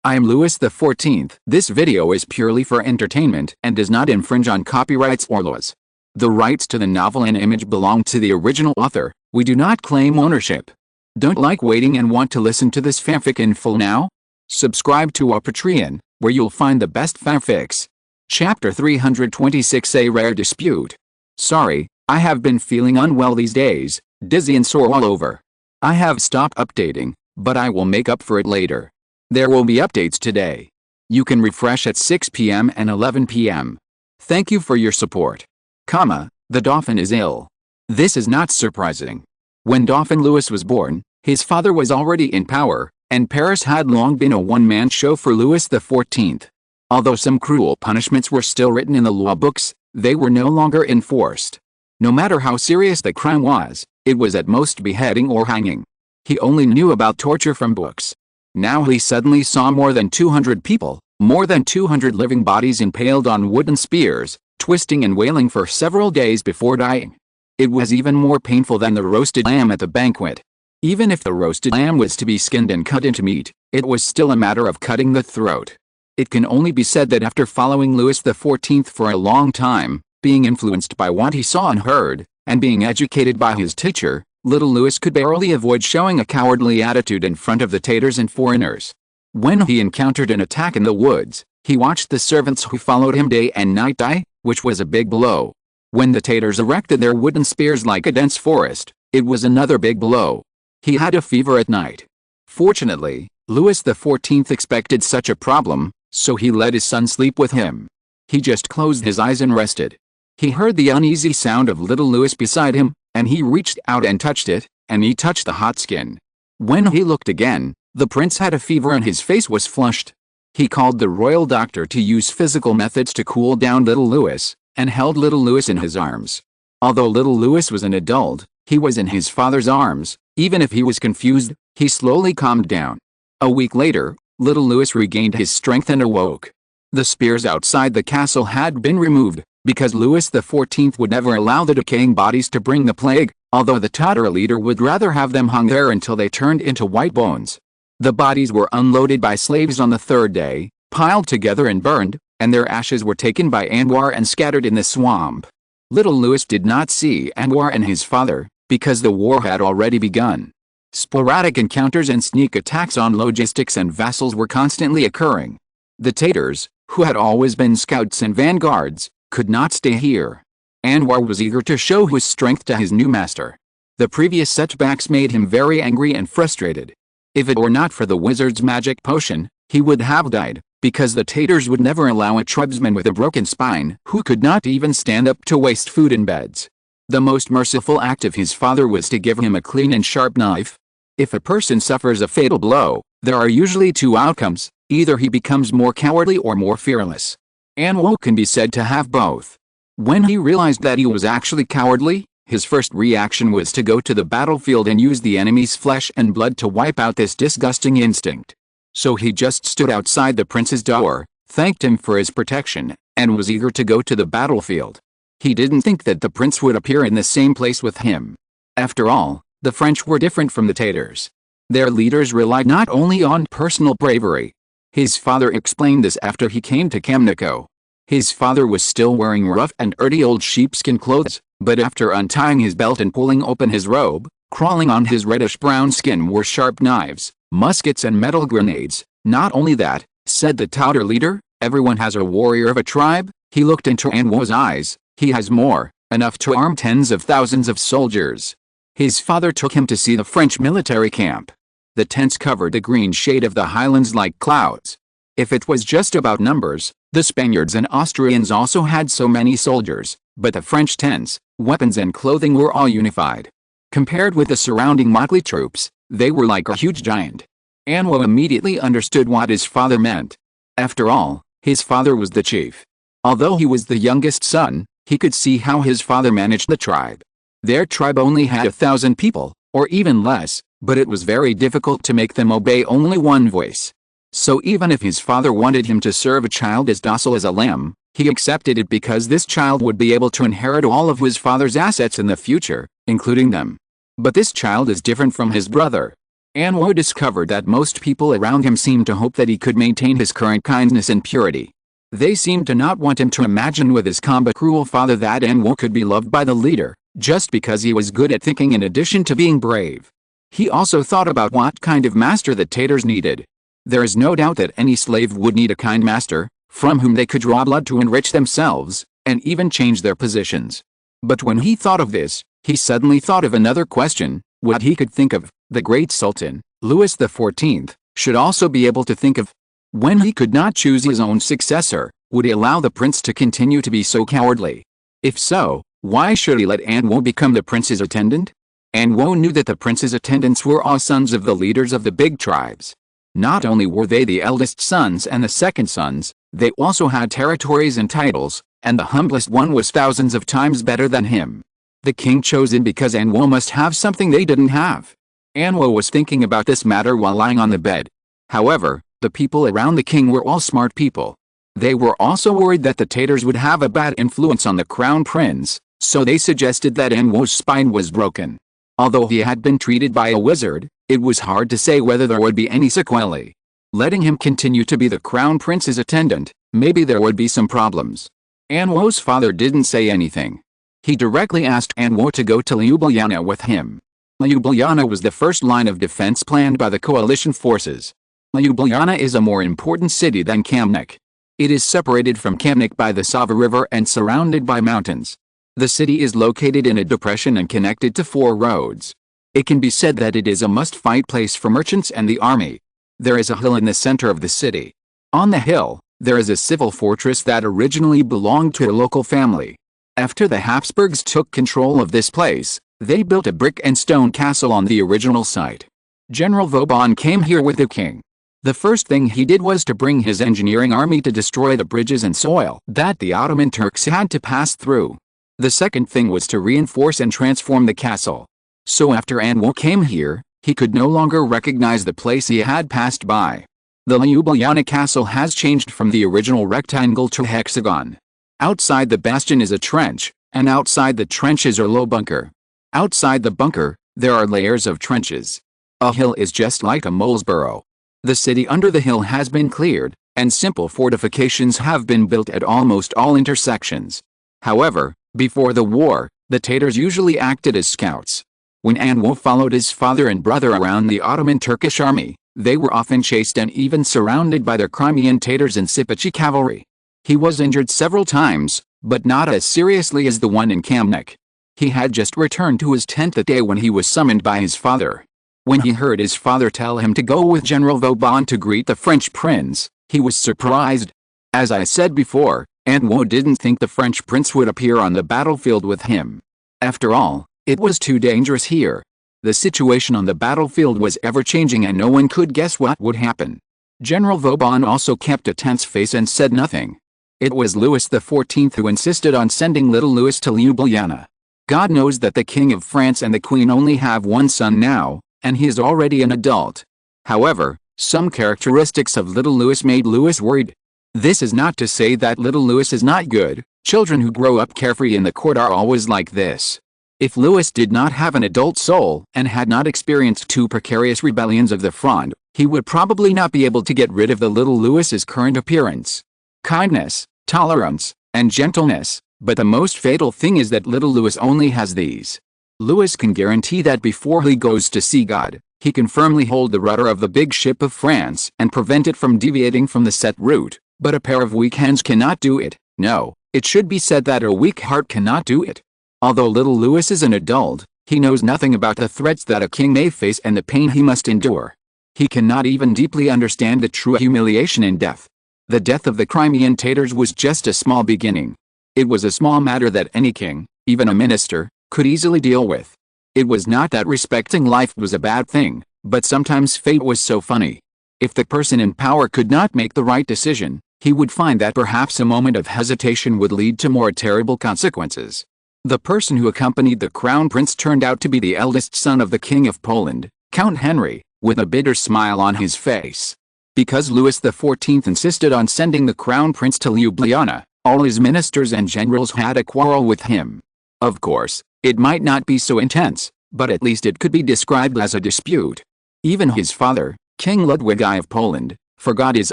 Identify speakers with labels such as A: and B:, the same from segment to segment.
A: I am Louis XIV. This video is purely for entertainment and does not infringe on copyrights or laws. The rights to the novel and image belong to the original author. We do not claim ownership. Don't like waiting and want to listen to this fanfic in full now? Subscribe to our Patreon, where you'll find the best fanfics. Chapter 326, A Rare Dispute. Sorry, I have been feeling unwell these days, dizzy and sore all over. I have stopped updating, but I will make up for it later. There will be updates today. You can refresh at 6 p.m. and 11 p.m. Thank you for your support. The Dauphin is ill. This is not surprising. When Dauphin Louis was born, his father was already in power, and Paris had long been a one-man show for Louis XIV. Although some cruel punishments were still written in the law books, they were no longer enforced. No matter how serious the crime was, it was at most beheading or hanging. He only knew about torture from books. Now he suddenly saw more than 200 people, more than 200 living bodies impaled on wooden spears, twisting and wailing for several days before dying. It was even more painful than the roasted lamb at the banquet. Even if the roasted lamb was to be skinned and cut into meat, it was still a matter of cutting the throat. It can only be said that after following Louis XIV for a long time, being influenced by what he saw and heard, and being educated by his teacher, little Louis could barely avoid showing a cowardly attitude in front of the Tatars and foreigners. When he encountered an attack in the woods, he watched the servants who followed him day and night die, which was a big blow. When the Tatars erected their wooden spears like a dense forest, it was another big blow. He had a fever at night. Fortunately, Louis XIV expected such a problem, so he let his son sleep with him. He just closed his eyes and rested. He heard the uneasy sound of little Louis beside him, and he reached out and touched it, and he touched the hot skin. When he looked again, the prince had a fever and his face was flushed. He called the royal doctor to use physical methods to cool down little Louis, and held little Louis in his arms. Although little Louis was an adult, he was in his father's arms. Even if he was confused, he slowly calmed down. A week later, little Louis regained his strength and awoke. The spears outside the castle had been removed, because Louis XIV would never allow the decaying bodies to bring the plague, although the Tatar leader would rather have them hung there until they turned into white bones. The bodies were unloaded by slaves on the third day, piled together and burned, and their ashes were taken by Anwar and scattered in the swamp. Little Louis did not see Anwar and his father, because the war had already begun. Sporadic encounters and sneak attacks on logistics and vassals were constantly occurring. The Tatars, who had always been scouts and vanguards, could not stay here. Anwar was eager to show his strength to his new master. The previous setbacks made him very angry and frustrated. If it were not for the wizard's magic potion, he would have died, because the Tatars would never allow a tribesman with a broken spine who could not even stand up to waste food in beds. The most merciful act of his father was to give him a clean and sharp knife. If a person suffers a fatal blow, there are usually two outcomes: either he becomes more cowardly or more fearless. Anwar can be said to have both. When he realized that he was actually cowardly, his first reaction was to go to the battlefield and use the enemy's flesh and blood to wipe out this disgusting instinct. So he just stood outside the prince's door, thanked him for his protection, and was eager to go to the battlefield. He didn't think that the prince would appear in the same place with him. After all, the French were different from the Tatars. Their leaders relied not only on personal bravery. His father explained this after he came to Kamniko. His father was still wearing rough and dirty old sheepskin clothes, but after untying his belt and pulling open his robe, crawling on his reddish-brown skin were sharp knives, muskets and metal grenades. Not only that, said the Tatar leader, everyone has a warrior of a tribe. He looked into Anwar's eyes. He has more, enough to arm tens of thousands of soldiers. His father took him to see the French military camp. The tents covered the green shade of the highlands like clouds. If it was just about numbers, the Spaniards and Austrians also had so many soldiers, but the French tents, weapons and clothing were all unified. Compared with the surrounding motley troops, they were like a huge giant. Anwar immediately understood what his father meant. After all, his father was the chief. Although he was the youngest son, he could see how his father managed the tribe. Their tribe only had 1,000 people, or even less, but it was very difficult to make them obey only one voice. So even if his father wanted him to serve a child as docile as a lamb, he accepted it because this child would be able to inherit all of his father's assets in the future, including them. But this child is different from his brother. Anwo discovered that most people around him seemed to hope that he could maintain his current kindness and purity. They seemed to not want him to imagine with his calm but cruel father that Anwo could be loved by the leader, just because he was good at thinking in addition to being brave. He also thought about what kind of master the Tatars needed. There is no doubt that any slave would need a kind master, from whom they could draw blood to enrich themselves, and even change their positions. But when he thought of this, he suddenly thought of another question: what he could think of. The great Sultan, Louis XIV, should also be able to think of. When he could not choose his own successor, would he allow the prince to continue to be so cowardly? If so, why should he let Anwo become the prince's attendant? Anwo knew that the prince's attendants were all sons of the leaders of the big tribes. Not only were they the eldest sons and the second sons, they also had territories and titles, and the humblest one was thousands of times better than him. The king chose him because Anwo must have something they didn't have. Anwo was thinking about this matter while lying on the bed. However, the people around the king were all smart people. They were also worried that the Tatars would have a bad influence on the crown prince, so they suggested that Anwo's spine was broken. Although he had been treated by a wizard, it was hard to say whether there would be any sequelae. Letting him continue to be the crown prince's attendant, maybe there would be some problems. Anwo's father didn't say anything. He directly asked Anwo to go to Ljubljana with him. Ljubljana was the first line of defense planned by the coalition forces. Ljubljana is a more important city than Kamnik. It is separated from Kamnik by the Sava River and surrounded by mountains. The city is located in a depression and connected to 4 roads. It can be said that it is a must-fight place for merchants and the army. There is a hill in the center of the city. On the hill, there is a civil fortress that originally belonged to a local family. After the Habsburgs took control of this place, they built a brick and stone castle on the original site. General Vauban came here with the king. The first thing he did was to bring his engineering army to destroy the bridges and soil that the Ottoman Turks had to pass through. The second thing was to reinforce and transform the castle. So after Anwo came here, he could no longer recognize the place he had passed by. The Ljubljana castle has changed from the original rectangle to hexagon. Outside the bastion is a trench, and outside the trench is a low bunker. Outside the bunker, there are layers of trenches. A hill is just like a mole's burrow. The city under the hill has been cleared, and simple fortifications have been built at almost all intersections. However, before the war, the Tatars usually acted as scouts. When Anwo followed his father and brother around the Ottoman Turkish army, they were often chased and even surrounded by the Crimean Tatars and Sipachi cavalry. He was injured several times, but not as seriously as the one in Kamnik. He had just returned to his tent that day when he was summoned by his father. When he heard his father tell him to go with General Vauban to greet the French prince, he was surprised. As I said before, Anwo didn't think the French prince would appear on the battlefield with him. After all, it was too dangerous here. The situation on the battlefield was ever-changing and no one could guess what would happen. General Vauban also kept a tense face and said nothing. It was Louis XIV who insisted on sending little Louis to Ljubljana. God knows that the King of France and the Queen only have one son now, and he is already an adult. However, some characteristics of little Louis made Louis worried. This is not to say that little Louis is not good. Children who grow up carefree in the court are always like this. If Louis did not have an adult soul and had not experienced 2 precarious rebellions of the Fronde, he would probably not be able to get rid of the little Louis's current appearance. Kindness, tolerance, and gentleness, but the most fatal thing is that little Louis only has these. Louis can guarantee that before he goes to see God, he can firmly hold the rudder of the big ship of France and prevent it from deviating from the set route, but a pair of weak hands cannot do it. No, it should be said that a weak heart cannot do it. Although little Louis is an adult, he knows nothing about the threats that a king may face and the pain he must endure. He cannot even deeply understand the true humiliation in death. The death of the Crimean Tatars was just a small beginning. It was a small matter that any king, even a minister, could easily deal with. It was not that respecting life was a bad thing, but sometimes fate was so funny. If the person in power could not make the right decision, he would find that perhaps a moment of hesitation would lead to more terrible consequences. The person who accompanied the crown prince turned out to be the eldest son of the King of Poland, Count Henry, with a bitter smile on his face. Because Louis XIV insisted on sending the crown prince to Ljubljana, all his ministers and generals had a quarrel with him. Of course, it might not be so intense, but at least it could be described as a dispute. Even his father, King Ludwig I of Poland, forgot his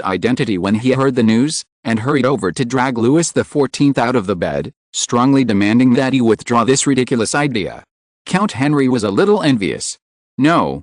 A: identity when he heard the news, and hurried over to drag Louis XIV out of the bed, strongly demanding that he withdraw this ridiculous idea. Count Henry was a little envious. No,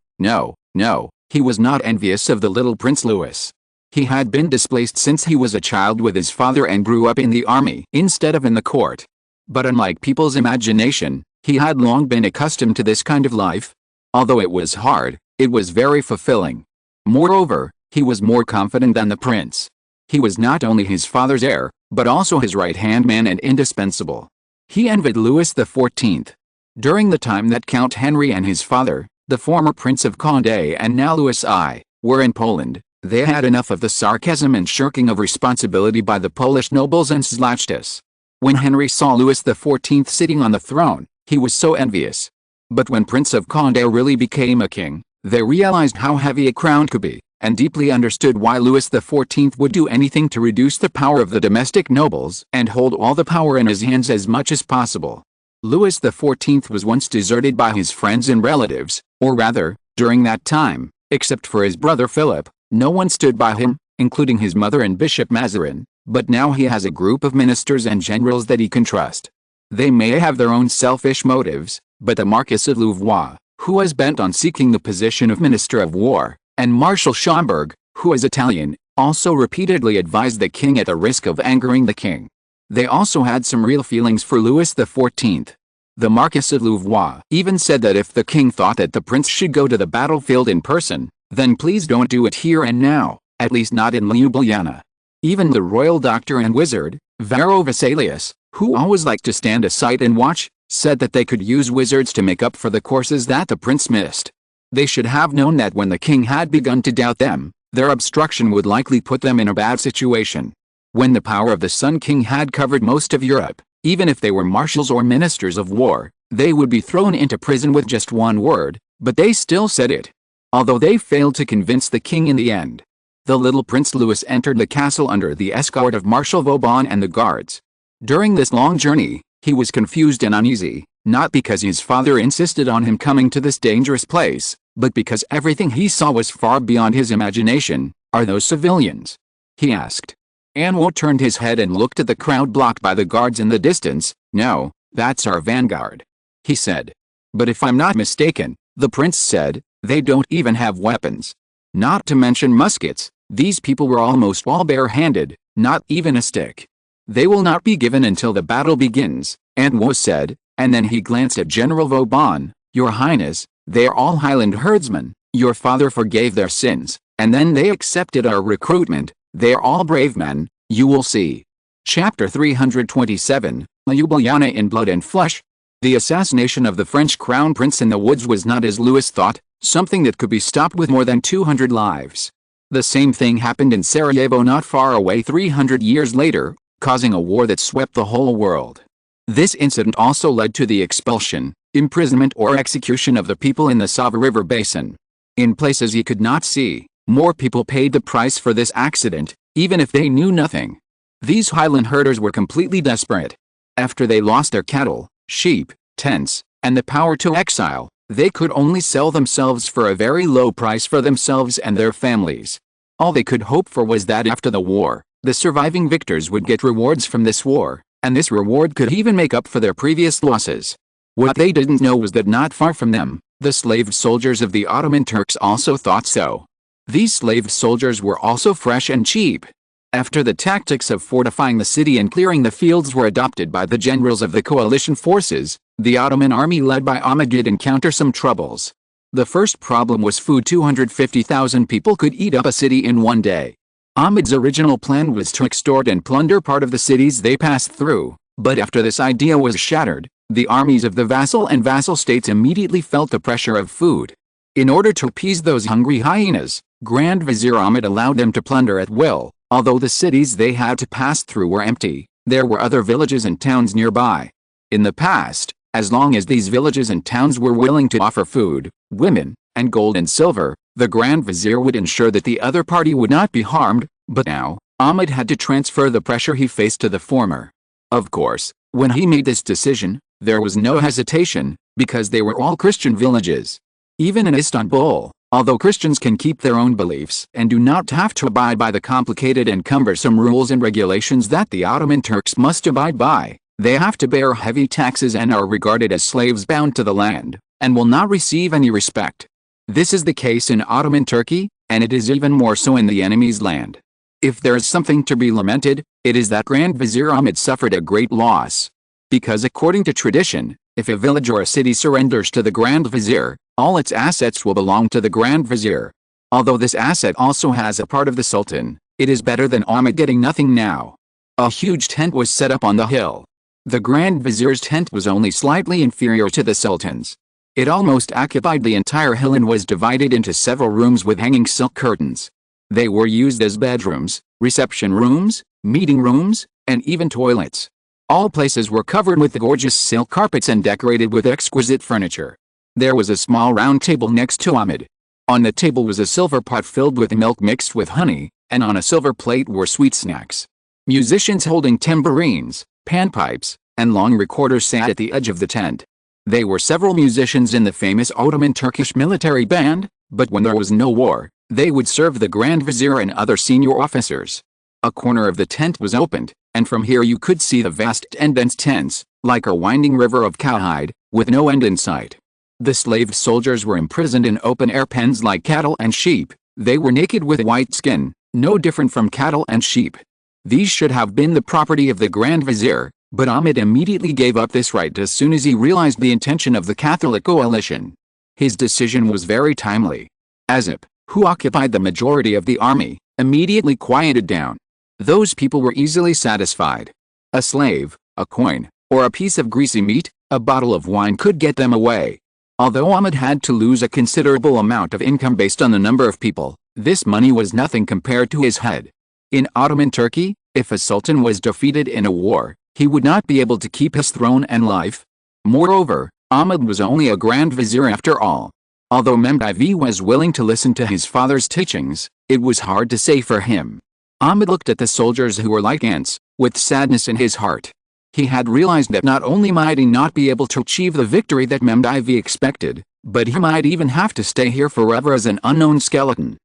A: he was not envious of the little Prince Louis. He had been displaced since he was a child with his father and grew up in the army instead of in the court. But unlike people's imagination, he had long been accustomed to this kind of life. Although it was hard, it was very fulfilling. Moreover, he was more confident than the prince. He was not only his father's heir, but also his right-hand man and indispensable. He envied Louis XIV. During the time that Count Henry and his father, the former Prince of Condé and now Louis I, were in Poland, they had enough of the sarcasm and shirking of responsibility by the Polish nobles and szlachtas. When Henry saw Louis XIV sitting on the throne, he was so envious. But when Prince of Condé really became a king, they realized how heavy a crown could be, and deeply understood why Louis XIV would do anything to reduce the power of the domestic nobles and hold all the power in his hands as much as possible. Louis XIV was once deserted by his friends and relatives, or rather, during that time, except for his brother Philip, no one stood by him, including his mother and Bishop Mazarin, but now he has a group of ministers and generals that he can trust. They may have their own selfish motives, but the Marquis of Louvois, who is bent on seeking the position of Minister of War, and Marshal Schomberg, who is Italian, also repeatedly advised the king at the risk of angering the king. They also had some real feelings for Louis XIV. The Marquis of Louvois even said that if the king thought that the prince should go to the battlefield in person, then please don't do it here and now, at least not in Ljubljana. Even the royal doctor and wizard, Varo Vesalius, who always liked to stand aside and watch, said that they could use wizards to make up for the courses that the prince missed. They should have known that when the king had begun to doubt them, their obstruction would likely put them in a bad situation. When the power of the Sun King had covered most of Europe, even if they were marshals or ministers of war, they would be thrown into prison with just one word, but they still said it. Although they failed to convince the king in the end. The little Prince Louis entered the castle under the escort of Marshal Vauban and the guards. During this long journey, he was confused and uneasy, not because his father insisted on him coming to this dangerous place, but because everything he saw was far beyond his imagination. Are those civilians? He asked. Anwo turned his head and looked at the crowd blocked by the guards in the distance. No, that's our vanguard, he said. But if I'm not mistaken, the prince said, they don't even have weapons. Not to mention muskets, these people were almost all bare-handed, not even a stick. They will not be given until the battle begins, Anwo said, and then he glanced at General Vauban. Your Highness, they are all Highland herdsmen, your father forgave their sins, and then they accepted our recruitment. They are all brave men, you will see. Chapter 327, Ljubljana in Blood and Flesh. The assassination of the French crown prince in the woods was not as Louis thought, something that could be stopped with more than 200 lives. The same thing happened in Sarajevo not far away 300 years later, causing a war that swept the whole world. This incident also led to the expulsion, imprisonment or execution of the people in the Sava River basin. In places he could not see, more people paid the price for this accident, even if they knew nothing. These highland herders were completely desperate. After they lost their cattle, sheep, tents, and the power to exile, they could only sell themselves for a very low price for themselves and their families. All they could hope for was that after the war, the surviving victors would get rewards from this war, and this reward could even make up for their previous losses. What they didn't know was that not far from them, the slave soldiers of the Ottoman Turks also thought so. These slave soldiers were also fresh and cheap. After the tactics of fortifying the city and clearing the fields were adopted by the generals of the coalition forces, the Ottoman army led by Ahmed did encounter some troubles. The first problem was food. 250,000 people could eat up a city in one day. Ahmed's original plan was to extort and plunder part of the cities they passed through, but after this idea was shattered, the armies of the vassal and vassal states immediately felt the pressure of food. In order to appease those hungry hyenas, Grand Vizier Ahmed allowed them to plunder at will. Although the cities they had to pass through were empty, there were other villages and towns nearby. In the past, as long as these villages and towns were willing to offer food, women, and gold and silver, the Grand Vizier would ensure that the other party would not be harmed, but now, Ahmed had to transfer the pressure he faced to the former. Of course, when he made this decision, there was no hesitation, because they were all Christian villages. Even in Istanbul, Although Christians can keep their own beliefs and do not have to abide by the complicated and cumbersome rules and regulations that the Ottoman Turks must abide by, they have to bear heavy taxes and are regarded as slaves bound to the land, and will not receive any respect. This is the case in Ottoman Turkey, and it is even more so in the enemy's land. If there is something to be lamented, it is that Grand Vizier Ahmed suffered a great loss. Because according to tradition, if a village or a city surrenders to the Grand Vizier, all its assets will belong to the Grand Vizier. Although this asset also has a part of the Sultan, it is better than Ahmed getting nothing now. A huge tent was set up on the hill. The Grand Vizier's tent was only slightly inferior to the Sultan's. It almost occupied the entire hill and was divided into several rooms with hanging silk curtains. They were used as bedrooms, reception rooms, meeting rooms, and even toilets. All places were covered with gorgeous silk carpets and decorated with exquisite furniture. There was a small round table next to Ahmed. On the table was a silver pot filled with milk mixed with honey, and on a silver plate were sweet snacks. Musicians holding tambourines, panpipes, and long recorders sat at the edge of the tent. They were several musicians in the famous Ottoman Turkish military band, but when there was no war, they would serve the Grand Vizier and other senior officers. A corner of the tent was opened, and from here you could see the vast and dense tents, like a winding river of cowhide, with no end in sight. The slave soldiers were imprisoned in open-air pens like cattle and sheep. They were naked with white skin, no different from cattle and sheep. These should have been the property of the Grand Vizier, but Ahmed immediately gave up this right as soon as he realized the intention of the Catholic coalition. His decision was very timely. Azip, who occupied the majority of the army, immediately quieted down. Those people were easily satisfied. A slave, a coin, or a piece of greasy meat, a bottle of wine could get them away. Although Ahmed had to lose a considerable amount of income based on the number of people, this money was nothing compared to his head. In Ottoman Turkey, if a sultan was defeated in a war, he would not be able to keep his throne and life. Moreover, Ahmed was only a Grand Vizier after all. Although Mehmed IV was willing to listen to his father's teachings, it was hard to say for him. Ahmed looked at the soldiers who were like ants, with sadness in his heart. He had realized that not only might he not be able to achieve the victory that Mehmed IV expected, but he might even have to stay here forever as an unknown skeleton.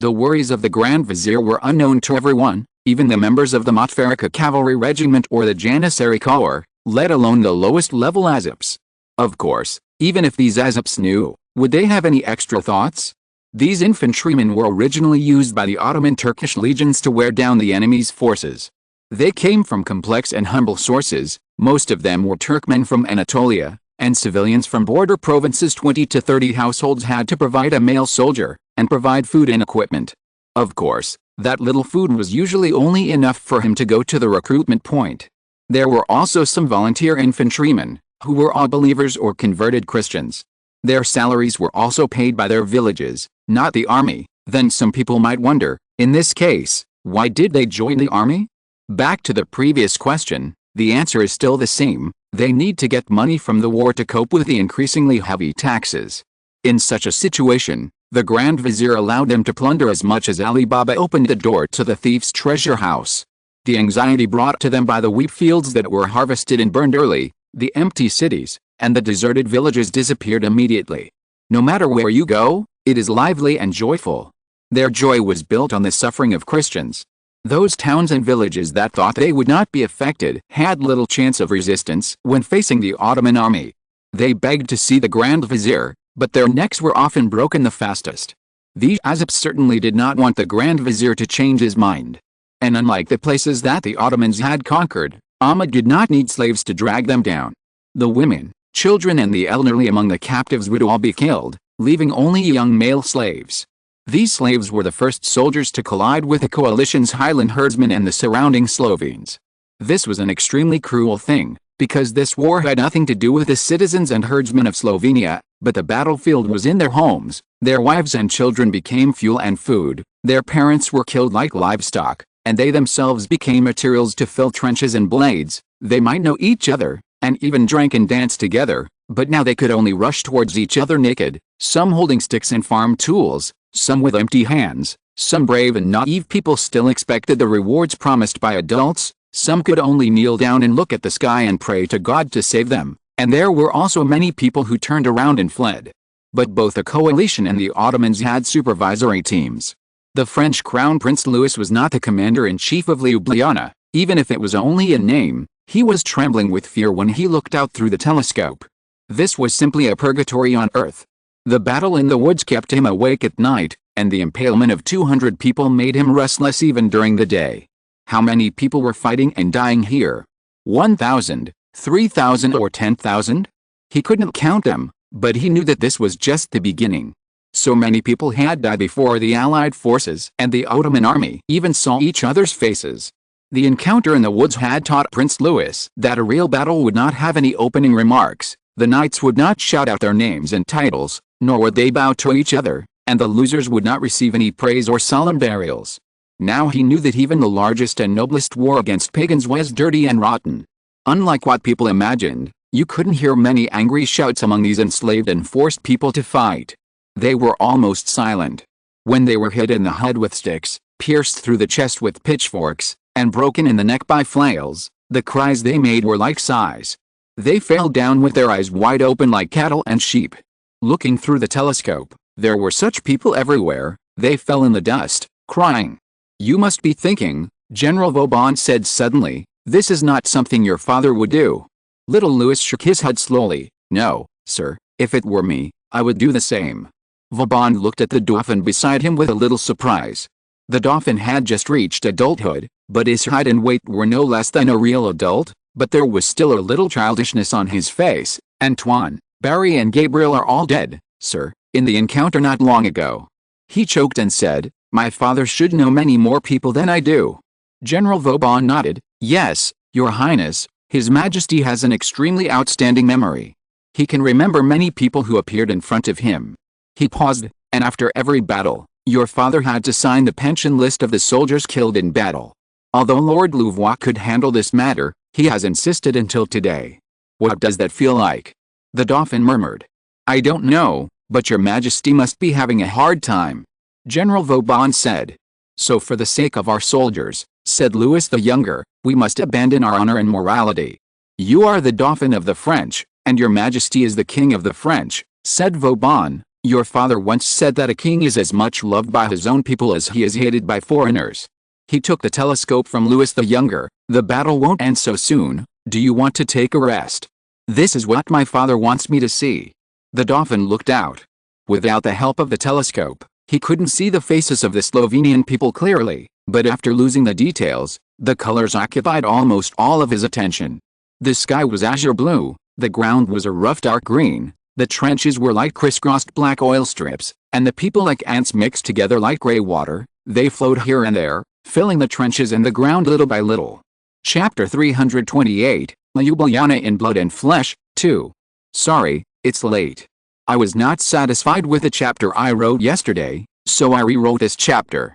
A: The worries of the Grand Vizier were unknown to everyone, even the members of the Motfarika cavalry regiment or the Janissary corps, let alone the lowest level azips. Of course, even if these azips knew, would they have any extra thoughts? These infantrymen were originally used by the Ottoman Turkish legions to wear down the enemy's forces. They came from complex and humble sources, most of them were Turkmen from Anatolia, and civilians from border provinces. 20 to 30 households had to provide a male soldier, and provide food and equipment. Of course, that little food was usually only enough for him to go to the recruitment point. There were also some volunteer infantrymen, who were all believers or converted Christians. Their salaries were also paid by their villages, not the army. Then some people might wonder, in this case, why did they join the army? Back to the previous question, the answer is still the same: they need to get money from the war to cope with the increasingly heavy taxes. In such a situation, the Grand Vizier allowed them to plunder as much as Ali Baba opened the door to the thief's treasure house. The anxiety brought to them by the wheat fields that were harvested and burned early, the empty cities, and the deserted villages disappeared immediately. No matter where you go, it is lively and joyful. Their joy was built on the suffering of Christians. Those towns and villages that thought they would not be affected had little chance of resistance when facing the Ottoman army. They begged to see the Grand Vizier, but their necks were often broken the fastest. These azips certainly did not want the Grand Vizier to change his mind. And unlike the places that the Ottomans had conquered, Ahmed did not need slaves to drag them down. The women, children and the elderly among the captives would all be killed, leaving only young male slaves. These slaves were the first soldiers to collide with the coalition's highland herdsmen and the surrounding Slovenes. This was an extremely cruel thing, because this war had nothing to do with the citizens and herdsmen of Slovenia, but the battlefield was in their homes. Their wives and children became fuel and food, their parents were killed like livestock, and they themselves became materials to fill trenches and blades. They might know each other, and even drank and danced together, but now they could only rush towards each other naked, some holding sticks and farm tools, some with empty hands. Some brave and naive people still expected the rewards promised by adults, some could only kneel down and look at the sky and pray to God to save them, and there were also many people who turned around and fled. but both the coalition and the Ottomans had supervisory teams. The French Crown Prince Louis was not the commander-in-chief of Ljubljana, even if it was only in name. He was trembling with fear when he looked out through the telescope. This was simply a purgatory on earth. The battle in the woods kept him awake at night, and the impalement of 200 people made him restless even during the day. How many people were fighting and dying here? 1,000, 3,000 or 10,000? He couldn't count them, but he knew that this was just the beginning. So many people had died before the Allied forces and the Ottoman army even saw each other's faces. The encounter in the woods had taught Prince Louis that a real battle would not have any opening remarks. The knights would not shout out their names and titles, nor would they bow to each other, and the losers would not receive any praise or solemn burials. Now he knew that even the largest and noblest war against pagans was dirty and rotten. Unlike what people imagined, you couldn't hear many angry shouts among these enslaved and forced people to fight. They were almost silent. When they were hit in the head with sticks, pierced through the chest with pitchforks, and broken in the neck by flails, the cries they made were like sighs. They fell down with their eyes wide open like cattle and sheep. Looking through the telescope, there were such people everywhere, they fell in the dust, crying. "You must be thinking," General Vauban said suddenly, "this is not something your father would do." Little Louis shook his head slowly. "No, sir, if it were me, I would do the same." Vauban looked at the Dauphin beside him with a little surprise. The Dauphin had just reached adulthood, but his height and weight were no less than a real adult, but there was still a little childishness on his face. "Antoine, Barry and Gabriel are all dead, sir, in the encounter not long ago." He choked and said, "My father should know many more people than I do." General Vauban nodded. "Yes, your highness, his majesty has an extremely outstanding memory. He can remember many people who appeared in front of him." He paused, "And after every battle, your father had to sign the pension list of the soldiers killed in battle. Although Lord Louvois could handle this matter, he has insisted until today. What does that feel like?" The Dauphin murmured. "I don't know, but your majesty must be having a hard time." General Vauban said. "So for the sake of our soldiers," said Louis the Younger, "we must abandon our honor and morality." "You are the Dauphin of the French, and your majesty is the king of the French," said Vauban. "Your father once said that a king is as much loved by his own people as he is hated by foreigners." He took the telescope from Louis the Younger. "The battle won't end so soon. Do you want to take a rest?" "This is what my father wants me to see." The Dauphin looked out. Without the help of the telescope, he couldn't see the faces of the Slovenian people clearly, but after losing the details, the colors occupied almost all of his attention. The sky was azure blue, the ground was a rough dark green, the trenches were like crisscrossed black oil strips, and the people like ants mixed together like gray water. They flowed here and there, filling the trenches and the ground little by little. Chapter 328, Ljubljana in Blood and Flesh, 2. Sorry, it's late. I was not satisfied with the chapter I wrote yesterday, so I rewrote this chapter.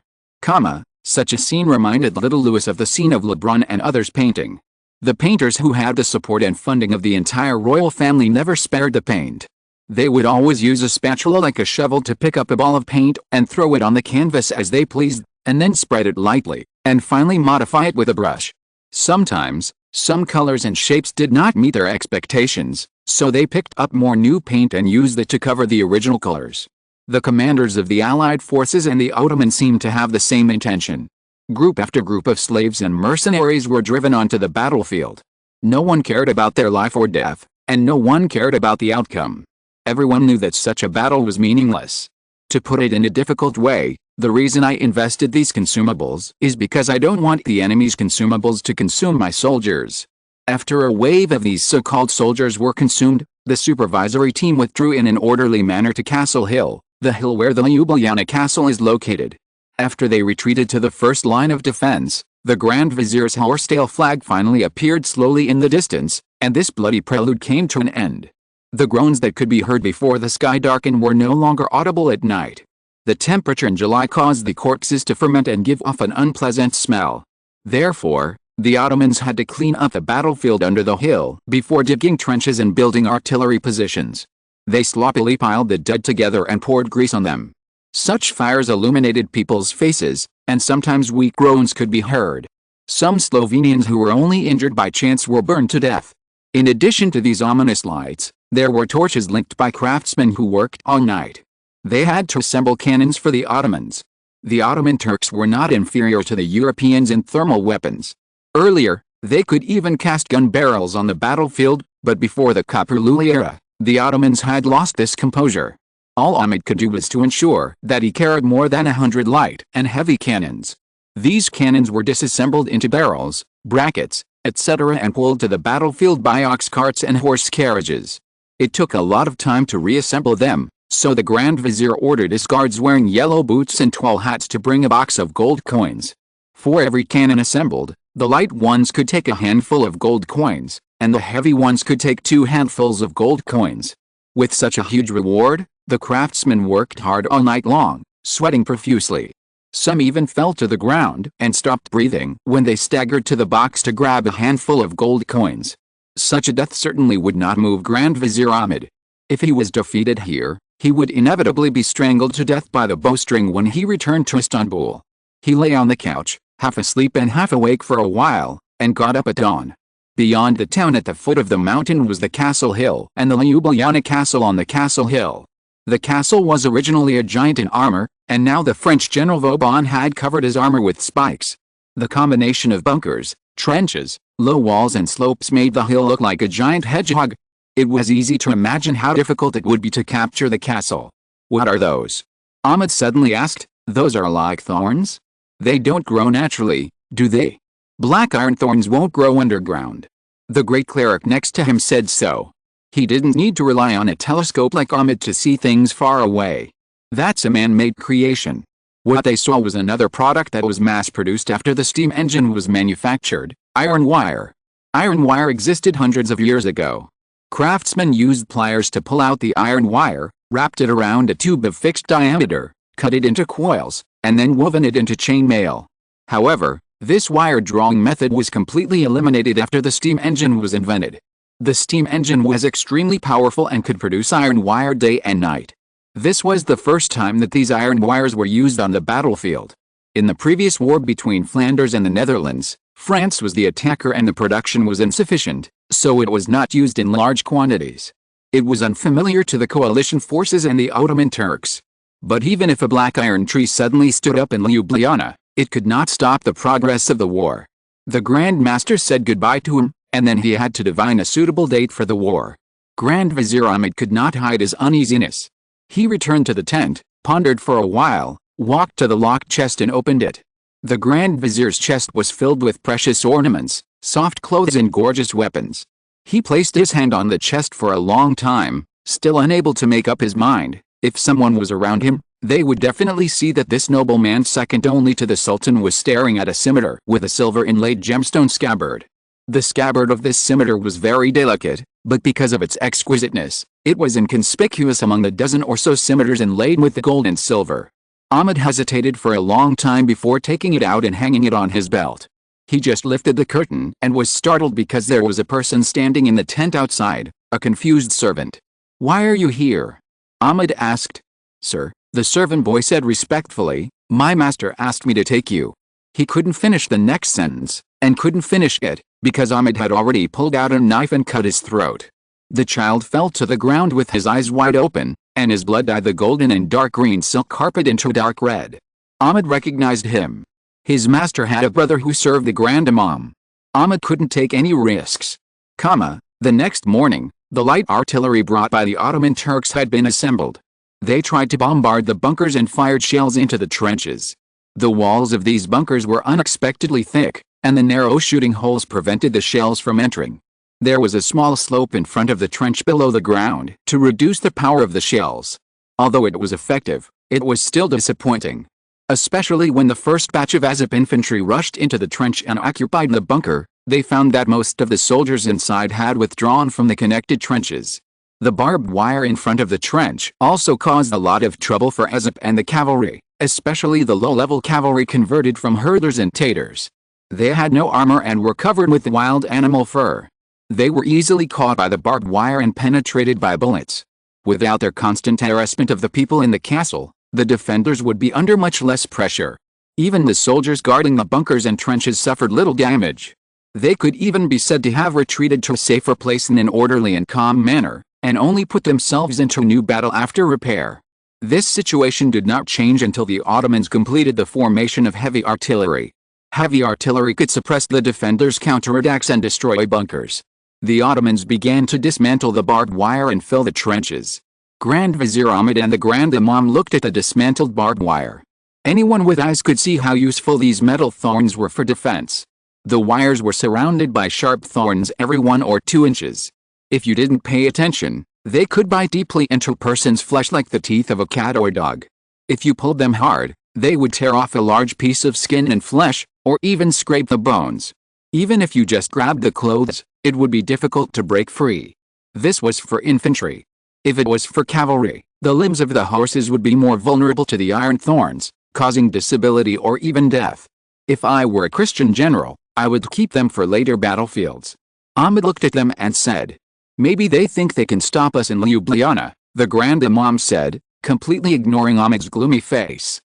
A: Such a scene reminded little Louis of the scene of Lebrun and others' painting. The painters who had the support and funding of the entire royal family never spared the paint. They would always use a spatula like a shovel to pick up a ball of paint and throw it on the canvas as they pleased, and then spread it lightly, and finally modify it with a brush. Sometimes, some colors and shapes did not meet their expectations, so they picked up more new paint and used it to cover the original colors. The commanders of the Allied forces and the Ottomans seemed to have the same intention. Group after group of slaves and mercenaries were driven onto the battlefield. No one cared about their life or death, and no one cared about the outcome. Everyone knew that such a battle was meaningless. To put it in a difficult way, the reason I invested these consumables is because I don't want the enemy's consumables to consume my soldiers. After a wave of these so-called soldiers were consumed, the supervisory team withdrew in an orderly manner to Castle Hill, the hill where the Ljubljana castle is located. After they retreated to the first line of defense, the Grand Vizier's horsetail flag finally appeared slowly in the distance, and this bloody prelude came to an end. The groans that could be heard before the sky darkened were no longer audible at night. The temperature in July caused the corpses to ferment and give off an unpleasant smell. Therefore, the Ottomans had to clean up the battlefield under the hill before digging trenches and building artillery positions. They sloppily piled the dead together and poured grease on them. Such fires illuminated people's faces, and sometimes weak groans could be heard. Some Slovenians who were only injured by chance were burned to death. In addition to these ominous lights, There were torches linked by craftsmen who worked all night. They had to assemble cannons for the Ottomans. The Ottoman Turks were not inferior to the Europeans in thermal weapons. Earlier, they could even cast gun barrels on the battlefield, but before the Copper Louis era, the Ottomans had lost this composure. All Ahmed could do was to ensure that he carried more than 100 light and heavy cannons. These cannons were disassembled into barrels, brackets, etc. and pulled to the battlefield by ox carts and horse carriages. It took a lot of time to reassemble them, so the Grand Vizier ordered his guards wearing yellow boots and tall hats to bring a box of gold coins. For every cannon assembled, the light ones could take a handful of gold coins, and the heavy ones could take 2 handfuls of gold coins. With such a huge reward, the craftsmen worked hard all night long, sweating profusely. Some even fell to the ground and stopped breathing when they staggered to the box to grab a handful of gold coins. Such a death certainly would not move Grand Vizier Ahmed. If he was defeated here, he would inevitably be strangled to death by the bowstring when he returned to Istanbul. He lay on the couch, half asleep and half awake for a while, and got up at dawn. Beyond the town at the foot of the mountain was the Castle Hill and the Ljubljana Castle on the Castle Hill. The castle was originally a giant in armor, and now the French General Vauban had covered his armor with spikes. The combination of bunkers, trenches, low walls and slopes made the hill look like a giant hedgehog. It was easy to imagine how difficult it would be to capture the castle. "What are those?" Ahmed suddenly asked. "Those are like thorns? They don't grow naturally, do they? Black iron thorns won't grow underground." The great cleric next to him said so. He didn't need to rely on a telescope like Ahmed to see things far away. That's a man-made creation. What they saw was another product that was mass-produced after the steam engine was manufactured: iron wire. Iron wire existed hundreds of years ago. Craftsmen used pliers to pull out the iron wire, wrapped it around a tube of fixed diameter, cut it into coils, and then woven it into chain mail. However, this wire drawing method was completely eliminated after the steam engine was invented. The steam engine was extremely powerful and could produce iron wire day and night. This was the first time that these iron wires were used on the battlefield. In the previous war between Flanders and the Netherlands, France was the attacker and the production was insufficient, so it was not used in large quantities. It was unfamiliar to the coalition forces and the Ottoman Turks. But even if a black iron tree suddenly stood up in Ljubljana, it could not stop the progress of the war. The Grand Master said goodbye to him, and then he had to divine a suitable date for the war. Grand Vizier Ahmed could not hide his uneasiness. He returned to the tent, pondered for a while, walked to the locked chest and opened it. The Grand Vizier's chest was filled with precious ornaments, soft clothes and gorgeous weapons. He placed his hand on the chest for a long time, still unable to make up his mind. If someone was around him, they would definitely see that this nobleman second only to the Sultan was staring at a scimitar with a silver inlaid gemstone scabbard. The scabbard of this scimitar was very delicate, but because of its exquisiteness, it was inconspicuous among the dozen or so scimitars inlaid with the gold and silver. Ahmed hesitated for a long time before taking it out and hanging it on his belt. He just lifted the curtain and was startled because there was a person standing in the tent outside, a confused servant. "Why are you here?" Ahmed asked. "Sir," the servant boy said respectfully, "my master asked me to take you." He couldn't finish the next sentence, and couldn't finish it, because Ahmed had already pulled out a knife and cut his throat. The child fell to the ground with his eyes wide open, and his blood dyed the golden and dark green silk carpet into dark red. Ahmed recognized him. His master had a brother who served the Grand Imam. Ahmed couldn't take any risks. The next morning, the light artillery brought by the Ottoman Turks had been assembled. They tried to bombard the bunkers and fired shells into the trenches. The walls of these bunkers were unexpectedly thick, and the narrow shooting holes prevented the shells from entering. There was a small slope in front of the trench below the ground to reduce the power of the shells. Although it was effective, it was still disappointing. Especially when the first batch of Azep infantry rushed into the trench and occupied the bunker, they found that most of the soldiers inside had withdrawn from the connected trenches. The barbed wire in front of the trench also caused a lot of trouble for Azep and the cavalry, especially the low-level cavalry converted from herders and tatars. They had no armor and were covered with wild animal fur. They were easily caught by the barbed wire and penetrated by bullets. Without their constant harassment of the people in the castle, the defenders would be under much less pressure. Even the soldiers guarding the bunkers and trenches suffered little damage. They could even be said to have retreated to a safer place in an orderly and calm manner, and only put themselves into new battle after repair. This situation did not change until the Ottomans completed the formation of heavy artillery. Heavy artillery could suppress the defenders' counterattacks and destroy bunkers. The Ottomans began to dismantle the barbed wire and fill the trenches. Grand Vizier Ahmed and the Grand Imam looked at the dismantled barbed wire. Anyone with eyes could see how useful these metal thorns were for defense. The wires were surrounded by sharp thorns every 1 or 2 inches. If you didn't pay attention, they could bite deeply into a person's flesh like the teeth of a cat or dog. If you pulled them hard, they would tear off a large piece of skin and flesh, or even scrape the bones. Even if you just grabbed the clothes, it would be difficult to break free. This was for infantry. If it was for cavalry, the limbs of the horses would be more vulnerable to the iron thorns, causing disability or even death. If I were a Christian general, I would keep them for later battlefields. Ahmed looked at them and said, "Maybe they think they can stop us in Ljubljana," the Grand Imam said, completely ignoring Ahmed's gloomy face.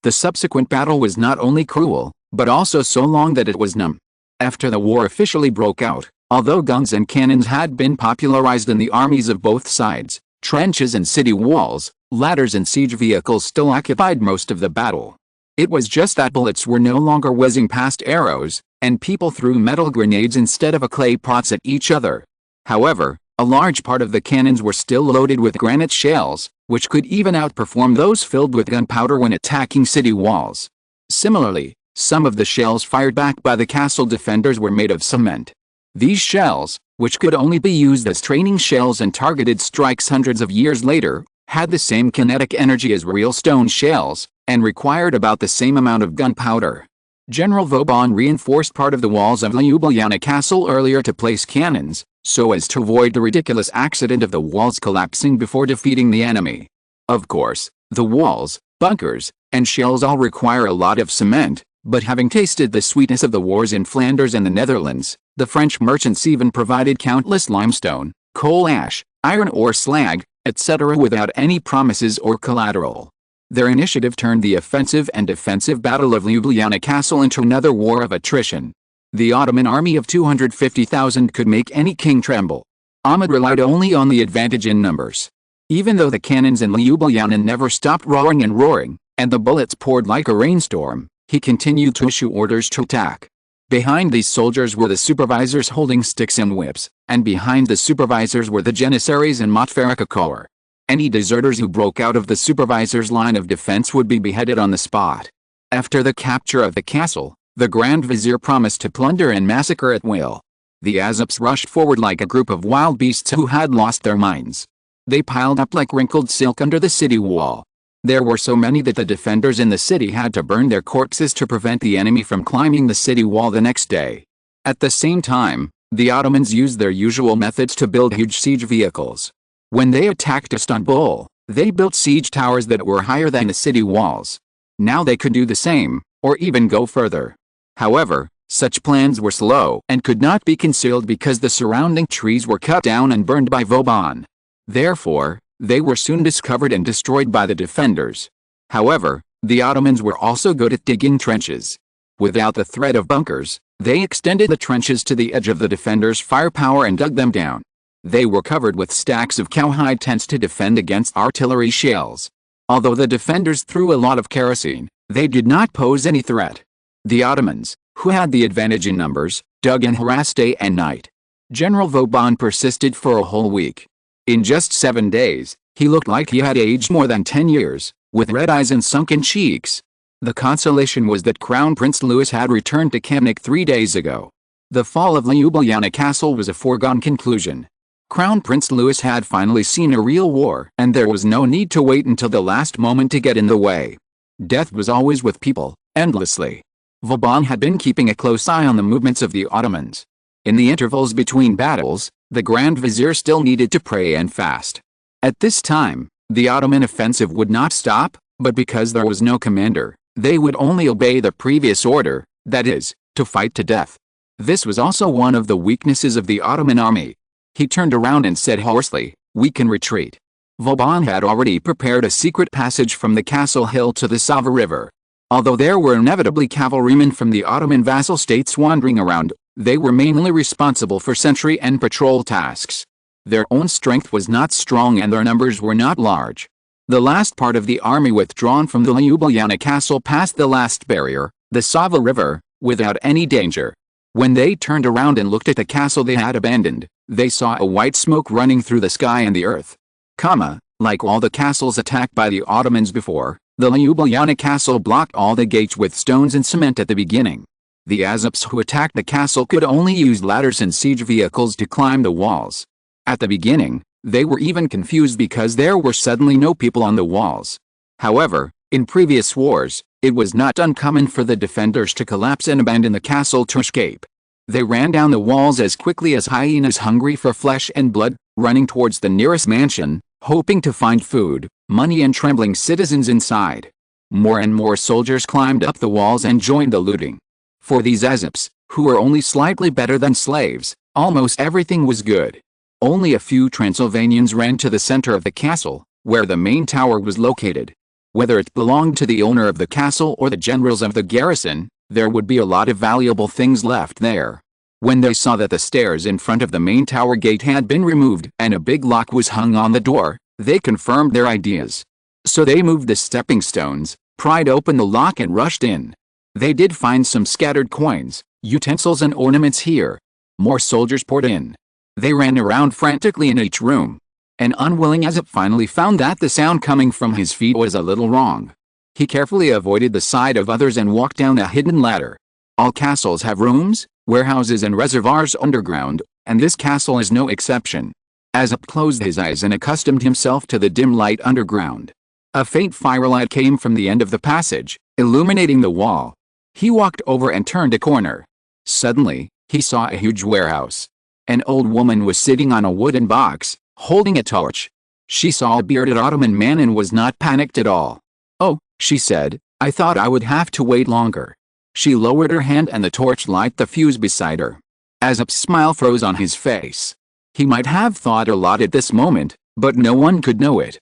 A: The subsequent battle was not only cruel, but also so long that it was numb. After the war officially broke out, although guns and cannons had been popularized in the armies of both sides, trenches and city walls, ladders and siege vehicles still occupied most of the battle. It was just that bullets were no longer whizzing past arrows, and people threw metal grenades instead of clay pots at each other. However, a large part of the cannons were still loaded with granite shells, which could even outperform those filled with gunpowder when attacking city walls. Similarly, some of the shells fired back by the castle defenders were made of cement. These shells, which could only be used as training shells and targeted strikes hundreds of years later, had the same kinetic energy as real stone shells, and required about the same amount of gunpowder. General Vauban reinforced part of the walls of Ljubljana Castle earlier to place cannons, so as to avoid the ridiculous accident of the walls collapsing before defeating the enemy. Of course, the walls, bunkers, and shells all require a lot of cement, but having tasted the sweetness of the wars in Flanders and the Netherlands, the French merchants even provided countless limestone, coal ash, iron ore slag, etc. without any promises or collateral. Their initiative turned the offensive and defensive Battle of Ljubljana Castle into another war of attrition. The Ottoman army of 250,000 could make any king tremble. Ahmed relied only on the advantage in numbers. Even though the cannons in Ljubljana never stopped roaring and roaring, and the bullets poured like a rainstorm, he continued to issue orders to attack. Behind these soldiers were the supervisors holding sticks and whips, and behind the supervisors were the janissaries and Montferracacore. Any deserters who broke out of the supervisors' line of defense would be beheaded on the spot. After the capture of the castle, the Grand Vizier promised to plunder and massacre at will. The Azaps rushed forward like a group of wild beasts who had lost their minds. They piled up like wrinkled silk under the city wall. There were so many that the defenders in the city had to burn their corpses to prevent the enemy from climbing the city wall the next day. At the same time, the Ottomans used their usual methods to build huge siege vehicles. When they attacked Istanbul, they built siege towers that were higher than the city walls. Now they could do the same, or even go further. However, such plans were slow and could not be concealed because the surrounding trees were cut down and burned by Vauban. Therefore, they were soon discovered and destroyed by the defenders. However, the Ottomans were also good at digging trenches. Without the threat of bunkers, they extended the trenches to the edge of the defenders' firepower and dug them down. They were covered with stacks of cowhide tents to defend against artillery shells. Although the defenders threw a lot of kerosene, they did not pose any threat. The Ottomans, who had the advantage in numbers, dug and harassed day and night. General Vauban persisted for a whole week. In just 7 days, he looked like he had aged more than 10 years, with red eyes and sunken cheeks. The consolation was that Crown Prince Louis had returned to Kamnik 3 days ago. The fall of Ljubljana Castle was a foregone conclusion. Crown Prince Louis had finally seen a real war, and there was no need to wait until the last moment to get in the way. Death was always with people, endlessly. Vauban had been keeping a close eye on the movements of the Ottomans. In the intervals between battles, the Grand Vizier still needed to pray and fast. At this time, the Ottoman offensive would not stop, but because there was no commander, they would only obey the previous order, that is, to fight to death. This was also one of the weaknesses of the Ottoman army. He turned around and said hoarsely, "We can retreat." Vauban had already prepared a secret passage from the castle hill to the Sava River. Although there were inevitably cavalrymen from the Ottoman vassal states wandering around, they were mainly responsible for sentry and patrol tasks. Their own strength was not strong and their numbers were not large. The last part of the army withdrawn from the Ljubljana castle passed the last barrier, the Sava River, without any danger. When they turned around and looked at the castle they had abandoned, they saw a white smoke running through the sky and the earth. Like all the castles attacked by the Ottomans before, the Ljubljana castle blocked all the gates with stones and cement at the beginning. The Azeps who attacked the castle could only use ladders and siege vehicles to climb the walls. At the beginning, they were even confused because there were suddenly no people on the walls. However, in previous wars, it was not uncommon for the defenders to collapse and abandon the castle to escape. They ran down the walls as quickly as hyenas hungry for flesh and blood, running towards the nearest mansion, hoping to find food, money and trembling citizens inside. More and more soldiers climbed up the walls and joined the looting. For these Azeps, who were only slightly better than slaves, almost everything was good. Only a few Transylvanians ran to the center of the castle, where the main tower was located. Whether it belonged to the owner of the castle or the generals of the garrison, there would be a lot of valuable things left there. When they saw that the stairs in front of the main tower gate had been removed and a big lock was hung on the door, they confirmed their ideas. So they moved the stepping stones, pried open the lock and rushed in. They did find some scattered coins, utensils and ornaments here. More soldiers poured in. They ran around frantically in each room. An unwilling Azep finally found that the sound coming from his feet was a little wrong. He carefully avoided the side of others and walked down a hidden ladder. All castles have rooms, warehouses and reservoirs underground, and this castle is no exception. Azep closed his eyes and accustomed himself to the dim light underground. A faint firelight came from the end of the passage, illuminating the wall. He walked over and turned a corner. Suddenly, he saw a huge warehouse. An old woman was sitting on a wooden box, holding a torch. She saw a bearded Ottoman man and was not panicked at all. "Oh," she said, "I thought I would have to wait longer." She lowered her hand and the torch lit the fuse beside her. Azep's smile froze on his face. He might have thought a lot at this moment, but no one could know it.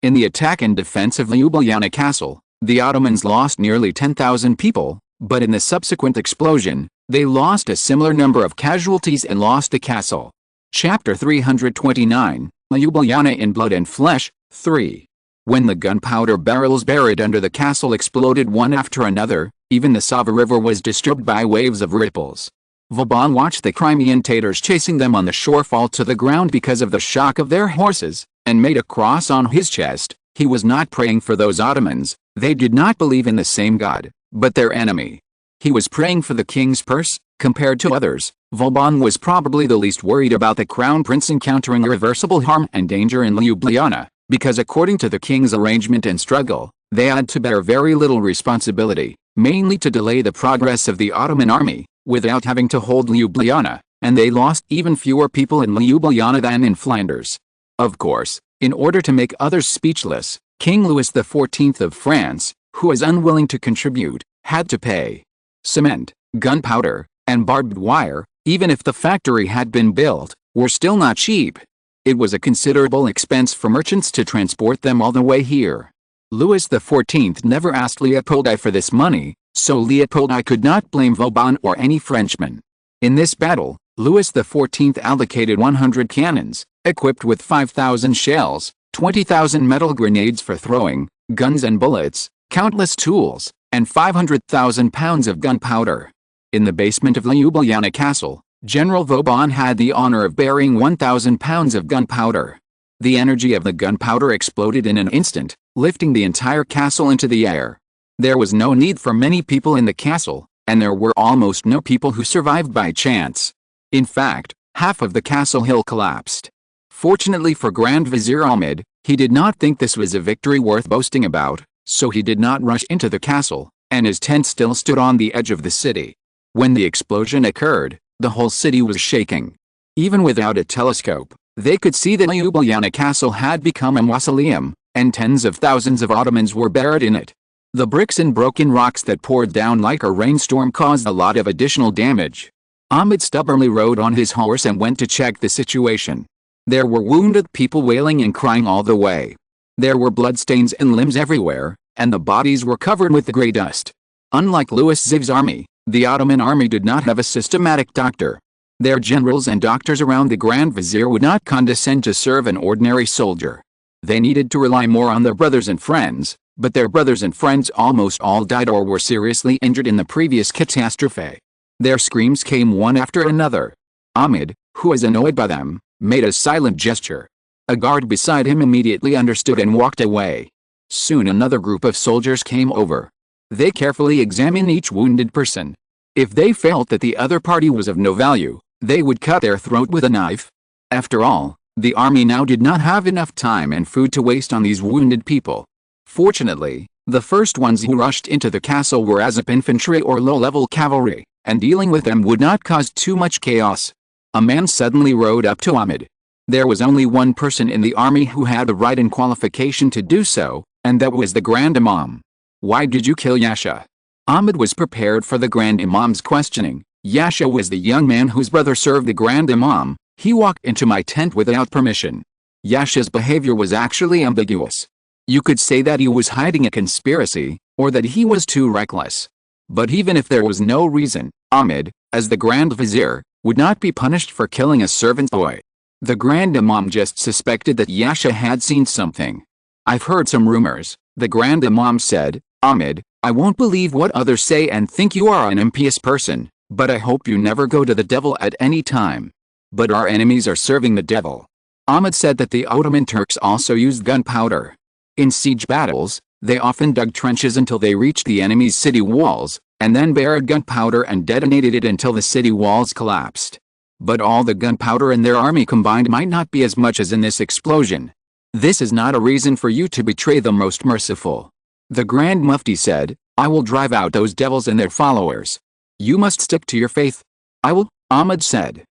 A: In the attack and defense of Ljubljana castle, the Ottomans lost nearly 10,000 people, but in the subsequent explosion, they lost a similar number of casualties and lost the castle. Chapter 329, Ljubljana in Blood and Flesh, 3. When the gunpowder barrels buried under the castle exploded one after another, even the Sava River was disturbed by waves of ripples. Vauban watched the Crimean Tatars chasing them on the shore fall to the ground because of the shock of their horses, and made a cross on his chest. He was not praying for those Ottomans, they did not believe in the same God, but their enemy. He was praying for the king's purse. Compared to others, Vauban was probably the least worried about the crown prince encountering irreversible harm and danger in Ljubljana, because according to the king's arrangement and struggle, they had to bear very little responsibility, mainly to delay the progress of the Ottoman army, without having to hold Ljubljana, and they lost even fewer people in Ljubljana than in Flanders. Of course, in order to make others speechless, King Louis XIV of France, who was unwilling to contribute, had to pay. Cement, gunpowder, and barbed wire, even if the factory had been built, were still not cheap. It was a considerable expense for merchants to transport them all the way here. Louis XIV never asked Leopold I for this money, so Leopold I could not blame Vauban or any Frenchman. In this battle, Louis XIV allocated 100 cannons, equipped with 5,000 shells, 20,000 metal grenades for throwing, guns and bullets, countless tools, and 500,000 pounds of gunpowder. In the basement of Ljubljana castle, General Vauban had the honor of burying 1,000 pounds of gunpowder. The energy of the gunpowder exploded in an instant, lifting the entire castle into the air. There was no need for many people in the castle, and there were almost no people who survived by chance. In fact, half of the castle hill collapsed. Fortunately for Grand Vizier Ahmed, he did not think this was a victory worth boasting about, so he did not rush into the castle, and his tent still stood on the edge of the city. When the explosion occurred, the whole city was shaking. Even without a telescope, they could see that Ljubljana castle had become a mausoleum, and tens of thousands of Ottomans were buried in it. The bricks and broken rocks that poured down like a rainstorm caused a lot of additional damage. Ahmed stubbornly rode on his horse and went to check the situation. There were wounded people wailing and crying all the way. There were bloodstains and limbs everywhere, and the bodies were covered with grey dust. Unlike Louis XIV's army, the Ottoman army did not have a systematic doctor. Their generals and doctors around the Grand Vizier would not condescend to serve an ordinary soldier. They needed to rely more on their brothers and friends, but their brothers and friends almost all died or were seriously injured in the previous catastrophe. Their screams came one after another. Ahmed, who was annoyed by them, made a silent gesture. A guard beside him immediately understood and walked away. Soon another group of soldiers came over. They carefully examined each wounded person. If they felt that the other party was of no value, they would cut their throat with a knife. After all, the army now did not have enough time and food to waste on these wounded people. Fortunately, the first ones who rushed into the castle were ASAP infantry or low-level cavalry, and dealing with them would not cause too much chaos. A man suddenly rode up to Ahmed. There was only one person in the army who had the right and qualification to do so, and that was the Grand Imam. "Why did you kill Yasha?" Ahmed was prepared for the Grand Imam's questioning. Yasha was the young man whose brother served the Grand Imam. He walked into my tent without permission. Yasha's behavior was actually ambiguous. You could say that he was hiding a conspiracy, or that he was too reckless. But even if there was no reason, Ahmed, as the Grand Vizier, would not be punished for killing a servant boy. The Grand Imam just suspected that Yasha had seen something. "I've heard some rumors," the Grand Imam said. "Ahmed, I won't believe what others say and think you are an impious person, but I hope you never go to the devil at any time. But our enemies are serving the devil." Ahmed said that the Ottoman Turks also used gunpowder. In siege battles, they often dug trenches until they reached the enemy's city walls, and then buried gunpowder and detonated it until the city walls collapsed. But all the gunpowder in their army combined might not be as much as in this explosion. "This is not a reason for you to betray the most merciful." The Grand Mufti said, "I will drive out those devils and their followers. You must stick to your faith." "I will," Ahmed said.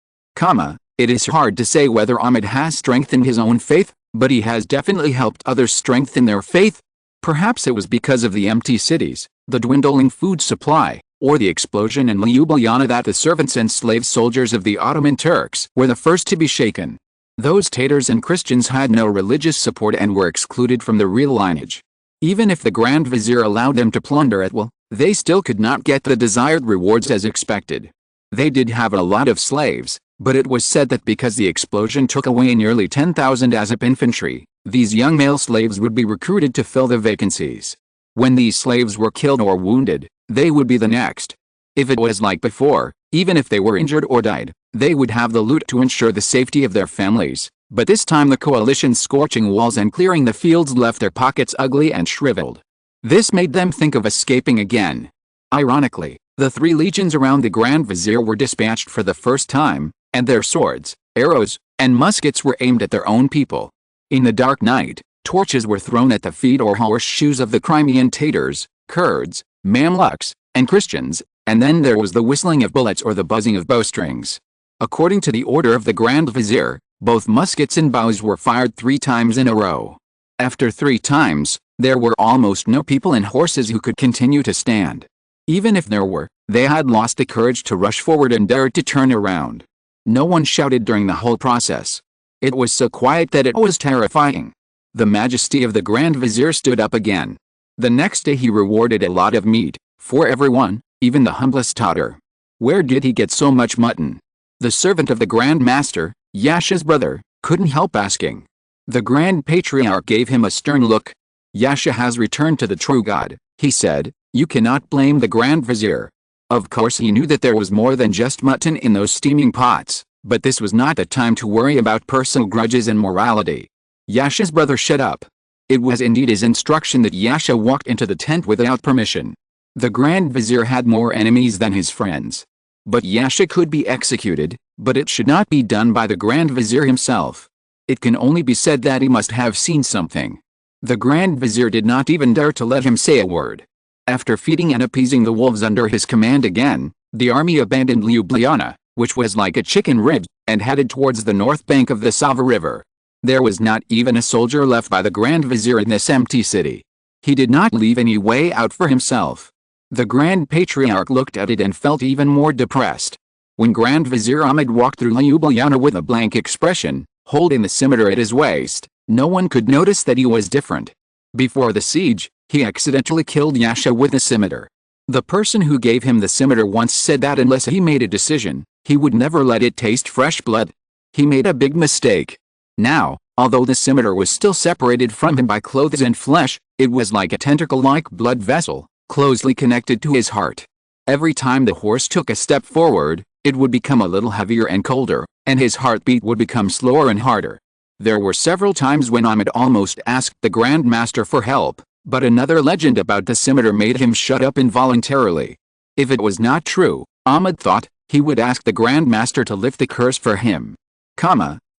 A: It is hard to say whether Ahmed has strengthened his own faith, but he has definitely helped others strengthen their faith. Perhaps it was because of the empty cities, the dwindling food supply, or the explosion in Ljubljana that the servants and slave soldiers of the Ottoman Turks were the first to be shaken. Those Tatars and Christians had no religious support and were excluded from the real lineage. Even if the Grand Vizier allowed them to plunder at will, they still could not get the desired rewards as expected. They did have a lot of slaves, but it was said that because the explosion took away nearly 10,000 ASAP infantry, these young male slaves would be recruited to fill the vacancies. When these slaves were killed or wounded, they would be the next. If it was like before, even if they were injured or died, they would have the loot to ensure the safety of their families. But this time the coalition's scorching walls and clearing the fields left their pockets ugly and shriveled. This made them think of escaping again. Ironically, the 3 legions around the Grand Vizier were dispatched for the first time, and their swords, arrows, and muskets were aimed at their own people. In the dark night, torches were thrown at the feet or horseshoes of the Crimean Tatars, Kurds, Mamluks, and Christians, and then there was the whistling of bullets or the buzzing of bowstrings. According to the order of the Grand Vizier, both muskets and bows were fired 3 times in a row. After 3 times, there were almost no people and horses who could continue to stand. Even if there were, they had lost the courage to rush forward and dared to turn around. No one shouted during the whole process. It was so quiet that it was terrifying. The majesty of the Grand Vizier stood up again. The next day he rewarded a lot of meat, for everyone, even the humblest Tatar. Where did he get so much mutton? The servant of the Grand Master, Yasha's brother, couldn't help asking. The Grand Patriarch gave him a stern look. "Yasha has returned to the true God," he said. "You cannot blame the Grand Vizier." Of course he knew that there was more than just mutton in those steaming pots, but this was not the time to worry about personal grudges and morality. Yasha's brother shut up. It was indeed his instruction that Yasha walked into the tent without permission. The Grand Vizier had more enemies than his friends. But Yasha could be executed, but it should not be done by the Grand Vizier himself. It can only be said that he must have seen something. The Grand Vizier did not even dare to let him say a word. After feeding and appeasing the wolves under his command again, the army abandoned Ljubljana, which was like a chicken rib, and headed towards the north bank of the Sava River. There was not even a soldier left by the Grand Vizier in this empty city. He did not leave any way out for himself. The Grand Patriarch looked at it and felt even more depressed. When Grand Vizier Ahmed walked through Ljubljana with a blank expression, holding the scimitar at his waist, no one could notice that he was different. Before the siege, he accidentally killed Yasha with a scimitar. The person who gave him the scimitar once said that unless he made a decision, he would never let it taste fresh blood. He made a big mistake. Now, although the scimitar was still separated from him by clothes and flesh, it was like a tentacle-like blood vessel, closely connected to his heart. Every time the horse took a step forward, it would become a little heavier and colder, and his heartbeat would become slower and harder. There were several times when Ahmed almost asked the Grand Master for help, but another legend about the scimitar made him shut up involuntarily. If it was not true, Ahmed thought, he would ask the Grand Master to lift the curse for him.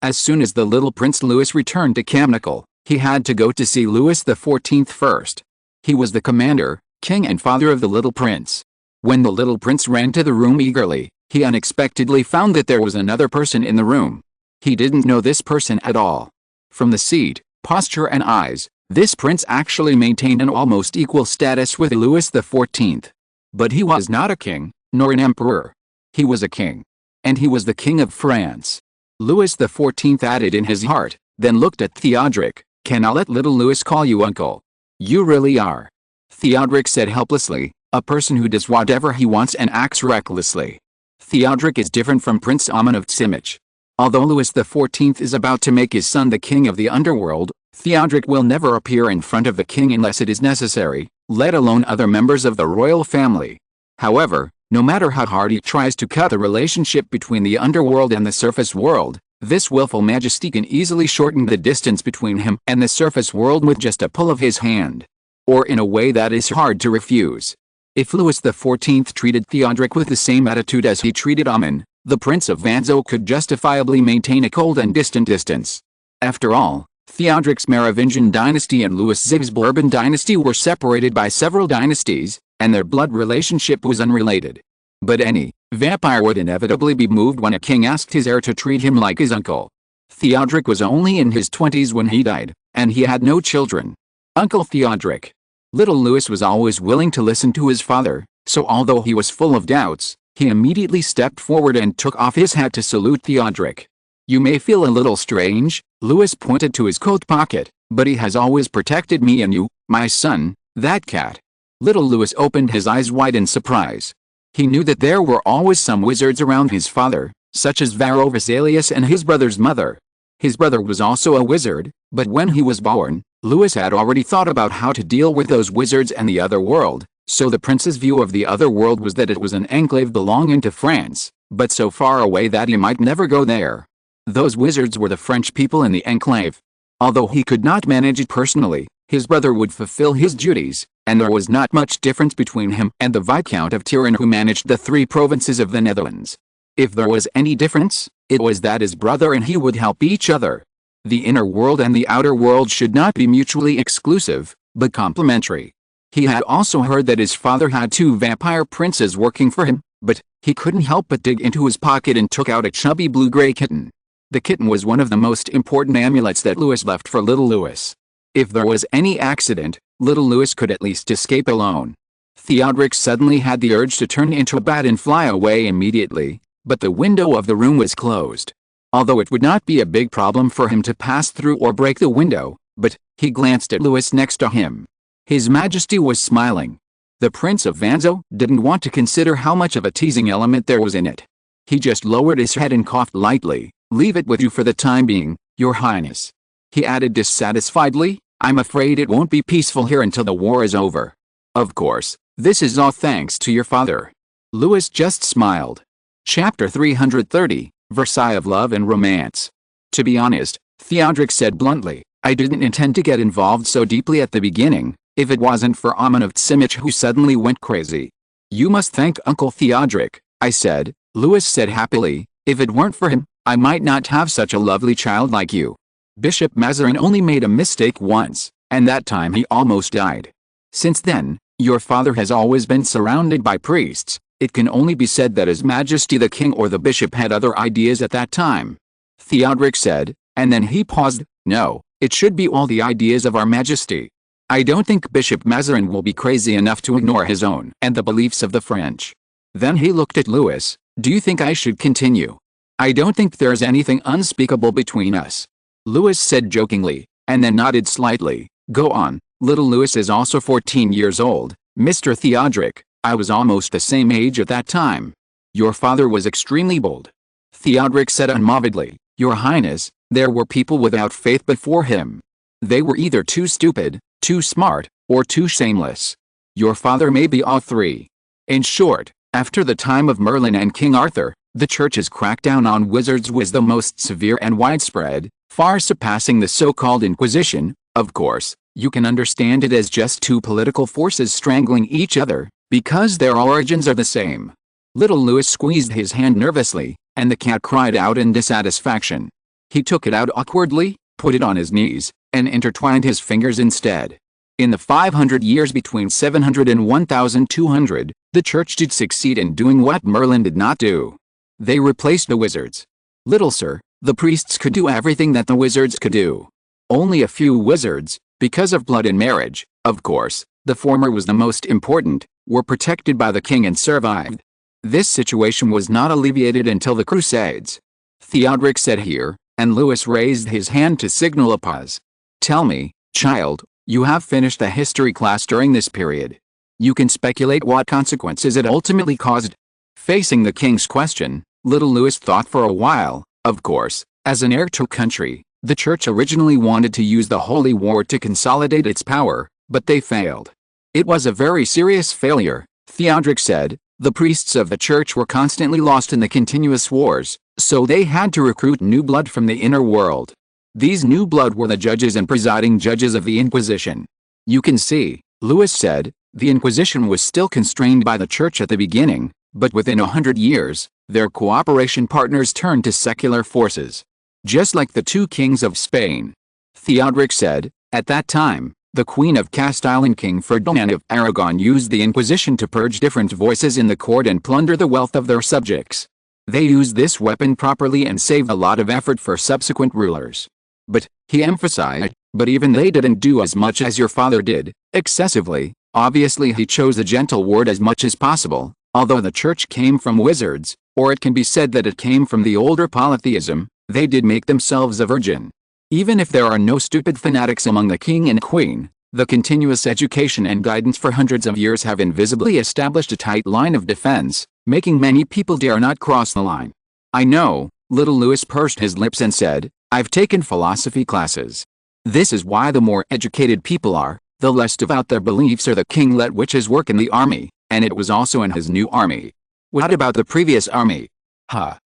A: As soon as the little Prince Louis returned to Camnical, he had to go to see Louis XIV first. He was the commander, king and father of the little prince. When the little prince ran to the room eagerly, he unexpectedly found that there was another person in the room. He didn't know this person at all. From the seat, posture and eyes, this prince actually maintained an almost equal status with Louis XIV. But he was not a king, nor an emperor. He was a king. And he was the King of France. Louis XIV added in his heart, then looked at Theodoric, "Can I let little Louis call you uncle? You really are." Theodoric said helplessly, "A person who does whatever he wants and acts recklessly." Theodoric is different from Prince Amon of Tzimich. Although Louis XIV is about to make his son the king of the underworld, Theodoric will never appear in front of the king unless it is necessary, let alone other members of the royal family. However, no matter how hard he tries to cut the relationship between the underworld and the surface world, this willful majesty can easily shorten the distance between him and the surface world with just a pull of his hand. Or in a way that is hard to refuse. If Louis XIV treated Theodoric with the same attitude as he treated Amon, the Prince of Vanzo could justifiably maintain a cold and distant distance. After all, Theodoric's Merovingian dynasty and Louis XIV's Bourbon dynasty were separated by several dynasties, and their blood relationship was unrelated. But any vampire would inevitably be moved when a king asked his heir to treat him like his uncle. Theodoric was only in his 20s when he died, and he had no children. Uncle Theodoric. Little Louis was always willing to listen to his father, so although he was full of doubts, he immediately stepped forward and took off his hat to salute Theodoric. "You may feel a little strange," Louis pointed to his coat pocket, "but he has always protected me and you, my son, that cat." Little Louis opened his eyes wide in surprise. He knew that there were always some wizards around his father, such as Varro Vesalius and his brother's mother. His brother was also a wizard, but when he was born, Louis had already thought about how to deal with those wizards and the other world, so the prince's view of the other world was that it was an enclave belonging to France, but so far away that he might never go there. Those wizards were the French people in the enclave. Although he could not manage it personally, his brother would fulfill his duties, and there was not much difference between him and the Viscount of Turin who managed the 3 provinces of the Netherlands. If there was any difference, it was that his brother and he would help each other. The inner world and the outer world should not be mutually exclusive, but complementary. He had also heard that his father had 2 vampire princes working for him, but he couldn't help but dig into his pocket and took out a chubby blue-gray kitten. The kitten was one of the most important amulets that Louis left for little Louis. If there was any accident, little Louis could at least escape alone. Theodoric suddenly had the urge to turn into a bat and fly away immediately, but the window of the room was closed. Although it would not be a big problem for him to pass through or break the window, but he glanced at Louis next to him. His Majesty was smiling. The Prince of Vanzo didn't want to consider how much of a teasing element there was in it. He just lowered his head and coughed lightly. "Leave it with you for the time being, Your Highness." He added dissatisfiedly, "I'm afraid it won't be peaceful here until the war is over." "Of course, this is all thanks to your father." Louis just smiled. Chapter 330, Versailles of Love and Romance. "To be honest," Theodoric said bluntly, "I didn't intend to get involved so deeply at the beginning, if it wasn't for Amon of Tzimich who suddenly went crazy." "You must thank Uncle Theodoric," I said. Louis said happily, "If it weren't for him, I might not have such a lovely child like you. Bishop Mazarin only made a mistake once, and that time he almost died. Since then, your father has always been surrounded by priests. It can only be said that His Majesty the King or the Bishop had other ideas at that time." Theodoric said, and then he paused. "No, it should be all the ideas of our Majesty. I don't think Bishop Mazarin will be crazy enough to ignore his own and the beliefs of the French." Then he looked at Louis. "Do you think I should continue?" "I don't think there's anything unspeakable between us," Louis said jokingly, and then nodded slightly. "Go on." "Little Louis is also 14 years old, Mr. Theodoric," I was almost the same age at that time. Your father was extremely bold. Theodoric said unmovedly, Your Highness, there were people without faith before him. They were either too stupid, too smart, or too shameless. Your father may be all three. In short, after the time of Merlin and King Arthur, the Church's crackdown on wizards was the most severe and widespread, far surpassing the so-called Inquisition. Of course, you can understand it as just two political forces strangling each other, because their origins are the same. Little Louis squeezed his hand nervously, and the cat cried out in dissatisfaction. He took it out awkwardly, put it on his knees, and intertwined his fingers instead. In the 500 years between 700 and 1200, the Church did succeed in doing what Merlin did not do. They replaced the wizards. Little sir, the priests could do everything that the wizards could do. Only a few wizards, because of blood and marriage, of course, the former was the most important, were protected by the king and survived. This situation was not alleviated until the Crusades. Theodoric said here, and Louis raised his hand to signal a pause. Tell me, child, you have finished the history class during this period. You can speculate what consequences it ultimately caused. Facing the king's question, little Louis thought for a while. Of course, as an heir to country, the Church originally wanted to use the Holy War to consolidate its power, but they failed. It was a very serious failure, Theodoric said. The priests of the Church were constantly lost in the continuous wars, so they had to recruit new blood from the inner world. These new blood were the judges and presiding judges of the Inquisition. You can see, Louis said, the Inquisition was still constrained by the Church at the beginning, but within 100 years, their cooperation partners turned to secular forces. Just like the two kings of Spain. Theodoric said, at that time, the Queen of Castile and King Ferdinand of Aragon used the Inquisition to purge different voices in the court and plunder the wealth of their subjects. They used this weapon properly and saved a lot of effort for subsequent rulers. But, he emphasized, but even they didn't do as much as your father did, excessively. Obviously he chose a gentle word as much as possible, although the Church came from wizards, or it can be said that it came from the older polytheism, they did make themselves a virgin. Even if there are no stupid fanatics among the king and queen, the continuous education and guidance for hundreds of years have invisibly established a tight line of defense, making many people dare not cross the line. I know, little Louis pursed his lips and said, I've taken philosophy classes. This is why the more educated people are, the less devout their beliefs are. The king let witches work in the army, and it was also in his new army. What about the previous army?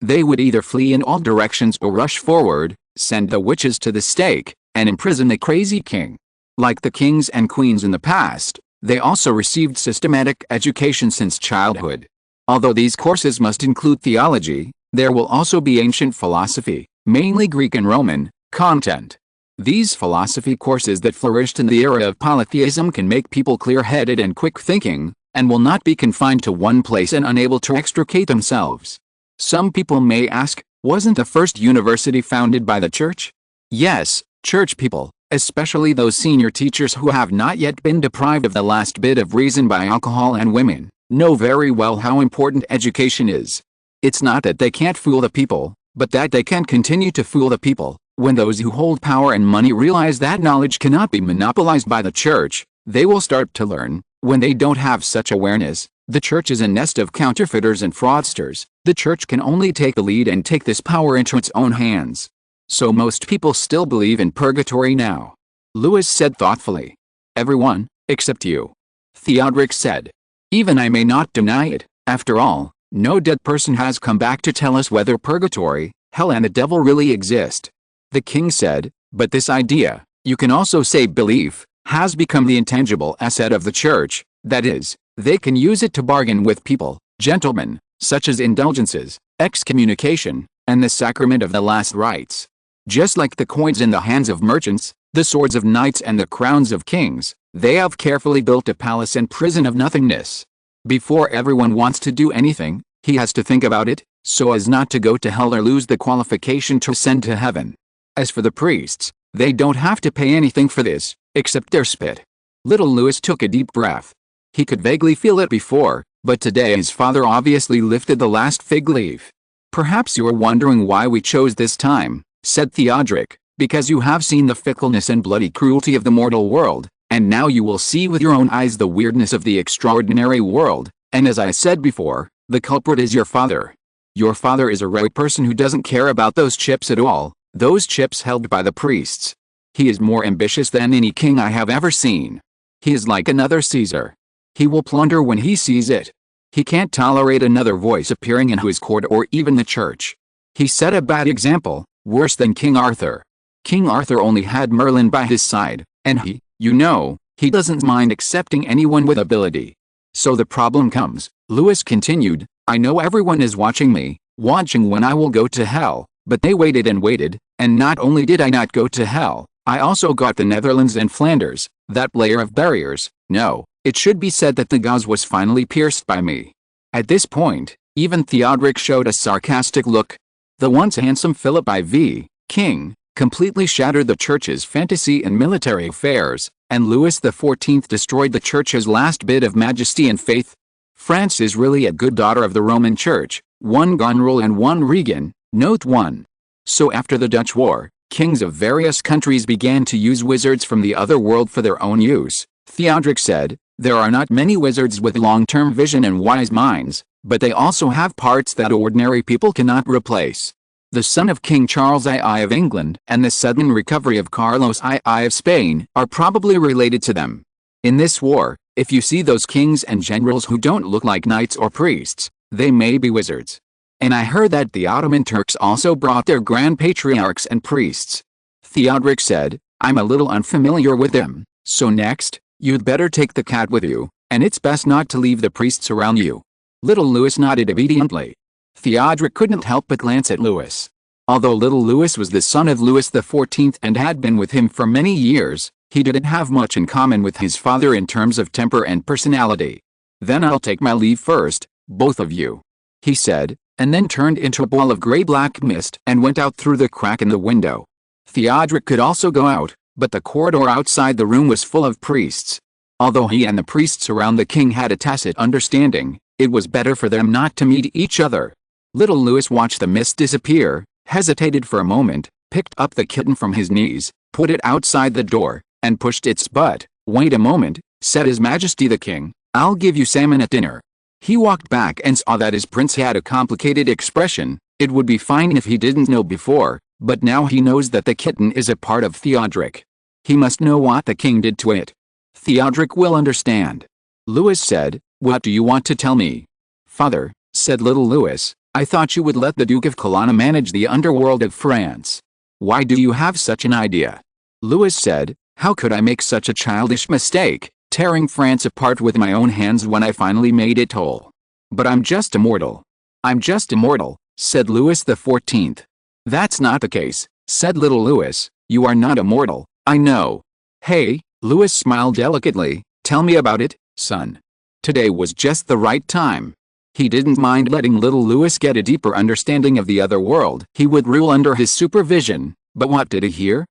A: They would either flee in all directions or rush forward, send the witches to the stake, and imprison the crazy king. Like the kings and queens in the past, they also received systematic education since childhood. Although these courses must include theology, there will also be ancient philosophy, mainly Greek and Roman, content. These philosophy courses that flourished in the era of polytheism can make people clear-headed and quick-thinking, and will not be confined to one place and unable to extricate themselves. Some people may ask, wasn't the first university founded by the Church? Yes, Church people, especially those senior teachers who have not yet been deprived of the last bit of reason by alcohol and women, know very well how important education is. It's not that they can't fool the people, but that they can continue to fool the people. When those who hold power and money realize that knowledge cannot be monopolized by the Church, they will start to learn. When they don't have such awareness, the Church is a nest of counterfeiters and fraudsters. The Church can only take the lead and take this power into its own hands. So most people still believe in purgatory now. Louis said thoughtfully. Everyone, except you. Theodoric said. Even I may not deny it. After all, no dead person has come back to tell us whether purgatory, hell and the devil really exist. The king said, but this idea, you can also say belief, has become the intangible asset of the Church. That is, they can use it to bargain with people, gentlemen, such as indulgences, excommunication, and the sacrament of the last rites. Just like the coins in the hands of merchants, the swords of knights and the crowns of kings, they have carefully built a palace and prison of nothingness. Before everyone wants to do anything, he has to think about it, so as not to go to hell or lose the qualification to ascend to heaven. As for the priests, they don't have to pay anything for this, except their spit. Little Louis took a deep breath. He could vaguely feel it before, but today his father obviously lifted the last fig leaf. Perhaps you're wondering why we chose this time, said Theodoric, because you have seen the fickleness and bloody cruelty of the mortal world, And now you will see with your own eyes the weirdness of the extraordinary world, and as I said before, the culprit is your father. Your father is a rogue person who doesn't care about those chips at all, those chips held by the priests. He is more ambitious than any king I have ever seen. He is like another Caesar. He will plunder when he sees it. He can't tolerate another voice appearing in his court or even the church. He set a bad example, worse than King Arthur. King Arthur only had Merlin by his side, and he doesn't mind accepting anyone with ability. So the problem comes, Louis continued, I know everyone is watching me, watching when I will go to hell, but they waited and waited, and not only did I not go to hell, I also got the Netherlands and Flanders, that layer of barriers. No, it should be said that the gauze was finally pierced by me. At this point, even Theodoric showed a sarcastic look. The once handsome Philip IV, king, completely shattered the church's fantasy in military affairs, and Louis XIV destroyed the church's last bit of majesty and faith. France is really a good daughter of the Roman Church, one Goneril and one Regan, note 1. So after the Dutch War, kings of various countries began to use wizards from the other world for their own use. Theodoric said, there are not many wizards with long-term vision and wise minds, but they also have parts that ordinary people cannot replace. The son of King Charles II of England and the sudden recovery of Carlos II of Spain are probably related to them. In this war, if you see those kings and generals who don't look like knights or priests, they may be wizards. And I heard that the Ottoman Turks also brought their grand patriarchs and priests. Theodoric said, I'm a little unfamiliar with them, so next, you'd better take the cat with you, and it's best not to leave the priests around you. Little Louis nodded obediently. Theodoric couldn't help but glance at Louis. Although little Louis was the son of Louis XIV and had been with him for many years, he didn't have much in common with his father in terms of temper and personality. Then I'll take my leave first, both of you, he said, and then turned into a ball of gray-black mist and went out through the crack in the window. Theodoric could also go out, but the corridor outside the room was full of priests. Although he and the priests around the king had a tacit understanding, it was better for them not to meet each other. Little Louis watched the mist disappear, hesitated for a moment, picked up the kitten from his knees, put it outside the door, and pushed its butt. Wait a moment, said His Majesty the King, I'll give you salmon at dinner. He walked back and saw that his prince had a complicated expression. It would be fine if he didn't know before, but now he knows that the kitten is a part of Theodoric. He must know what the king did to it. Theodoric will understand. Louis said, what do you want to tell me? Father, said little Louis, I thought you would let the Duke of Colonna manage the underworld of France. Why do you have such an idea? Louis said, how could I make such a childish mistake, tearing France apart with my own hands when I finally made it whole? But I'm just a mortal. I'm just a mortal, said Louis XIV. That's not the case, said little Louis, you are not a mortal, I know. Hey, Louis smiled delicately, tell me about it, son. Today was just the right time. He didn't mind letting little Louis get a deeper understanding of the other world. He would rule under his supervision, but what did he hear?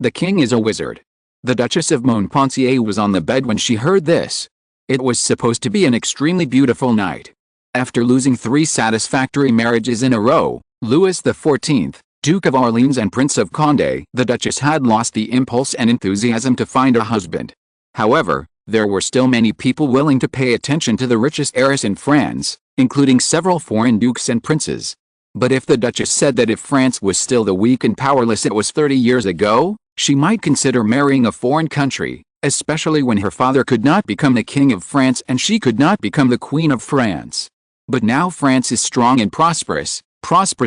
A: The king is a wizard. The Duchess of Montpensier was on the bed when she heard this. It was supposed to be an extremely beautiful night. After losing 3 satisfactory marriages in a row, Louis XIV, Duke of Orleans and Prince of Condé, the Duchess had lost the impulse and enthusiasm to find a husband. However, there were still many people willing to pay attention to the richest heiress in France, including several foreign dukes and princes. But if the Duchess said that if France was still the weak and powerless it was 30 years ago, she might consider marrying a foreign country, especially when her father could not become the King of France and she could not become the Queen of France. But now France is strong and prosperous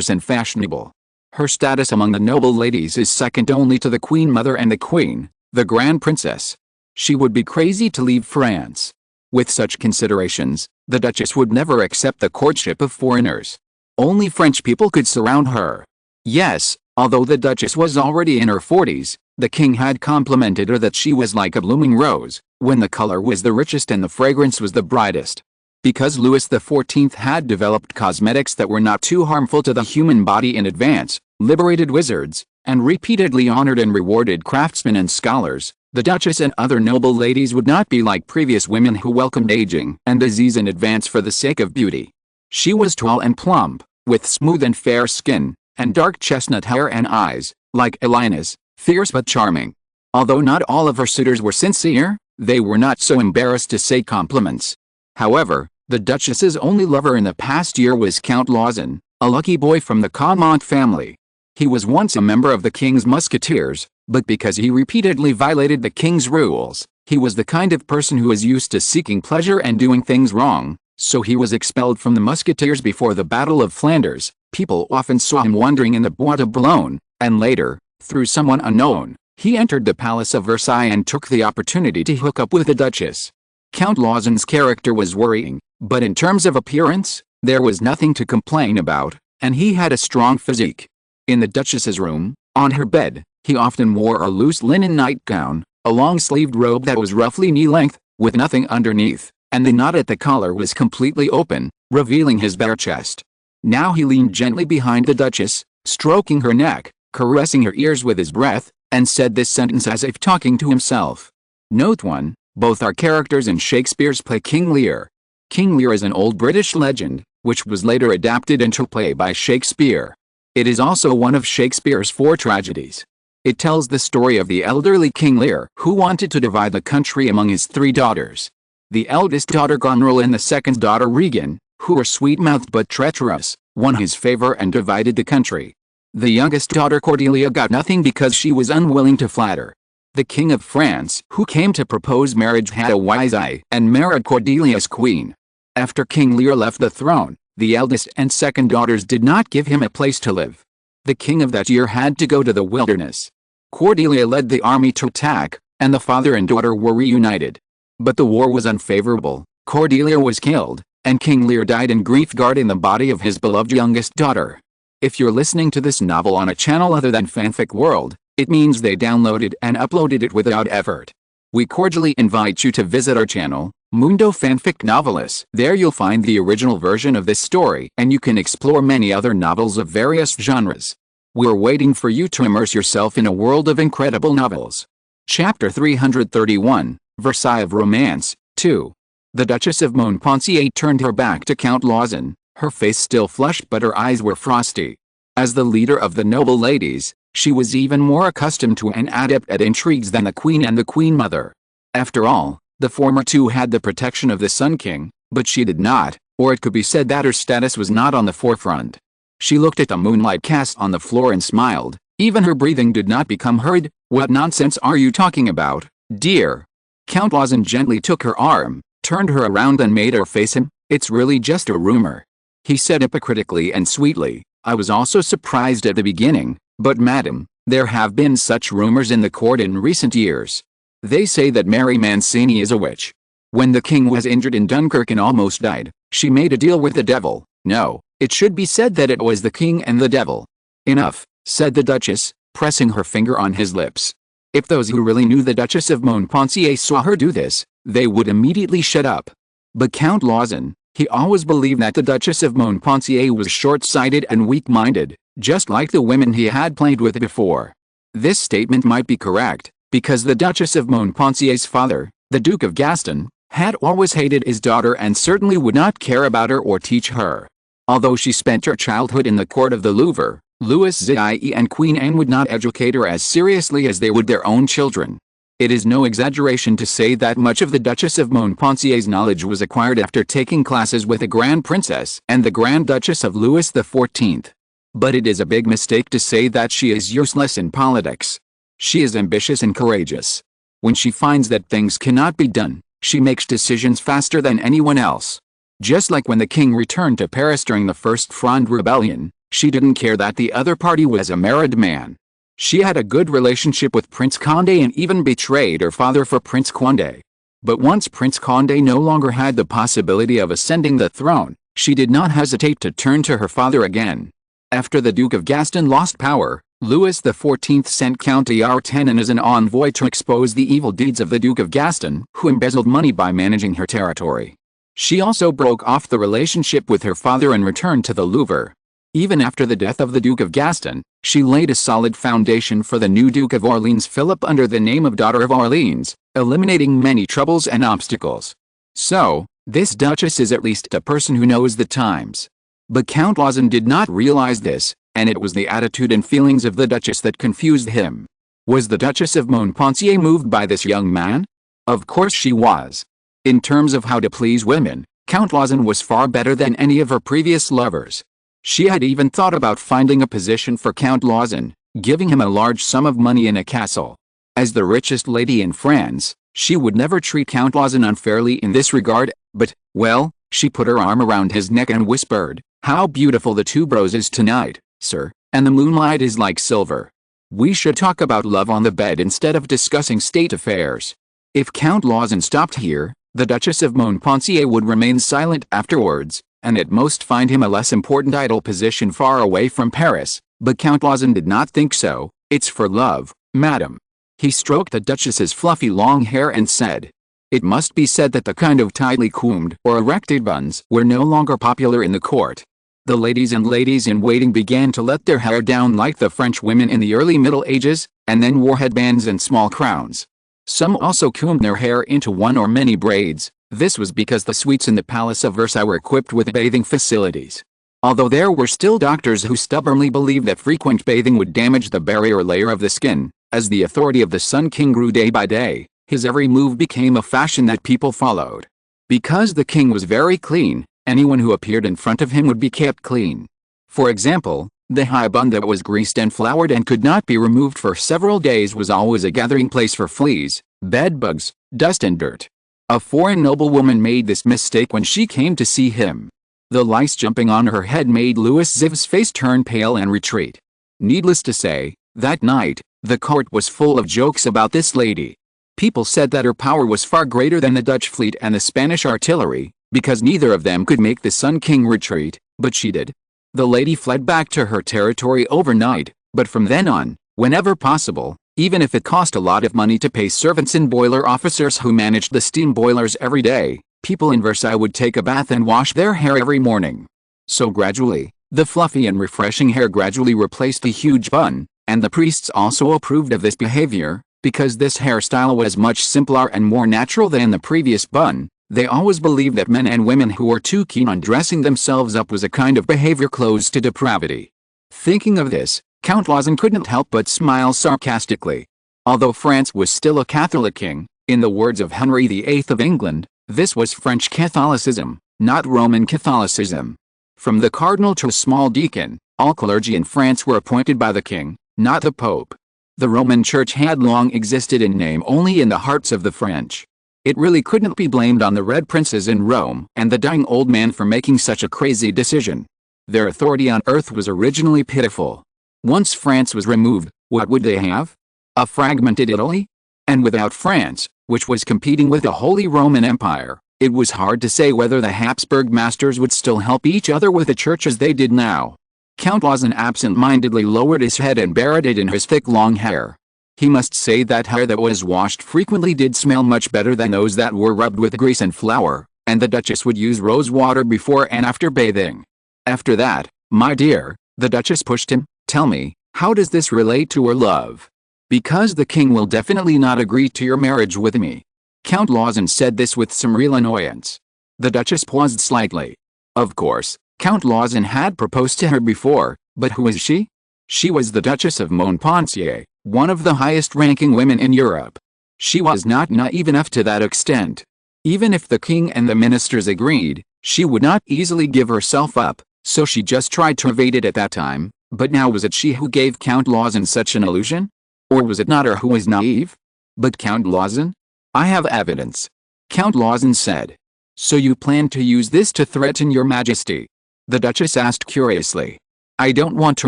A: and fashionable. Her status among the noble ladies is second only to the Queen Mother and the Queen, the Grand Princess. She would be crazy to leave France. With such considerations, the Duchess would never accept the courtship of foreigners. Only French people could surround her. Yes, although the Duchess was already in her 40s, the king had complimented her that she was like a blooming rose, when the color was the richest and the fragrance was the brightest. Because Louis XIV had developed cosmetics that were not too harmful to the human body in advance, liberated wizards, and repeatedly honored and rewarded craftsmen and scholars, the Duchess and other noble ladies would not be like previous women who welcomed aging and disease in advance for the sake of beauty. She was tall and plump, with smooth and fair skin, and dark chestnut hair and eyes, like Elena's, fierce but charming. Although not all of her suitors were sincere, they were not so embarrassed to say compliments. However, the Duchess's only lover in the past year was Count Mazarin, a lucky boy from the Caumont family. He was once a member of the King's Musketeers, but because he repeatedly violated the King's rules, he was the kind of person who is used to seeking pleasure and doing things wrong, so he was expelled from the Musketeers before the Battle of Flanders. People often saw him wandering in the Bois de Boulogne, and later, through someone unknown, he entered the Palace of Versailles and took the opportunity to hook up with the Duchess. Count Mazarin's character was worrying, but in terms of appearance, there was nothing to complain about, and he had a strong physique. In the Duchess's room, on her bed, he often wore a loose linen nightgown, a long-sleeved robe that was roughly knee-length, with nothing underneath, and the knot at the collar was completely open, revealing his bare chest. Now he leaned gently behind the Duchess, stroking her neck, caressing her ears with his breath, and said this sentence as if talking to himself. Note 1. Both are characters in Shakespeare's play King Lear. King Lear is an old British legend, which was later adapted into a play by Shakespeare. It is also one of Shakespeare's 4 tragedies. It tells the story of the elderly King Lear who wanted to divide the country among his 3 daughters. The eldest daughter Goneril and the second daughter Regan, who were sweet-mouthed but treacherous, won his favor and divided the country. The youngest daughter Cordelia got nothing because she was unwilling to flatter. The King of France, who came to propose marriage, had a wise eye and married Cordelia as queen. After King Lear left the throne, the eldest and second daughters did not give him a place to live. The king of that year had to go to the wilderness. Cordelia led the army to attack, and the father and daughter were reunited. But the war was unfavorable, Cordelia was killed, and King Lear died in grief guarding the body of his beloved youngest daughter. If you're listening to this novel on a channel other than Fanfic World, it means they downloaded and uploaded it without effort. We cordially invite you to visit our channel, Mundo Fanfic Novelis. There you'll find the original version of this story, and you can explore many other novels of various genres. We're waiting for you to immerse yourself in a world of incredible novels. Chapter 331, Versailles of Romance, 2. The Duchess of Montpensier turned her back to Count Mazarin, her face still flushed but her eyes were frosty. As the leader of the noble ladies, she was even more accustomed to and adept at intrigues than the Queen and the Queen Mother. After all, the former two had the protection of the Sun King, but she did not, or it could be said that her status was not on the forefront. She looked at the moonlight cast on the floor and smiled. Even her breathing did not become hurried. "What nonsense are you talking about, dear?" Count Mazarin gently took her arm, turned her around and made her face him. "It's really just a rumor," he said hypocritically and sweetly. "I was also surprised at the beginning, but madam, there have been such rumors in the court in recent years. They say that Mary Mancini is a witch. When the king was injured in Dunkirk and almost died, she made a deal with the devil. No, it should be said that it was the king and the devil." "Enough," said the Duchess, pressing her finger on his lips. If those who really knew the Duchess of Montpensier saw her do this, they would immediately shut up. But Count Mazarin, he always believed that the Duchess of Montpensier was short-sighted and weak-minded, just like the women he had played with before. This statement might be correct, because the Duchess of Montpensier's father, the Duke of Gaston, had always hated his daughter and certainly would not care about her or teach her. Although she spent her childhood in the court of the Louvre, Louis XIV and Queen Anne would not educate her as seriously as they would their own children. It is no exaggeration to say that much of the Duchess of Montpensier's knowledge was acquired after taking classes with the Grand Princess and the Grand Duchess of Louis XIV. But it is a big mistake to say that she is useless in politics. She is ambitious and courageous. When she finds that things cannot be done, she makes decisions faster than anyone else. Just like when the king returned to Paris during the First Fronde Rebellion, she didn't care that the other party was a married man. She had a good relationship with Prince Condé and even betrayed her father for Prince Condé. But once Prince Condé no longer had the possibility of ascending the throne, she did not hesitate to turn to her father again. After the Duke of Gaston lost power, Louis XIV sent Count d'Artagnan as an envoy to expose the evil deeds of the Duke of Gaston, who embezzled money by managing her territory. She also broke off the relationship with her father and returned to the Louvre. Even after the death of the Duke of Gaston, she laid a solid foundation for the new Duke of Orleans Philip under the name of Daughter of Orleans, eliminating many troubles and obstacles. So, this Duchess is at least a person who knows the times. But Count Mazarin did not realize this, and it was the attitude and feelings of the Duchess that confused him. Was the Duchess of Montpensier moved by this young man? Of course she was. In terms of how to please women, Count Lauzun was far better than any of her previous lovers. She had even thought about finding a position for Count Lauzun, giving him a large sum of money in a castle. As the richest lady in France, she would never treat Count Lauzun unfairly in this regard, but, well, she put her arm around his neck and whispered, "How beautiful the tuberose is tonight, sir, and the moonlight is like silver. We should talk about love on the bed instead of discussing state affairs." If Count Lauzun stopped here, the Duchess of Montpensier would remain silent afterwards, and at most find him a less important idle position far away from Paris, but Count Lauzun did not think so. "It's for love, madam." He stroked the Duchess's fluffy long hair and said. It must be said that the kind of tightly combed or erected buns were no longer popular in the court. The ladies and ladies-in-waiting began to let their hair down like the French women in the early Middle Ages, and then wore headbands and small crowns. Some also combed their hair into one or many braids. This was because the suites in the Palace of Versailles were equipped with bathing facilities. Although there were still doctors who stubbornly believed that frequent bathing would damage the barrier layer of the skin, as the authority of the Sun King grew day by day, his every move became a fashion that people followed. Because the king was very clean, anyone who appeared in front of him would be kept clean. For example, the high bun that was greased and floured and could not be removed for several days was always a gathering place for fleas, bedbugs, dust and dirt. A foreign noblewoman made this mistake when she came to see him. The lice jumping on her head made Louis XIV's face turn pale and retreat. Needless to say, that night, the court was full of jokes about this lady. People said that her power was far greater than the Dutch fleet and the Spanish artillery, because neither of them could make the Sun King retreat, but she did. The lady fled back to her territory overnight, but from then on, whenever possible, even if it cost a lot of money to pay servants and boiler officers who managed the steam boilers every day, people in Versailles would take a bath and wash their hair every morning. So gradually, the fluffy and refreshing hair gradually replaced the huge bun, and the priests also approved of this behavior, because this hairstyle was much simpler and more natural than the previous bun. They always believed that men and women who were too keen on dressing themselves up was a kind of behavior close to depravity. Thinking of this, Count Lauzun couldn't help but smile sarcastically. Although France was still a Catholic king, in the words of Henry VIII of England, this was French Catholicism, not Roman Catholicism. From the cardinal to a small deacon, all clergy in France were appointed by the king, not the Pope. The Roman Church had long existed in name only in the hearts of the French. It really couldn't be blamed on the Red Princes in Rome and the dying old man for making such a crazy decision. Their authority on earth was originally pitiful. Once France was removed, what would they have? A fragmented Italy? And without France, which was competing with the Holy Roman Empire, it was hard to say whether the Habsburg masters would still help each other with the church as they did now. Count Lauzun absent-mindedly lowered his head and buried it in his thick long hair. He must say that hair that was washed frequently did smell much better than those that were rubbed with grease and flour, and the Duchess would use rose water before and after bathing. After that, "My dear," the Duchess pushed him, "tell me, how does this relate to our love? Because the king will definitely not agree to your marriage with me." Count Lauzun said this with some real annoyance. The Duchess paused slightly. Of course, Count Lauzun had proposed to her before, but who was she? She was the Duchess of Montpensier, one of the highest-ranking women in Europe. She was not naive enough to that extent. Even if the king and the ministers agreed, she would not easily give herself up, so she just tried to evade it at that time. But now was it she who gave Count Lauzun such an illusion? Or was it not her who was naive? But Count Lauzun? I have evidence. Count Lauzun said. So you plan to use this to threaten your majesty? The Duchess asked curiously. I don't want to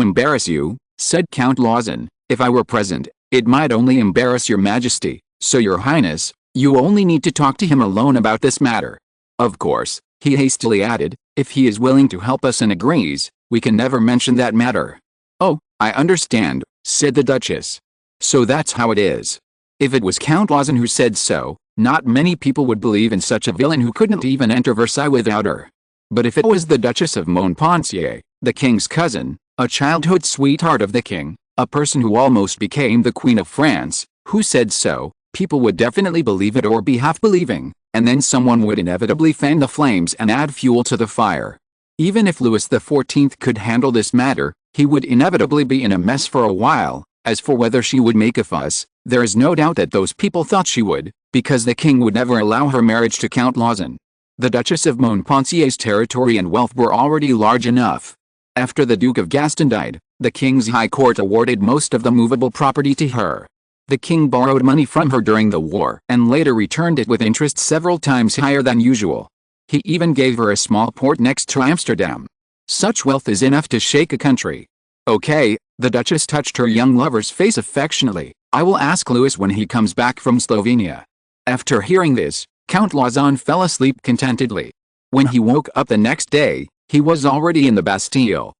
A: embarrass you, said Count Lauzun. If I were present, it might only embarrass your majesty, so your highness, you only need to talk to him alone about this matter. Of course, he hastily added, if he is willing to help us and agrees, we can never mention that matter. Oh, I understand, said the Duchess. So that's how it is. If it was Count Lauzun who said so, not many people would believe in such a villain who couldn't even enter Versailles without her. But if it was the Duchess of Montpensier, the king's cousin, a childhood sweetheart of the king, a person who almost became the Queen of France, who said so, people would definitely believe it or be half-believing, and then someone would inevitably fan the flames and add fuel to the fire. Even if Louis XIV could handle this matter, he would inevitably be in a mess for a while, As for whether she would make a fuss, there is no doubt that those people thought she would, because the king would never allow her marriage to Count Lauzun. The Duchess of Montpensier's territory and wealth were already large enough. After the Duke of Gaston died, the king's high court awarded most of the movable property to her. The king borrowed money from her during the war and later returned it with interest several times higher than usual. He even gave her a small port next to Amsterdam. Such wealth is enough to shake a country. Okay, the Duchess touched her young lover's face affectionately. I will ask Louis when he comes back from Slovenia. After hearing this, Count Lauzun fell asleep contentedly. When he woke up the next day, he was already in the Bastille.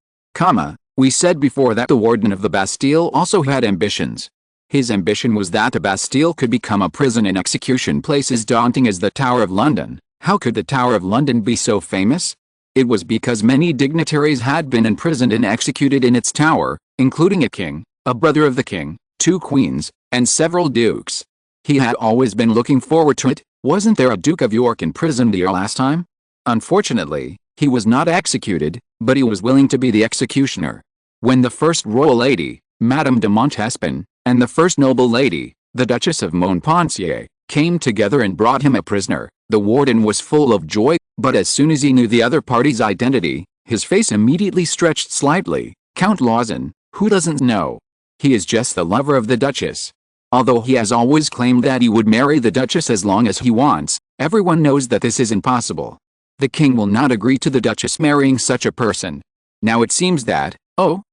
A: We said before that the warden of the Bastille also had ambitions. His ambition was that the Bastille could become a prison and execution place as daunting as the Tower of London. How could the Tower of London be so famous? It was because many dignitaries had been imprisoned and executed in its tower, including a king, a brother of the king, 2 queens, and several dukes. He had always been looking forward to it. Wasn't there a Duke of York imprisoned here last time? Unfortunately, he was not executed, but he was willing to be the executioner. When the first royal lady, Madame de Montespan, and the first noble lady, the Duchess of Montpensier, came together and brought him a prisoner, the warden was full of joy, but as soon as he knew the other party's identity, his face immediately stretched slightly. Count Lauzun, who doesn't know? He is just the lover of the Duchess. Although he has always claimed that he would marry the Duchess as long as he wants, everyone knows that this is impossible. The king will not agree to the Duchess marrying such a person. Now it seems that,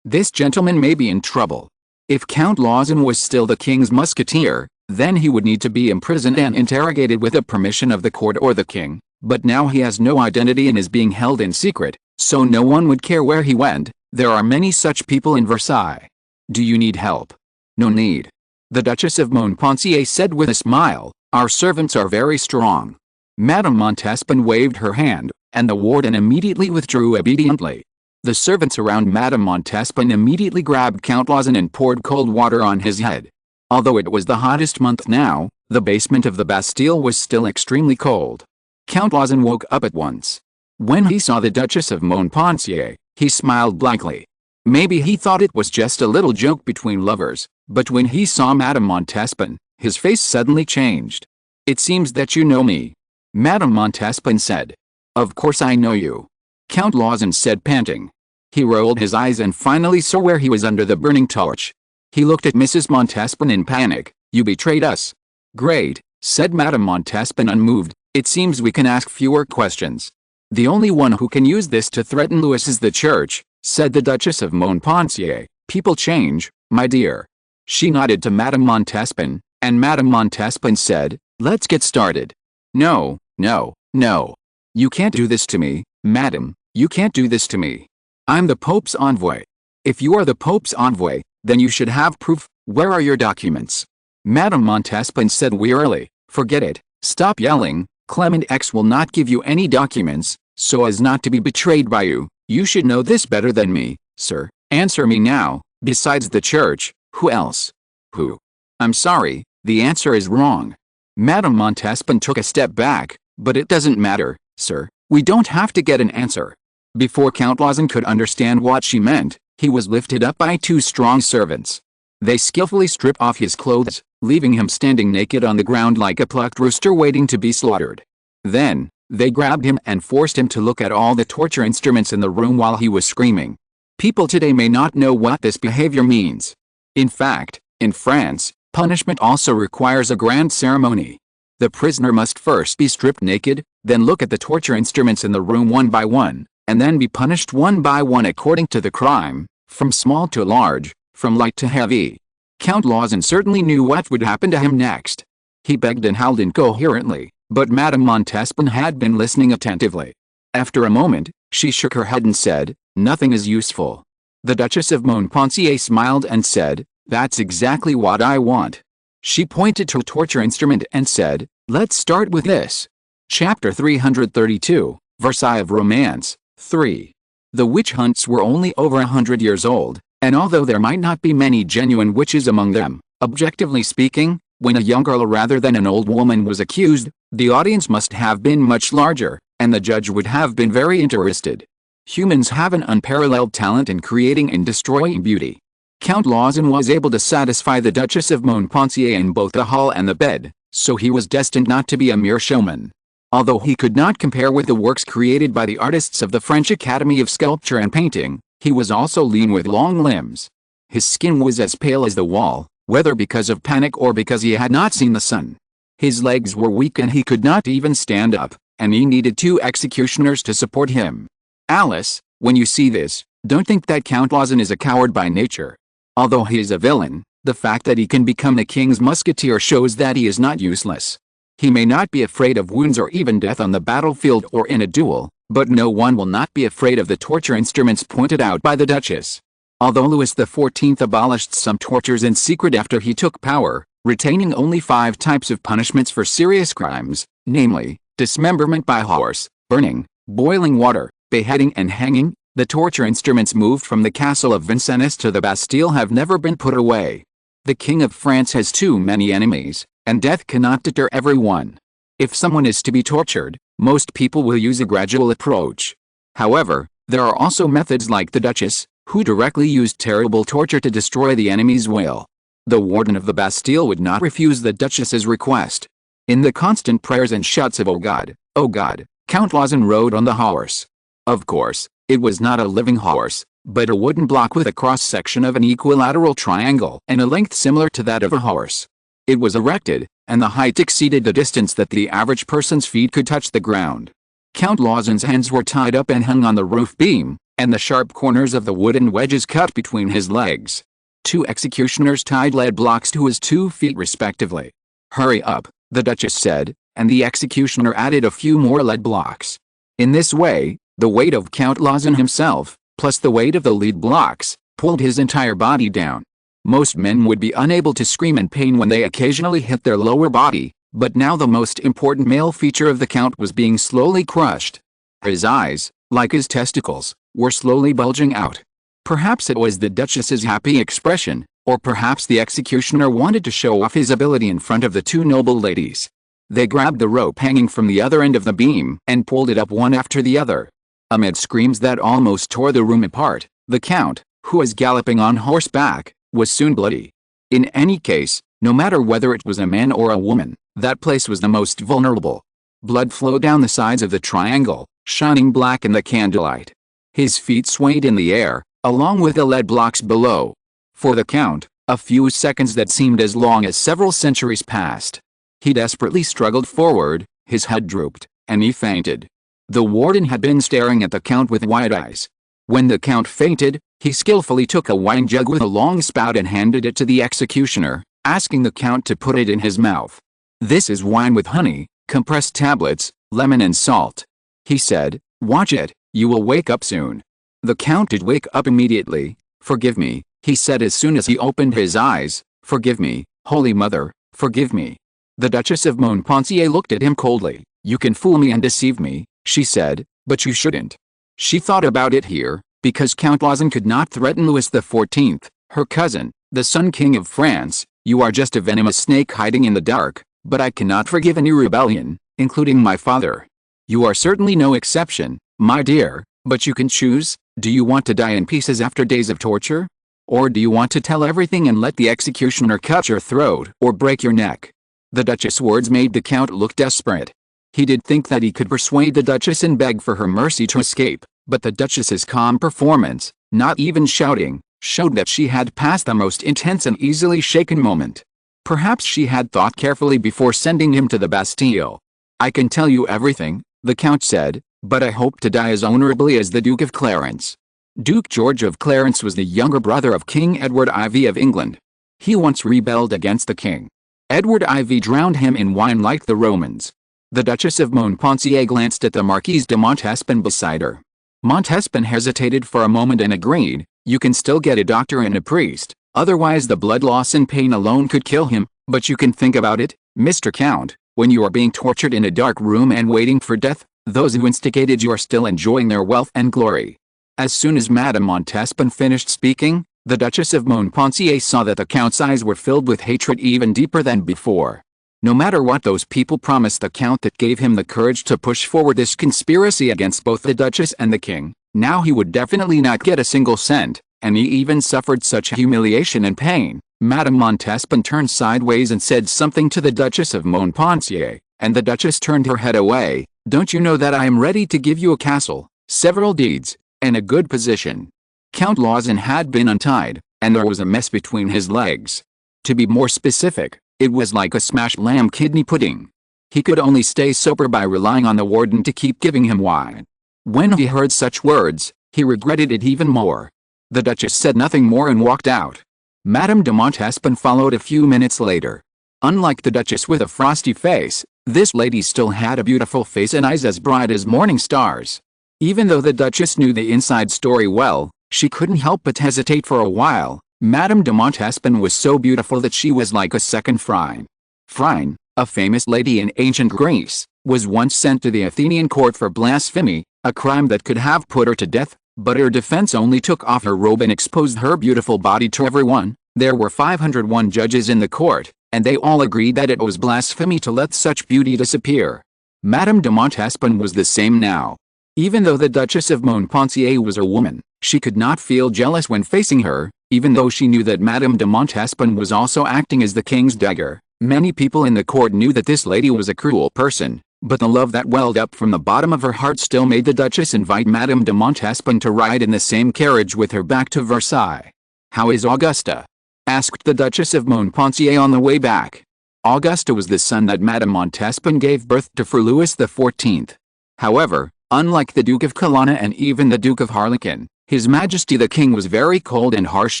A: this gentleman may be in trouble. If Count Lauzun was still the king's musketeer, then he would need to be imprisoned and interrogated with the permission of the court or the king, but now he has no identity and is being held in secret, so no one would care where he went. There are many such people in Versailles. Do you need help? No need. The Duchess of Montpensier said with a smile, our servants are very strong. Madame Montespan waved her hand, and the warden immediately withdrew obediently. The servants around Madame Montespan immediately grabbed Count Lauzun and poured cold water on his head. Although it was the hottest month now, the basement of the Bastille was still extremely cold. Count Lauzun woke up at once. When he saw the Duchess of Montpensier, he smiled blankly. Maybe he thought it was just a little joke between lovers, but when he saw Madame Montespan, his face suddenly changed. It seems that you know me. Madame Montespan said. Of course I know you. Count Lauzun said, panting. He rolled his eyes and finally saw where he was under the burning torch. He looked at Mrs. Montespan in panic. You betrayed us. Great, said Madame Montespan unmoved. It seems we can ask fewer questions. The only one who can use this to threaten Louis is the church, said the Duchess of Montpensier. People change, my dear. She nodded to Madame Montespan, and Madame Montespan said, let's get started. No, no, no. You can't do this to me, madam, you can't do this to me. I'm the Pope's envoy. If you are the Pope's envoy, then you should have proof. Where are your documents? Madame Montespan said wearily, forget it, stop yelling. Clement X will not give you any documents, so as not to be betrayed by you. You should know this better than me, sir. Answer me now. Besides the church, who else? Who? I'm sorry, the answer is wrong. Madame Montespan took a step back, but it doesn't matter, sir. We don't have to get an answer. Before Count Lauzun could understand what she meant, he was lifted up by 2 strong servants. They skillfully stripped off his clothes, leaving him standing naked on the ground like a plucked rooster waiting to be slaughtered. Then, they grabbed him and forced him to look at all the torture instruments in the room while he was screaming. People today may not know what this behavior means. In fact, in France, punishment also requires a grand ceremony. The prisoner must first be stripped naked, then look at the torture instruments in the room one by one, and then be punished one by one according to the crime, from small to large, from light to heavy. Count Lauzun certainly knew what would happen to him next. He begged and howled incoherently, but Madame Montespan had been listening attentively. After a moment, she shook her head and said, nothing is useful. The Duchess of Montpensier smiled and said, that's exactly what I want. She pointed to a torture instrument and said, let's start with this. Chapter 332, Versailles of Romance, 3. The witch hunts were only over 100 years old, and although there might not be many genuine witches among them, objectively speaking, when a young girl rather than an old woman was accused, the audience must have been much larger, and the judge would have been very interested. Humans have an unparalleled talent in creating and destroying beauty. Count Lauzun was able to satisfy the Duchess of Montpensier in both the hall and the bed, so he was destined not to be a mere showman. Although he could not compare with the works created by the artists of the French Academy of Sculpture and Painting, he was also lean with long limbs. His skin was as pale as the wall, whether because of panic or because he had not seen the sun. His legs were weak and he could not even stand up, and he needed 2 executioners to support him. Alice, when you see this, don't think that Count Lauzun is a coward by nature. Although he is a villain, the fact that he can become the king's musketeer shows that he is not useless. He may not be afraid of wounds or even death on the battlefield or in a duel, but no one will not be afraid of the torture instruments pointed out by the Duchess. Although Louis XIV abolished some tortures in secret after he took power, retaining only 5 types of punishments for serious crimes, namely, dismemberment by horse, burning, boiling water, beheading and hanging, the torture instruments moved from the castle of Vincennes to the Bastille have never been put away. The King of France has too many enemies, and death cannot deter everyone. If someone is to be tortured, most people will use a gradual approach. However, there are also methods like the Duchess, who directly used terrible torture to destroy the enemy's will. The warden of the Bastille would not refuse the Duchess's request. In the constant prayers and shouts of "Oh God, Count Lauzun rode on the horse. Of course, it was not a living horse, but a wooden block with a cross-section of an equilateral triangle and a length similar to that of a horse. It was erected, and the height exceeded the distance that the average person's feet could touch the ground. Count Lauzun's hands were tied up and hung on the roof beam, and the sharp corners of the wooden wedges cut between his legs. 2 executioners tied lead blocks to his 2 feet respectively. "Hurry up," the Duchess said, and the executioner added a few more lead blocks. In this way, the weight of Count Lauzun himself, plus the weight of the lead blocks, pulled his entire body down. Most men would be unable to scream in pain when they occasionally hit their lower body, but now the most important male feature of the Count was being slowly crushed. His eyes, like his testicles, were slowly bulging out. Perhaps it was the Duchess's happy expression, or perhaps the executioner wanted to show off his ability in front of the 2 noble ladies. They grabbed the rope hanging from the other end of the beam and pulled it up one after the other. Amid screams that almost tore the room apart, the Count, who was galloping on horseback, was soon bloody. In any case, no matter whether it was a man or a woman, that place was the most vulnerable. Blood flowed down the sides of the triangle, shining black in the candlelight. His feet swayed in the air, along with the lead blocks below. For the Count, a few seconds that seemed as long as several centuries passed. He desperately struggled forward, his head drooped, and he fainted. The warden had been staring at the Count with wide eyes. When the Count fainted, he skillfully took a wine jug with a long spout and handed it to the executioner, asking the Count to put it in his mouth. "This is wine with honey, compressed tablets, lemon and salt," he said. "Watch it, you will wake up soon." The Count did wake up immediately. "Forgive me," he said as soon as he opened his eyes. "Forgive me, Holy Mother, forgive me." The Duchess of Montpensier looked at him coldly. "You can fool me and deceive me," she said, "but you shouldn't." She thought about it here, because Count Lauzun could not threaten Louis XIV, her cousin, the Sun King of France. "You are just a venomous snake hiding in the dark, but I cannot forgive any rebellion, including my father. You are certainly no exception, my dear, but you can choose. Do you want to die in pieces after days of torture? Or do you want to tell everything and let the executioner cut your throat or break your neck?" The Duchess' words made the Count look desperate. He did think that he could persuade the Duchess and beg for her mercy to escape, but the Duchess's calm performance, not even shouting, showed that she had passed the most intense and easily shaken moment. Perhaps she had thought carefully before sending him to the Bastille. "I can tell you everything," the Count said, "but I hope to die as honorably as the Duke of Clarence." Duke George of Clarence was the younger brother of King Edward IV of England. He once rebelled against the king. Edward IV drowned him in wine like the Romans. The Duchess of Montpensier glanced at the Marquise de Montespan beside her. Montespan hesitated for a moment and agreed, "You can still get a doctor and a priest, otherwise the blood loss and pain alone could kill him, but you can think about it, Mr. Count, when you are being tortured in a dark room and waiting for death, those who instigated you are still enjoying their wealth and glory." As soon as Madame Montespan finished speaking, the Duchess of Montpensier saw that the Count's eyes were filled with hatred even deeper than before. No matter what those people promised the Count that gave him the courage to push forward this conspiracy against both the Duchess and the King, now he would definitely not get a single cent, and he even suffered such humiliation and pain. Madame Montespan turned sideways and said something to the Duchess of Montpensier, and the Duchess turned her head away. "Don't you know that I am ready to give you a castle, several deeds, and a good position?" Count Lauzun had been untied, and there was a mess between his legs. To be more specific, it was like a smashed lamb kidney pudding. He could only stay sober by relying on the warden to keep giving him wine. When he heard such words, he regretted it even more. The Duchess said nothing more and walked out. Madame de Montespan followed a few minutes later. Unlike the Duchess with a frosty face, this lady still had a beautiful face and eyes as bright as morning stars. Even though the Duchess knew the inside story well, she couldn't help but hesitate for a while. Madame de Montespan was so beautiful that she was like a second Phryne. Phryne, a famous lady in ancient Greece, was once sent to the Athenian court for blasphemy, a crime that could have put her to death, but her defense only took off her robe and exposed her beautiful body to everyone. There were 501 judges in the court, and they all agreed that it was blasphemy to let such beauty disappear. Madame de Montespan was the same now. Even though the Duchess of Montpensier was a woman, she could not feel jealous when facing her, even though she knew that Madame de Montespan was also acting as the king's dagger. Many people in the court knew that this lady was a cruel person, but the love that welled up from the bottom of her heart still made the Duchess invite Madame de Montespan to ride in the same carriage with her back to Versailles. "How is Augusta?" asked the Duchess of Montpensier on the way back. Augusta was the son that Madame Montespan gave birth to for Louis XIV. However, unlike the Duke of Colonna and even the Duke of Harlequin, His Majesty the King was very cold and harsh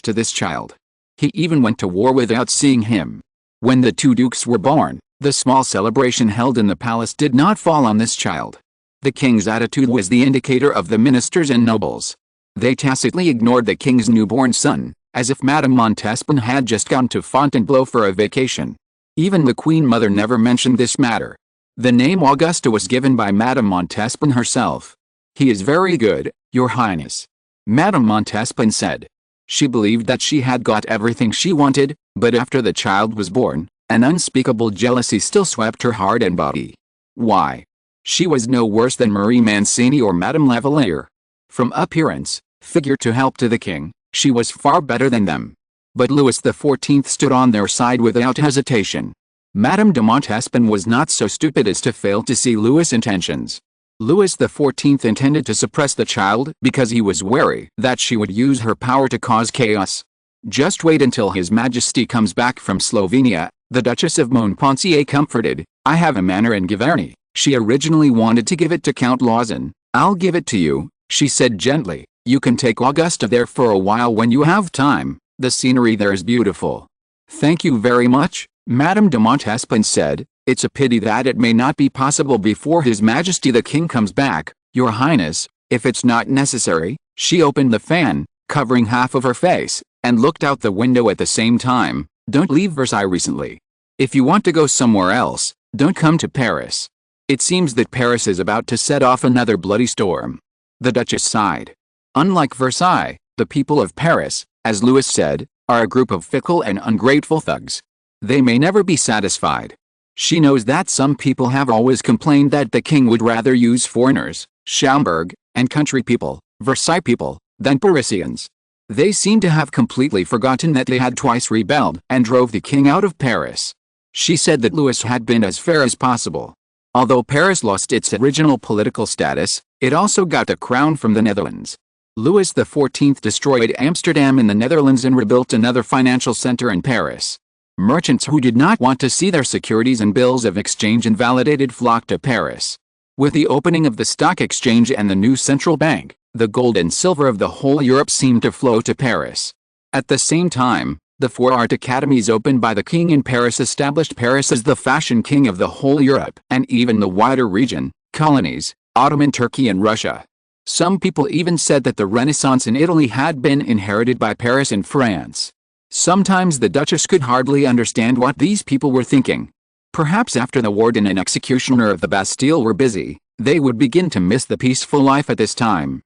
A: to this child. He even went to war without seeing him. When the two dukes were born, the small celebration held in the palace did not fall on this child. The king's attitude was the indicator of the ministers and nobles. They tacitly ignored the king's newborn son, as if Madame Montespan had just gone to Fontainebleau for a vacation. Even the Queen Mother never mentioned this matter. The name Augusta was given by Madame Montespan herself. "He is very good, Your Highness," Madame Montespan said. She believed that she had got everything she wanted, but after the child was born, an unspeakable jealousy still swept her heart and body. Why? She was no worse than Marie Mancini or Madame Lavalier. From appearance, figure to help to the king, she was far better than them. But Louis XIV stood on their side without hesitation. Madame de Montespan was not so stupid as to fail to see Louis' intentions. Louis XIV intended to suppress the child because he was wary that she would use her power to cause chaos. "Just wait until His Majesty comes back from Slovenia," the Duchess of Montpensier comforted. "I have a manor in Giverny." She originally wanted to give it to Count Lauzun. "I'll give it to you," she said gently. "You can take Augusta there for a while when you have time. The scenery there is beautiful." "Thank you very much," Madame de Montespan said. "It's a pity that it may not be possible before His Majesty the King comes back, Your Highness, if it's not necessary." She opened the fan, covering half of her face, and looked out the window at the same time. "Don't leave Versailles recently. If you want to go somewhere else, don't come to Paris. It seems that Paris is about to set off another bloody storm." The Duchess sighed. Unlike Versailles, the people of Paris, as Louis said, are a group of fickle and ungrateful thugs. They may never be satisfied. She knows that some people have always complained that the king would rather use foreigners, Schaumburg, and country people, Versailles people, than Parisians. They seem to have completely forgotten that they had twice rebelled and drove the king out of Paris. She said that Louis had been as fair as possible. Although Paris lost its original political status, it also got the crown from the Netherlands. Louis XIV destroyed Amsterdam in the Netherlands and rebuilt another financial center in Paris. Merchants who did not want to see their securities and bills of exchange invalidated flocked to Paris. With the opening of the stock exchange and the new central bank, the gold and silver of the whole Europe seemed to flow to Paris. At the same time, the 4 art academies opened by the king in Paris established Paris as the fashion king of the whole Europe and even the wider region, colonies, Ottoman Turkey and Russia. Some people even said that the Renaissance in Italy had been inherited by Paris and France. Sometimes the Duchess could hardly understand what these people were thinking. Perhaps after the warden and executioner of the Bastille were busy, they would begin to miss the peaceful life at this time.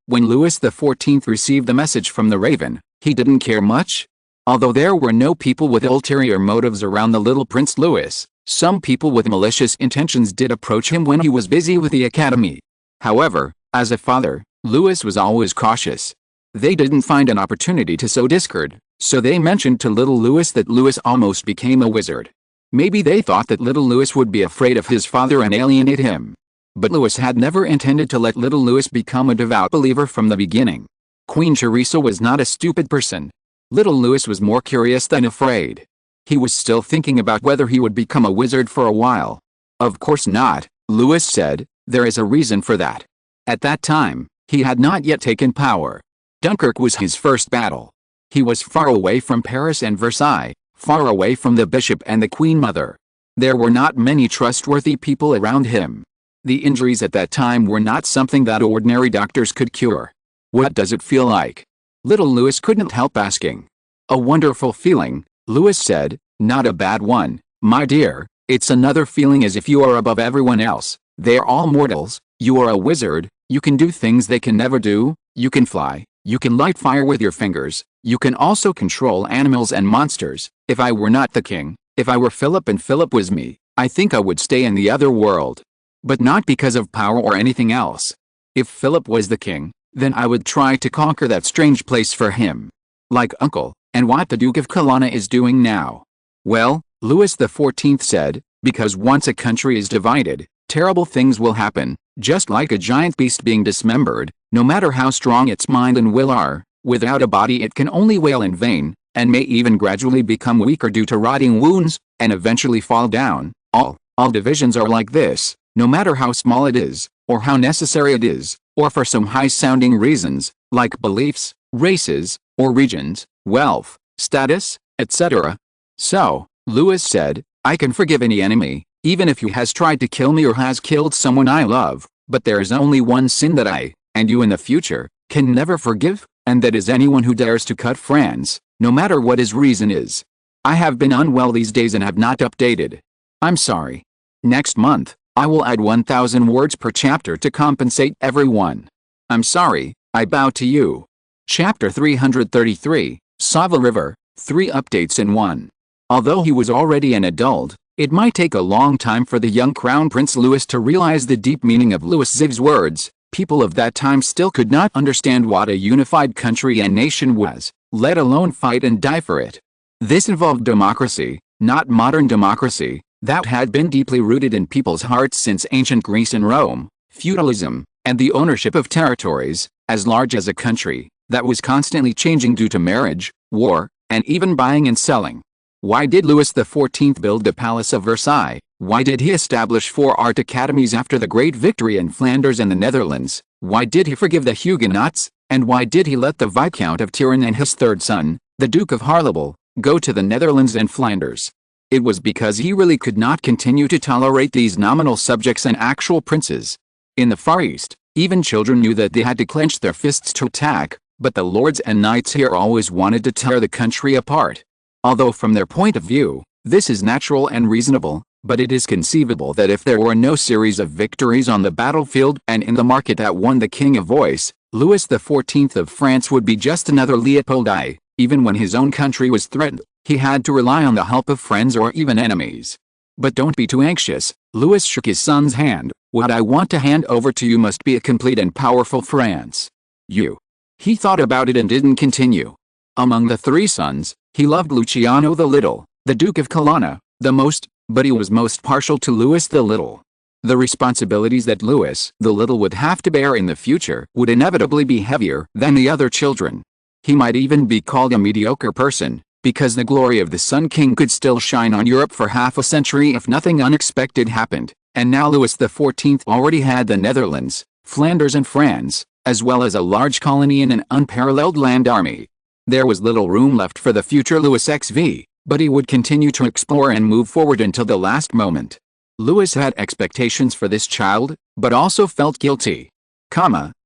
A: When Louis XIV received the message from the Raven, he didn't care much. Although there were no people with ulterior motives around the little Prince Louis, some people with malicious intentions did approach him when he was busy with the academy. However, as a father, Louis was always cautious. They didn't find an opportunity to sow discord, so they mentioned to little Louis that Louis almost became a wizard. Maybe they thought that little Louis would be afraid of his father and alienate him. But Louis had never intended to let little Louis become a devout believer from the beginning. Queen Teresa was not a stupid person. Little Louis was more curious than afraid. He was still thinking about whether he would become a wizard for a while. Of course not, Louis said, there is a reason for that. At that time, he had not yet taken power. Dunkirk was his first battle. He was far away from Paris and Versailles, far away from the bishop and the queen mother. There were not many trustworthy people around him. The injuries at that time were not something that ordinary doctors could cure. What does it feel like? Little Louis couldn't help asking. A wonderful feeling, Louis said, not a bad one, my dear. It's another feeling as if you are above everyone else. They're all mortals. You are a wizard. You can do things they can never do. You can fly. You can light fire with your fingers. You can also control animals and monsters. If I were not the king, if I were Philip and Philip was me, I think I would stay in the other world. But not because of power or anything else. If Philip was the king, then I would try to conquer that strange place for him. Like Uncle, and what the Duke of Colonna is doing now. Well, Louis XIV said, because once a country is divided, terrible things will happen, just like a giant beast being dismembered. No matter how strong its mind and will are, without a body it can only wail in vain, and may even gradually become weaker due to rotting wounds, and eventually fall down. All divisions are like this. No matter how small it is, or how necessary it is, or for some high-sounding reasons, like beliefs, races, or regions, wealth, status, etc. So, Louis said, I can forgive any enemy, even if he has tried to kill me or has killed someone I love, but there is only one sin that I, and you in the future, can never forgive, and that is anyone who dares to cut France, no matter what his reason is. I have been unwell these days and have not updated. I'm sorry. Next month, I will add 1,000 words per chapter to compensate everyone. I'm sorry, I bow to you. Chapter 333, Sava River, 3 updates in 1. Although he was already an adult, it might take a long time for the young Crown Prince Louis to realize the deep meaning of Louis XIV's words. People of that time still could not understand what a unified country and nation was, let alone fight and die for it. This involved democracy, not modern democracy, that had been deeply rooted in people's hearts since ancient Greece and Rome, feudalism, and the ownership of territories, as large as a country, that was constantly changing due to marriage, war, and even buying and selling. Why did Louis XIV build the Palace of Versailles? Why did he establish 4 art academies after the great victory in Flanders and the Netherlands? Why did he forgive the Huguenots? And why did he let the Viscount of Turin and his third son, the Duke of Harlebel, go to the Netherlands and Flanders? It was because he really could not continue to tolerate these nominal subjects and actual princes. In the Far East, even children knew that they had to clench their fists to attack, but the lords and knights here always wanted to tear the country apart. Although from their point of view, this is natural and reasonable, but it is conceivable that if there were no series of victories on the battlefield and in the market that won the king a voice, Louis XIV of France would be just another Leopold I. Even when his own country was threatened, he had to rely on the help of friends or even enemies. But don't be too anxious, Louis shook his son's hand. What I want to hand over to you must be a complete and powerful France. He thought about it and didn't continue. Among the 3 sons, he loved Luciano the Little, the Duke of Colonna, the most, but he was most partial to Louis the Little. The responsibilities that Louis the Little would have to bear in the future would inevitably be heavier than the other children. He might even be called a mediocre person, because the glory of the Sun King could still shine on Europe for half a century if nothing unexpected happened, and now Louis XIV already had the Netherlands, Flanders and France, as well as a large colony and an unparalleled land army. There was little room left for the future Louis XV, but he would continue to explore and move forward until the last moment. Louis had expectations for this child, but also felt guilty.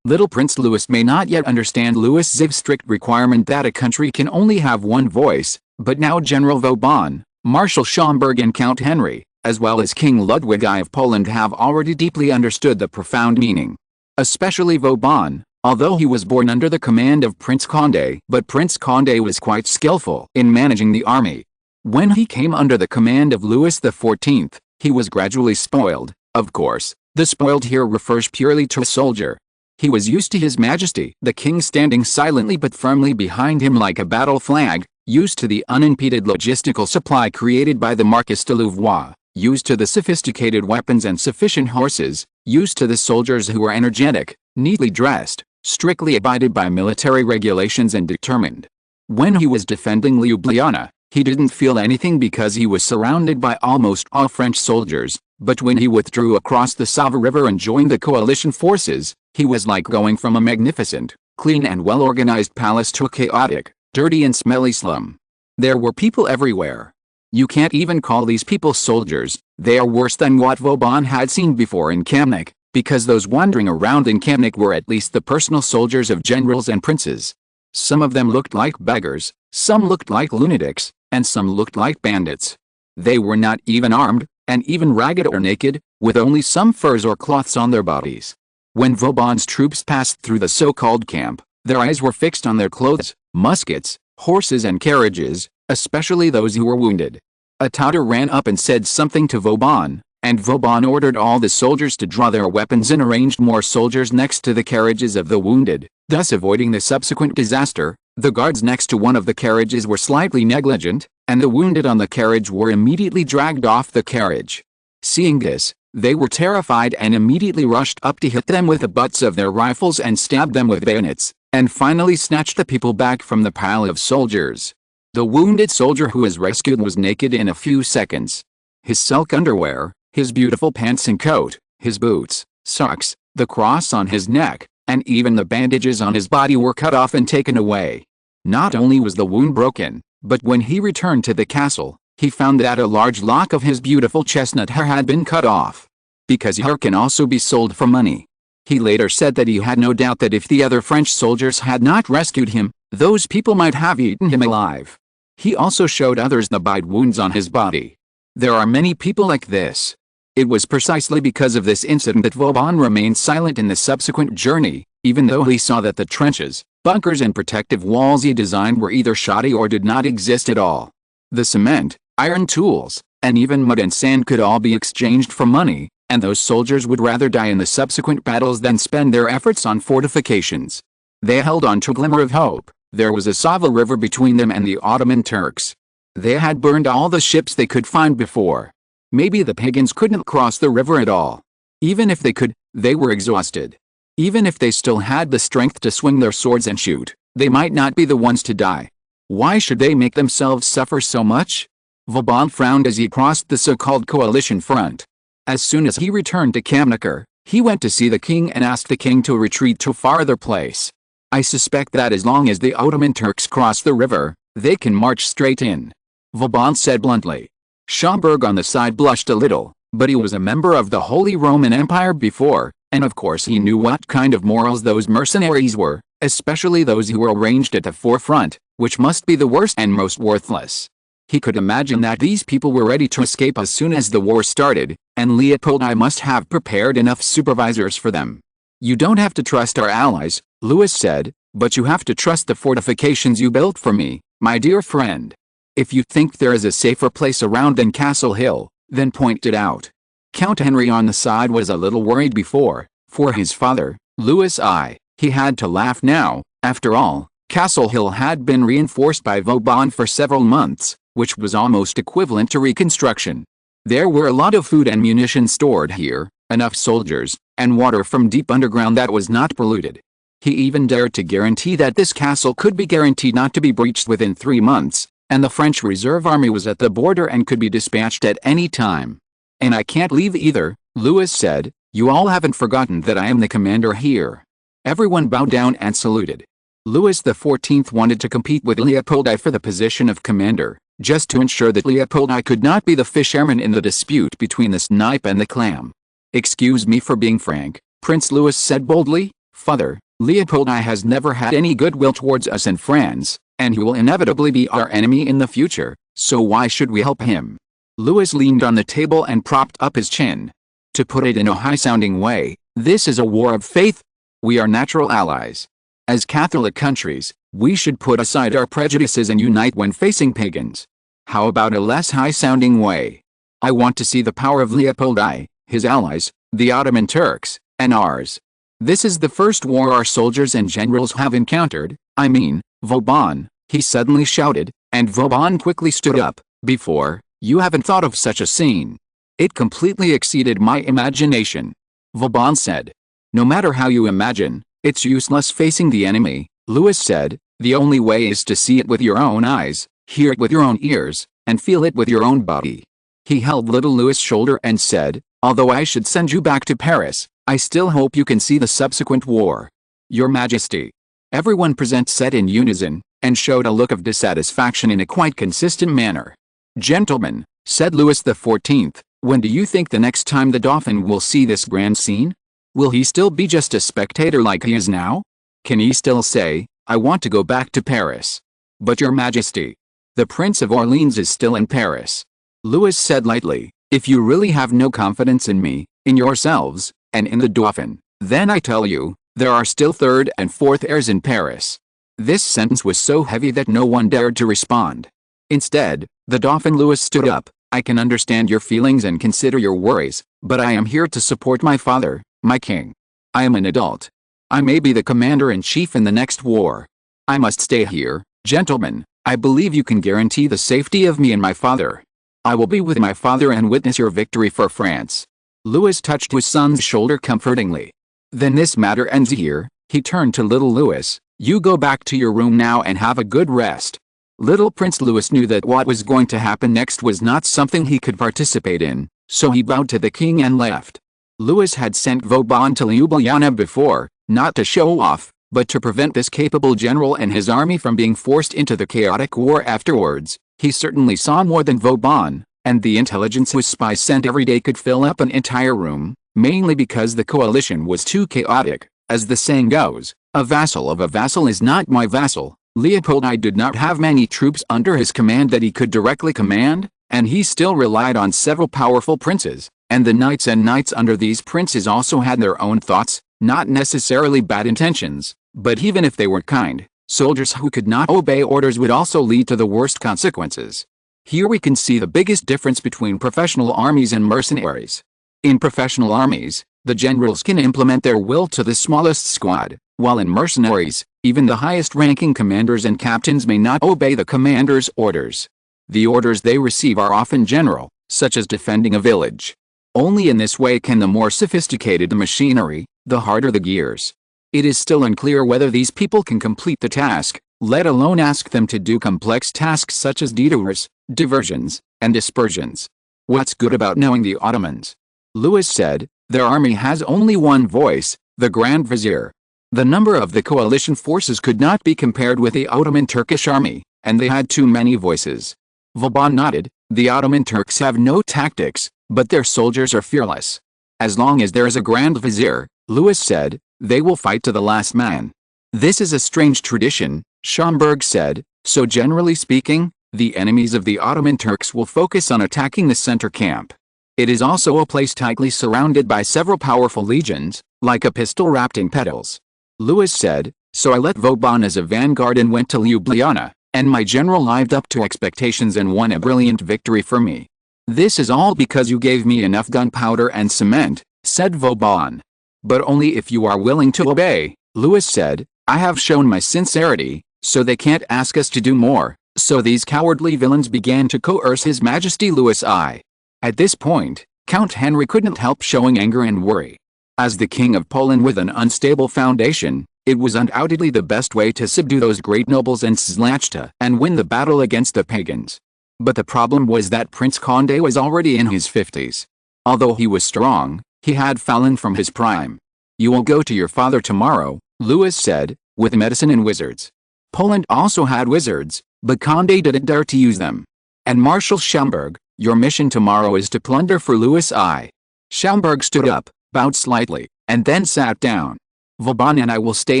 A: Little Prince Louis may not yet understand Louis XIV's strict requirement that a country can only have one voice, but now General Vauban, Marshal Schomberg and Count Henry, as well as King Ludwig I of Poland have already deeply understood the profound meaning. Especially Vauban, although he was born under the command of Prince Condé, but Prince Condé was quite skillful in managing the army. When he came under the command of Louis XIV, he was gradually spoiled. Of course, the spoiled here refers purely to a soldier. He was used to His Majesty the King standing silently but firmly behind him like a battle flag, used to the unimpeded logistical supply created by the Marquis de Louvois, used to the sophisticated weapons and sufficient horses, used to the soldiers who were energetic, neatly dressed, strictly abided by military regulations and determined. When he was defending Ljubljana, he didn't feel anything because he was surrounded by almost all French soldiers, but when he withdrew across the Sava River and joined the coalition forces, he was like going from a magnificent, clean and well-organized palace to a chaotic, dirty and smelly slum. There were people everywhere. You can't even call these people soldiers. They are worse than what Vauban had seen before in Kamnik, because those wandering around in Kamnik were at least the personal soldiers of generals and princes. Some of them looked like beggars, some looked like lunatics, and some looked like bandits. They were not even armed, and even ragged or naked, with only some furs or cloths on their bodies. When Vauban's troops passed through the so-called camp, their eyes were fixed on their clothes, muskets, horses and carriages, especially those who were wounded. A Tatar ran up and said something to Vauban, and Vauban ordered all the soldiers to draw their weapons and arranged more soldiers next to the carriages of the wounded, thus avoiding the subsequent disaster. The guards next to one of the carriages were slightly negligent, and the wounded on the carriage were immediately dragged off the carriage. Seeing this, they were terrified and immediately rushed up to hit them with the butts of their rifles and stabbed them with bayonets, and finally snatched the people back from the pile of soldiers. The wounded soldier who was rescued was naked in a few seconds. His silk underwear, his beautiful pants and coat, his boots, socks, the cross on his neck, and even the bandages on his body were cut off and taken away. Not only was the wound broken, but when he returned to the castle, he found that a large lock of his beautiful chestnut hair had been cut off. Because hair can also be sold for money. He later said that he had no doubt that if the other French soldiers had not rescued him, those people might have eaten him alive. He also showed others the bite wounds on his body. There are many people like this. It was precisely because of this incident that Vauban remained silent in the subsequent journey, even though he saw that the trenches, bunkers and protective walls he designed were either shoddy or did not exist at all. The cement, iron tools, and even mud and sand could all be exchanged for money, and those soldiers would rather die in the subsequent battles than spend their efforts on fortifications. They held on to a glimmer of hope. There was a Sava River between them and the Ottoman Turks. They had burned all the ships they could find before. Maybe the pagans couldn't cross the river at all. Even if they could, they were exhausted. Even if they still had the strength to swing their swords and shoot, they might not be the ones to die. Why should they make themselves suffer so much? Vauban frowned as he crossed the so-called coalition front. As soon as he returned to Kamnikar, he went to see the king and asked the king to retreat to a farther place. I suspect that as long as the Ottoman Turks cross the river, they can march straight in, Vauban said bluntly. Schomburg on the side blushed a little, but he was a member of the Holy Roman Empire before, and of course he knew what kind of morals those mercenaries were, especially those who were arranged at the forefront, which must be the worst and most worthless. He could imagine that these people were ready to escape as soon as the war started, and Leopold I must have prepared enough supervisors for them. You don't have to trust our allies, Louis said, but you have to trust the fortifications you built for me, my dear friend. If you think there is a safer place around than Castle Hill, then point it out. Count Henry on the side was a little worried before, for his father, Louis I. He had to laugh now. After all, Castle Hill had been reinforced by Vauban for several months, which was almost equivalent to reconstruction. There were a lot of food and munitions stored here, enough soldiers, and water from deep underground that was not polluted. He even dared to guarantee that this castle could be guaranteed not to be breached within 3 months, and the French Reserve Army was at the border and could be dispatched at any time. And I can't leave either, Louis said. You all haven't forgotten that I am the commander here. Everyone bowed down and saluted. Louis XIV wanted to compete with Leopold I for the position of commander, just to ensure that Leopold I could not be the fisherman in the dispute between the snipe and the clam. Excuse me for being frank, Prince Louis said boldly. Father, Leopold I has never had any goodwill towards us in France, and he will inevitably be our enemy in the future, so why should we help him? Louis leaned on the table and propped up his chin. To put it in a high-sounding way, this is a war of faith. We are natural allies. As Catholic countries, we should put aside our prejudices and unite when facing pagans. How about a less high-sounding way? I want to see the power of Leopold I, his allies, the Ottoman Turks, and ours. This is the first war our soldiers and generals have encountered, I mean, Vauban, he suddenly shouted, and Vauban quickly stood up. Before, you haven't thought of such a scene. It completely exceeded my imagination. Vauban said. No matter how you imagine, it's useless facing the enemy, Louis said. The only way is to see it with your own eyes, hear it with your own ears, and feel it with your own body. He held little Louis' shoulder and said, although I should send you back to Paris, I still hope you can see the subsequent war. Your Majesty. Everyone present said in unison, and showed a look of dissatisfaction in a quite consistent manner. Gentlemen, said Louis XIV, when do you think the next time the Dauphin will see this grand scene? Will he still be just a spectator like he is now? Can he still say, I want to go back to Paris? But your Majesty, the Prince of Orleans is still in Paris. Louis said lightly, if you really have no confidence in me, in yourselves, and in the Dauphin, then I tell you, there are still third and fourth heirs in Paris. This sentence was so heavy that no one dared to respond. Instead, the Dauphin Louis stood up. I can understand your feelings and consider your worries, but I am here to support my father, my king. I am an adult. I may be the commander-in-chief in the next war. I must stay here, gentlemen. I believe you can guarantee the safety of me and my father. I will be with my father and witness your victory for France. Louis touched his son's shoulder comfortingly. Then this matter ends here, he turned to little Louis. You go back to your room now and have a good rest. Little Prince Louis knew that what was going to happen next was not something he could participate in, so he bowed to the king and left. Louis had sent Vauban to Ljubljana before, not to show off, but to prevent this capable general and his army from being forced into the chaotic war afterwards. He certainly saw more than Vauban, and the intelligence his spies sent every day could fill up an entire room, mainly because the coalition was too chaotic. As the saying goes, a vassal of a vassal is not my vassal. Leopold I did not have many troops under his command that he could directly command, and he still relied on several powerful princes, and the knights and knights under these princes also had their own thoughts, not necessarily bad intentions, but even if they were kind, soldiers who could not obey orders would also lead to the worst consequences. Here we can see the biggest difference between professional armies and mercenaries. In professional armies, the generals can implement their will to the smallest squad, while in mercenaries, even the highest-ranking commanders and captains may not obey the commander's orders. The orders they receive are often general, such as defending a village. Only in this way can the more sophisticated the machinery, the harder the gears. It is still unclear whether these people can complete the task, let alone ask them to do complex tasks such as detours, diversions, and dispersions. What's good about knowing the Ottomans? Louis said, their army has only one voice, the Grand Vizier. The number of the coalition forces could not be compared with the Ottoman Turkish army, and they had too many voices. Vauban nodded, the Ottoman Turks have no tactics, but their soldiers are fearless. As long as there is a Grand Vizier, Louis said, they will fight to the last man. This is a strange tradition, Schomburg said, so generally speaking, the enemies of the Ottoman Turks will focus on attacking the center camp. It is also a place tightly surrounded by several powerful legions, like a pistol wrapped in petals. Louis said, so I let Vauban as a vanguard and went to Ljubljana, and my general lived up to expectations and won a brilliant victory for me. This is all because you gave me enough gunpowder and cement, said Vauban. But only if you are willing to obey, Louis said, I have shown my sincerity, so they can't ask us to do more. So these cowardly villains began to coerce His Majesty Louis I. At this point, Count Henry couldn't help showing anger and worry. As the King of Poland with an unstable foundation, it was undoubtedly the best way to subdue those great nobles and Szlachta and win the battle against the pagans. But the problem was that Prince Condé was already in his 50s. Although he was strong, he had fallen from his prime. You will go to your father tomorrow, Louis said, with medicine and wizards. Poland also had wizards, but Condé didn't dare to use them. And Marshal Schomburg, your mission tomorrow is to plunder for Louis I. Schomburg stood up, bowed slightly, and then sat down. Vauban and I will stay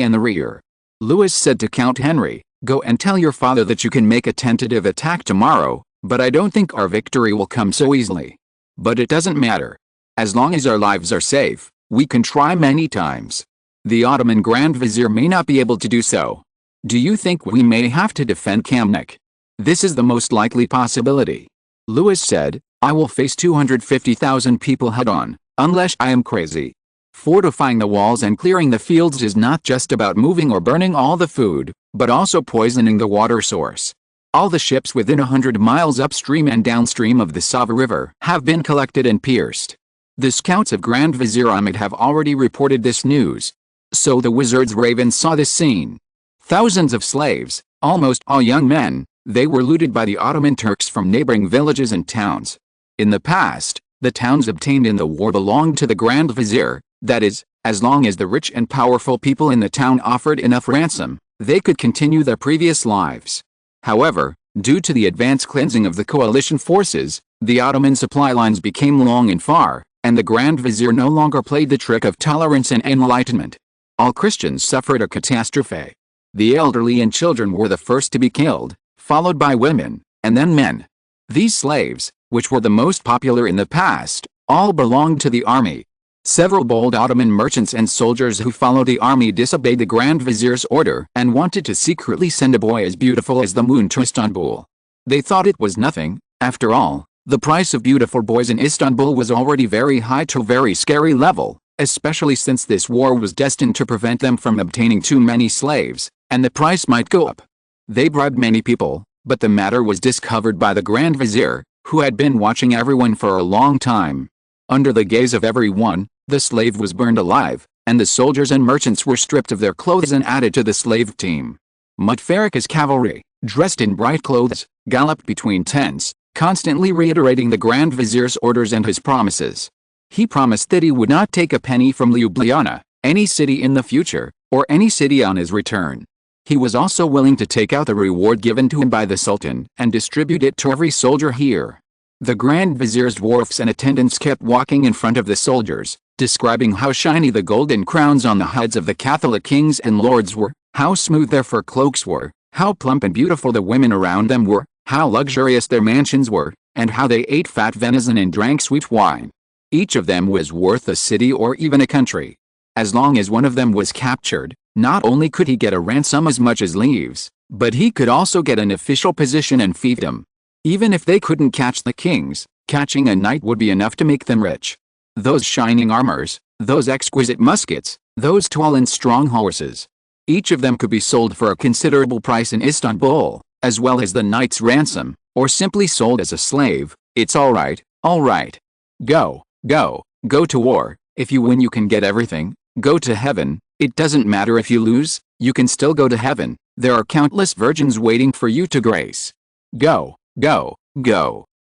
A: in the rear. Louis said to Count Henry, go and tell your father that you can make a tentative attack tomorrow, but I don't think our victory will come so easily. But it doesn't matter. As long as our lives are safe, we can try many times. The Ottoman Grand Vizier may not be able to do so. Do you think we may have to defend Kamnik? This is the most likely possibility. Louis said, I will face 250,000 people head-on, unless I am crazy. Fortifying the walls and clearing the fields is not just about moving or burning all the food, but also poisoning the water source. All the ships within 100 miles upstream and downstream of the Sava River have been collected and pierced. The scouts of Grand Vizier Ahmed have already reported this news. So the wizard's ravens saw this scene. Thousands of slaves, almost all young men, they were looted by the Ottoman Turks from neighboring villages and towns. In the past, the towns obtained in the war belonged to the Grand Vizier. That is, as long as the rich and powerful people in the town offered enough ransom, they could continue their previous lives. However, due to the advance cleansing of the coalition forces, the Ottoman supply lines became long and far, and the Grand Vizier no longer played the trick of tolerance and enlightenment. All Christians suffered a catastrophe. The elderly and children were the first to be killed, followed by women, and then men. These slaves, which were the most popular in the past, all belonged to the army. Several bold Ottoman merchants and soldiers who followed the army disobeyed the Grand Vizier's order and wanted to secretly send a boy as beautiful as the moon to Istanbul. They thought it was nothing. After all, the price of beautiful boys in Istanbul was already very high to a very scary level, especially since this war was destined to prevent them from obtaining too many slaves, and the price might go up. They bribed many people, but the matter was discovered by the Grand Vizier, who had been watching everyone for a long time. Under the gaze of everyone, the slave was burned alive, and the soldiers and merchants were stripped of their clothes and added to the slave team. Mutfarika's cavalry, dressed in bright clothes, galloped between tents, constantly reiterating the Grand Vizier's orders and his promises. He promised that he would not take a penny from Ljubljana, any city in the future, or any city on his return. He was also willing to take out the reward given to him by the Sultan and distribute it to every soldier here. The Grand Vizier's dwarfs and attendants kept walking in front of the soldiers, describing how shiny the golden crowns on the heads of the Catholic kings and lords were, how smooth their fur cloaks were, how plump and beautiful the women around them were, how luxurious their mansions were, and how they ate fat venison and drank sweet wine. Each of them was worth a city or even a country. As long as one of them was captured, not only could he get a ransom as much as leaves, but he could also get an official position and fiefdom. Even if they couldn't catch the kings, catching a knight would be enough to make them rich. Those shining armors, those exquisite muskets, those tall and strong horses. Each of them could be sold for a considerable price in Istanbul, as well as the knight's ransom, or simply sold as a slave. It's all right, all right. Go to war. If you win you can get everything. Go to heaven. It doesn't matter if you lose, you can still go to heaven. There are countless virgins waiting for you to grace. Go.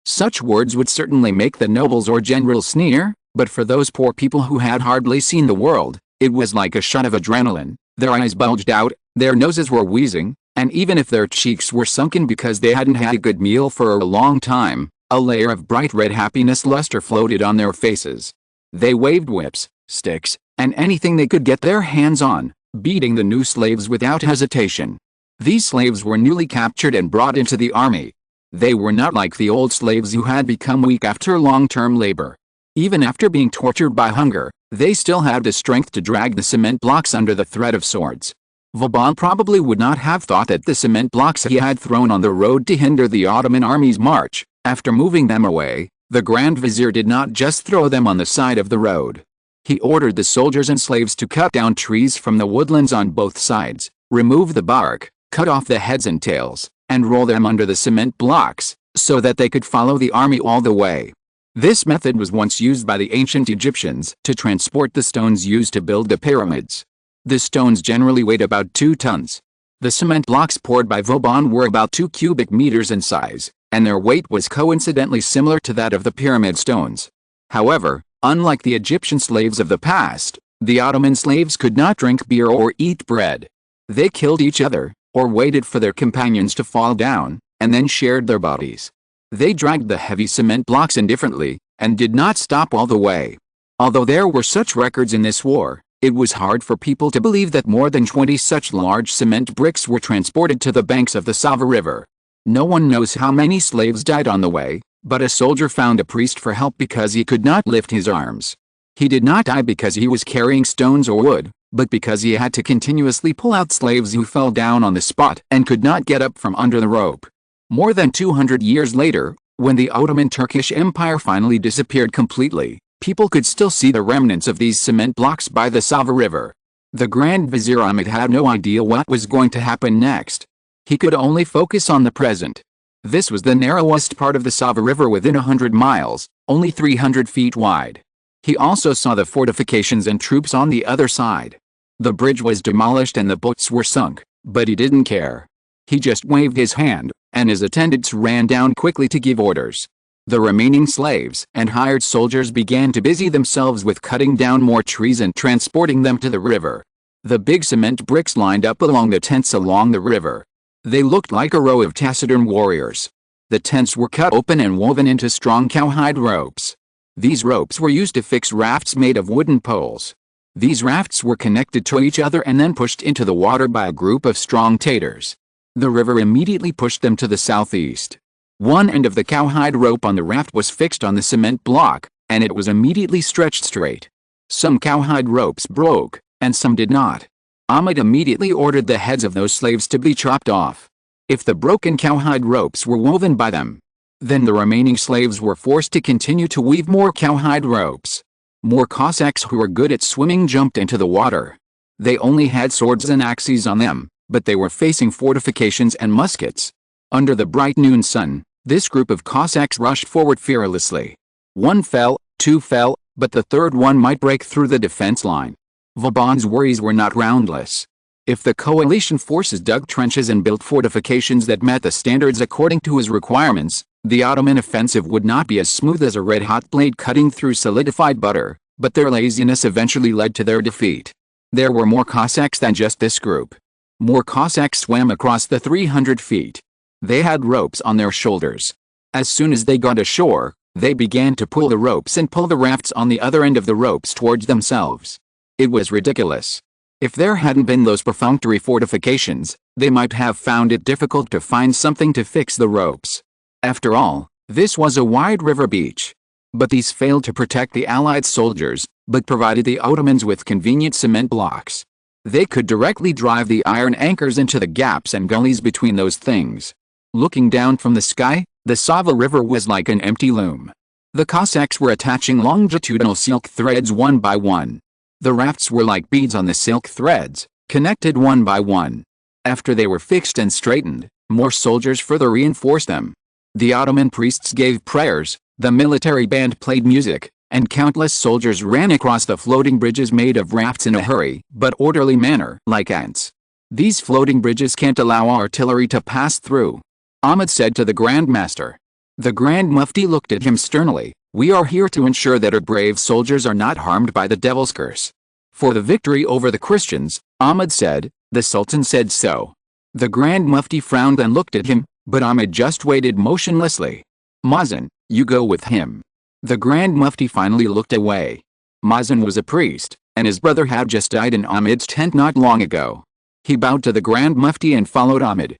A: Such words would certainly make the nobles or generals sneer, but for those poor people who had hardly seen the world, it was like a shot of adrenaline. Their eyes bulged out, their noses were wheezing, and even if their cheeks were sunken because they hadn't had a good meal for a long time, a layer of bright red happiness luster floated on their faces. They waved whips, sticks, and anything they could get their hands on, beating the new slaves without hesitation. These slaves were newly captured and brought into the army. They were not like the old slaves who had become weak after long-term labor. Even after being tortured by hunger, they still had the strength to drag the cement blocks under the threat of swords. Vauban probably would not have thought that the cement blocks he had thrown on the road to hinder the Ottoman army's march. After moving them away, the Grand Vizier did not just throw them on the side of the road. He ordered the soldiers and slaves to cut down trees from the woodlands on both sides, remove the bark, cut off the heads and tails, and roll them under the cement blocks, so that they could follow the army all the way. This method was once used by the ancient Egyptians to transport the stones used to build the pyramids. The stones generally weighed about 2 tons. The cement blocks poured by Vauban were about 2 cubic meters in size, and their weight was coincidentally similar to that of the pyramid stones. However, unlike the Egyptian slaves of the past, the Ottoman slaves could not drink beer or eat bread. They killed each other, or waited for their companions to fall down, and then shared their bodies. They dragged the heavy cement blocks indifferently, and did not stop all the way. Although there were such records in this war, it was hard for people to believe that more than 20 such large cement bricks were transported to the banks of the Sava River. No one knows how many slaves died on the way, but a soldier found a priest for help because he could not lift his arms. He did not die because he was carrying stones or wood, but because he had to continuously pull out slaves who fell down on the spot and could not get up from under the rope. More than 200 years later, when the Ottoman Turkish Empire finally disappeared completely, People could still see the remnants of these cement blocks by the Sava River. The Grand Vizier Ahmed had no idea what was going to happen next. He could only focus on the present. This was the narrowest part of the Sava River within 100 miles, only 300 feet wide. He also saw the fortifications and troops on the other side. The bridge was demolished and the boats were sunk, but he didn't care. He just waved his hand, and his attendants ran down quickly to give orders. The remaining slaves and hired soldiers began to busy themselves with cutting down more trees and transporting them to the river. The big cement bricks lined up along the tents along the river. They looked like a row of taciturn warriors. The tents were cut open and woven into strong cowhide ropes. These ropes were used to fix rafts made of wooden poles. These rafts were connected to each other and then pushed into the water by a group of strong tatars. The river immediately pushed them to the southeast. One end of the cowhide rope on the raft was fixed on the cement block, and it was immediately stretched straight. Some cowhide ropes broke, and some did not. Ahmed immediately ordered the heads of those slaves to be chopped off. If the broken cowhide ropes were woven by them, then the remaining slaves were forced to continue to weave more cowhide ropes. More Cossacks who were good at swimming jumped into the water. They only had swords and axes on them, but they were facing fortifications and muskets. Under the bright noon sun, this group of Cossacks rushed forward fearlessly. One fell, two fell, but the third one might break through the defense line. Vauban's worries were not groundless. If the coalition forces dug trenches and built fortifications that met the standards according to his requirements, the Ottoman offensive would not be as smooth as a red-hot blade cutting through solidified butter, but their laziness eventually led to their defeat. There were more Cossacks than just this group. More Cossacks swam across the 300 feet. They had ropes on their shoulders. As soon as they got ashore, they began to pull the ropes and pull the rafts on the other end of the ropes towards themselves. It was ridiculous. If there hadn't been those perfunctory fortifications, they might have found it difficult to find something to fix the ropes. After all, this was a wide river beach. But these failed to protect the Allied soldiers, but provided the Ottomans with convenient cement blocks. They could directly drive the iron anchors into the gaps and gullies between those things. Looking down from the sky, the Sava River was like an empty loom. The Cossacks were attaching longitudinal silk threads one by one. The rafts were like beads on the silk threads, connected one by one. After they were fixed and straightened, more soldiers further reinforced them. The Ottoman priests gave prayers, the military band played music, and countless soldiers ran across the floating bridges made of rafts in a hurry but orderly manner, like ants. These floating bridges can't allow artillery to pass through, Ahmed said to the Grand Master. The Grand Mufti looked at him sternly. We are here to ensure that our brave soldiers are not harmed by the devil's curse. For the victory over the Christians, Ahmed said. The Sultan said so. The Grand Mufti frowned and looked at him, but Ahmed just waited motionlessly. Mazen, you go with him. The Grand Mufti finally looked away. Mazen was a priest, and his brother had just died in Ahmed's tent not long ago. He bowed to the Grand Mufti and followed Ahmed.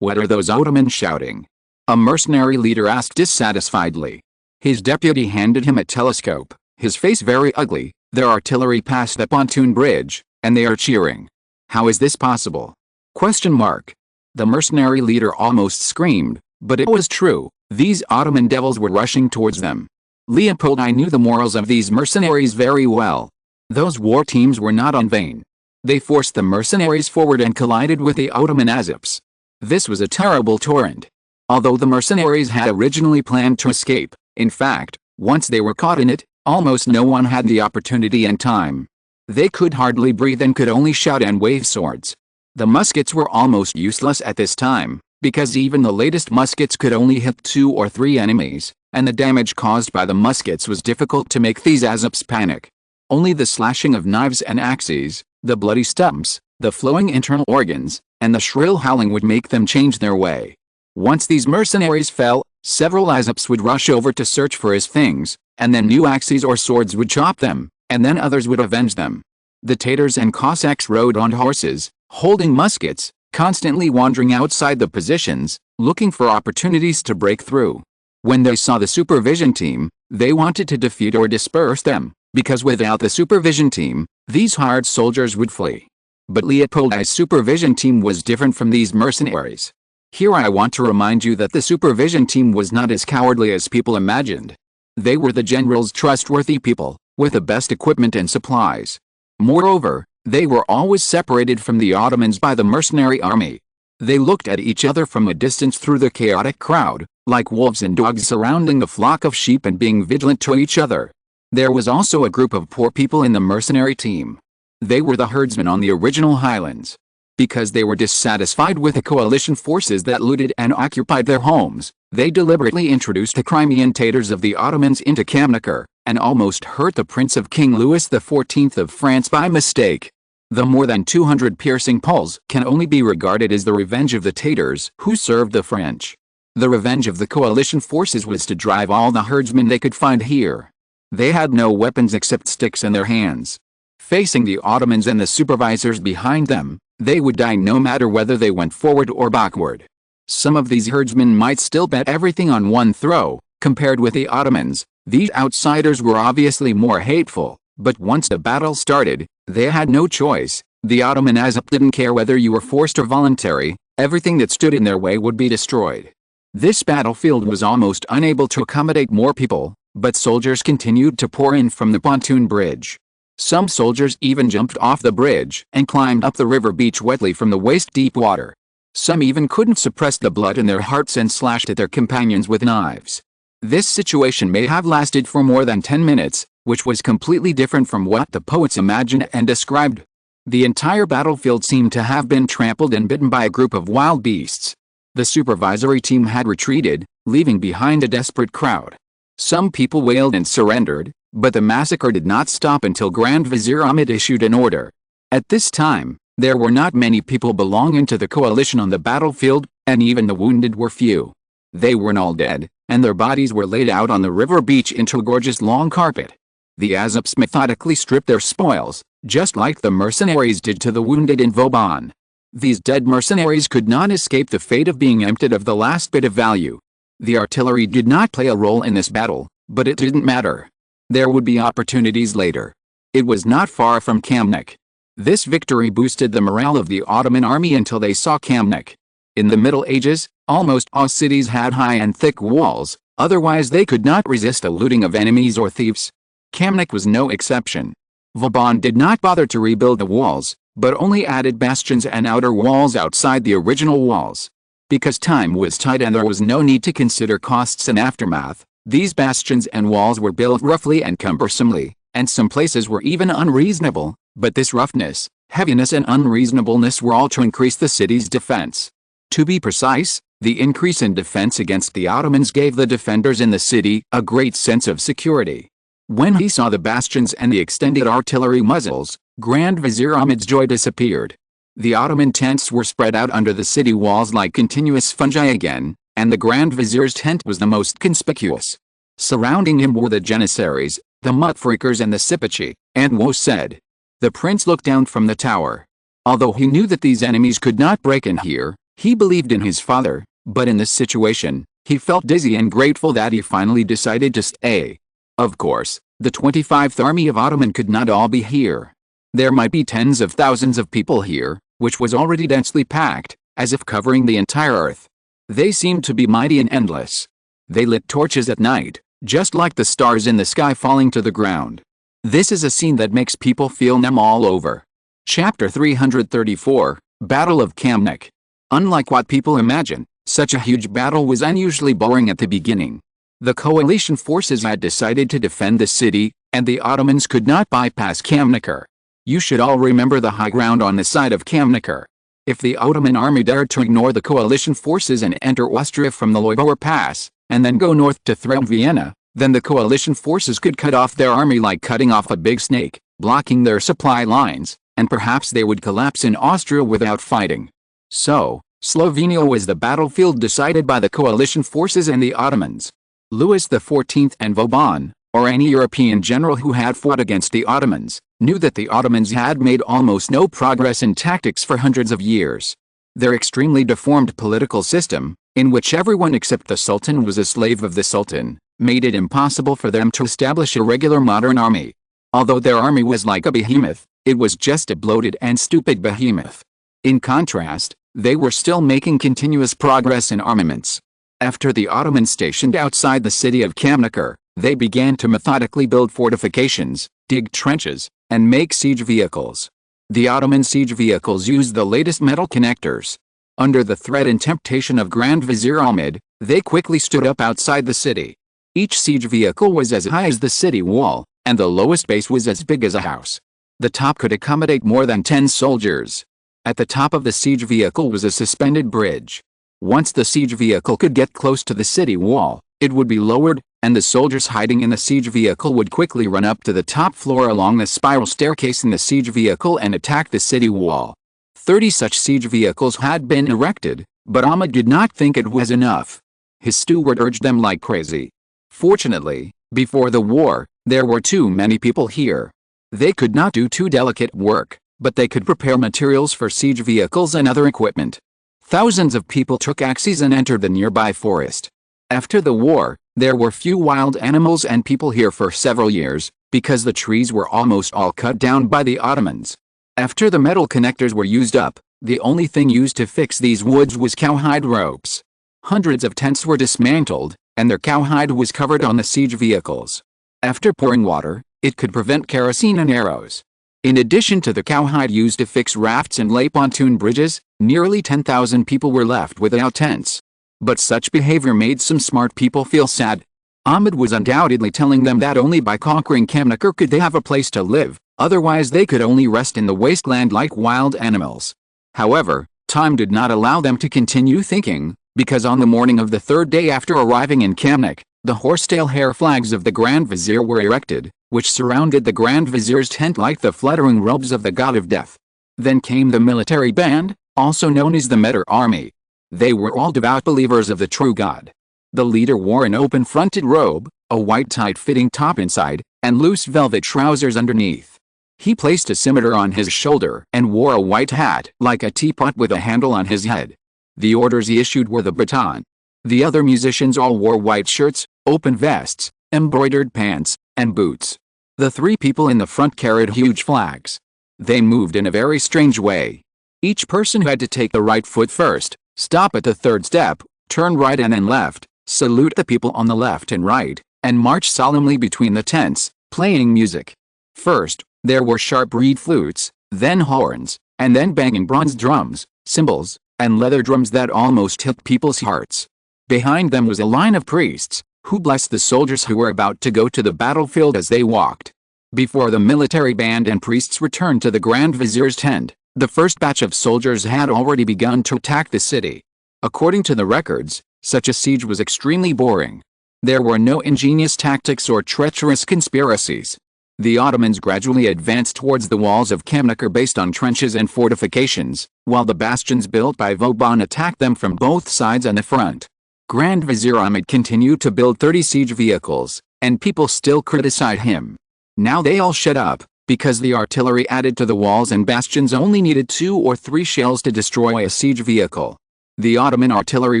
A: What are those Ottomans shouting? A mercenary leader asked dissatisfiedly. His deputy handed him a telescope, his face very ugly. Their artillery passed the pontoon bridge, and they are cheering. How is this possible? ? The mercenary leader almost screamed, but it was true. These Ottoman devils were rushing towards them. Leopold I knew the morals of these mercenaries very well. Those war teams were not in vain. They forced the mercenaries forward and collided with the Ottoman Azips. This was a terrible torrent. Although the mercenaries had originally planned to escape, in fact, once they were caught in it, almost no one had the opportunity and time. They could hardly breathe and could only shout and wave swords. The muskets were almost useless at this time, because even the latest muskets could only hit 2 or 3 enemies, and the damage caused by the muskets was difficult to make these Azips panic. Only the slashing of knives and axes, the bloody stumps, the flowing internal organs, and the shrill howling would make them change their way. Once these mercenaries fell, several Azips would rush over to search for his things, and then new axes or swords would chop them, and then others would avenge them. The Tatars and Cossacks rode on horses, holding muskets, constantly wandering outside the positions, looking for opportunities to break through. When they saw the supervision team, they wanted to defeat or disperse them, because without the supervision team, these hired soldiers would flee. But Leopold's supervision team was different from these mercenaries. Here I want to remind you that the supervision team was not as cowardly as people imagined. They were the general's trustworthy people, with the best equipment and supplies. Moreover, they were always separated from the Ottomans by the mercenary army. They looked at each other from a distance through the chaotic crowd, like wolves and dogs surrounding the flock of sheep and being vigilant to each other. There was also a group of poor people in the mercenary team. They were the herdsmen on the original highlands. Because they were dissatisfied with the coalition forces that looted and occupied their homes, they deliberately introduced the Crimean Tatars of the Ottomans into Kamnacher, and almost hurt the prince of King Louis XIV of France by mistake. The more than 200 piercing pulls can only be regarded as the revenge of the Tatars who served the French. The revenge of the coalition forces was to drive all the herdsmen they could find here. They had no weapons except sticks in their hands. Facing the Ottomans and the supervisors behind them, they would die no matter whether they went forward or backward. Some of these herdsmen might still bet everything on one throw. Compared with the Ottomans, these outsiders were obviously more hateful, but once the battle started, they had no choice. The Ottoman Azap didn't care whether you were forced or voluntary, everything that stood in their way would be destroyed. This battlefield was almost unable to accommodate more people, but soldiers continued to pour in from the pontoon bridge. Some soldiers even jumped off the bridge and climbed up the river beach wetly from the waist-deep water. Some even couldn't suppress the blood in their hearts and slashed at their companions with knives. This situation may have lasted for more than 10 minutes, which was completely different from what the poets imagined and described. The entire battlefield seemed to have been trampled and bitten by a group of wild beasts. The supervisory team had retreated, leaving behind a desperate crowd. Some people wailed and surrendered, but the massacre did not stop until Grand Vizier Ahmed issued an order. At this time, there were not many people belonging to the coalition on the battlefield, and even the wounded were few. They were all dead, and their bodies were laid out on the river beach into a gorgeous long carpet. The Azaps methodically stripped their spoils, just like the mercenaries did to the wounded in Vauban. These dead mercenaries could not escape the fate of being emptied of the last bit of value. The artillery did not play a role in this battle, but it didn't matter. There would be opportunities later. It was not far from Kamnacher. This victory boosted the morale of the Ottoman army until they saw Kamnacher. In the Middle Ages, almost all cities had high and thick walls, otherwise they could not resist the looting of enemies or thieves. Kamnacher was no exception. Vauban did not bother to rebuild the walls, but only added bastions and outer walls outside the original walls. Because time was tight and there was no need to consider costs and aftermath, these bastions and walls were built roughly and cumbersomely, and some places were even unreasonable, but this roughness, heaviness and unreasonableness were all to increase the city's defense. To be precise, the increase in defense against the Ottomans gave the defenders in the city a great sense of security. When he saw the bastions and the extended artillery muzzles, Grand Vizier Ahmed's joy disappeared. The Ottoman tents were spread out under the city walls like continuous fungi again, and the Grand Vizier's tent was the most conspicuous. Surrounding him were the Janissaries, the Mutfreakers and the Sipachi, and Wo said. The prince looked down from the tower. Although he knew that these enemies could not break in here, he believed in his father, but in this situation, he felt dizzy and grateful that he finally decided to stay. Of course, the 25th Army of Ottoman could not all be here. There might be tens of thousands of people here, which was already densely packed, as if covering the entire earth. They seemed to be mighty and endless. They lit torches at night, just like the stars in the sky falling to the ground. This is a scene that makes people feel numb all over. Chapter 334, Battle of Kamnacher. Unlike what people imagine, such a huge battle was unusually boring at the beginning. The coalition forces had decided to defend the city, and the Ottomans could not bypass Kamnacher. You should all remember the high ground on the side of Kamnacher. If the Ottoman army dared to ignore the coalition forces and enter Austria from the Loibauer Pass, and then go north to threaten Vienna, then the coalition forces could cut off their army like cutting off a big snake, blocking their supply lines, and perhaps they would collapse in Austria without fighting. So, Slovenia was the battlefield decided by the coalition forces and the Ottomans. Louis XIV and Vauban, or any European general who had fought against the Ottomans, knew that the Ottomans had made almost no progress in tactics for hundreds of years. Their extremely deformed political system, in which everyone except the Sultan was a slave of the Sultan, made it impossible for them to establish a regular modern army. Although their army was like a behemoth, it was just a bloated and stupid behemoth. In contrast, they were still making continuous progress in armaments. After the Ottomans stationed outside the city of Kamnacher, They began to methodically build fortifications, dig trenches, and make siege vehicles. The Ottoman siege vehicles used the latest metal connectors. Under the threat and temptation of Grand Vizier Ahmed, they quickly stood up outside the city. Each siege vehicle was as high as the city wall, and the lowest base was as big as a house. The top could accommodate more than 10 soldiers. At the top of the siege vehicle was a suspended bridge. Once the siege vehicle could get close to the city wall, it would be lowered, and the soldiers hiding in the siege vehicle would quickly run up to the top floor along the spiral staircase in the siege vehicle and attack the city wall. 30 such siege vehicles had been erected, but Ahmed did not think it was enough. His steward urged them like crazy. Fortunately, before the war, there were too many people here. They could not do too delicate work, but they could prepare materials for siege vehicles and other equipment. Thousands of people took axes and entered the nearby forest. After the war, there were few wild animals and people here for several years, because the trees were almost all cut down by the Ottomans. After the metal connectors were used up, the only thing used to fix these woods was cowhide ropes. Hundreds of tents were dismantled, and their cowhide was covered on the siege vehicles. After pouring water, it could prevent kerosene and arrows. In addition to the cowhide used to fix rafts and lay pontoon bridges, nearly 10,000 people were left without tents. But such behavior made some smart people feel sad. Ahmed was undoubtedly telling them that only by conquering Kamnaker could they have a place to live, otherwise they could only rest in the wasteland like wild animals. However, time did not allow them to continue thinking, because on the morning of the third day after arriving in Kamnik, the horsetail hair flags of the Grand Vizier were erected, which surrounded the Grand Vizier's tent like the fluttering robes of the god of death. Then came the military band, also known as the Medar Army. They were all devout believers of the true God. The leader wore an open-fronted robe, a white tight-fitting top inside, and loose velvet trousers underneath. He placed a scimitar on his shoulder and wore a white hat like a teapot with a handle on his head. The orders he issued were the baton. The other musicians all wore white shirts, open vests, embroidered pants, and boots. The three people in the front carried huge flags. They moved in a very strange way. Each person had to take the right foot first, stop at the third step, turn right and then left, salute the people on the left and right, and march solemnly between the tents, playing music. First, there were sharp reed flutes, then horns, and then banging bronze drums, cymbals, and leather drums that almost hit people's hearts. Behind them was a line of priests, who blessed the soldiers who were about to go to the battlefield as they walked. Before the military band and priests returned to the Grand Vizier's tent, the first batch of soldiers had already begun to attack the city. According to the records, such a siege was extremely boring. There were no ingenious tactics or treacherous conspiracies. The Ottomans gradually advanced towards the walls of Kamnaker based on trenches and fortifications, while the bastions built by Vauban attacked them from both sides and the front. Grand Vizier Ahmed continued to build 30 siege vehicles, and people still criticized him. Now they all shut up, because the artillery added to the walls and bastions only needed 2 or 3 shells to destroy a siege vehicle. The Ottoman artillery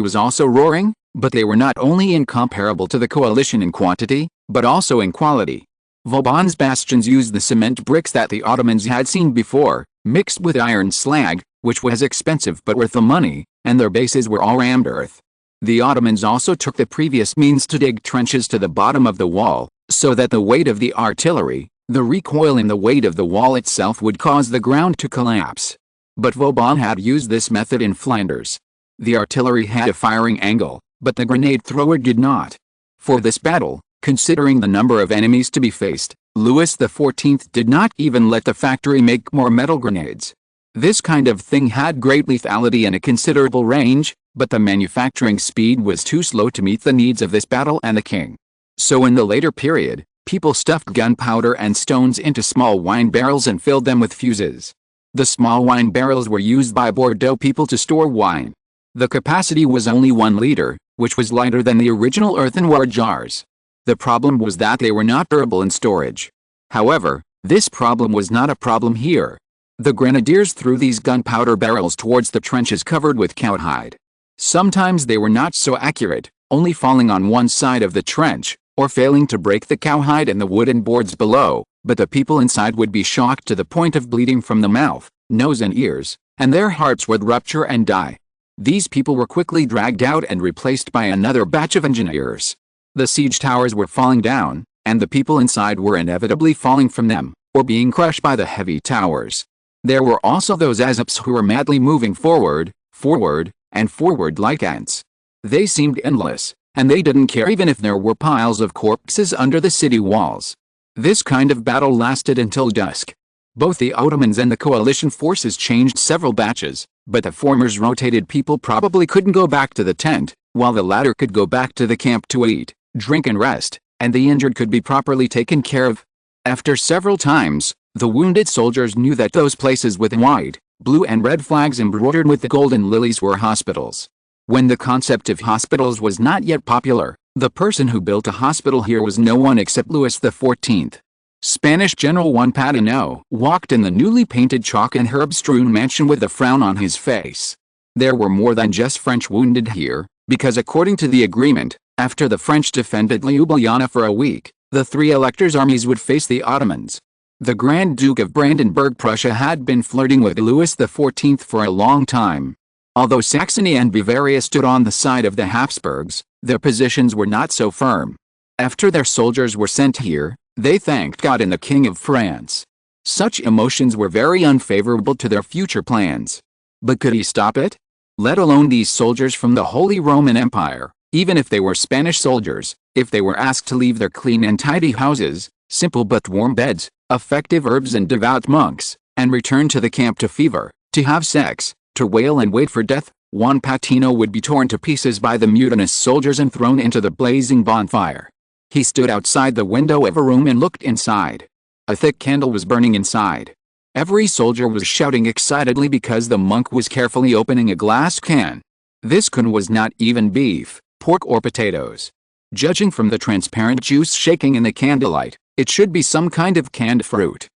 A: was also roaring, but they were not only incomparable to the coalition in quantity, but also in quality. Vauban's bastions used the cement bricks that the Ottomans had seen before, mixed with iron slag, which was expensive but worth the money, and their bases were all rammed earth. The Ottomans also took the previous means to dig trenches to the bottom of the wall, so that the weight of the artillery, the recoil and the weight of the wall itself would cause the ground to collapse. But Vauban had used this method in Flanders. The artillery had a firing angle, but the grenade thrower did not. For this battle, considering the number of enemies to be faced, Louis XIV did not even let the factory make more metal grenades. This kind of thing had great lethality and a considerable range, but the manufacturing speed was too slow to meet the needs of this battle and the king. So in the later period, people stuffed gunpowder and stones into small wine barrels and filled them with fuses. The small wine barrels were used by Bordeaux people to store wine. The capacity was only 1 liter, which was lighter than the original earthenware jars. The problem was that they were not durable in storage. However, this problem was not a problem here. The grenadiers threw these gunpowder barrels towards the trenches covered with cowhide. Sometimes they were not so accurate, only falling on one side of the trench, or failing to break the cowhide and the wooden boards below, but the people inside would be shocked to the point of bleeding from the mouth, nose and ears, and their hearts would rupture and die. These people were quickly dragged out and replaced by another batch of engineers. The siege towers were falling down, and the people inside were inevitably falling from them, or being crushed by the heavy towers. There were also those Azops who were madly moving forward, and forward like ants. They seemed endless, and they didn't care even if there were piles of corpses under the city walls. This kind of battle lasted until dusk. Both the Ottomans and the coalition forces changed several batches, but the former's rotated people probably couldn't go back to the tent, while the latter could go back to the camp to eat, drink and rest, and the injured could be properly taken care of. After several times, the wounded soldiers knew that those places with white, blue and red flags embroidered with the golden lilies were hospitals. When the concept of hospitals was not yet popular, the person who built a hospital here was no one except Louis XIV. Spanish General Juan Patino walked in the newly painted chalk and herb-strewn mansion with a frown on his face. There were more than just French wounded here, because according to the agreement, after the French defended Ljubljana for a week, the three electors' armies would face the Ottomans. The Grand Duke of Brandenburg Prussia had been flirting with Louis XIV for a long time. Although Saxony and Bavaria stood on the side of the Habsburgs, their positions were not so firm. After their soldiers were sent here, they thanked God and the King of France. Such emotions were very unfavorable to their future plans. But could he stop it? Let alone these soldiers from the Holy Roman Empire, even if they were Spanish soldiers, if they were asked to leave their clean and tidy houses, simple but warm beds, effective herbs and devout monks, and return to the camp to fever, to have sex, to wail and wait for death, Juan Patino would be torn to pieces by the mutinous soldiers and thrown into the blazing bonfire. He stood outside the window of a room and looked inside. A thick candle was burning inside. Every soldier was shouting excitedly because the monk was carefully opening a glass can. This can was not even beef, pork or potatoes. Judging from the transparent juice shaking in the candlelight, it should be some kind of canned fruit.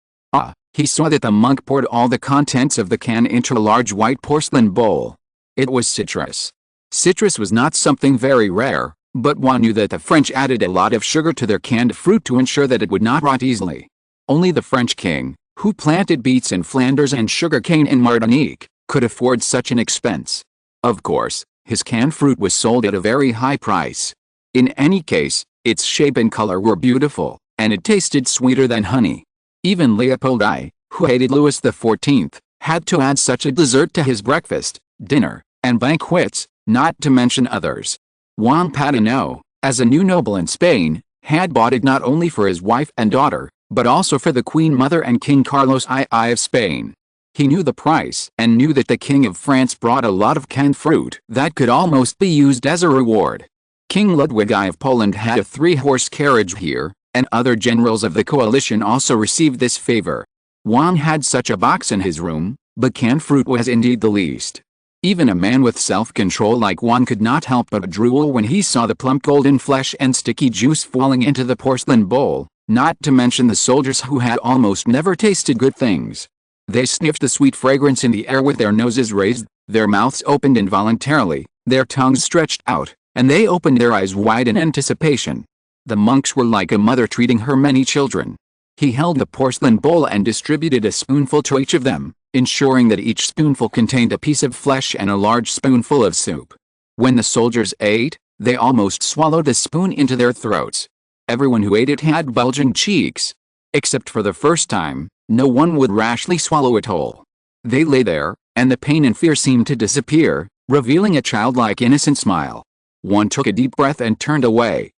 A: He saw that the monk poured all the contents of the can into a large white porcelain bowl. It was citrus. Citrus was not something very rare, but one knew that the French added a lot of sugar to their canned fruit to ensure that it would not rot easily. Only the French king, who planted beets in Flanders and sugarcane in Martinique, could afford such an expense. Of course, his canned fruit was sold at a very high price. In any case, its shape and color were beautiful, and it tasted sweeter than honey. Even Leopold I, who hated Louis XIV, had to add such a dessert to his breakfast, dinner, and banquets, not to mention others. Juan Patino, as a new noble in Spain, had bought it not only for his wife and daughter, but also for the Queen Mother and King Carlos II of Spain. He knew the price and knew that the King of France brought a lot of canned fruit that could almost be used as a reward. King Ludwig I of Poland had a 3-horse carriage here, and other generals of the coalition also received this favor. Juan had such a box in his room, but canned fruit was indeed the least. Even a man with self-control like Juan could not help but drool when he saw the plump golden flesh and sticky juice falling into the porcelain bowl, not to mention the soldiers who had almost never tasted good things. They sniffed the sweet fragrance in the air with their noses raised, their mouths opened involuntarily, their tongues stretched out, and they opened their eyes wide in anticipation. The monks were like a mother treating her many children. He held the porcelain bowl and distributed a spoonful to each of them, ensuring that each spoonful contained a piece of flesh and a large spoonful of soup. When the soldiers ate, they almost swallowed the spoon into their throats. Everyone who ate it had bulging cheeks. Except for the first time, no one would rashly swallow it whole. They lay there, and the pain and fear seemed to disappear, revealing a childlike innocent smile. One took a deep breath and turned away.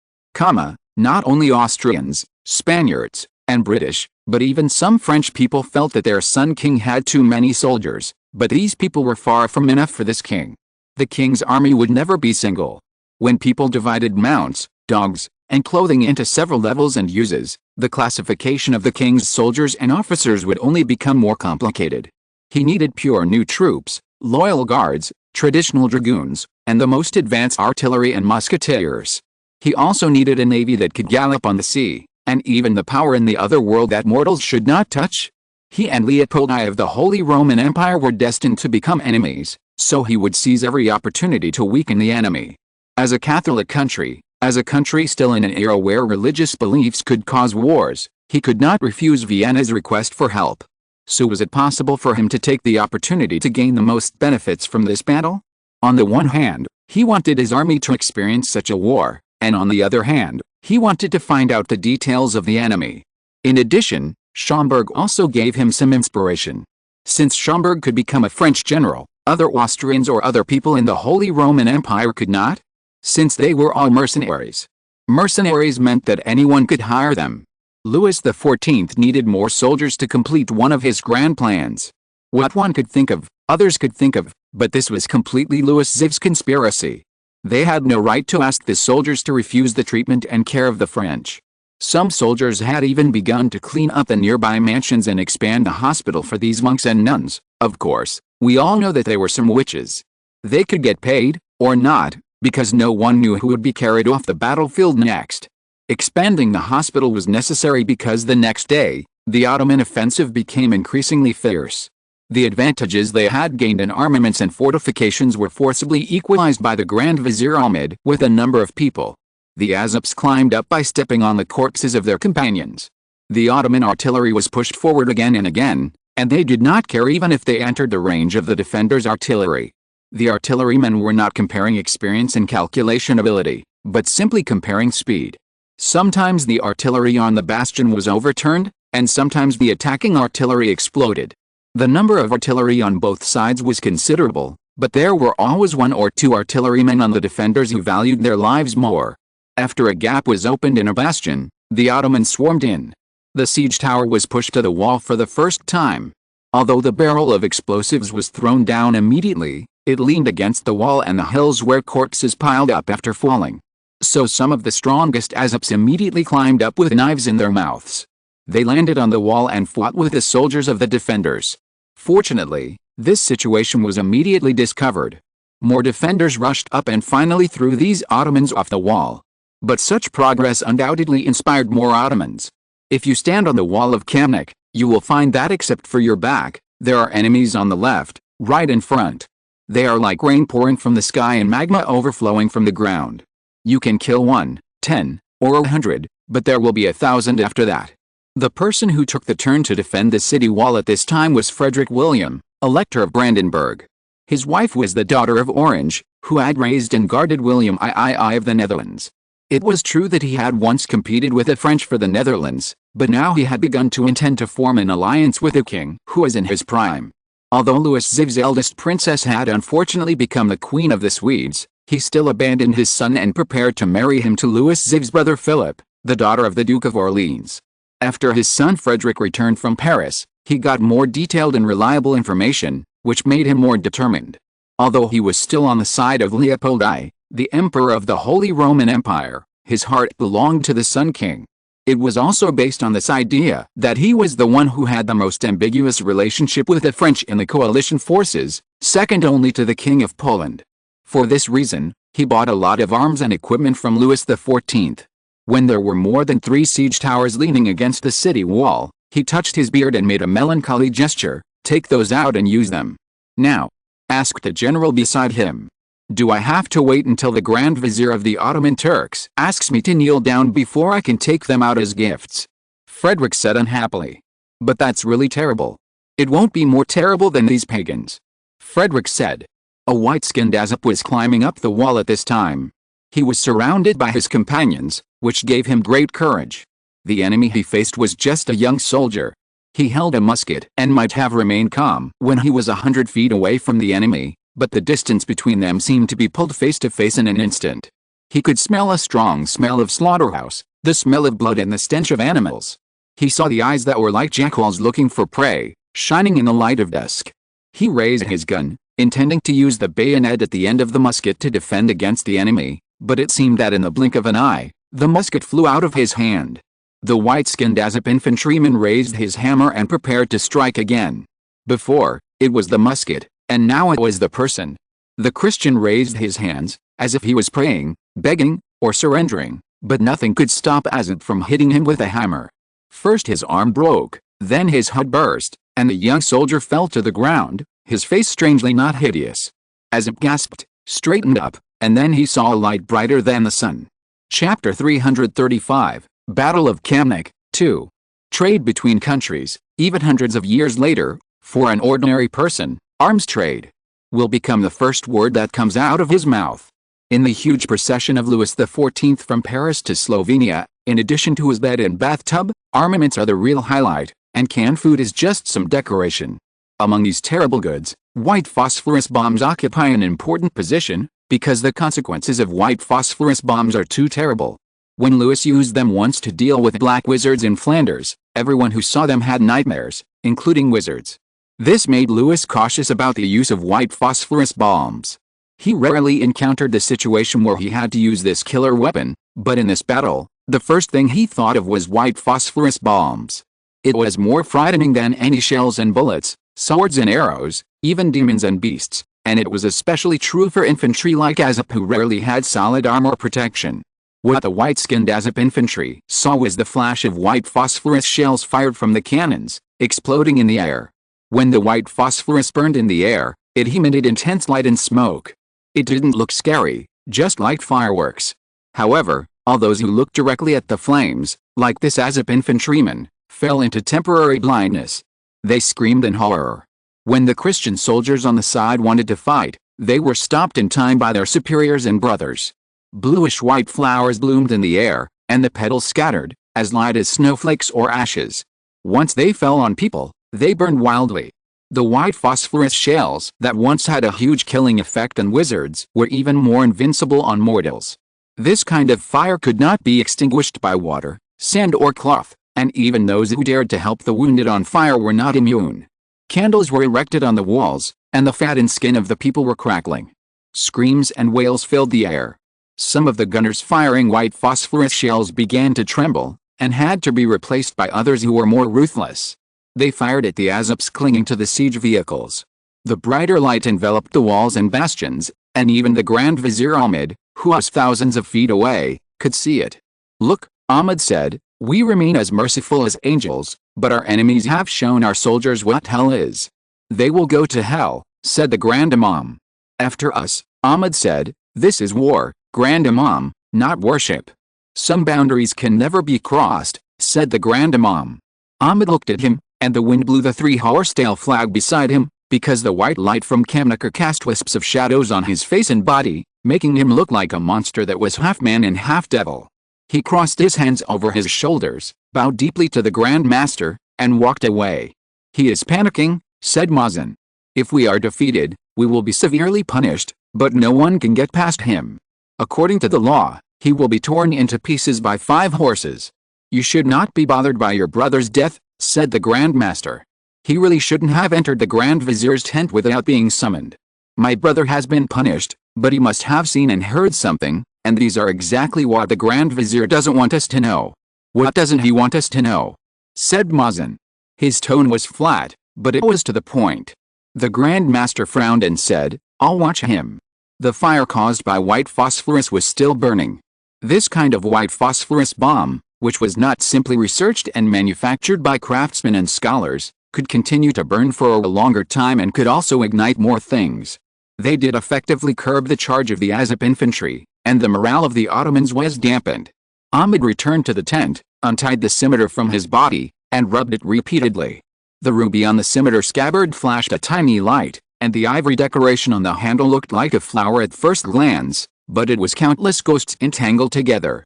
A: Not only Austrians, Spaniards, and British, but even some French people felt that their son king had too many soldiers, but these people were far from enough for this king. The king's army would never be single. When people divided mounts, dogs, and clothing into several levels and uses, the classification of the king's soldiers and officers would only become more complicated. He needed pure new troops, loyal guards, traditional dragoons, and the most advanced artillery and musketeers. He also needed a navy that could gallop on the sea, and even the power in the other world that mortals should not touch. He and Leopold I of the Holy Roman Empire were destined to become enemies, so he would seize every opportunity to weaken the enemy. As a Catholic country, as a country still in an era where religious beliefs could cause wars, he could not refuse Vienna's request for help. So was it possible for him to take the opportunity to gain the most benefits from this battle? On the one hand, he wanted his army to experience such a war, and on the other hand, he wanted to find out the details of the enemy. In addition, Schomberg also gave him some inspiration. Since Schomberg could become a French general, other Austrians or other people in the Holy Roman Empire could not, since they were all mercenaries. Mercenaries meant that anyone could hire them. Louis XIV needed more soldiers to complete one of his grand plans. What one could think of, others could think of, but this was completely Louis XIV's conspiracy. They had no right to ask the soldiers to refuse the treatment and care of the French. Some soldiers had even begun to clean up the nearby mansions and expand the hospital for these monks and nuns. Of course, we all know that they were some witches. They could get paid, or not, because no one knew who would be carried off the battlefield next. Expanding the hospital was necessary because the next day, the Ottoman offensive became increasingly fierce. The advantages they had gained in armaments and fortifications were forcibly equalized by the Grand Vizier Ahmed with a number of people. The Azaps climbed up by stepping on the corpses of their companions. The Ottoman artillery was pushed forward again and again, and they did not care even if they entered the range of the defenders' artillery. The artillerymen were not comparing experience and calculation ability, but simply comparing speed. Sometimes the artillery on the bastion was overturned, and sometimes the attacking artillery exploded. The number of artillery on both sides was considerable, but there were always one or two artillerymen on the defenders who valued their lives more. After a gap was opened in a bastion, the Ottomans swarmed in. The siege tower was pushed to the wall for the first time. Although the barrel of explosives was thrown down immediately, it leaned against the wall and the hills where corpses piled up after falling. So some of the strongest Azaps immediately climbed up with knives in their mouths. They landed on the wall and fought with the soldiers of the defenders. Fortunately, this situation was immediately discovered. More defenders rushed up and finally threw these Ottomans off the wall. But such progress undoubtedly inspired more Ottomans. If you stand on the wall of Kamnik, you will find that except for your back, there are enemies on the left, right and front. They are like rain pouring from the sky and magma overflowing from the ground. You can kill 1, 10, or 100, but there will be 1,000 after that. The person who took the turn to defend the city wall at this time was Frederick William, Elector of Brandenburg. His wife was the daughter of Orange, who had raised and guarded William III of the Netherlands. It was true that he had once competed with the French for the Netherlands, but now he had begun to intend to form an alliance with a king who was in his prime. Although Louis XIV's eldest princess had unfortunately become the queen of the Swedes, he still abandoned his son and prepared to marry him to Louis XIV's brother Philip, the daughter of the Duke of Orleans. After his son Frederick returned from Paris, he got more detailed and reliable information, which made him more determined. Although he was still on the side of Leopold I, the Emperor of the Holy Roman Empire, his heart belonged to the Sun King. It was also based on this idea that he was the one who had the most ambiguous relationship with the French in the coalition forces, second only to the King of Poland. For this reason, he bought a lot of arms and equipment from Louis XIV. When there were more than 3 siege towers leaning against the city wall, he touched his beard and made a melancholy gesture. "Take those out and use them." "Now," asked a general beside him, "do I have to wait until the Grand Vizier of the Ottoman Turks asks me to kneel down before I can take them out as gifts?" Frederick said unhappily. "But that's really terrible." "It won't be more terrible than these pagans," Frederick said. A white-skinned Azap was climbing up the wall at this time. He was surrounded by his companions, which gave him great courage. The enemy he faced was just a young soldier. He held a musket and might have remained calm when he was 100 feet away from the enemy, but the distance between them seemed to be pulled face to face in an instant. He could smell a strong smell of slaughterhouse, the smell of blood and the stench of animals. He saw the eyes that were like jackals looking for prey, shining in the light of dusk. He raised his gun, intending to use the bayonet at the end of the musket to defend against the enemy, but it seemed that in the blink of an eye, the musket flew out of his hand. The white-skinned Azap infantryman raised his hammer and prepared to strike again. Before, it was the musket, and now it was the person. The Christian raised his hands, as if he was praying, begging, or surrendering, but nothing could stop Azap from hitting him with a hammer. First his arm broke, then his head burst, and the young soldier fell to the ground, his face strangely not hideous. Azap gasped, straightened up, and then he saw a light brighter than the sun. Chapter 335, Battle of Kamnik, 2. Trade between countries, even hundreds of years later, for an ordinary person, arms trade will become the first word that comes out of his mouth. In the huge procession of Louis XIV from Paris to Slovenia, in addition to his bed and bathtub, armaments are the real highlight, and canned food is just some decoration. Among these terrible goods, white phosphorus bombs occupy an important position, because the consequences of white phosphorus bombs are too terrible. When Louis used them once to deal with black wizards in Flanders, everyone who saw them had nightmares, including wizards. This made Louis cautious about the use of white phosphorus bombs. He rarely encountered the situation where he had to use this killer weapon, but in this battle, the first thing he thought of was white phosphorus bombs. It was more frightening than any shells and bullets, swords and arrows, even demons and beasts, and it was especially true for infantry like Azep who rarely had solid armor protection. What the white-skinned Azep infantry saw was the flash of white phosphorus shells fired from the cannons, exploding in the air. When the white phosphorus burned in the air, it emitted intense light and smoke. It didn't look scary, just like fireworks. However, all those who looked directly at the flames, like this Azep infantryman, fell into temporary blindness. They screamed in horror. When the Christian soldiers on the side wanted to fight, they were stopped in time by their superiors and brothers. Bluish-white flowers bloomed in the air, and the petals scattered, as light as snowflakes or ashes. Once they fell on people, they burned wildly. The white phosphorus shells that once had a huge killing effect on wizards were even more invincible on mortals. This kind of fire could not be extinguished by water, sand or cloth, and even those who dared to help the wounded on fire were not immune. Candles were erected on the walls, and the fat and skin of the people were crackling. Screams and wails filled the air. Some of the gunners firing white phosphorus shells began to tremble, and had to be replaced by others who were more ruthless. They fired at the Azeps clinging to the siege vehicles. The brighter light enveloped the walls and bastions, and even the Grand Vizier Ahmed, who was thousands of feet away, could see it. "Look," Ahmed said, "we remain as merciful as angels, but our enemies have shown our soldiers what hell is." "They will go to hell," said the Grand Imam. "After us," Ahmed said, "this is war, Grand Imam, not worship." "Some boundaries can never be crossed," said the Grand Imam. Ahmed looked at him, and the wind blew the three-horse-tail flag beside him, because the white light from Kamnaker cast wisps of shadows on his face and body, making him look like a monster that was half man and half devil. He crossed his hands over his shoulders, bowed deeply to the Grand Master, and walked away. "He is panicking," said Mazarin. "If we are defeated, we will be severely punished, but no one can get past him. According to the law, he will be torn into pieces by 5 horses. You should not be bothered by your brother's death," said the Grand Master. "He really shouldn't have entered the Grand Vizier's tent without being summoned. My brother has been punished, but he must have seen and heard something, and these are exactly what the Grand Vizier doesn't want us to know." "What doesn't he want us to know?" said Mazarin. His tone was flat, but it was to the point. The Grand Master frowned and said, "I'll watch him." The fire caused by white phosphorus was still burning. This kind of white phosphorus bomb, which was not simply researched and manufactured by craftsmen and scholars, could continue to burn for a longer time and could also ignite more things. They did effectively curb the charge of the Azep infantry, and the morale of the Ottomans was dampened. Ahmed returned to the tent, untied the scimitar from his body, and rubbed it repeatedly. The ruby on the scimitar scabbard flashed a tiny light, and the ivory decoration on the handle looked like a flower at first glance, but it was countless ghosts entangled together.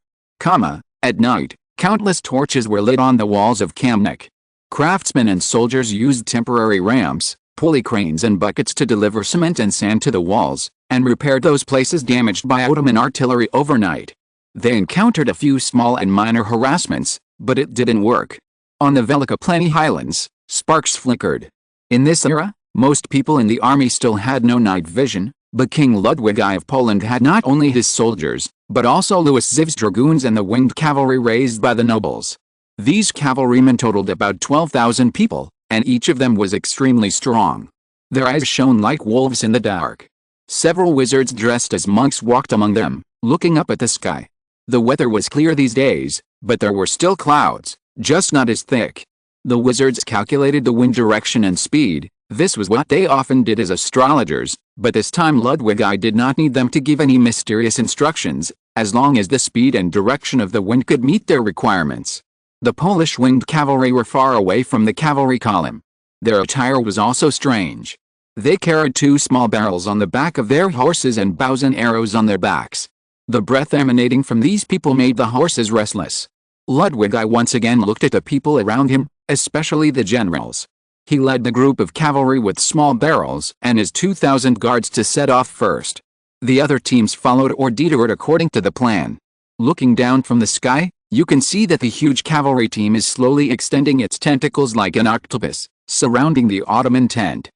A: At night, countless torches were lit on the walls of Kamnik. Craftsmen and soldiers used temporary ramps, pulley cranes and buckets to deliver cement and sand to the walls, and repaired those places damaged by Ottoman artillery overnight. They encountered a few small and minor harassments, but it didn't work. On the Velikopleni highlands, sparks flickered. In this era, most people in the army still had no night vision, but King Ludwig I of Poland had not only his soldiers, but also Louis XIV's dragoons and the winged cavalry raised by the nobles. These cavalrymen totaled about 12,000 people, and each of them was extremely strong. Their eyes shone like wolves in the dark. Several wizards dressed as monks walked among them, looking up at the sky. The weather was clear these days, but there were still clouds, just not as thick. The wizards calculated the wind direction and speed. This was what they often did as astrologers, but this time Ludwig I did not need them to give any mysterious instructions, as long as the speed and direction of the wind could meet their requirements. The Polish winged cavalry were far away from the cavalry column. Their attire was also strange. They carried 2 small barrels on the back of their horses and bows and arrows on their backs. The breath emanating from these people made the horses restless. Ludwig I once again looked at the people around him, especially the generals. He led the group of cavalry with small barrels and his 2,000 guards to set off first. The other teams followed or detoured according to the plan. Looking down from the sky, you can see that the huge cavalry team is slowly extending its tentacles like an octopus, surrounding the Ottoman tent.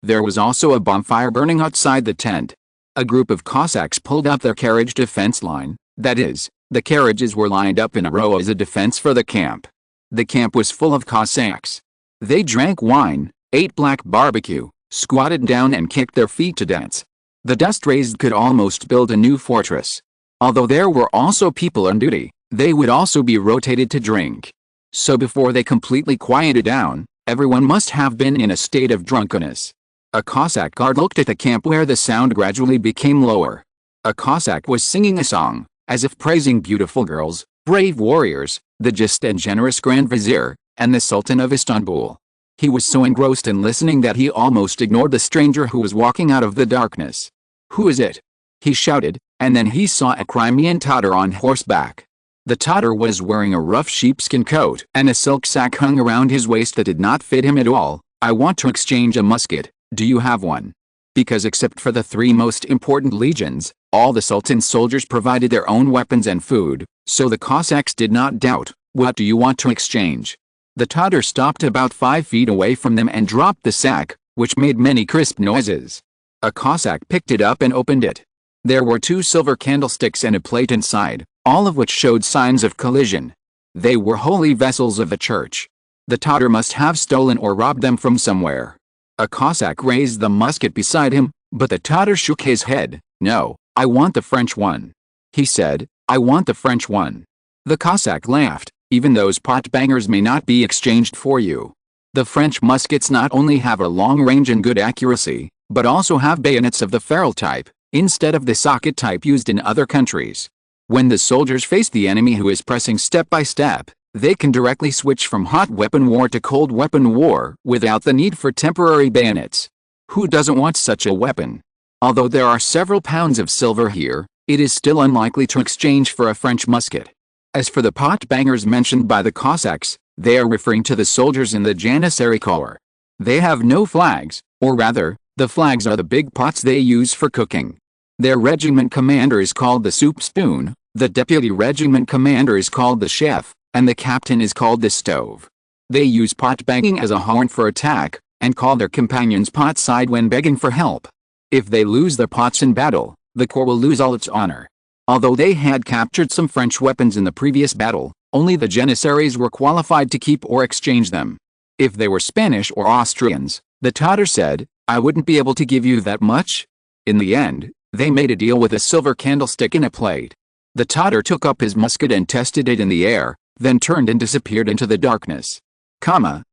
A: There was also a bonfire burning outside the tent. A group of Cossacks pulled up their carriage defense line, that is, the carriages were lined up in a row as a defense for the camp. The camp was full of Cossacks. They drank wine, ate black barbecue, squatted down and kicked their feet to dance. The dust raised could almost build a new fortress. Although there were also people on duty, they would also be rotated to drink. So before they completely quieted down, everyone must have been in a state of drunkenness. A Cossack guard looked at the camp where the sound gradually became lower. A Cossack was singing a song, as if praising beautiful girls, brave warriors, the just and generous Grand Vizier, and the Sultan of Istanbul. He was so engrossed in listening that he almost ignored the stranger who was walking out of the darkness. "Who is it?" he shouted, and then he saw a Crimean Tatar on horseback. The Tatar was wearing a rough sheepskin coat, and a silk sack hung around his waist that did not fit him at all. "I want to exchange a musket. Do you have one?" Because except for the 3 most important legions, all the Sultan's soldiers provided their own weapons and food, so the Cossacks did not doubt. "What do you want to exchange?" The Tatar stopped about 5 feet away from them and dropped the sack, which made many crisp noises. A Cossack picked it up and opened it. There were 2 silver candlesticks and a plate inside, all of which showed signs of collision. They were holy vessels of the church. The Tatar must have stolen or robbed them from somewhere. A Cossack raised the musket beside him, but the Tatar shook his head. "No, I want the French one," he said. "I want the French one." The Cossack laughed. "Even those pot-bangers may not be exchanged for you. The French muskets not only have a long range and good accuracy, but also have bayonets of the ferrule type, instead of the socket type used in other countries. When the soldiers face the enemy who is pressing step by step, they can directly switch from hot weapon war to cold weapon war without the need for temporary bayonets. Who doesn't want such a weapon? Although there are several pounds of silver here, it is still unlikely to exchange for a French musket. As for the pot-bangers mentioned by the Cossacks, they are referring to the soldiers in the Janissary Corps. They have no flags, or rather, the flags are the big pots they use for cooking. Their regiment commander is called the soup spoon, the deputy regiment commander is called the chef, and the captain is called the stove. They use pot-banging as a horn for attack, and call their companions pot-side when begging for help. If they lose their pots in battle, the corps will lose all its honor. Although they had captured some French weapons in the previous battle, only the Janissaries were qualified to keep or exchange them. If they were Spanish or Austrians, the Tatar said, "I wouldn't be able to give you that much." In the end, they made a deal with a silver candlestick and a plate. The Tatar took up his musket and tested it in the air, then turned and disappeared into the darkness.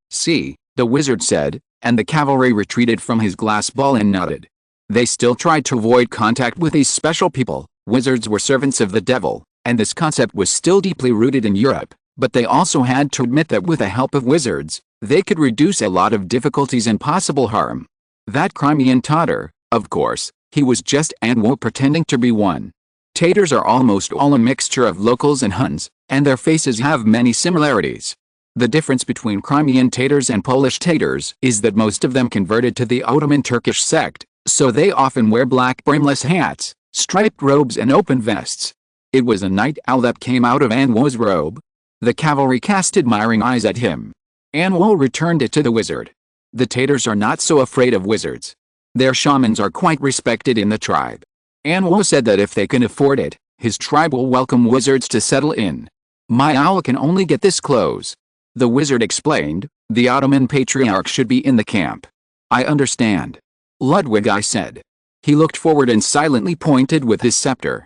A: "See," the wizard said, and the cavalry retreated from his glass ball and nodded. They still tried to avoid contact with these special people. Wizards were servants of the devil, and this concept was still deeply rooted in Europe, but they also had to admit that with the help of wizards, they could reduce a lot of difficulties and possible harm. That Crimean Tatar, of course, he was just Anwo pretending to be one. Tatars are almost all a mixture of locals and Huns, and their faces have many similarities. The difference between Crimean Tatars and Polish Tatars is that most of them converted to the Ottoman Turkish sect, so they often wear black brimless hats, striped robes and open vests. It was a night owl that came out of Anwo's robe. The cavalry cast admiring eyes at him. Anwo returned it to the wizard. The Tatars are not so afraid of wizards. Their shamans are quite respected in the tribe. Anwo said that if they can afford it, his tribe will welcome wizards to settle in. "My owl can only get this close," the wizard explained. "The Ottoman patriarch should be in the camp." "I understand," Ludwig I said. He looked forward and silently pointed with his scepter.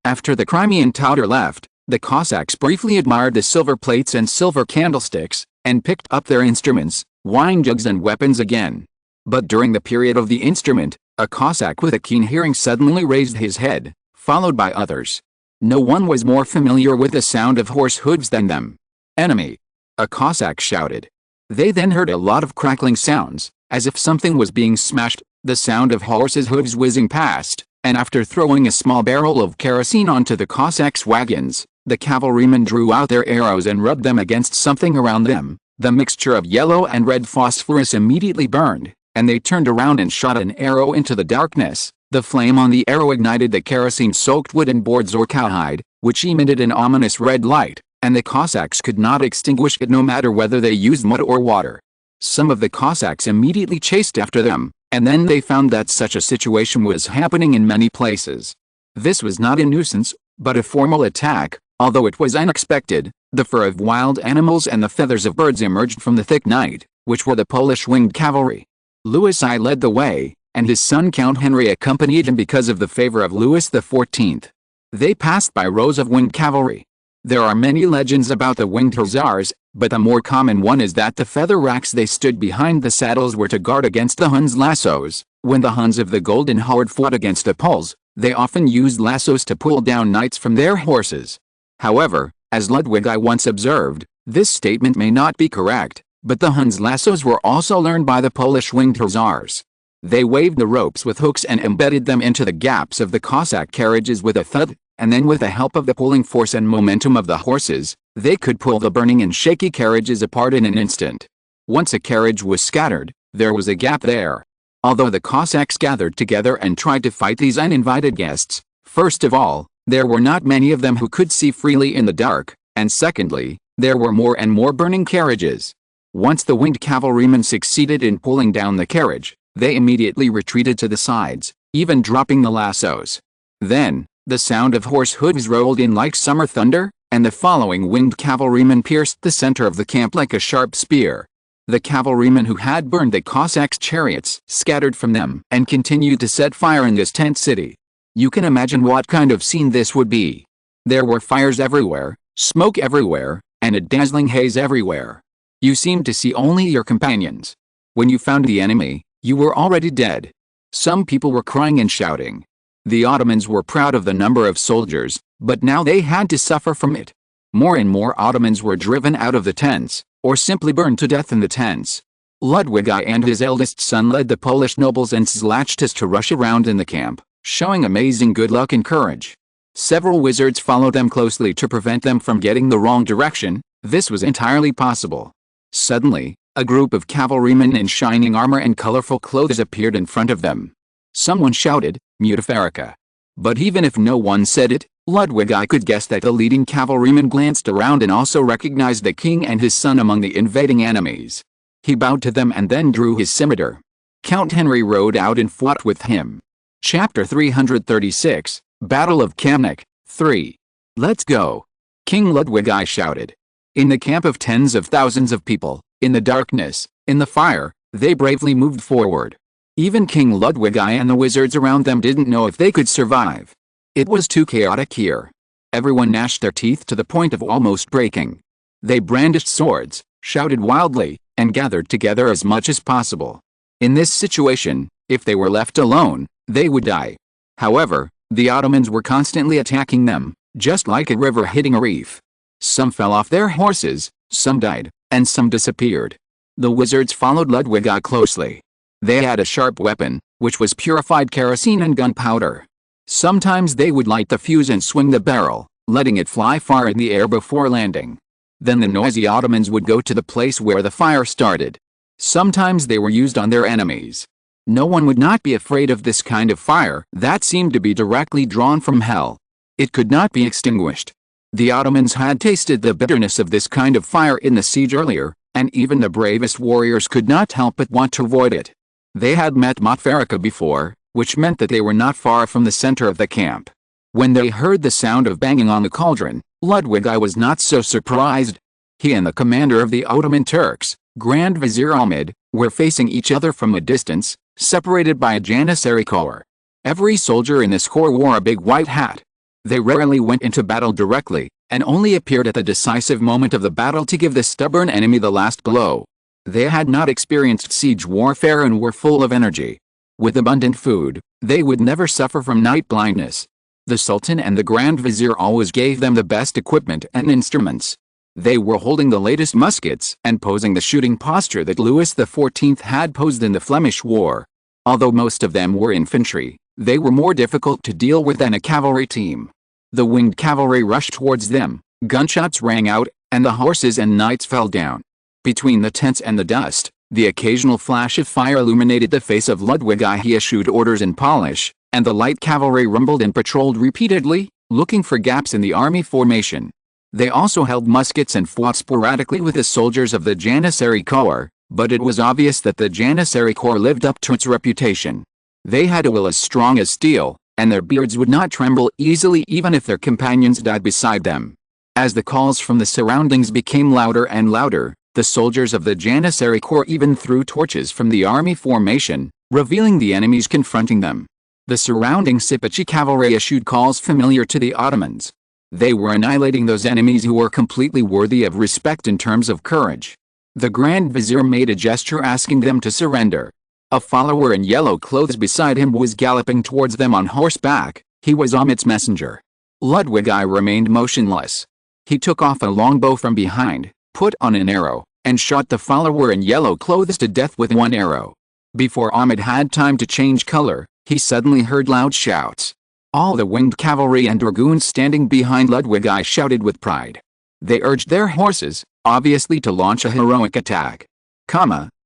A: After the Crimean Tatar left, the Cossacks briefly admired the silver plates and silver candlesticks, and picked up their instruments, wine jugs and weapons again. But during the period of the instrument, a Cossack with a keen hearing suddenly raised his head, followed by others. No one was more familiar with the sound of horse hooves than them. "Enemy!" a Cossack shouted. They then heard a lot of crackling sounds, as if something was being smashed, the sound of horses' hooves whizzing past, and after throwing a small barrel of kerosene onto the Cossacks' wagons, the cavalrymen drew out their arrows and rubbed them against something around them. The mixture of yellow and red phosphorus immediately burned, and they turned around and shot an arrow into the darkness. The flame on the arrow ignited the kerosene-soaked wooden boards or cowhide, which emitted an ominous red light, and the Cossacks could not extinguish it no matter whether they used mud or water. Some of the Cossacks immediately chased after them, and then they found that such a situation was happening in many places. This was not a nuisance, but a formal attack. Although it was unexpected, the fur of wild animals and the feathers of birds emerged from the thick night, which were the Polish winged cavalry. Louis I led the way, and his son Count Henry accompanied him because of the favor of Louis XIV. They passed by rows of winged cavalry. There are many legends about the winged hussars, but the more common one is that the feather racks they stood behind the saddles were to guard against the Huns' lassos. When the Huns of the Golden Horde fought against the Poles, they often used lassos to pull down knights from their horses. However, as Ludwig I once observed, this statement may not be correct, but the Huns' lassos were also learned by the Polish winged hussars. They waved the ropes with hooks and embedded them into the gaps of the Cossack carriages with a thud, and then with the help of the pulling force and momentum of the horses, they could pull the burning and shaky carriages apart in an instant. Once a carriage was scattered, there was a gap there. Although the Cossacks gathered together and tried to fight these uninvited guests, first of all, there were not many of them who could see freely in the dark, and secondly, there were more and more burning carriages. Once the winged cavalrymen succeeded in pulling down the carriage, they immediately retreated to the sides, even dropping the lassos. Then, the sound of horse hooves rolled in like summer thunder, and the following winged cavalrymen pierced the center of the camp like a sharp spear. The cavalrymen who had burned the Cossacks' chariots scattered from them and continued to set fire in this tent city. You can imagine what kind of scene this would be. There were fires everywhere, smoke everywhere, and a dazzling haze everywhere. You seemed to see only your companions. When you found the enemy, you were already dead. Some people were crying and shouting. The Ottomans were proud of the number of soldiers, but now they had to suffer from it. More and more Ottomans were driven out of the tents, or simply burned to death in the tents. Ludwig I and his eldest son led the Polish nobles and Szlachtas to rush around in the camp, showing amazing good luck and courage. Several wizards followed them closely to prevent them from getting the wrong direction. This was entirely possible. Suddenly, a group of cavalrymen in shining armor and colorful clothes appeared in front of them. Someone shouted, "Mutafarica." But even if no one said it, Ludwig I could guess that the leading cavalryman glanced around and also recognized the king and his son among the invading enemies. He bowed to them and then drew his scimitar. Count Henry rode out and fought with him. Chapter 336, Battle of Kamnik, 3. Let's go! King Ludwig I shouted. In the camp of tens of thousands of people, in the darkness, in the fire, they bravely moved forward. Even King Ludwig I and the wizards around them didn't know if they could survive. It was too chaotic here. Everyone gnashed their teeth to the point of almost breaking. They brandished swords, shouted wildly, and gathered together as much as possible. In this situation, if they were left alone, they would die. However, the Ottomans were constantly attacking them, just like a river hitting a reef. Some fell off their horses, some died, and some disappeared. The wizards followed Ludwig I closely. They had a sharp weapon, which was purified kerosene and gunpowder. Sometimes they would light the fuse and swing the barrel, letting it fly far in the air before landing. Then the noisy Ottomans would go to the place where the fire started. Sometimes they were used on their enemies. No one would not be afraid of this kind of fire that seemed to be directly drawn from hell. It could not be extinguished. The Ottomans had tasted the bitterness of this kind of fire in the siege earlier, and even the bravest warriors could not help but want to avoid it. They had met Mutfarika before, which meant that they were not far from the center of the camp. When they heard the sound of banging on the cauldron, Ludwig I was not so surprised. He and the commander of the Ottoman Turks, Grand Vizier Ahmed, were facing each other from a distance, separated by a janissary corps. Every soldier in this corps wore a big white hat. They rarely went into battle directly, and only appeared at the decisive moment of the battle to give the stubborn enemy the last blow. They had not experienced siege warfare and were full of energy. With abundant food, they would never suffer from night blindness. The Sultan and the Grand Vizier always gave them the best equipment and instruments. They were holding the latest muskets and posing the shooting posture that Louis XIV had posed in the Flemish War. Although most of them were infantry, they were more difficult to deal with than a cavalry team. The winged cavalry rushed towards them, gunshots rang out, and the horses and knights fell down. Between the tents and the dust, the occasional flash of fire illuminated the face of Ludwig I. He issued orders in Polish, and the light cavalry rumbled and patrolled repeatedly, looking for gaps in the army formation. They also held muskets and fought sporadically with the soldiers of the Janissary Corps, but it was obvious that the Janissary Corps lived up to its reputation. They had a will as strong as steel, and their beards would not tremble easily even if their companions died beside them. As the calls from the surroundings became louder and louder, the soldiers of the Janissary Corps even threw torches from the army formation, revealing the enemies confronting them. The surrounding Sipachi cavalry issued calls familiar to the Ottomans. They were annihilating those enemies who were completely worthy of respect in terms of courage. The Grand Vizier made a gesture asking them to surrender. A follower in yellow clothes beside him was galloping towards them on horseback. He was Amidst's messenger. Ludwig I remained motionless. He took off a longbow from behind, put on an arrow, and shot the follower in yellow clothes to death with one arrow. Before Ahmed had time to change color, he suddenly heard loud shouts. All the winged cavalry and dragoons standing behind Ludwig I shouted with pride. They urged their horses, obviously to launch a heroic attack.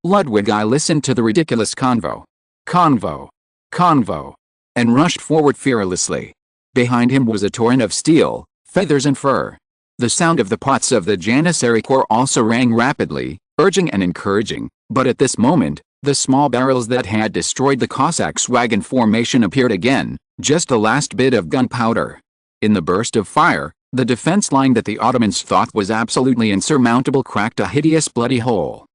A: Ludwig I listened to the ridiculous convo, and rushed forward fearlessly. Behind him was a torrent of steel, feathers and fur. The sound of the pots of the Janissary Corps also rang rapidly, urging and encouraging, but at this moment, the small barrels that had destroyed the Cossacks' wagon formation appeared again, just the last bit of gunpowder. In the burst of fire, the defense line that the Ottomans thought was absolutely insurmountable cracked a hideous bloody hole.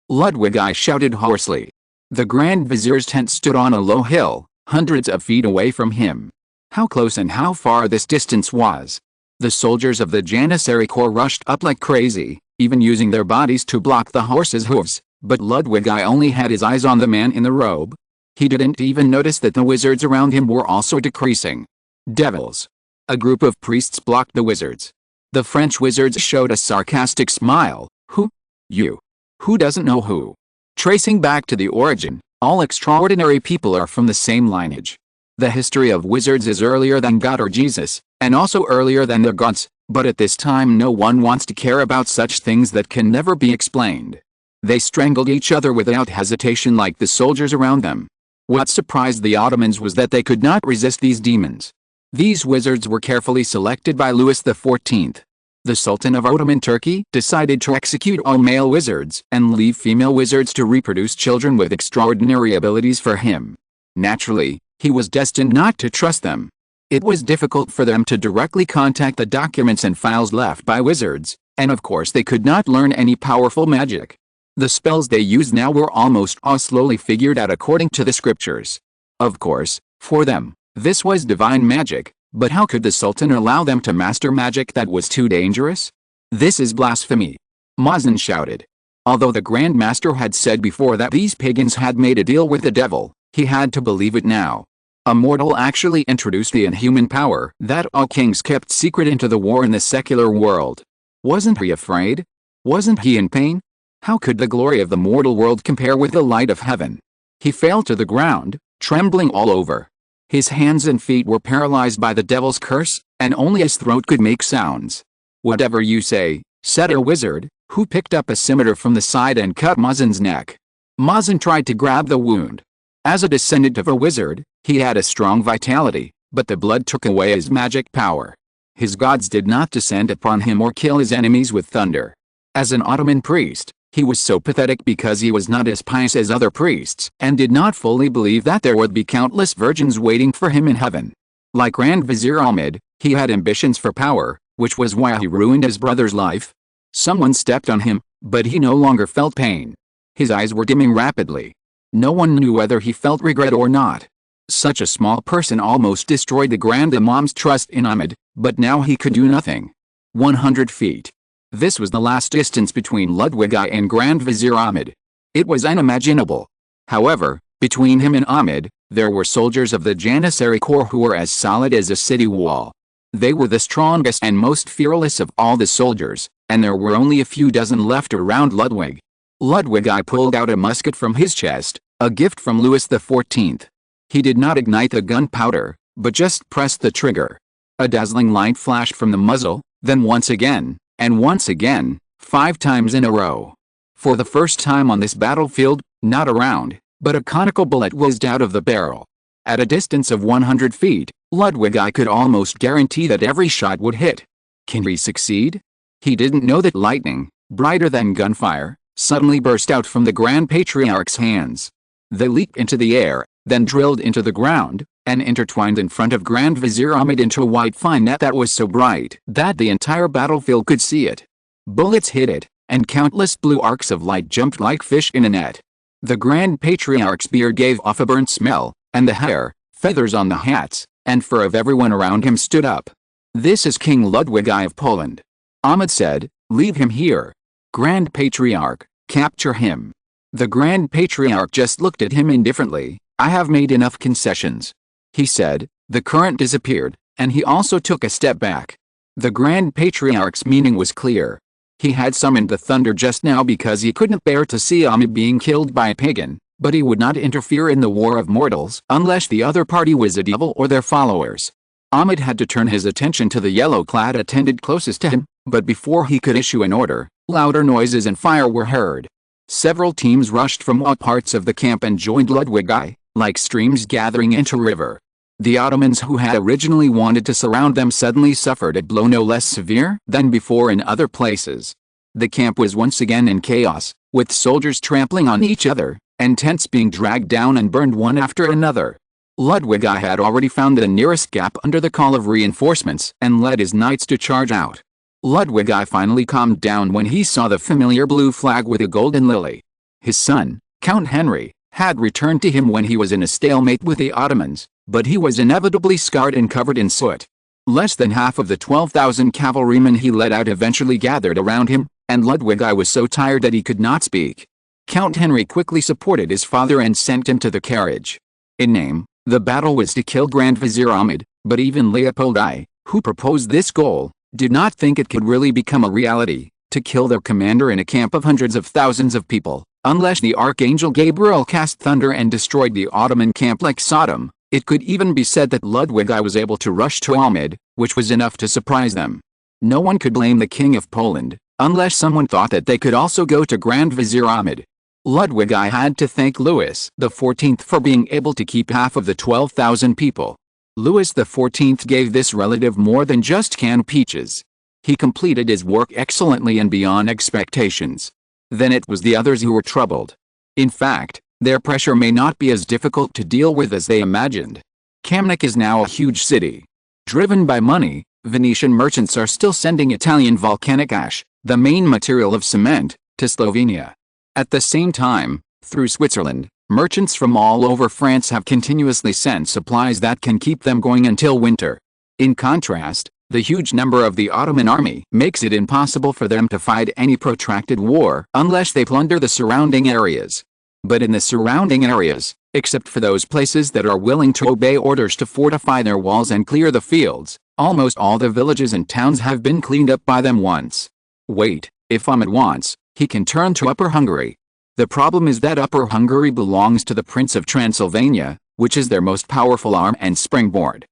A: Ludwig I shouted hoarsely. The Grand Vizier's tent stood on a low hill, hundreds of feet away from him. How close and how far this distance was! The soldiers of the Janissary Corps rushed up like crazy, even using their bodies to block the horses' hooves, but Ludwig I only had his eyes on the man in the robe. He didn't even notice that the wizards around him were also decreasing. Devils! A group of priests blocked the wizards. The French wizards showed a sarcastic smile. Who? You. Who doesn't know who? Tracing back to the origin, all extraordinary people are from the same lineage. The history of wizards is earlier than God or Jesus, and also earlier than their gods, but at this time no one wants to care about such things that can never be explained. They strangled each other without hesitation like the soldiers around them. What surprised the Ottomans was that they could not resist these demons. These wizards were carefully selected by Louis XIV. The Sultan of Ottoman Turkey decided to execute all male wizards and leave female wizards to reproduce children with extraordinary abilities for him. Naturally, he was destined not to trust them. It was difficult for them to directly contact the documents and files left by wizards, and of course they could not learn any powerful magic. The spells they used now were almost all slowly figured out according to the scriptures. Of course, for them, this was divine magic, but how could the Sultan allow them to master magic that was too dangerous? This is blasphemy! Mazarin shouted. Although the Grand Master had said before that these pagans had made a deal with the devil, he had to believe it now. A mortal actually introduced the inhuman power that all kings kept secret into the war in the secular world. Wasn't he afraid? Wasn't he in pain? How could the glory of the mortal world compare with the light of heaven? He fell to the ground, trembling all over. His hands and feet were paralyzed by the devil's curse, and only his throat could make sounds. Whatever you say, said a wizard, who picked up a scimitar from the side and cut Mazarin's neck. Mazarin tried to grab the wound. As a descendant of a wizard, he had a strong vitality, but the blood took away his magic power. His gods did not descend upon him or kill his enemies with thunder. As an Ottoman priest, he was so pathetic because he was not as pious as other priests and did not fully believe that there would be countless virgins waiting for him in heaven. Like Grand Vizier Ahmed, he had ambitions for power, which was why he ruined his brother's life. Someone stepped on him, but he no longer felt pain. His eyes were dimming rapidly. No one knew whether he felt regret or not. Such a small person almost destroyed the Grand Imam's trust in Ahmed, but now he could do nothing. 100 feet. This was the last distance between Ludwig I and Grand Vizier Ahmed. It was unimaginable. However, between him and Ahmed, there were soldiers of the Janissary Corps who were as solid as a city wall. They were the strongest and most fearless of all the soldiers, and there were only a few dozen left around Ludwig. Ludwig I pulled out a musket from his chest, a gift from Louis XIV. He did not ignite the gunpowder, but just pressed the trigger. A dazzling light flashed from the muzzle, then once again, and once again, 5 times in a row. For the first time on this battlefield, not a round, but a conical bullet whizzed out of the barrel. At a distance of 100 feet, Ludwig I could almost guarantee that every shot would hit. Can he succeed? He didn't know that lightning, brighter than gunfire, suddenly burst out from the Grand Patriarch's hands. They leaped into the air, then drilled into the ground, and intertwined in front of Grand Vizier Ahmed into a white fine net that was so bright that the entire battlefield could see it. Bullets hit it, and countless blue arcs of light jumped like fish in a net. The Grand Patriarch's beard gave off a burnt smell, and the hair, feathers on the hats, and fur of everyone around him stood up. "This is King Ludwig I of Poland." Ahmed said, "Leave him here. Grand Patriarch, capture him." The Grand Patriarch just looked at him indifferently. "I have made enough concessions," he said. The current disappeared, and he also took a step back. The Grand Patriarch's meaning was clear. He had summoned the thunder just now because he couldn't bear to see Ahmed being killed by a pagan, but he would not interfere in the war of mortals unless the other party was a devil or their followers. Ahmed had to turn his attention to the yellow-clad attendant closest to him, but before he could issue an order, louder noises and fire were heard. Several teams rushed from all parts of the camp and joined Ludwig I, like streams gathering into a river. The Ottomans who had originally wanted to surround them suddenly suffered a blow no less severe than before in other places. The camp was once again in chaos, with soldiers trampling on each other, and tents being dragged down and burned one after another. Ludwig I had already found the nearest gap under the call of reinforcements and led his knights to charge out. Ludwig I finally calmed down when he saw the familiar blue flag with a golden lily. His son, Count Henry, had returned to him when he was in a stalemate with the Ottomans, but he was inevitably scarred and covered in soot. Less than half of the 12,000 cavalrymen he led out eventually gathered around him, and Ludwig I was so tired that he could not speak. Count Henry quickly supported his father and sent him to the carriage. In name, the battle was to kill Grand Vizier Ahmed, but even Leopold I, who proposed this goal, did not think it could really become a reality, to kill their commander in a camp of hundreds of thousands of people, unless the Archangel Gabriel cast thunder and destroyed the Ottoman camp like Sodom. It could even be said that Ludwig I was able to rush to Ahmed, which was enough to surprise them. No one could blame the King of Poland, unless someone thought that they could also go to Grand Vizier Ahmed. Ludwig I had to thank Louis XIV for being able to keep half of the 12,000 people. Louis XIV gave this relative more than just canned peaches. He completed his work excellently and beyond expectations. Then it was the others who were troubled. In fact, their pressure may not be as difficult to deal with as they imagined. Kamnik is now a huge city. Driven by money, Venetian merchants are still sending Italian volcanic ash, the main material of cement, to Slovenia. At the same time, through Switzerland, merchants from all over France have continuously sent supplies that can keep them going until winter. In contrast, the huge number of the Ottoman army makes it impossible for them to fight any protracted war unless they plunder the surrounding areas. But in the surrounding areas, except for those places that are willing to obey orders to fortify their walls and clear the fields, almost all the villages and towns have been cleaned up by them once. Wait, if Ahmed wants, he can turn to Upper Hungary. The problem is that Upper Hungary belongs to the Prince of Transylvania, which is their most powerful arm and springboard.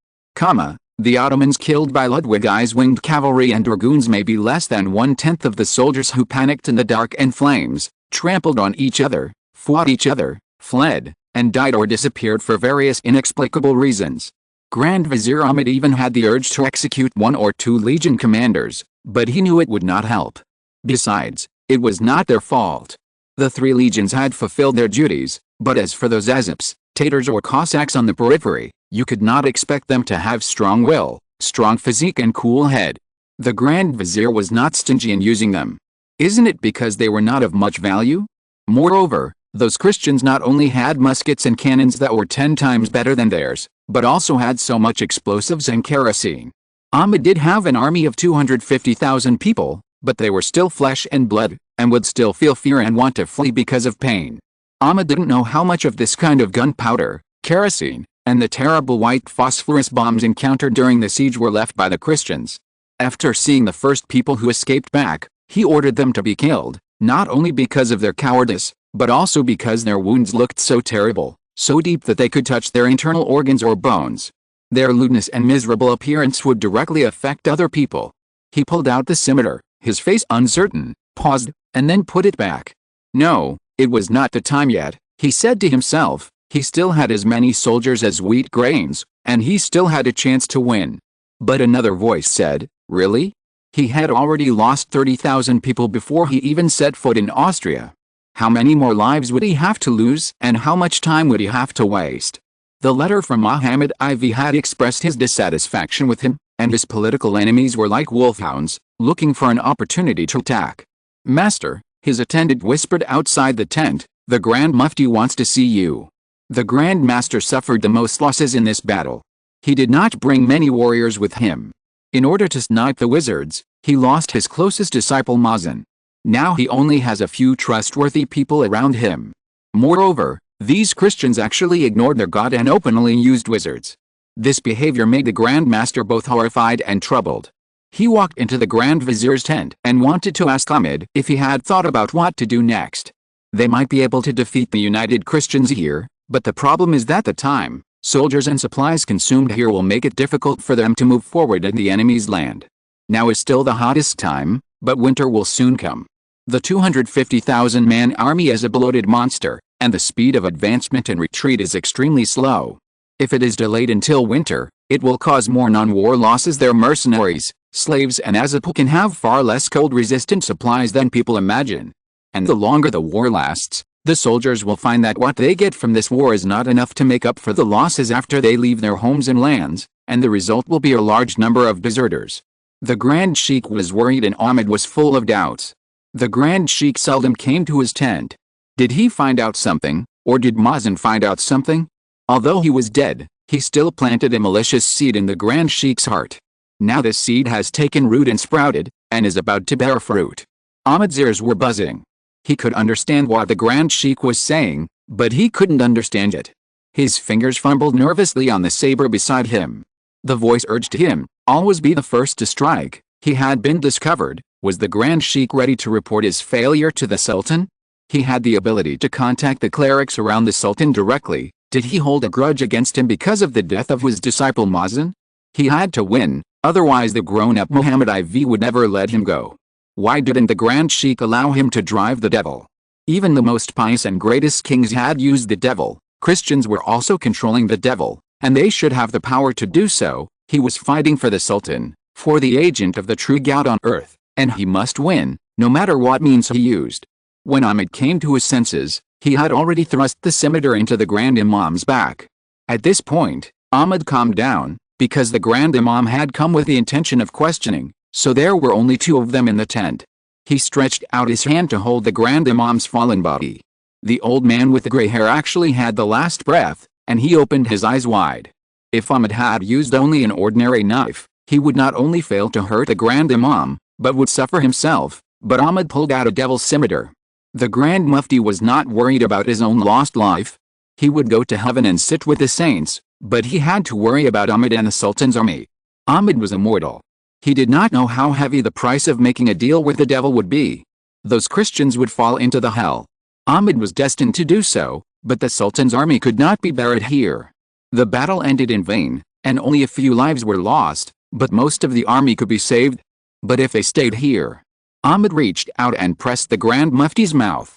A: The Ottomans killed by Ludwig I's winged cavalry and dragoons may be less than 1/10 of the soldiers who panicked in the dark and flames, trampled on each other, fought each other, fled, and died or disappeared for various inexplicable reasons. Grand Vizier Ahmed even had the urge to execute 1 or 2 legion commanders, but he knew it would not help. Besides, it was not their fault. The 3 legions had fulfilled their duties, but as for those Azips, Tatars or Cossacks on the periphery, you could not expect them to have strong will, strong physique and cool head. The Grand Vizier was not stingy in using them. Isn't it because they were not of much value? Moreover, those Christians not only had muskets and cannons that were 10 times better than theirs, but also had so much explosives and kerosene. Ahmed did have an army of 250,000 people, but they were still flesh and blood, and would still feel fear and want to flee because of pain. Ahmed didn't know how much of this kind of gunpowder, kerosene, and the terrible white phosphorus bombs encountered during the siege were left by the Christians. After seeing the first people who escaped back, he ordered them to be killed, not only because of their cowardice, but also because their wounds looked so terrible, so deep that they could touch their internal organs or bones. Their lewdness and miserable appearance would directly affect other people. He pulled out the scimitar, his face uncertain, paused, and then put it back. No, it was not the time yet, he said to himself. He still had as many soldiers as wheat grains, and he still had a chance to win. But another voice said, "Really?" He had already lost 30,000 people before he even set foot in Austria. How many more lives would he have to lose, and how much time would he have to waste? The letter from Muhammad IV had expressed his dissatisfaction with him, and his political enemies were like wolfhounds, looking for an opportunity to attack. "Master," his attendant whispered outside the tent, "the Grand Mufti wants to see you." The Grand Master suffered the most losses in this battle. He did not bring many warriors with him. In order to snipe the wizards, he lost his closest disciple Mazarin. Now he only has a few trustworthy people around him. Moreover, these Christians actually ignored their God and openly used wizards. This behavior made the Grand Master both horrified and troubled. He walked into the Grand Vizier's tent and wanted to ask Ahmed if he had thought about what to do next. They might be able to defeat the united Christians here, but the problem is that the time, soldiers and supplies consumed here will make it difficult for them to move forward in the enemy's land. Now is still the hottest time, but winter will soon come. The 250,000-man army is a bloated monster, and the speed of advancement and retreat is extremely slow. If it is delayed until winter, it will cause more non-war losses. Their mercenaries, slaves and Azapu can have far less cold-resistant supplies than people imagine. And the longer the war lasts, the soldiers will find that what they get from this war is not enough to make up for the losses after they leave their homes and lands, and the result will be a large number of deserters. The Grand Sheikh was worried and Ahmed was full of doubts. The Grand Sheikh seldom came to his tent. Did he find out something, or did Mazarin find out something? Although he was dead, he still planted a malicious seed in the Grand Sheikh's heart. Now this seed has taken root and sprouted, and is about to bear fruit. Ahmed's ears were buzzing. He could understand what the Grand Sheikh was saying, but he couldn't understand it. His fingers fumbled nervously on the saber beside him. The voice urged him, always be the first to strike. He had been discovered. Was the Grand Sheikh ready to report his failure to the Sultan? He had the ability to contact the clerics around the Sultan directly. Did he hold a grudge against him because of the death of his disciple Mazarin? He had to win, otherwise the grown-up Muhammad IV would never let him go. Why didn't the Grand Sheikh allow him to drive the devil? Even the most pious and greatest kings had used the devil. Christians were also controlling the devil, and they should have the power to do so. He was fighting for the Sultan, for the agent of the true God on earth, and he must win, no matter what means he used. When Ahmed came to his senses, he had already thrust the scimitar into the Grand Imam's back. At this point, Ahmed calmed down, because the Grand Imam had come with the intention of questioning. So there were only two of them in the tent. He stretched out his hand to hold the Grand Imam's fallen body. The old man with the gray hair actually had the last breath, and he opened his eyes wide. If Ahmed had used only an ordinary knife, he would not only fail to hurt the Grand Imam, but would suffer himself. But Ahmed pulled out a devil's scimitar. The Grand Mufti was not worried about his own lost life. He would go to heaven and sit with the saints, but he had to worry about Ahmed and the Sultan's army. Ahmed was immortal. He did not know how heavy the price of making a deal with the devil would be. Those Christians would fall into the hell. Ahmed was destined to do so, but the Sultan's army could not be buried here. The battle ended in vain, and only a few lives were lost, but most of the army could be saved. But if they stayed here? Ahmed reached out and pressed the Grand Mufti's mouth.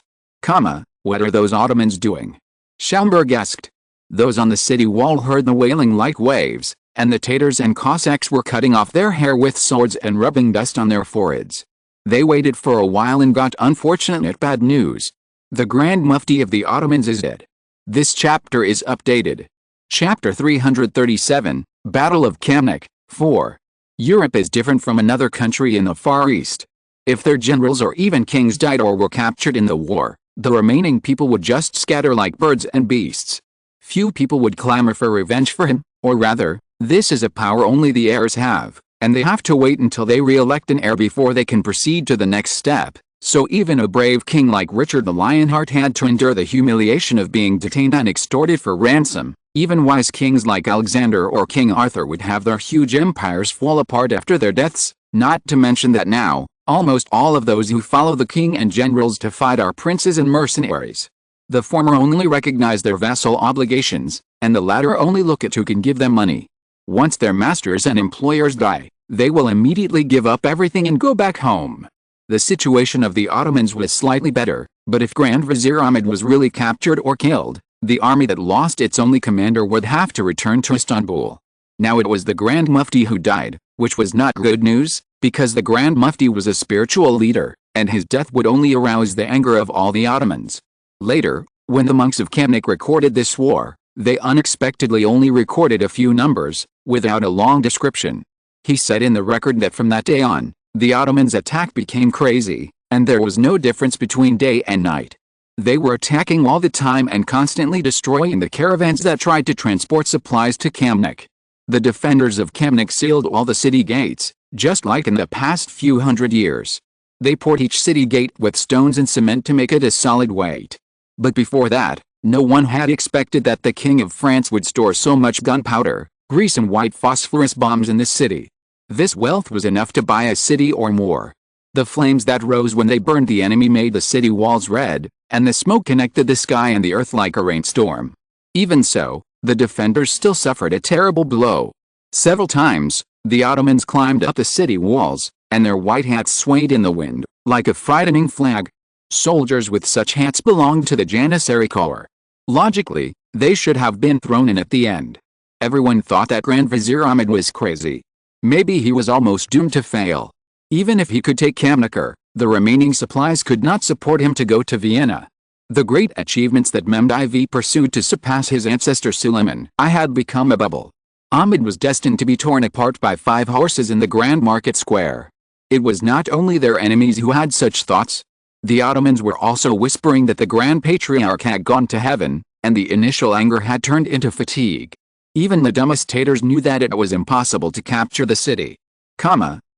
A: What are those Ottomans doing? Schaumburg asked. Those on the city wall heard the wailing like waves, and the Tatars and Cossacks were cutting off their hair with swords and rubbing dust on their foreheads. They waited for a while and got unfortunate bad news. The Grand Mufti of the Ottomans is dead. This chapter is updated. Chapter 337, Battle of Kamnik, 4. Europe is different from another country in the Far East. If their generals or even kings died or were captured in the war, the remaining people would just scatter like birds and beasts. Few people would clamor for revenge for him, or rather, this is a power only the heirs have, and they have to wait until they re-elect an heir before they can proceed to the next step. So even a brave king like Richard the Lionheart had to endure the humiliation of being detained and extorted for ransom. Even wise kings like Alexander or King Arthur would have their huge empires fall apart after their deaths, not to mention that now, almost all of those who follow the king and generals to fight are princes and mercenaries. The former only recognize their vassal obligations, and the latter only look at who can give them money. Once their masters and employers die, they will immediately give up everything and go back home. The situation of the Ottomans was slightly better, but if Grand Vizier Ahmed was really captured or killed, the army that lost its only commander would have to return to Istanbul. Now it was the Grand Mufti who died, which was not good news, because the Grand Mufti was a spiritual leader, and his death would only arouse the anger of all the Ottomans. Later, when the monks of Kamnik recorded this war, they unexpectedly only recorded a few numbers, without a long description. He said in the record that from that day on, the Ottomans' attack became crazy, and there was no difference between day and night. They were attacking all the time and constantly destroying the caravans that tried to transport supplies to Kamnik. The defenders of Kamnik sealed all the city gates, just like in the past few hundred years. They poured each city gate with stones and cement to make it a solid weight. But before that, no one had expected that the King of France would store so much gunpowder, grease and white phosphorus bombs in this city. This wealth was enough to buy a city or more. The flames that rose when they burned the enemy made the city walls red, and the smoke connected the sky and the earth like a rainstorm. Even so, the defenders still suffered a terrible blow. Several times, the Ottomans climbed up the city walls, and their white hats swayed in the wind, like a frightening flag. Soldiers with such hats belonged to the Janissary Corps. Logically, they should have been thrown in at the end. Everyone thought that Grand Vizier Ahmed was crazy. Maybe he was almost doomed to fail. Even if he could take Kamnikar, the remaining supplies could not support him to go to Vienna. The great achievements that Mehmed IV pursued to surpass his ancestor Suleiman I had become a bubble. Ahmed was destined to be torn apart by 5 horses in the Grand Market Square. It was not only their enemies who had such thoughts. The Ottomans were also whispering that the Grand Patriarch had gone to heaven, and the initial anger had turned into fatigue. Even the dumbest taters knew that it was impossible to capture the city.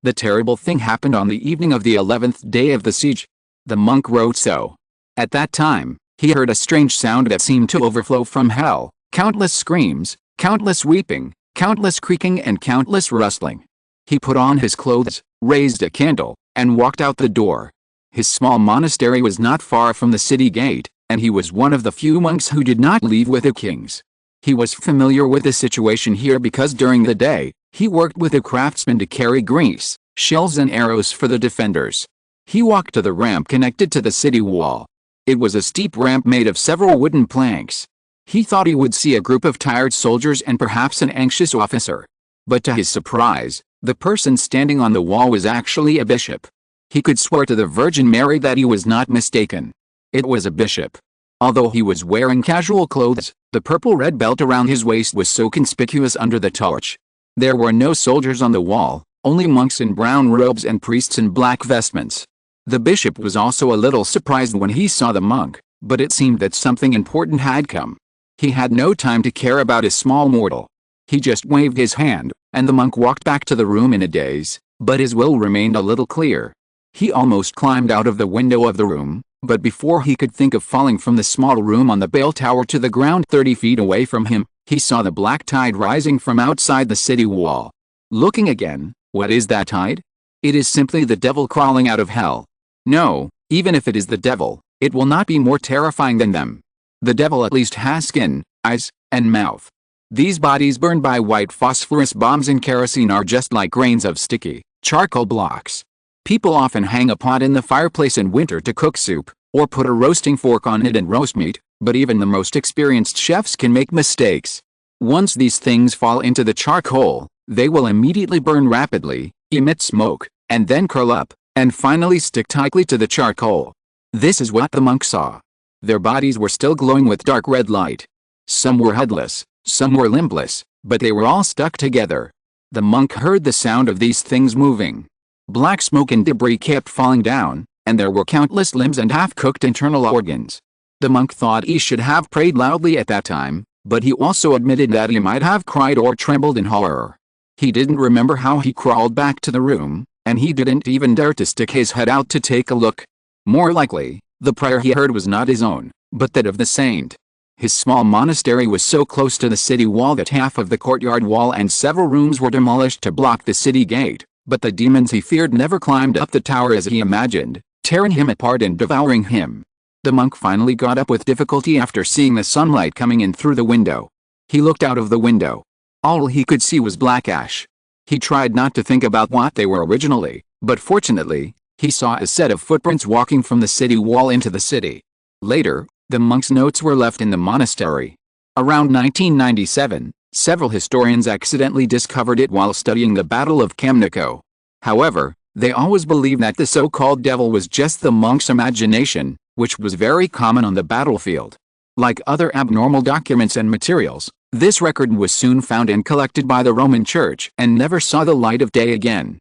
A: The terrible thing happened on the evening of the 11th day of the siege. The monk wrote so. At that time, he heard a strange sound that seemed to overflow from hell, countless screams, countless weeping, countless creaking and countless rustling. He put on his clothes, raised a candle, and walked out the door. His small monastery was not far from the city gate, and he was one of the few monks who did not leave with the kings. He was familiar with the situation here because during the day, he worked with a craftsman to carry grease, shells and arrows for the defenders. He walked to the ramp connected to the city wall. It was a steep ramp made of several wooden planks. He thought he would see a group of tired soldiers and perhaps an anxious officer. But to his surprise, the person standing on the wall was actually a bishop. He could swear to the Virgin Mary that he was not mistaken. It was a bishop. Although he was wearing casual clothes, the purple-red belt around his waist was so conspicuous under the torch. There were no soldiers on the wall, only monks in brown robes and priests in black vestments. The bishop was also a little surprised when he saw the monk, but it seemed that something important had come. He had no time to care about a small mortal. He just waved his hand, and the monk walked back to the room in a daze, but his will remained a little clear. He almost climbed out of the window of the room, but before he could think of falling from the small room on the bell tower to the ground 30 feet away from him, he saw the black tide rising from outside the city wall. Looking again, what is that tide? It is simply the devil crawling out of hell. No, even if it is the devil, it will not be more terrifying than them. The devil at least has skin, eyes, and mouth. These bodies burned by white phosphorus bombs and kerosene are just like grains of sticky charcoal blocks. People often hang a pot in the fireplace in winter to cook soup, or put a roasting fork on it and roast meat, but even the most experienced chefs can make mistakes. Once these things fall into the charcoal, they will immediately burn rapidly, emit smoke, and then curl up, and finally stick tightly to the charcoal. This is what the monks saw. Their bodies were still glowing with dark red light. Some were headless, some were limbless, but they were all stuck together. The monk heard the sound of these things moving. Black smoke and debris kept falling down, and there were countless limbs and half-cooked internal organs. The monk thought he should have prayed loudly at that time, but he also admitted that he might have cried or trembled in horror. He didn't remember how he crawled back to the room, and he didn't even dare to stick his head out to take a look. More likely, the prayer he heard was not his own, but that of the saint. His small monastery was so close to the city wall that half of the courtyard wall and several rooms were demolished to block the city gate, but the demons he feared never climbed up the tower as he imagined, tearing him apart and devouring him. The monk finally got up with difficulty after seeing the sunlight coming in through the window. He looked out of the window. All he could see was black ash. He tried not to think about what they were originally, but fortunately, he saw a set of footprints walking from the city wall into the city. Later, the monk's notes were left in the monastery. Around 1997, several historians accidentally discovered it while studying the Battle of Kamniko. However, they always believed that the so-called devil was just the monk's imagination, which was very common on the battlefield. Like other abnormal documents and materials, this record was soon found and collected by the Roman Church and never saw the light of day again.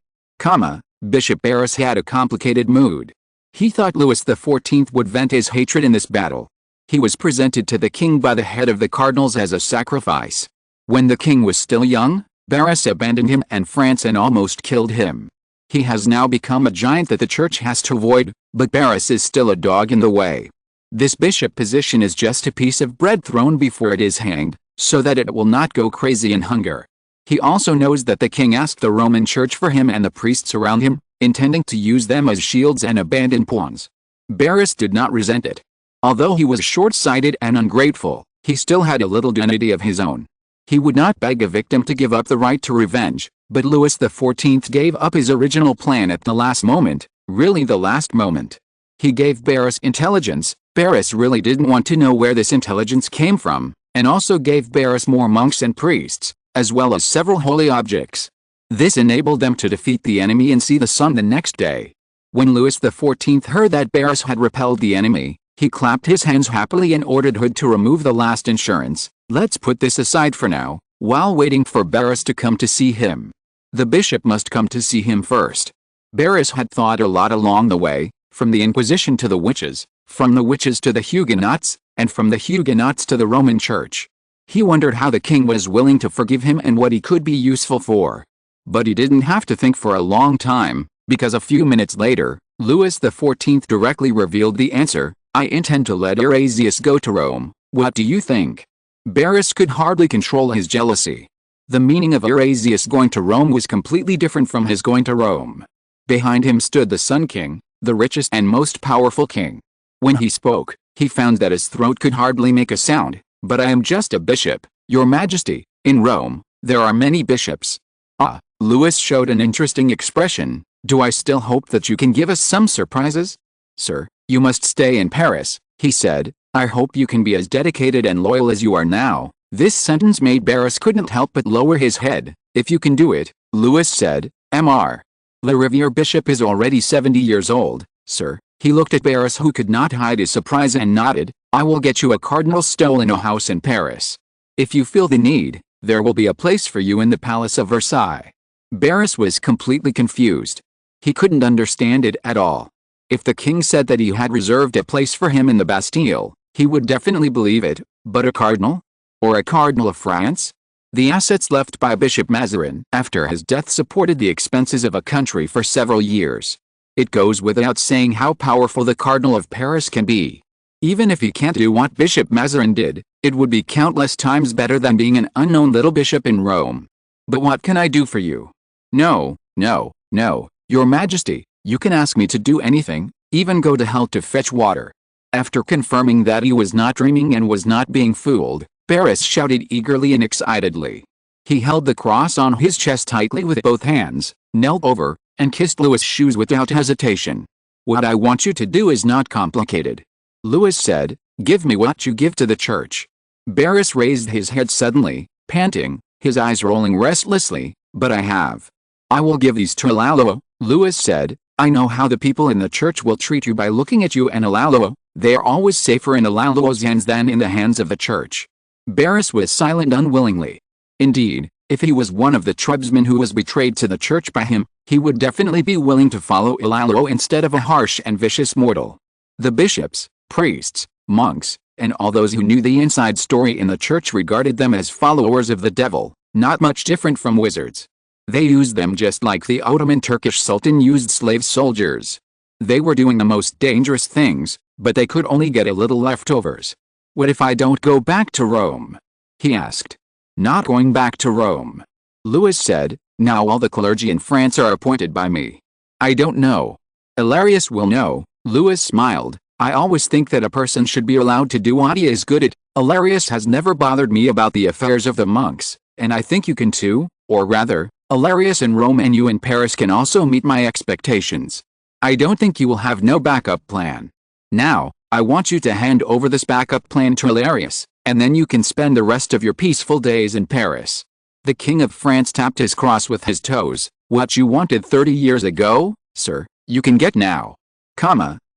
A: Bishop Barras had a complicated mood. He thought Louis XIV would vent his hatred in this battle. He was presented to the king by the head of the cardinals as a sacrifice. When the king was still young, Barras abandoned him and France and almost killed him. He has now become a giant that the church has to avoid, but Barras is still a dog in the way. This bishop position is just a piece of bread thrown before it is hanged, so that it will not go crazy in hunger. He also knows that the king asked the Roman Church for him and the priests around him, intending to use them as shields and abandon pawns. Barras did not resent it. Although he was short-sighted and ungrateful, he still had a little dignity of his own. He would not beg a victim to give up the right to revenge, but Louis XIV gave up his original plan at the last moment, really the last moment. He gave Barras intelligence. Barras really didn't want to know where this intelligence came from, and also gave Barras more monks and priests, as well as several holy objects. This enabled them to defeat the enemy and see the sun the next day. When Louis XIV heard that Barras had repelled the enemy, he clapped his hands happily and ordered Hood to remove the last insurance. Let's put this aside for now, while waiting for Barras to come to see him. The bishop must come to see him first. Barras had thought a lot along the way, from the Inquisition to the witches, from the witches to the Huguenots, and from the Huguenots to the Roman Church. He wondered how the king was willing to forgive him and what he could be useful for. But he didn't have to think for a long time, because a few minutes later, Louis XIV directly revealed the answer: I intend to let Eurasius go to Rome. What do you think? Barras could hardly control his jealousy. The meaning of Eurasius going to Rome was completely different from his going to Rome. Behind him stood the Sun King, the richest and most powerful king. When he spoke, he found that his throat could hardly make a sound. But I am just a bishop, Your Majesty. In Rome, there are many bishops. Ah, Louis showed an interesting expression. Do I still hope that you can give us some surprises? Sir, you must stay in Paris, he said. I hope you can be as dedicated and loyal as you are now. This sentence made Barras couldn't help but lower his head. If you can do it, Louis said. Mr. Le Riviere bishop is already 70 years old, sir. He looked at Barras, who could not hide his surprise, and nodded. I will get you a cardinal's stole in a house in Paris. If you feel the need, there will be a place for you in the Palace of Versailles. Barras was completely confused. He couldn't understand it at all. If the king said that he had reserved a place for him in the Bastille, he would definitely believe it, but a cardinal? Or a cardinal of France? The assets left by Bishop Mazarin after his death supported the expenses of a country for several years. It goes without saying how powerful the Cardinal of Paris can be. Even if he can't do what Bishop Mazarin did, it would be countless times better than being an unknown little bishop in Rome. But what can I do for you? No, Your Majesty, you can ask me to do anything, even go to hell to fetch water. After confirming that he was not dreaming and was not being fooled, Barras shouted eagerly and excitedly. He held the cross on his chest tightly with both hands, knelt over, and kissed Louis' shoes without hesitation. What I want you to do is not complicated. Louis said, give me what you give to the church. Barras raised his head suddenly, panting, his eyes rolling restlessly. But I will give these to Alalo, Louis said. I know how the people in the church will treat you by looking at you and Alalo. They are always safer in Alalo's hands than in the hands of the church. Barras was silent unwillingly. Indeed, if he was one of the tribesmen who was betrayed to the church by him, he would definitely be willing to follow Alalo instead of a harsh and vicious mortal. The bishops, priests, monks, and all those who knew the inside story in the church regarded them as followers of the devil, not much different from wizards. They used them just like the Ottoman Turkish Sultan used slave soldiers. They were doing the most dangerous things, but they could only get a little leftovers. What if I don't go back to Rome? He asked. Not going back to Rome. Louis said, now all the clergy in France are appointed by me. I don't know. Hilarious will know. Louis smiled. I always think that a person should be allowed to do what he is good at. Hilarious has never bothered me about the affairs of the monks, and I think you can too, or rather, Hilarious in Rome and you in Paris can also meet my expectations. I don't think you will have no backup plan. Now, I want you to hand over this backup plan to Hilarious, and then you can spend the rest of your peaceful days in Paris. The King of France tapped his cross with his toes. What you wanted 30 years ago, sir, you can get now.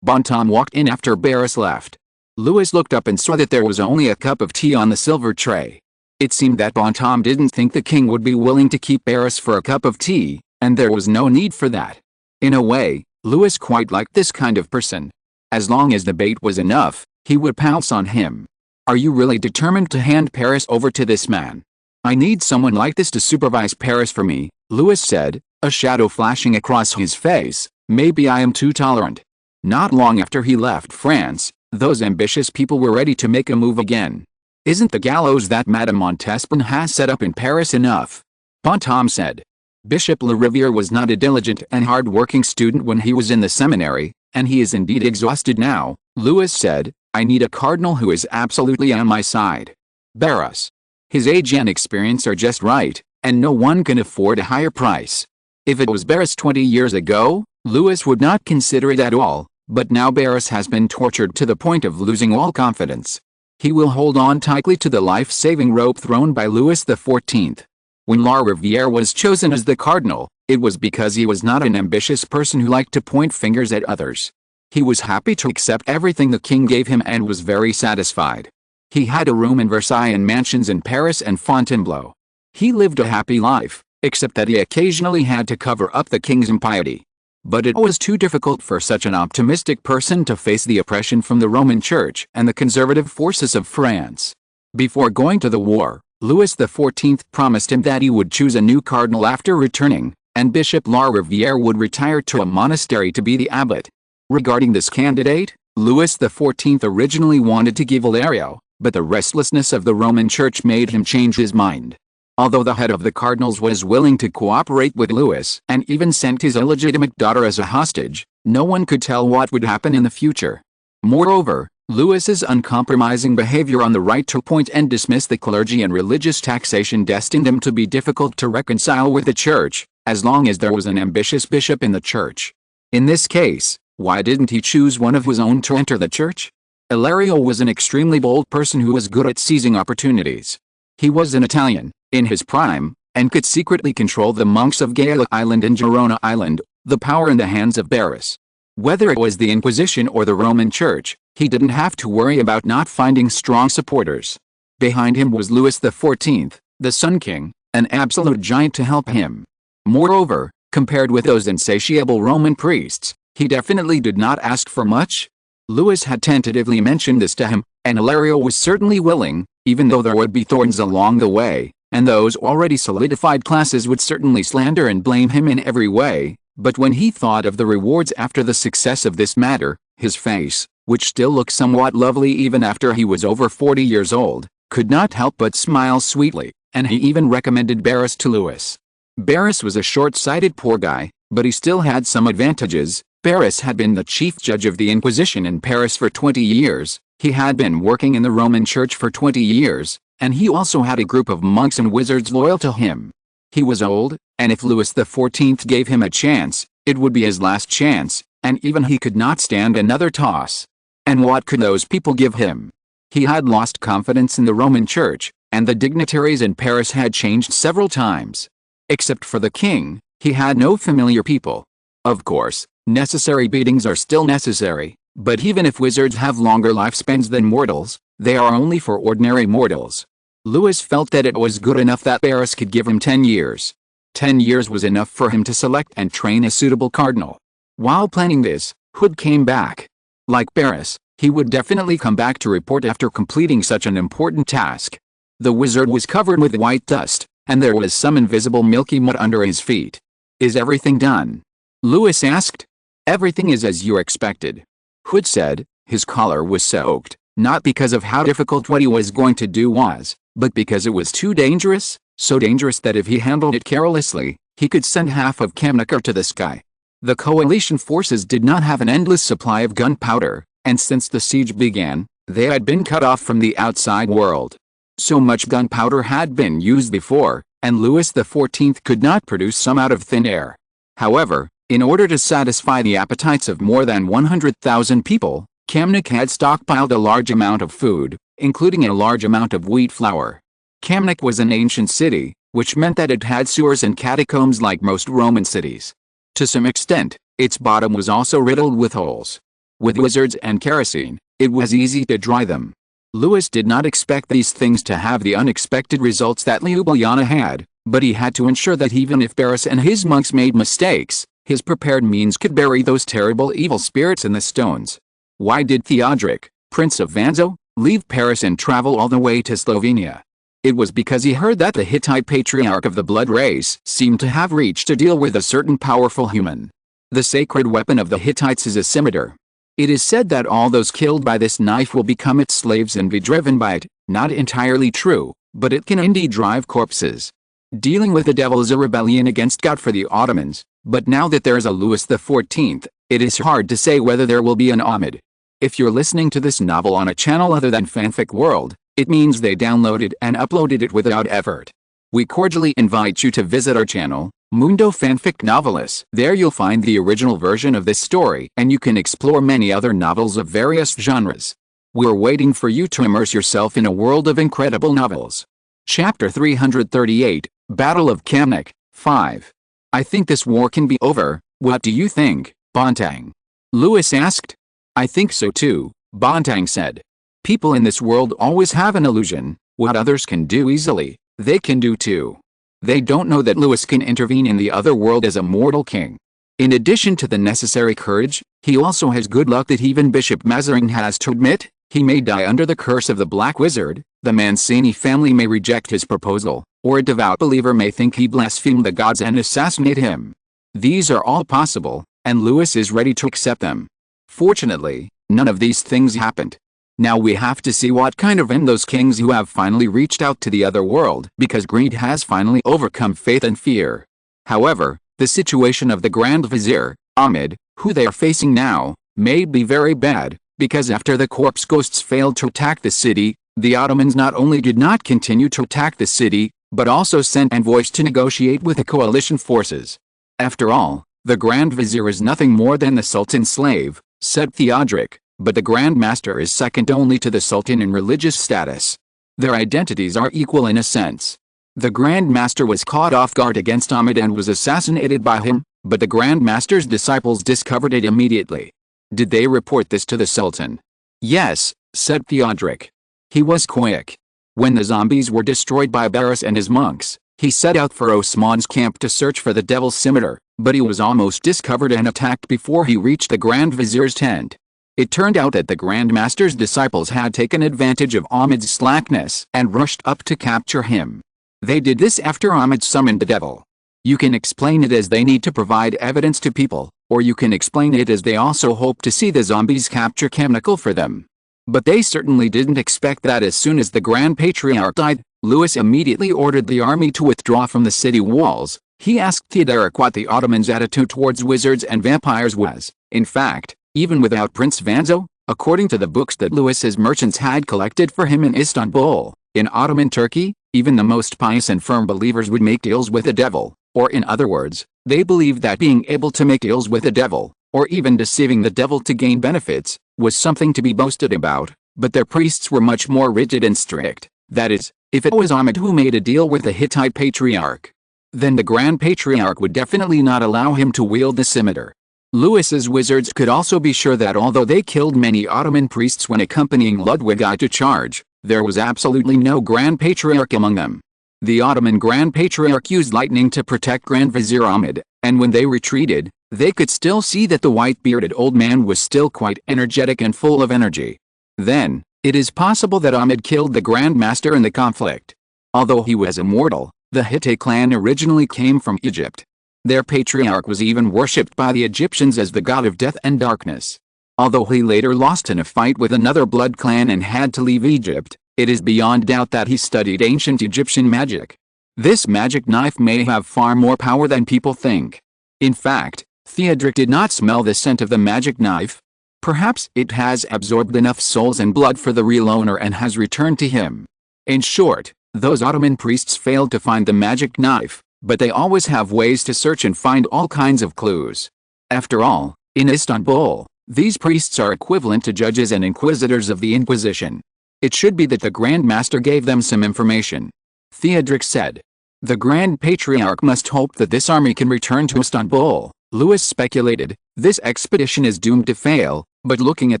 A: Bontemps walked in after Barras left. Louis looked up and saw that there was only a cup of tea on the silver tray. It seemed that Bontemps didn't think the king would be willing to keep Barras for a cup of tea, and there was no need for that. In a way, Louis quite liked this kind of person. As long as the bait was enough, he would pounce on him. Are you really determined to hand Paris over to this man? I need someone like this to supervise Paris for me, Louis said, a shadow flashing across his face. Maybe I am too tolerant. Not long after he left France, those ambitious people were ready to make a move again. Isn't the gallows that Madame Montespan has set up in Paris enough? Bontemps said. Bishop Le Riviere was not a diligent and hard-working student when he was in the seminary, and he is indeed exhausted now, Louis said. I need a cardinal who is absolutely on my side. Barras. His age and experience are just right, and no one can afford a higher price. If it was Barras 20 years ago, Louis would not consider it at all, but now Barras has been tortured to the point of losing all confidence. He will hold on tightly to the life-saving rope thrown by Louis XIV. When La Riviere was chosen as the cardinal, it was because he was not an ambitious person who liked to point fingers at others. He was happy to accept everything the king gave him and was very satisfied. He had a room in Versailles and mansions in Paris and Fontainebleau. He lived a happy life, except that he occasionally had to cover up the king's impiety. But it was too difficult for such an optimistic person to face the oppression from the Roman Church and the conservative forces of France. Before going to the war, Louis XIV promised him that he would choose a new cardinal after returning, and Bishop La Riviere would retire to a monastery to be the abbot. Regarding this candidate, Louis XIV originally wanted to give Hilario, but the restlessness of the Roman Church made him change his mind. Although the head of the cardinals was willing to cooperate with Louis and even sent his illegitimate daughter as a hostage, no one could tell what would happen in the future. Moreover, Louis's uncompromising behavior on the right to appoint and dismiss the clergy and religious taxation destined him to be difficult to reconcile with the church, as long as there was an ambitious bishop in the church. In this case, why didn't he choose one of his own to enter the church? Hilario was an extremely bold person who was good at seizing opportunities. He was an Italian, in his prime, and could secretly control the monks of Gaeta Island and Girona Island, the power in the hands of Barras. Whether it was the Inquisition or the Roman Church, he didn't have to worry about not finding strong supporters. Behind him was Louis XIV, the Sun King, an absolute giant to help him. Moreover, compared with those insatiable Roman priests, he definitely did not ask for much. Louis had tentatively mentioned this to him, and Hilario was certainly willing, even though there would be thorns along the way, and those already solidified classes would certainly slander and blame him in every way. But when he thought of the rewards after the success of this matter, his face, which still looked somewhat lovely even after he was over 40 years old, could not help but smile sweetly, and he even recommended Barras to Louis. Barras was a short-sighted poor guy, but he still had some advantages. Barras had been the chief judge of the Inquisition in Paris for 20 years, he had been working in the Roman Church for 20 years, and he also had a group of monks and wizards loyal to him. He was old, and if Louis XIV gave him a chance, it would be his last chance, and even he could not stand another toss. And what could those people give him? He had lost confidence in the Roman Church, and the dignitaries in Paris had changed several times. Except for the king, he had no familiar people. Of course, necessary beatings are still necessary, but even if wizards have longer lifespans than mortals, they are only for ordinary mortals. Louis felt that it was good enough that Barras could give him 10 years. 10 years was enough for him to select and train a suitable cardinal. While planning this, Hood came back. Like Barras, he would definitely come back to report after completing such an important task. The wizard was covered with white dust, and there was some invisible milky mud under his feet. "Is everything done?" Louis asked. "Everything is as you expected," Hood said. His collar was soaked, not because of how difficult what he was going to do was, but because it was too dangerous, so dangerous that if he handled it carelessly, he could send half of Kamnagar to the sky. The coalition forces did not have an endless supply of gunpowder, and since the siege began, they had been cut off from the outside world. So much gunpowder had been used before, and Louis XIV could not produce some out of thin air. However, in order to satisfy the appetites of more than 100,000 people, Kamnik had stockpiled a large amount of food, including a large amount of wheat flour. Kamnik was an ancient city, which meant that it had sewers and catacombs like most Roman cities. To some extent, its bottom was also riddled with holes. With wizards and kerosene, it was easy to dry them. Louis did not expect these things to have the unexpected results that Ljubljana had, but he had to ensure that even if Barras and his monks made mistakes, his prepared means could bury those terrible evil spirits in the stones. Why did Theodoric, Prince of Vanzo, leave Paris and travel all the way to Slovenia? It was because he heard that the Hittite patriarch of the blood race seemed to have reached a deal with a certain powerful human. The sacred weapon of the Hittites is a scimitar. It is said that all those killed by this knife will become its slaves and be driven by it. Not entirely true, but it can indeed drive corpses. Dealing with the devil is a rebellion against God for the Ottomans, but now that there is a Louis XIV, it is hard to say whether there will be an Ahmed. If you're listening to this novel on a channel other than Fanfic World, it means they downloaded and uploaded it without effort. We cordially invite you to visit our channel, Mundo Fanfic Novelis. There you'll find the original version of this story, and you can explore many other novels of various genres. We're waiting for you to immerse yourself in a world of incredible novels. Chapter 338, Battle of Kamnik, 5. I think this war can be over. What do you think, Bontang? Louis asked. I think so too, Bontang said. People in this world always have an illusion. What others can do easily, they can do too. They don't know that Louis can intervene in the other world as a mortal king. In addition to the necessary courage, he also has good luck that even Bishop Mazarin has to admit. He may die under the curse of the Black Wizard, the Mancini family may reject his proposal, or a devout believer may think he blasphemed the gods and assassinate him. These are all possible, and Louis is ready to accept them. Fortunately, none of these things happened. Now we have to see what kind of end those kings who have finally reached out to the other world, because greed has finally overcome faith and fear. However, the situation of the Grand Vizier, Ahmed, who they are facing now, may be very bad, because after the corpse ghosts failed to attack the city, the Ottomans not only did not continue to attack the city, but also sent envoys to negotiate with the coalition forces. After all, the Grand Vizier is nothing more than the Sultan's slave, said Theodoric, but the Grand Master is second only to the Sultan in religious status. Their identities are equal in a sense. The Grand Master was caught off guard against Ahmed and was assassinated by him, but the Grand Master's disciples discovered it immediately. Did they report this to the Sultan? Yes, said Theodoric. He was quick. When the zombies were destroyed by Barras and his monks, he set out for Osman's camp to search for the devil's scimitar, but he was almost discovered and attacked before he reached the Grand Vizier's tent. It turned out that the Grand Master's disciples had taken advantage of Ahmed's slackness and rushed up to capture him. They did this after Ahmed summoned the devil. You can explain it as they need to provide evidence to people, or you can explain it as they also hope to see the zombies capture Kamnikal for them. But they certainly didn't expect that as soon as the Grand Patriarch died, Louis immediately ordered the army to withdraw from the city walls. He asked Theodoric what the Ottomans' attitude towards wizards and vampires was. In fact, even without Prince Vanzo, according to the books that Louis's merchants had collected for him in Istanbul, in Ottoman Turkey, even the most pious and firm believers would make deals with the devil, or in other words, they believed that being able to make deals with the devil, or even deceiving the devil to gain benefits, was something to be boasted about, but their priests were much more rigid and strict. That is, if it was Ahmed who made a deal with the Hittite Patriarch, then the Grand Patriarch would definitely not allow him to wield the scimitar. Louis's wizards could also be sure that although they killed many Ottoman priests when accompanying Ludwig I to charge, there was absolutely no Grand Patriarch among them. The Ottoman Grand Patriarch used lightning to protect Grand Vizier Ahmed, and when they retreated, they could still see that the white-bearded old man was still quite energetic and full of energy. Then, it is possible that Ahmed killed the Grand Master in the conflict. Although he was immortal, the Hittite clan originally came from Egypt. Their patriarch was even worshipped by the Egyptians as the god of death and darkness. Although he later lost in a fight with another blood clan and had to leave Egypt, it is beyond doubt that he studied ancient Egyptian magic. This magic knife may have far more power than people think. In fact, Theodoric did not smell the scent of the magic knife. Perhaps it has absorbed enough souls and blood for the real owner and has returned to him. In short, those Ottoman priests failed to find the magic knife, but they always have ways to search and find all kinds of clues. After all, in Istanbul, these priests are equivalent to judges and inquisitors of the Inquisition. It should be that the Grand Master gave them some information. Theodoric said. The Grand Patriarch must hope that this army can return to Istanbul, Louis speculated. This expedition is doomed to fail, but looking at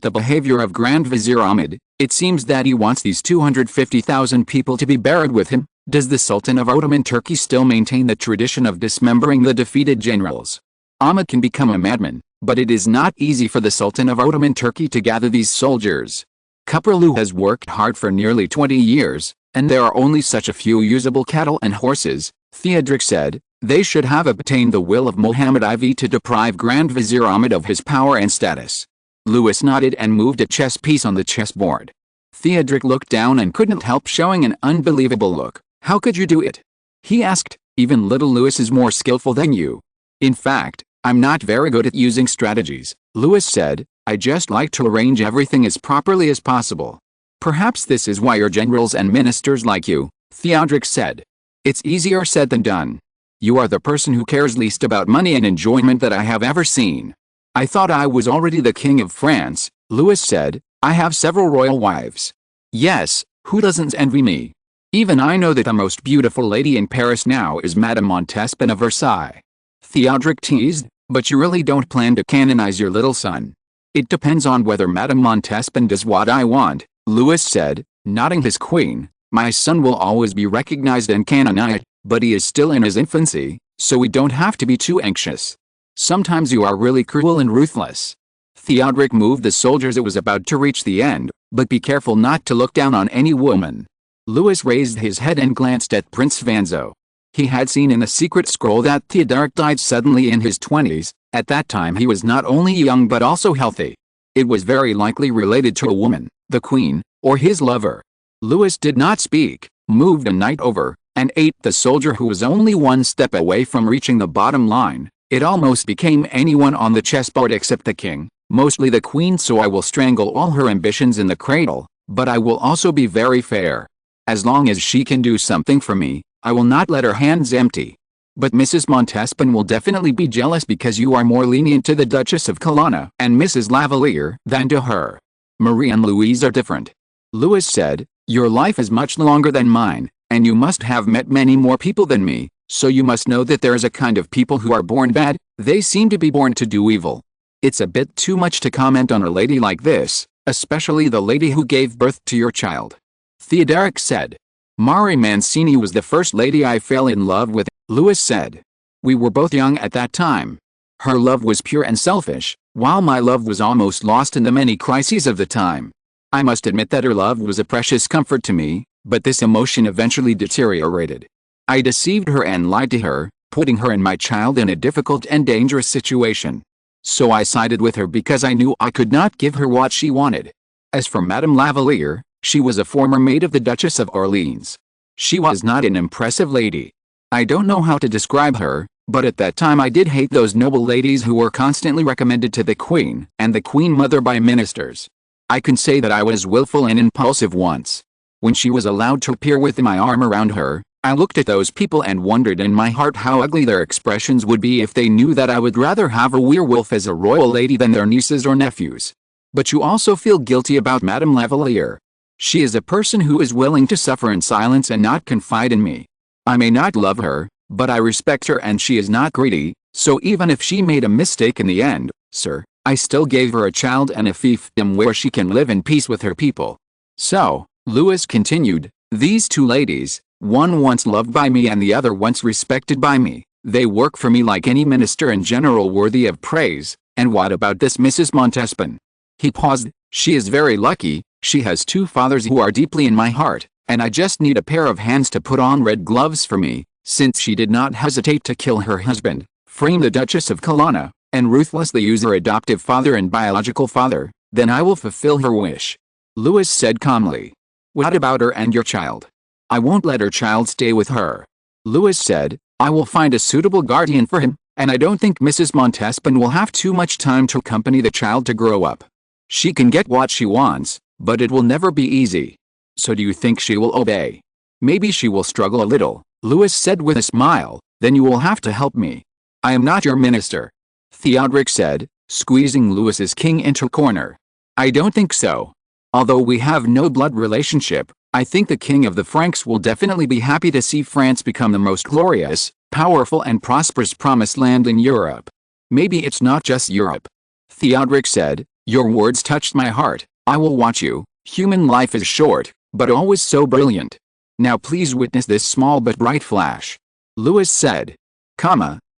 A: the behavior of Grand Vizier Ahmed, it seems that he wants these 250,000 people to be buried with him. Does the Sultan of Ottoman Turkey still maintain the tradition of dismembering the defeated generals? Ahmed can become a madman, but it is not easy for the Sultan of Ottoman Turkey to gather these soldiers. Kuperlu has worked hard for nearly 20 years, and there are only such a few usable cattle and horses, Theodoric said. They should have obtained the will of Mohammed IV to deprive Grand Vizier Ahmed of his power and status. Louis nodded and moved a chess piece on the chessboard. Theodoric looked down and couldn't help showing an unbelievable look. How could you do it? He asked. Even little Louis is more skillful than you. In fact, I'm not very good at using strategies, Louis said. I just like to arrange everything as properly as possible. Perhaps this is why your generals and ministers like you, Theodoric said. It's easier said than done. You are the person who cares least about money and enjoyment that I have ever seen. I thought I was already the King of France, Louis said. I have several royal wives. Yes, who doesn't envy me? Even I know that the most beautiful lady in Paris now is Madame Montespan of Versailles. Theodoric teased, but you really don't plan to canonize your little son. It depends on whether Madame Montespan does what I want, Louis said, nodding his queen. My son will always be recognized and canonized, but he is still in his infancy, so we don't have to be too anxious. Sometimes you are really cruel and ruthless. Theodoric moved the soldiers. It was about to reach the end, but be careful not to look down on any woman. Louis raised his head and glanced at Prince Vanzo. He had seen in the secret scroll that Theodoric died suddenly in his 20s. At that time he was not only young but also healthy. It was very likely related to a woman, the queen, or his lover. Louis did not speak, moved a knight over, and ate the soldier who was only one step away from reaching the bottom line. It almost became anyone on the chessboard except the king, mostly the queen, so I will strangle all her ambitions in the cradle, but I will also be very fair. As long as she can do something for me, I will not let her hands empty. But Mrs. Montespan will definitely be jealous because you are more lenient to the Duchess of Colonna and Mrs. Lavalier than to her. Marie and Louise are different. Louis said, your life is much longer than mine, and you must have met many more people than me, so you must know that there is a kind of people who are born bad. They seem to be born to do evil. It's a bit too much to comment on a lady like this, especially the lady who gave birth to your child. Theodoric said. Marie Mancini was the first lady I fell in love with, Louis said. We were both young at that time. Her love was pure and selfish, while my love was almost lost in the many crises of the time. I must admit that her love was a precious comfort to me, but this emotion eventually deteriorated. I deceived her and lied to her, putting her and my child in a difficult and dangerous situation. So I sided with her because I knew I could not give her what she wanted. As for Madame Lavalier, she was a former maid of the Duchess of Orleans. She was not an impressive lady. I don't know how to describe her, but at that time I did hate those noble ladies who were constantly recommended to the Queen and the Queen Mother by ministers. I can say that I was willful and impulsive once. When she was allowed to appear with my arm around her, I looked at those people and wondered in my heart how ugly their expressions would be if they knew that I would rather have a werewolf as a royal lady than their nieces or nephews. But you also feel guilty about Madame Lavalier. She is a person who is willing to suffer in silence and not confide in me. I may not love her, but I respect her and she is not greedy, so even if she made a mistake in the end, sir, I still gave her a child and a fiefdom where she can live in peace with her people. So, Louis continued, these two ladies, one once loved by me and the other once respected by me, they work for me like any minister and general worthy of praise. And what about this Mrs. Montespan? He paused. She is very lucky. She has two fathers who are deeply in my heart, and I just need a pair of hands to put on red gloves for me, since she did not hesitate to kill her husband, frame the Duchess of Colonna, and ruthlessly use her adoptive father and biological father, then I will fulfill her wish. Louis said calmly. What about her and your child? I won't let her child stay with her. Louis said, I will find a suitable guardian for him, and I don't think Mrs. Montespan will have too much time to accompany the child to grow up. She can get what she wants, but it will never be easy. So do you think she will obey? Maybe she will struggle a little, Louis said with a smile, then you will have to help me. I am not your minister. Theodoric said, squeezing Louis's king into a corner. I don't think so. Although we have no blood relationship, I think the king of the Franks will definitely be happy to see France become the most glorious, powerful and prosperous promised land in Europe. Maybe it's not just Europe. Theodoric said, your words touched my heart. I will watch you. Human life is short, but always so brilliant. Now please witness this small but bright flash. Louis said.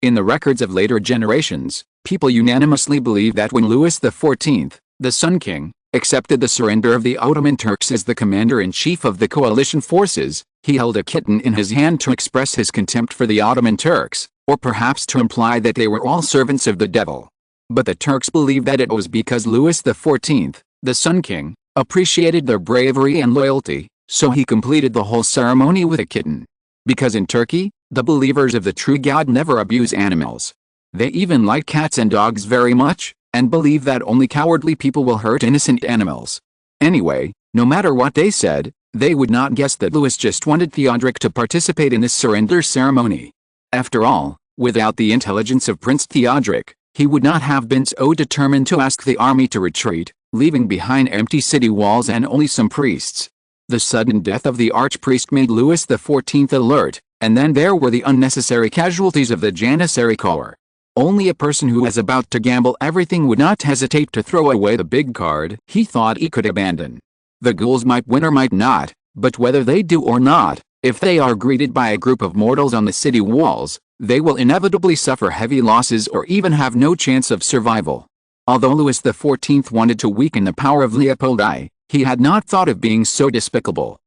A: In the records of later generations, people unanimously believe that when Louis XIV, the Sun King, accepted the surrender of the Ottoman Turks as the commander-in-chief of the coalition forces, he held a kitten in his hand to express his contempt for the Ottoman Turks, or perhaps to imply that they were all servants of the devil. But the Turks believed that it was because Louis XIV, the Sun King, appreciated their bravery and loyalty, so he completed the whole ceremony with a kitten. Because in Turkey, the believers of the true God never abuse animals. They even like cats and dogs very much, and believe that only cowardly people will hurt innocent animals. Anyway, no matter what they said, they would not guess that Louis just wanted Theodoric to participate in this surrender ceremony. After all, without the intelligence of Prince Theodoric, he would not have been so determined to ask the army to retreat, leaving behind empty city walls and only some priests. The sudden death of the archpriest made Louis XIV alert, and then there were the unnecessary casualties of the Janissary Corps. Only a person who was about to gamble everything would not hesitate to throw away the big card he thought he could abandon. The ghouls might win or might not, but whether they do or not, if they are greeted by a group of mortals on the city walls, they will inevitably suffer heavy losses or even have no chance of survival. Although Louis XIV wanted to weaken the power of Leopold I, he had not thought of being so despicable.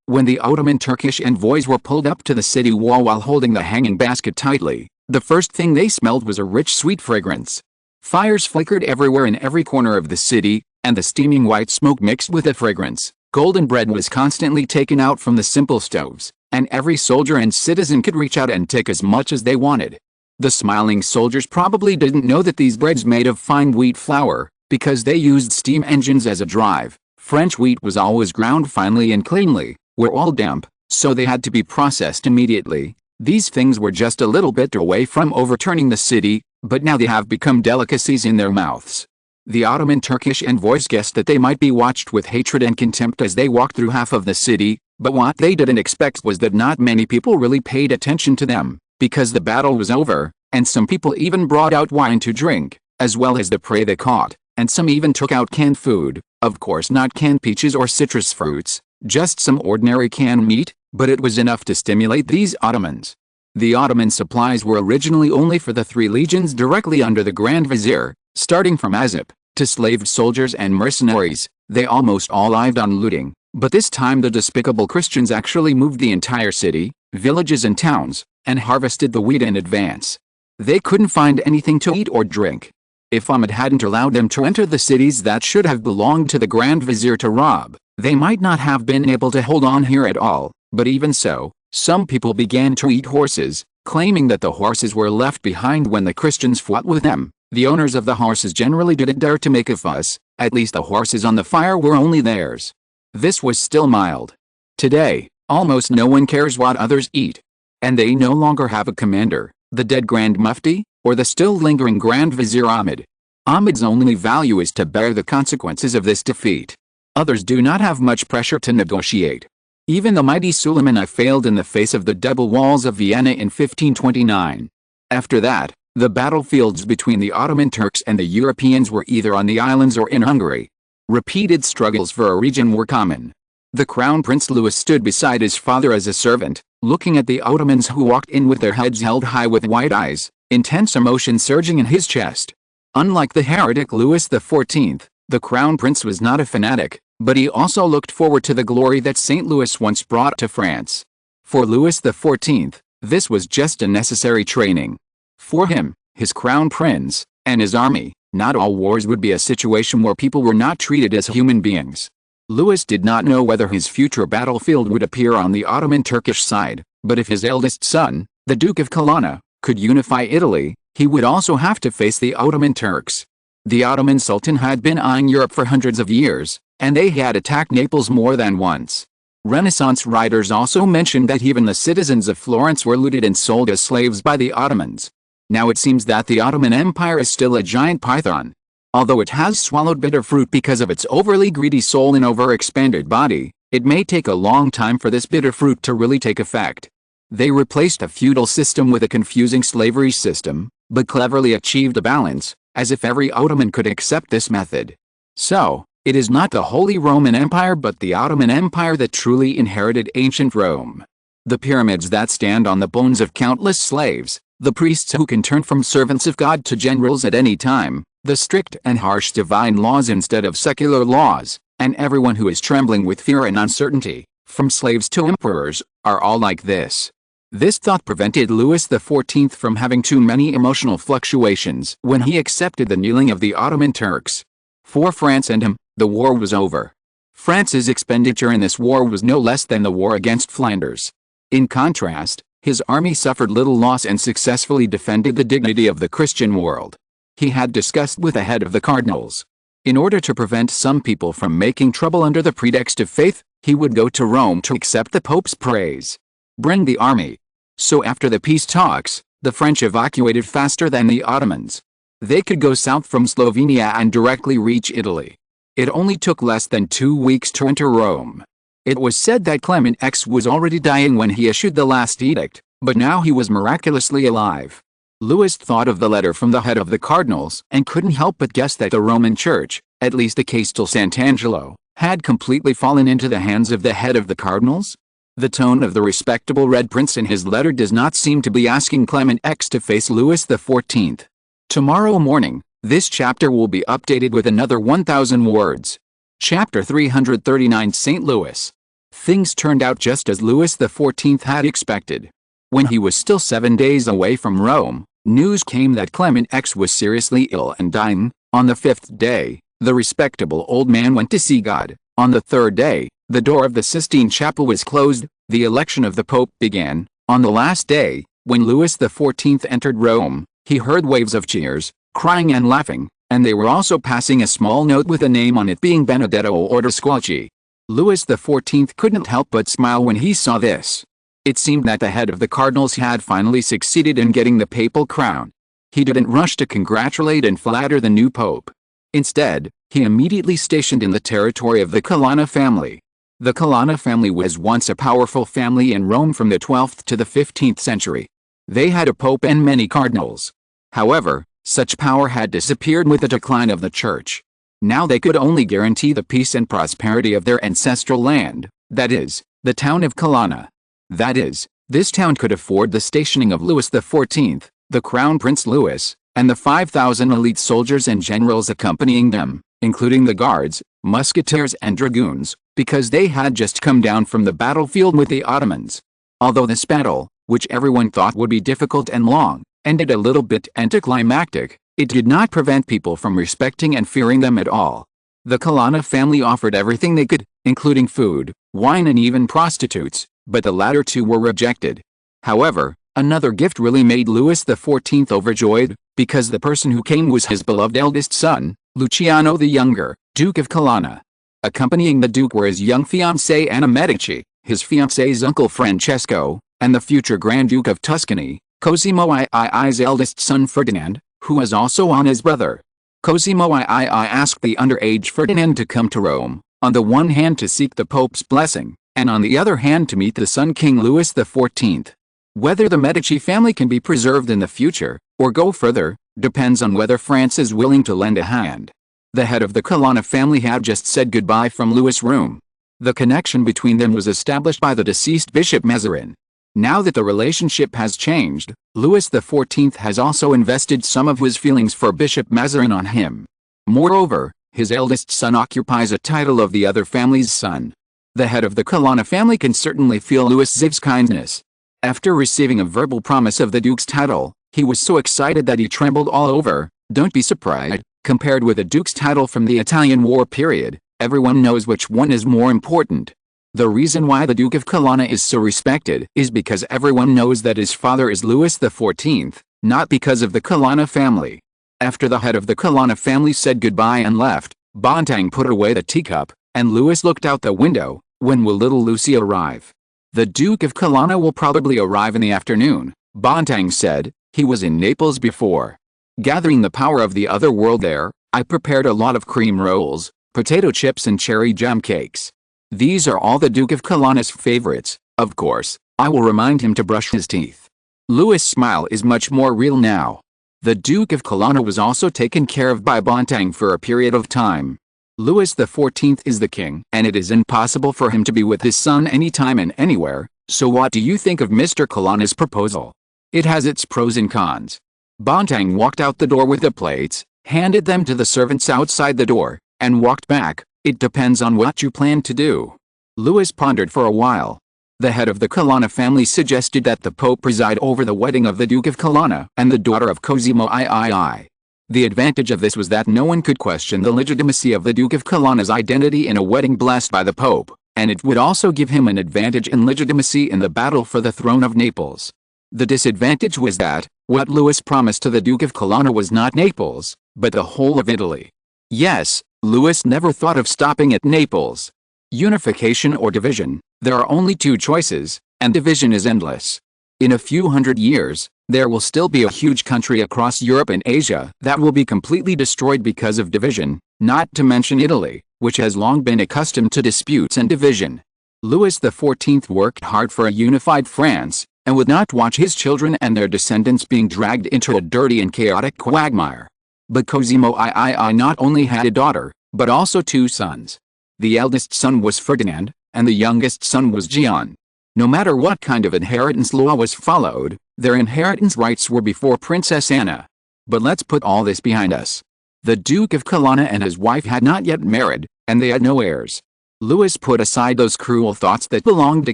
A: When the Ottoman Turkish envoys were pulled up to the city wall while holding the hanging basket tightly, the first thing they smelled was a rich sweet fragrance. Fires flickered everywhere in every corner of the city, and the steaming white smoke mixed with the fragrance. Golden bread was constantly taken out from the simple stoves, and every soldier and citizen could reach out and take as much as they wanted. The smiling soldiers probably didn't know that these breads made of fine wheat flour, because they used steam engines as a drive. French wheat was always ground finely and cleanly, were all damp, so they had to be processed immediately. These things were just a little bit away from overturning the city, but now they have become delicacies in their mouths. The Ottoman Turkish envoys guessed that they might be watched with hatred and contempt as they walked through half of the city, but what they didn't expect was that not many people really paid attention to them, because the battle was over, and some people even brought out wine to drink, as well as the prey they caught, and some even took out canned food, of course not canned peaches or citrus fruits, just some ordinary canned meat, but it was enough to stimulate these Ottomans. The Ottoman supplies were originally only for the 3 legions directly under the Grand Vizier, starting from Azip, to slaved soldiers and mercenaries. They almost all lived on looting, but this time the despicable Christians actually moved the entire city, villages and towns, and harvested the wheat in advance. They couldn't find anything to eat or drink. If Ahmed hadn't allowed them to enter the cities that should have belonged to the Grand Vizier to rob, they might not have been able to hold on here at all. But even so, some people began to eat horses, claiming that the horses were left behind when the Christians fought with them. The owners of the horses generally didn't dare to make a fuss, at least the horses on the fire were only theirs. This was still mild. Today, almost no one cares what others eat. And they no longer have a commander, the dead Grand Mufti, or the still lingering Grand Vizier Ahmed. Ahmed's only value is to bear the consequences of this defeat. Others do not have much pressure to negotiate. Even the mighty Suleiman I failed in the face of the double walls of Vienna in 1529. After that, the battlefields between the Ottoman Turks and the Europeans were either on the islands or in Hungary. Repeated struggles for a region were common. The Crown Prince Louis stood beside his father as a servant, looking at the Ottomans who walked in with their heads held high with wide eyes, intense emotion surging in his chest. Unlike the heretic Louis XIV, the Crown Prince was not a fanatic, but he also looked forward to the glory that St. Louis once brought to France. For Louis XIV, this was just a necessary training. For him, his crown prince, and his army. Not all wars would be a situation where people were not treated as human beings. Louis did not know whether his future battlefield would appear on the Ottoman Turkish side, but if his eldest son, the Duke of Colonna, could unify Italy, he would also have to face the Ottoman Turks. The Ottoman Sultan had been eyeing Europe for hundreds of years, and they had attacked Naples more than once. Renaissance writers also mentioned that even the citizens of Florence were looted and sold as slaves by the Ottomans. Now it seems that the Ottoman Empire is still a giant python. Although it has swallowed bitter fruit because of its overly greedy soul and overexpanded body, it may take a long time for this bitter fruit to really take effect. They replaced a feudal system with a confusing slavery system, but cleverly achieved a balance, as if every Ottoman could accept this method. So, it is not the Holy Roman Empire but the Ottoman Empire that truly inherited ancient Rome. The pyramids that stand on the bones of countless slaves, the priests who can turn from servants of God to generals at any time, the strict and harsh divine laws instead of secular laws, and everyone who is trembling with fear and uncertainty, from slaves to emperors, are all like this. This thought prevented Louis XIV from having too many emotional fluctuations when he accepted the kneeling of the Ottoman Turks. For France and him, the war was over. France's expenditure in this war was no less than the war against Flanders. In contrast, his army suffered little loss and successfully defended the dignity of the Christian world. He had discussed with the head of the cardinals. In order to prevent some people from making trouble under the pretext of faith, he would go to Rome to accept the Pope's praise. Bring the army. So after the peace talks, the French evacuated faster than the Ottomans. They could go south from Slovenia and directly reach Italy. It only took less than 2 weeks to enter Rome. It was said that Clement X was already dying when he issued the last edict, but now he was miraculously alive. Louis thought of the letter from the head of the cardinals and couldn't help but guess that the Roman Church, at least the Castel Sant'Angelo, had completely fallen into the hands of the head of the cardinals. The tone of the respectable Red Prince in his letter does not seem to be asking Clement X to face Louis XIV. Tomorrow morning, this chapter will be updated with another 1,000 words. Chapter 339 St. Louis. Things turned out just as Louis XIV had expected. When he was still 7 days away from Rome, news came that Clement X was seriously ill and dying. On the 5th day, the respectable old man went to see God. On the 3rd day, the door of the Sistine Chapel was closed. The election of the Pope began. On the last day, when Louis XIV entered Rome, he heard waves of cheers, crying and laughing, and they were also passing a small note with a name on it being Benedetto Ordesqualchi. Louis XIV couldn't help but smile when he saw this. It seemed that the head of the cardinals had finally succeeded in getting the papal crown. He didn't rush to congratulate and flatter the new pope. Instead, he immediately stationed in the territory of the Colonna family. The Colonna family was once a powerful family in Rome from the 12th to the 15th century. They had a pope and many cardinals. However, such power had disappeared with the decline of the church. Now they could only guarantee the peace and prosperity of their ancestral land, that is, the town of Colonna. That is, this town could afford the stationing of Louis XIV, the Crown Prince Louis, and the 5,000 elite soldiers and generals accompanying them, including the guards, musketeers and dragoons, because they had just come down from the battlefield with the Ottomans. Although this battle, which everyone thought would be difficult and long, ended a little bit anticlimactic, it did not prevent people from respecting and fearing them at all. The Colonna family offered everything they could, including food, wine and even prostitutes, but the latter two were rejected. However, another gift really made Louis XIV overjoyed, because the person who came was his beloved eldest son, Luciano the Younger, Duke of Colonna. Accompanying the Duke were his young fiancée Anna Medici, his fiancée's uncle Francesco, and the future Grand Duke of Tuscany, Cosimo III's eldest son Ferdinand, who was also Anna's brother. Cosimo III asked the underage Ferdinand to come to Rome, on the one hand to seek the Pope's blessing, and on the other hand to meet the son King Louis XIV. Whether the Medici family can be preserved in the future, or go further, depends on whether France is willing to lend a hand. The head of the Colonna family had just said goodbye from Louis' room. The connection between them was established by the deceased Bishop Mazarin. Now that the relationship has changed, Louis XIV has also invested some of his feelings for Bishop Mazarin on him. Moreover, his eldest son occupies a title of the other family's son. The head of the Colonna family can certainly feel Louis XIV's kindness. After receiving a verbal promise of the Duke's title, He was so excited that he trembled all over. Don't be surprised. Compared with a duke's title from the Italian War period, everyone knows which one is more important. The reason why the Duke of Colonna is so respected is because everyone knows that his father is Louis XIV, not because of the Colonna family. After the head of the Colonna family said goodbye and left, Bontang put away the teacup, and Louis looked out the window. When will little Lucy arrive? The Duke of Colonna will probably arrive in the afternoon, Bontang said. He was in Naples before. Gathering the power of the other world there, I prepared a lot of cream rolls, potato chips and cherry jam cakes. These are all the Duke of Colonna's favorites. Of course, I will remind him to brush his teeth. Louis' smile is much more real now. The Duke of Colonna was also taken care of by Bontang for a period of time. Louis XIV is the king, and it is impossible for him to be with his son anytime and anywhere, so what do you think of Mr. Colonna's proposal? It has its pros and cons. Bontang walked out the door with the plates, handed them to the servants outside the door, and walked back. It depends on what you plan to do. Louis pondered for a while. The head of the Colonna family suggested that the Pope preside over the wedding of the Duke of Colonna and the daughter of Cosimo III. The advantage of this was that no one could question the legitimacy of the Duke of Colonna's identity in a wedding blessed by the Pope, and it would also give him an advantage in legitimacy in the battle for the throne of Naples. The disadvantage was that, what Louis promised to the Duke of Colonna was not Naples, but the whole of Italy. Yes, Louis never thought of stopping at Naples. Unification or division, there are only two choices, and division is endless. In a few hundred years, there will still be a huge country across Europe and Asia that will be completely destroyed because of division, not to mention Italy, which has long been accustomed to disputes and division. Louis XIV worked hard for a unified France, and would not watch his children and their descendants being dragged into a dirty and chaotic quagmire. But Cosimo III not only had a daughter, but also two sons. The eldest son was Ferdinand, and the youngest son was Gian. No matter what kind of inheritance law was followed, their inheritance rights were before Princess Anna. But let's put all this behind us. The Duke of Colonna and his wife had not yet married, and they had no heirs. Louis put aside those cruel thoughts that belonged to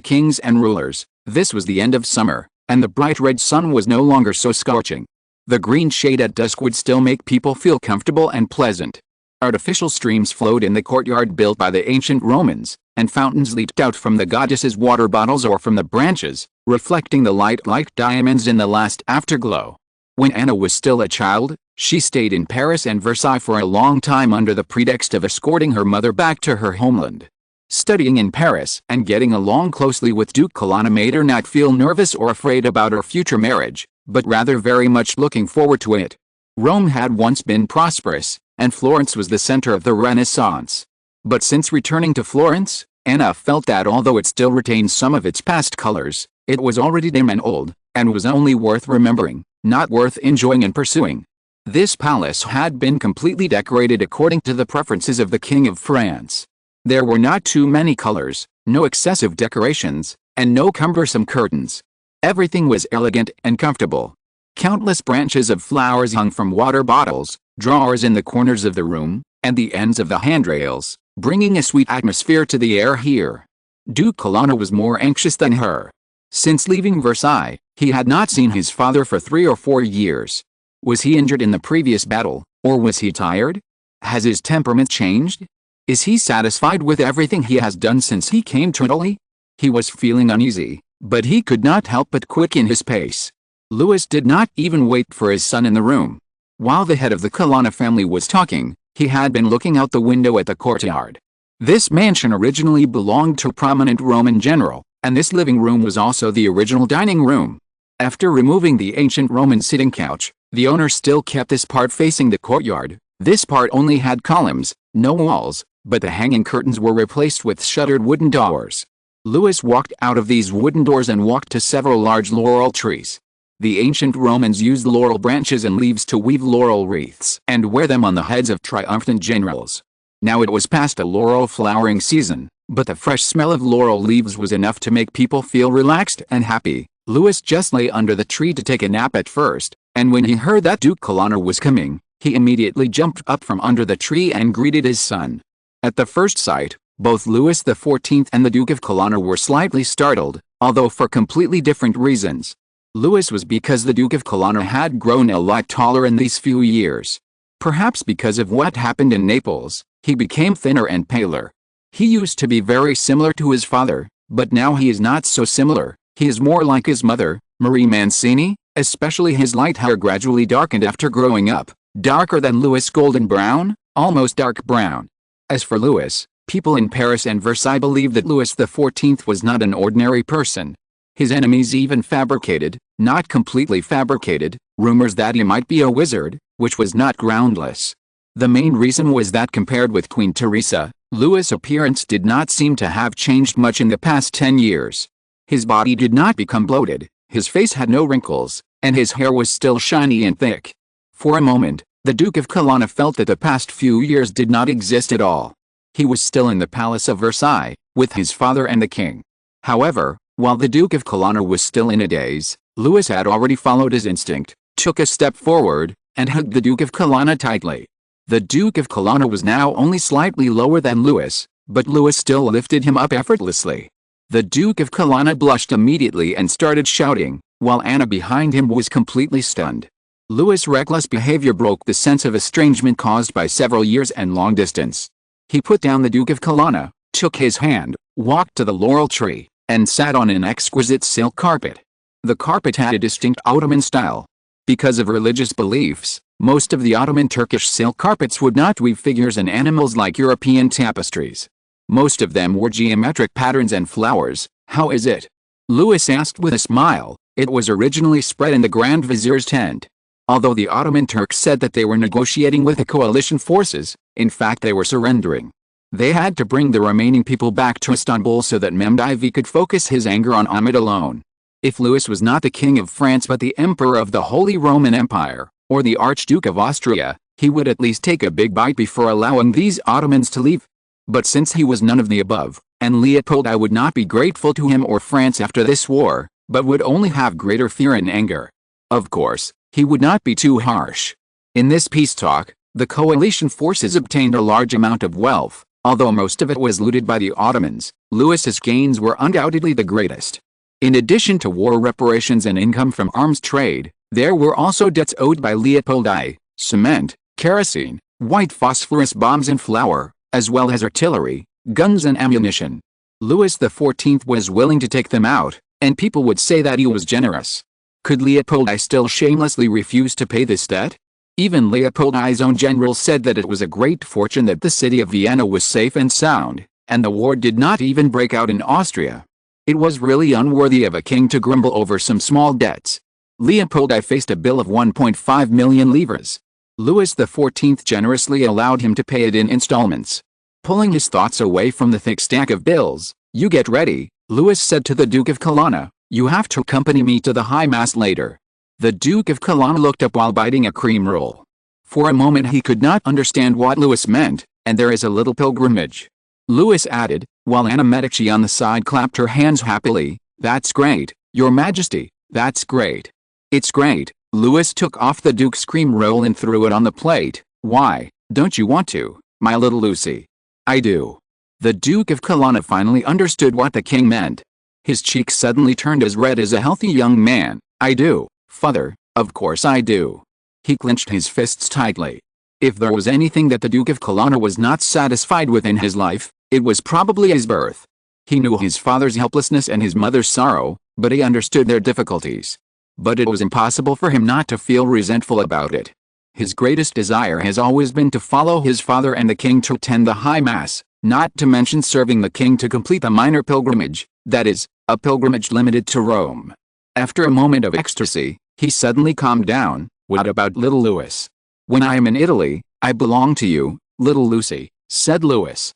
A: kings and rulers. This was the end of summer, and the bright red sun was no longer so scorching. The green shade at dusk would still make people feel comfortable and pleasant. Artificial streams flowed in the courtyard built by the ancient Romans, and fountains leaked out from the goddesses' water bottles or from the branches, reflecting the light like diamonds in the last afterglow. When Anna was still a child, she stayed in Paris and Versailles for a long time under the pretext of escorting her mother back to her homeland. Studying in Paris and getting along closely with Duke Colonna made her not feel nervous or afraid about her future marriage, but rather very much looking forward to it. Rome had once been prosperous, and Florence was the center of the Renaissance. But since returning to Florence, Anna felt that although it still retained some of its past colors, it was already dim and old, and was only worth remembering, not worth enjoying and pursuing. This palace had been completely decorated according to the preferences of the King of France. There were not too many colors, no excessive decorations, and no cumbersome curtains. Everything was elegant and comfortable. Countless branches of flowers hung from water bottles, drawers in the corners of the room, and the ends of the handrails, bringing a sweet atmosphere to the air here. Duke Colonna was more anxious than her. Since leaving Versailles, he had not seen his father for 3 or 4 years. Was he injured in the previous battle, or was he tired? Has his temperament changed? Is he satisfied with everything he has done since he came to Italy? He was feeling uneasy, but he could not help but quicken his pace. Louis did not even wait for his son in the room. While the head of the Colonna family was talking, he had been looking out the window at the courtyard. This mansion originally belonged to a prominent Roman general, and this living room was also the original dining room. After removing the ancient Roman sitting couch, the owner still kept this part facing the courtyard. This part only had columns, no walls, but the hanging curtains were replaced with shuttered wooden doors. Louis walked out of these wooden doors and walked to several large laurel trees. The ancient Romans used laurel branches and leaves to weave laurel wreaths and wear them on the heads of triumphant generals. Now it was past a laurel flowering season, but the fresh smell of laurel leaves was enough to make people feel relaxed and happy. Louis just lay under the tree to take a nap at first, and when he heard that Duke Colonna was coming, he immediately jumped up from under the tree and greeted his son. At the first sight, both Louis XIV and the Duke of Colonna were slightly startled, although for completely different reasons. Louis was because the Duke of Colonna had grown a lot taller in these few years. Perhaps because of what happened in Naples, he became thinner and paler. He used to be very similar to his father, but now he is not so similar. He is more like his mother, Marie Mancini, especially his light hair gradually darkened after growing up, darker than Louis' golden brown, almost dark brown. As for Louis, people in Paris and Versailles believed that Louis XIV was not an ordinary person. His enemies even fabricated, not completely fabricated, rumors that he might be a wizard, which was not groundless. The main reason was that compared with Queen Teresa, Louis' appearance did not seem to have changed much in the past 10 years. His body did not become bloated, his face had no wrinkles, and his hair was still shiny and thick. For a moment, the Duke of Colonna felt that the past few years did not exist at all. He was still in the Palace of Versailles, with his father and the king. However, while the Duke of Colonna was still in a daze, Louis had already followed his instinct, took a step forward, and hugged the Duke of Colonna tightly. The Duke of Colonna was now only slightly lower than Louis, but Louis still lifted him up effortlessly. The Duke of Colonna blushed immediately and started shouting, while Anna behind him was completely stunned. Louis' reckless behavior broke the sense of estrangement caused by several years and long distance. He put down the Duke of Colonna, took his hand, walked to the laurel tree, and sat on an exquisite silk carpet. The carpet had a distinct Ottoman style. Because of religious beliefs, most of the Ottoman Turkish silk carpets would not weave figures and animals like European tapestries. Most of them were geometric patterns and flowers. How is it? Louis asked with a smile. It was originally spread in the Grand Vizier's tent. Although the Ottoman Turks said that they were negotiating with the coalition forces, in fact they were surrendering. They had to bring the remaining people back to Istanbul so that Mehmed could focus his anger on Ahmed alone. If Louis was not the King of France but the Emperor of the Holy Roman Empire, or the Archduke of Austria, he would at least take a big bite before allowing these Ottomans to leave. But since he was none of the above, and Leopold I would not be grateful to him or France after this war, but would only have greater fear and anger. Of course, he would not be too harsh. In this peace talk, the coalition forces obtained a large amount of wealth, although most of it was looted by the Ottomans. Louis's gains were undoubtedly the greatest. In addition to war reparations and income from arms trade, there were also debts owed by Leopold I, cement, kerosene, white phosphorus bombs and flour, as well as artillery, guns and ammunition. Louis XIV was willing to take them out, and people would say that he was generous. Could Leopold I still shamelessly refuse to pay this debt? Even Leopold I's own general said that it was a great fortune that the city of Vienna was safe and sound, and the war did not even break out in Austria. It was really unworthy of a king to grumble over some small debts. Leopold I faced a bill of 1.5 million livres. Louis XIV generously allowed him to pay it in installments. Pulling his thoughts away from the thick stack of bills, "You get ready," Louis said to the Duke of Colonna. "You have to accompany me to the High Mass later." The Duke of Colonna looked up while biting a cream roll. For a moment he could not understand what Louis meant, and there is a little pilgrimage. Louis added, while Anna Medici on the side clapped her hands happily, "That's great, Your Majesty, that's great." "It's great." Louis took off the Duke's cream roll and threw it on the plate. "Why, don't you want to, my little Lucy?" "I do." The Duke of Colonna finally understood what the king meant. His cheeks suddenly turned as red as a healthy young man. "I do, father, of course I do." He clenched his fists tightly. If there was anything that the Duke of Colonna was not satisfied with in his life, it was probably his birth. He knew his father's helplessness and his mother's sorrow, but he understood their difficulties. But it was impossible for him not to feel resentful about it. His greatest desire has always been to follow his father and the king to attend the High Mass, not to mention serving the king to complete a minor pilgrimage, that is, a pilgrimage limited to Rome. After a moment of ecstasy, he suddenly calmed down. "What about little Louis?" "When I am in Italy, I belong to you, little Lucy," said Louis.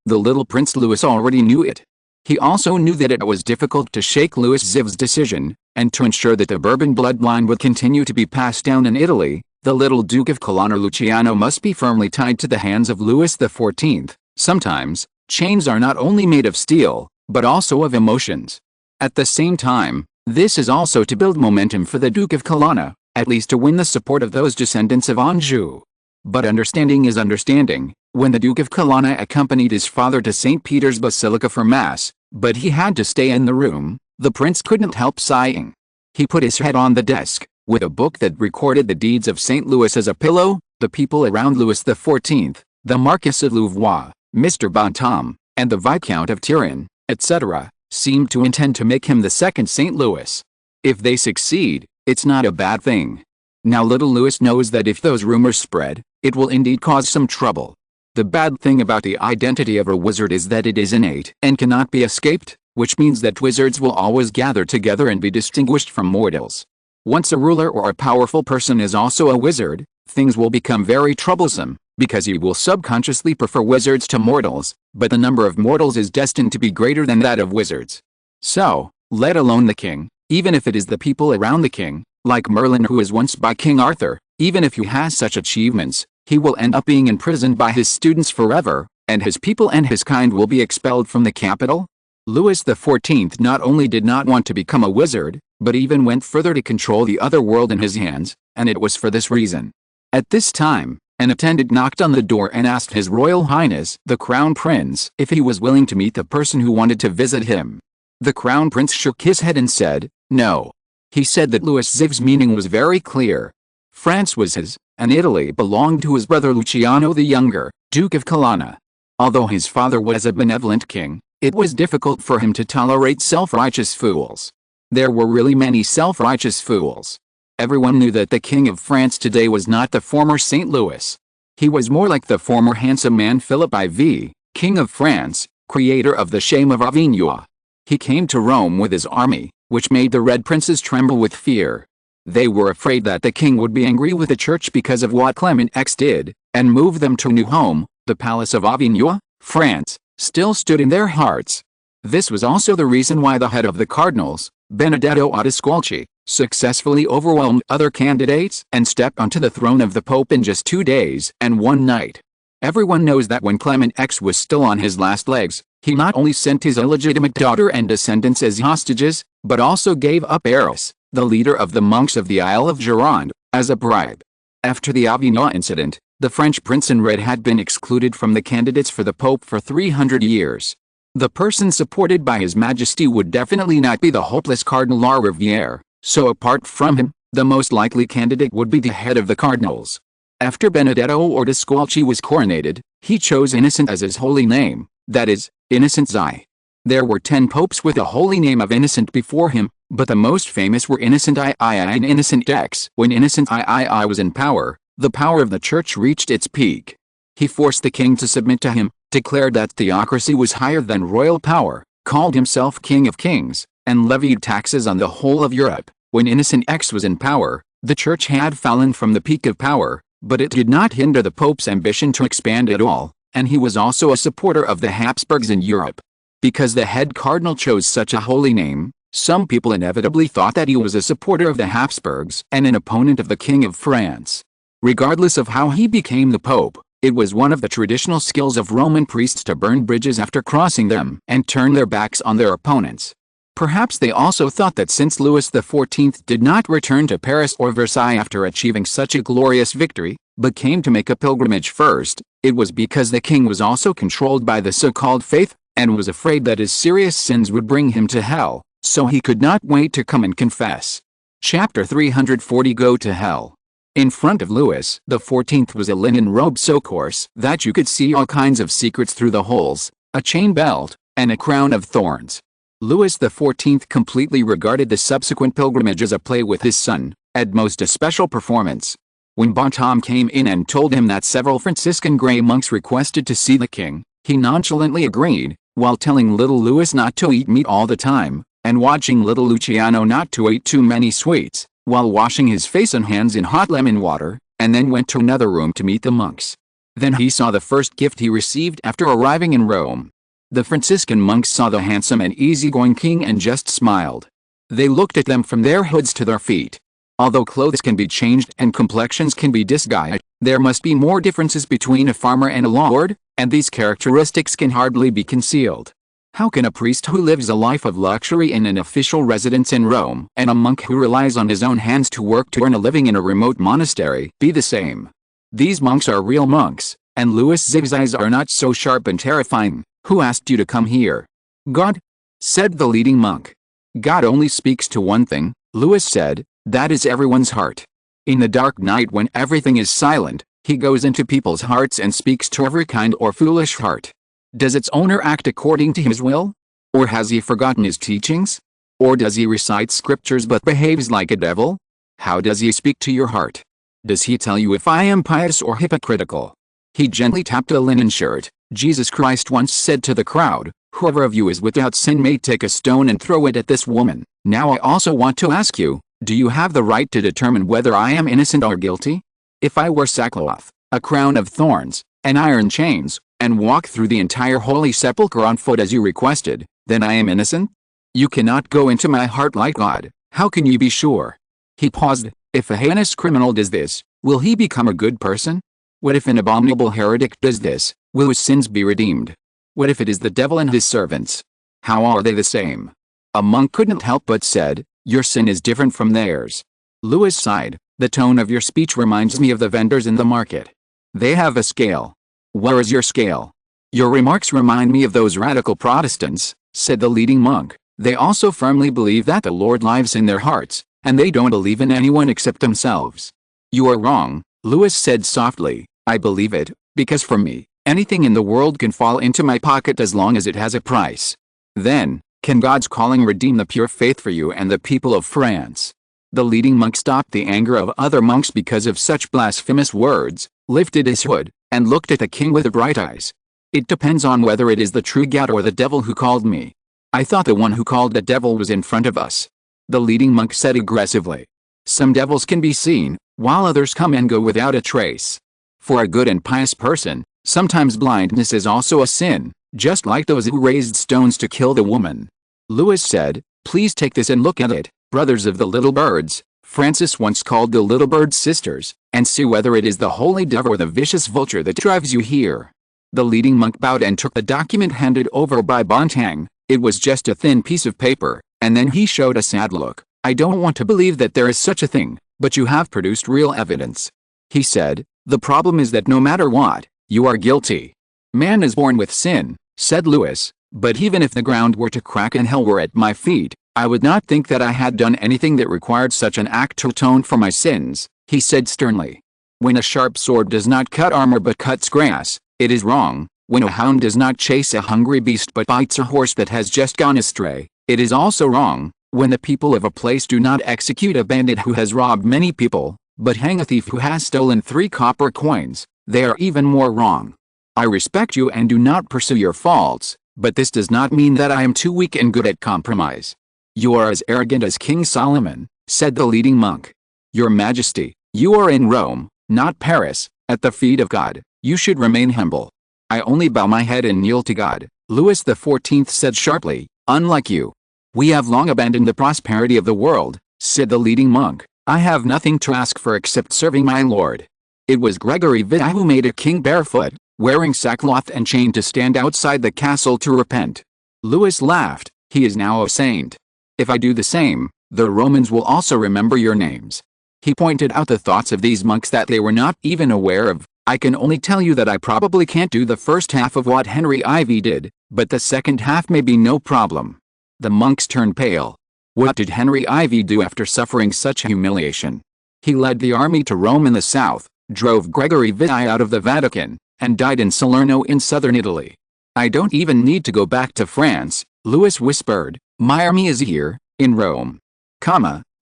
A: The little Prince Louis already knew it. He also knew that it was difficult to shake Louis XIV's decision, and to ensure that the Bourbon bloodline would continue to be passed down in Italy, the little Duke of Colonna Luciano must be firmly tied to the hands of Louis XIV. Sometimes, chains are not only made of steel, but also of emotions. At the same time, this is also to build momentum for the Duke of Colonna, at least to win the support of those descendants of Anjou. But understanding is understanding. When the Duke of Colonna accompanied his father to St. Peter's Basilica for Mass, but he had to stay in the room, the prince couldn't help sighing. He put his head on the desk, with a book that recorded the deeds of St. Louis as a pillow. The people around Louis XIV, the Marquis of Louvois, Mr. Bonhomme, and the Viscount of Turin, etc., seemed to intend to make him the second St. Louis. If they succeed, it's not a bad thing. Now little Louis knows that if those rumors spread, it will indeed cause some trouble. The bad thing about the identity of a wizard is that it is innate and cannot be escaped, which means that wizards will always gather together and be distinguished from mortals. Once a ruler or a powerful person is also a wizard, things will become very troublesome, because he will subconsciously prefer wizards to mortals, but the number of mortals is destined to be greater than that of wizards. So, let alone the king, even if it is the people around the king, like Merlin who was once by King Arthur, even if he has such achievements, he will end up being imprisoned by his students forever, and his people and his kind will be expelled from the capital. Louis XIV not only did not want to become a wizard, but even went further to control the other world in his hands, and it was for this reason. At this time, an attendant knocked on the door and asked His Royal Highness, the Crown Prince, if he was willing to meet the person who wanted to visit him. The Crown Prince shook his head and said, no. He said that Louis XIV's meaning was very clear. France was his, and Italy belonged to his brother Luciano the Younger, Duke of Colonna. Although his father was a benevolent king, it was difficult for him to tolerate self-righteous fools. There were really many self-righteous fools. Everyone knew that the King of France today was not the former St. Louis. He was more like the former handsome man Philip IV, King of France, creator of the shame of Avignon. He came to Rome with his army, which made the Red Princes tremble with fear. They were afraid that the king would be angry with the church because of what Clement X did, and move them to a new home. The Palace of Avignon, France, still stood in their hearts. This was also the reason why the head of the cardinals, Benedetto Ottosqualchi, successfully overwhelmed other candidates and stepped onto the throne of the Pope in just 2 days and 1 night. Everyone knows that when Clement X was still on his last legs, he not only sent his illegitimate daughter and descendants as hostages, but also gave up Eros, the leader of the monks of the Isle of Gironde, as a bribe. After the Avignon incident, the French prince in red had been excluded from the candidates for the Pope for 300 years. The person supported by His Majesty would definitely not be the hopeless Cardinal La Riviere, so apart from him, the most likely candidate would be the head of the cardinals. After Benedetto Ottosqualchi was coronated, he chose Innocent as his holy name, that is, Innocent I. There were 10 popes with a holy name of Innocent before him, but the most famous were Innocent II and Innocent X. When Innocent III was in power, the power of the church reached its peak. He forced the king to submit to him, declared that theocracy was higher than royal power, called himself King of Kings, and levied taxes on the whole of Europe. When Innocent X was in power, the church had fallen from the peak of power, but it did not hinder the Pope's ambition to expand at all, and he was also a supporter of the Habsburgs in Europe. Because the head cardinal chose such a holy name, some people inevitably thought that he was a supporter of the Habsburgs and an opponent of the King of France. Regardless of how he became the Pope, it was one of the traditional skills of Roman priests to burn bridges after crossing them and turn their backs on their opponents. Perhaps they also thought that since Louis XIV did not return to Paris or Versailles after achieving such a glorious victory, but came to make a pilgrimage first, it was because the king was also controlled by the so-called faith, and was afraid that his serious sins would bring him to hell, so he could not wait to come and confess. Chapter 340 Go to Hell. In front of Louis XIV was a linen robe so coarse that you could see all kinds of secrets through the holes, a chain belt, and a crown of thorns. Louis XIV completely regarded the subsequent pilgrimage as a play with his son, at most a special performance. When Bonhomme came in and told him that several Franciscan Grey monks requested to see the king, he nonchalantly agreed, while telling little Louis not to eat meat all the time, and watching little Luciano not to eat too many sweets, while washing his face and hands in hot lemon water, and then went to another room to meet the monks. Then he saw the first gift he received after arriving in Rome. The Franciscan monks saw the handsome and easygoing king and just smiled. They looked at them from their hoods to their feet. Although clothes can be changed and complexions can be disguised, there must be more differences between a farmer and a lord, and these characteristics can hardly be concealed. How can a priest who lives a life of luxury in an official residence in Rome and a monk who relies on his own hands to work to earn a living in a remote monastery be the same? These monks are real monks, and Louis XIV's eyes are not so sharp and terrifying. Who asked you to come here? God, said the leading monk. God only speaks to one thing, Louis said, that is everyone's heart. In the dark night when everything is silent, he goes into people's hearts and speaks to every kind or foolish heart. Does its owner act according to his will? Or has he forgotten his teachings? Or does he recite scriptures but behaves like a devil? How does he speak to your heart? Does he tell you if I am pious or hypocritical? He gently tapped a linen shirt. Jesus Christ once said to the crowd, whoever of you is without sin may take a stone and throw it at this woman. Now I also want to ask you, do you have the right to determine whether I am innocent or guilty? If I wear sackcloth, a crown of thorns, and iron chains, and walk through the entire holy sepulchre on foot as you requested, then I am innocent? You cannot go into my heart like God. How can you be sure? He paused. If a heinous criminal does this, will he become a good person? What if an abominable heretic does this? Will his sins be redeemed? What if it is the devil and his servants? How are they the same? A monk couldn't help but said, your sin is different from theirs. Louis sighed. The tone of your speech reminds me of the vendors in the market. They have a scale. Where is your scale? Your remarks remind me of those radical Protestants, said the leading monk. They also firmly believe that the Lord lives in their hearts, and they don't believe in anyone except themselves. You are wrong, Louis said softly. I believe it, because for me, anything in the world can fall into my pocket as long as it has a price. Then, can God's calling redeem the pure faith for you and the people of France? The leading monk stopped the anger of other monks because of such blasphemous words, lifted his hood, and looked at the king with bright eyes. It depends on whether it is the true God or the devil who called me. I thought the one who called the devil was in front of us. The leading monk said aggressively. Some devils can be seen, while others come and go without a trace. For a good and pious person, sometimes blindness is also a sin, just like those who raised stones to kill the woman. Louis said, please take this and look at it, brothers of the little birds. Francis once called the little birds sisters, and see whether it is the holy dove or the vicious vulture that drives you here. The leading monk bowed and took the document handed over by Bontang. It was just a thin piece of paper, and then he showed a sad look. I don't want to believe that there is such a thing, but you have produced real evidence. He said, the problem is that no matter what, you are guilty. Man is born with sin, said Louis, but even if the ground were to crack and hell were at my feet, I would not think that I had done anything that required such an act to atone for my sins, he said sternly. When a sharp sword does not cut armor but cuts grass, it is wrong. When a hound does not chase a hungry beast but bites a horse that has just gone astray, it is also wrong. When the people of a place do not execute a bandit who has robbed many people, but hang a thief who has stolen 3 copper coins, they are even more wrong. I respect you and do not pursue your faults, but this does not mean that I am too weak and good at compromise. You are as arrogant as King Solomon, said the leading monk. Your Majesty, you are in Rome, not Paris, at the feet of God. You should remain humble. I only bow my head and kneel to God, Louis XIV said sharply. Unlike you, we have long abandoned the prosperity of the world, said the leading monk. I have nothing to ask for except serving my Lord. It was Gregory VII who made a king barefoot, wearing sackcloth and chained to stand outside the castle to repent. Louis laughed. He is now a saint. If I do the same, the Romans will also remember your names. He pointed out the thoughts of these monks that they were not even aware of. I can only tell you that I probably can't do the first half of what Henry IV did, but the second half may be no problem. The monks turned pale. What did Henry IV do after suffering such humiliation? He led the army to Rome in the south, drove Gregory VII out of the Vatican, and died in Salerno in southern Italy. I don't even need to go back to France, Louis whispered. My army is here, in Rome.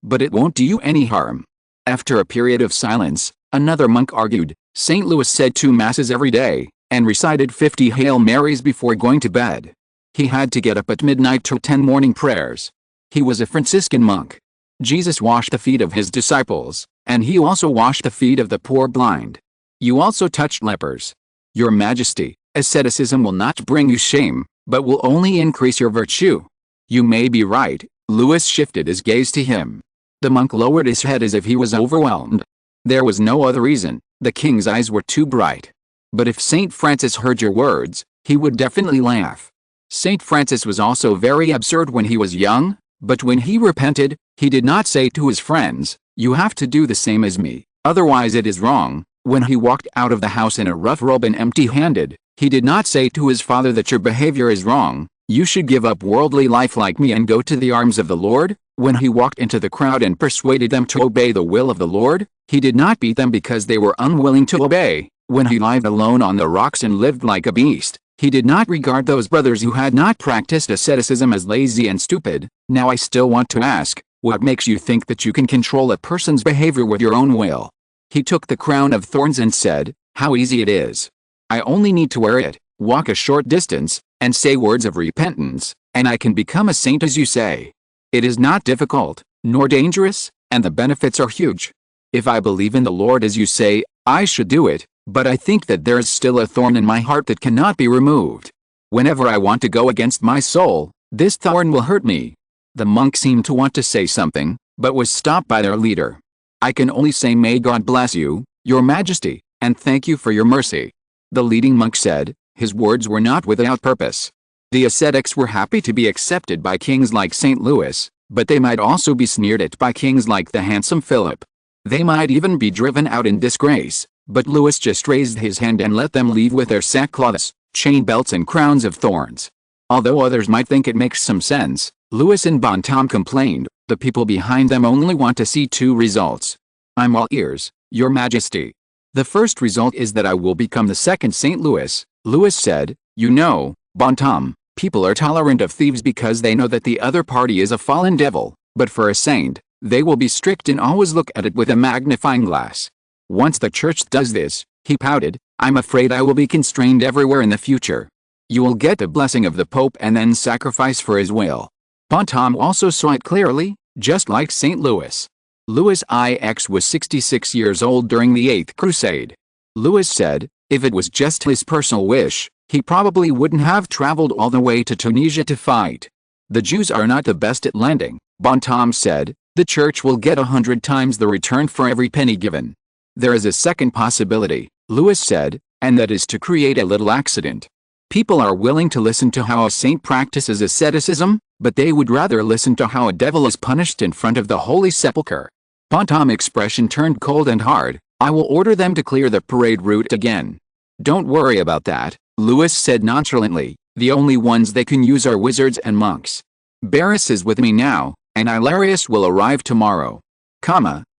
A: But it won't do you any harm. After a period of silence, another monk argued. St. Louis said 2 masses every day, and recited 50 Hail Marys before going to bed. He had to get up at midnight to attend morning prayers. He was a Franciscan monk. Jesus washed the feet of his disciples, and he also washed the feet of the poor blind. You also touched lepers. Your Majesty, asceticism will not bring you shame, but will only increase your virtue. You may be right. Louis shifted his gaze to him. The monk lowered his head as if he was overwhelmed. There was no other reason. The king's eyes were too bright. But if St. Francis heard your words, he would definitely laugh. St. Francis was also very absurd when he was young, but when he repented, he did not say to his friends, you have to do the same as me, otherwise it is wrong. When he walked out of the house in a rough robe and empty-handed, he did not say to his father that your behavior is wrong, You should give up worldly life like me and go to the arms of the Lord." When he walked into the crowd and persuaded them to obey the will of the Lord, he did not beat them because they were unwilling to obey. When he lived alone on the rocks and lived like a beast, he did not regard those brothers who had not practiced asceticism as lazy and stupid. Now I still want to ask, what makes you think that you can control a person's behavior with your own will? He took the crown of thorns and said, "How easy it is. I only need to wear it, walk a short distance, and say words of repentance, and I can become a saint as you say. It is not difficult, nor dangerous, and the benefits are huge. If I believe in the Lord as you say, I should do it, but I think that there is still a thorn in my heart that cannot be removed. Whenever I want to go against my soul, this thorn will hurt me." The monk seemed to want to say something, but was stopped by their leader. "I can only say, may God bless you, your majesty, and thank you for your mercy." The leading monk said. His words were not without purpose. The ascetics were happy to be accepted by kings like St. Louis, but they might also be sneered at by kings like the handsome Philip. They might even be driven out in disgrace, but Louis just raised his hand and let them leave with their sackcloths, chain belts and crowns of thorns. Although others might think it makes some sense, Louis and Bontemps complained, the people behind them only want to see two results. "I'm all ears, your majesty. The first result is that I will become the second St. Louis." Louis said, "You know, Bontemps, people are tolerant of thieves because they know that the other party is a fallen devil, but for a saint, they will be strict and always look at it with a magnifying glass. Once the church does this," he pouted, "I'm afraid I will be constrained everywhere in the future. You will get the blessing of the Pope and then sacrifice for his will." Bontemps also saw it clearly, just like St. Louis. Louis IX was 66 years old during the Eighth Crusade. Louis said, if it was just his personal wish, he probably wouldn't have traveled all the way to Tunisia to fight. "The Jews are not the best at lending," Bontemps said. "The church will get 100 times the return for every penny given." "There is a second possibility," Louis said, "and that is to create a little accident. People are willing to listen to how a saint practices asceticism, but they would rather listen to how a devil is punished in front of the Holy Sepulchre." Bontemps' expression turned cold and hard. "I will order them to clear the parade route again." "Don't worry about that," Louis said nonchalantly. "The only ones they can use are wizards and monks. Barras is with me now, and Hilarius will arrive tomorrow."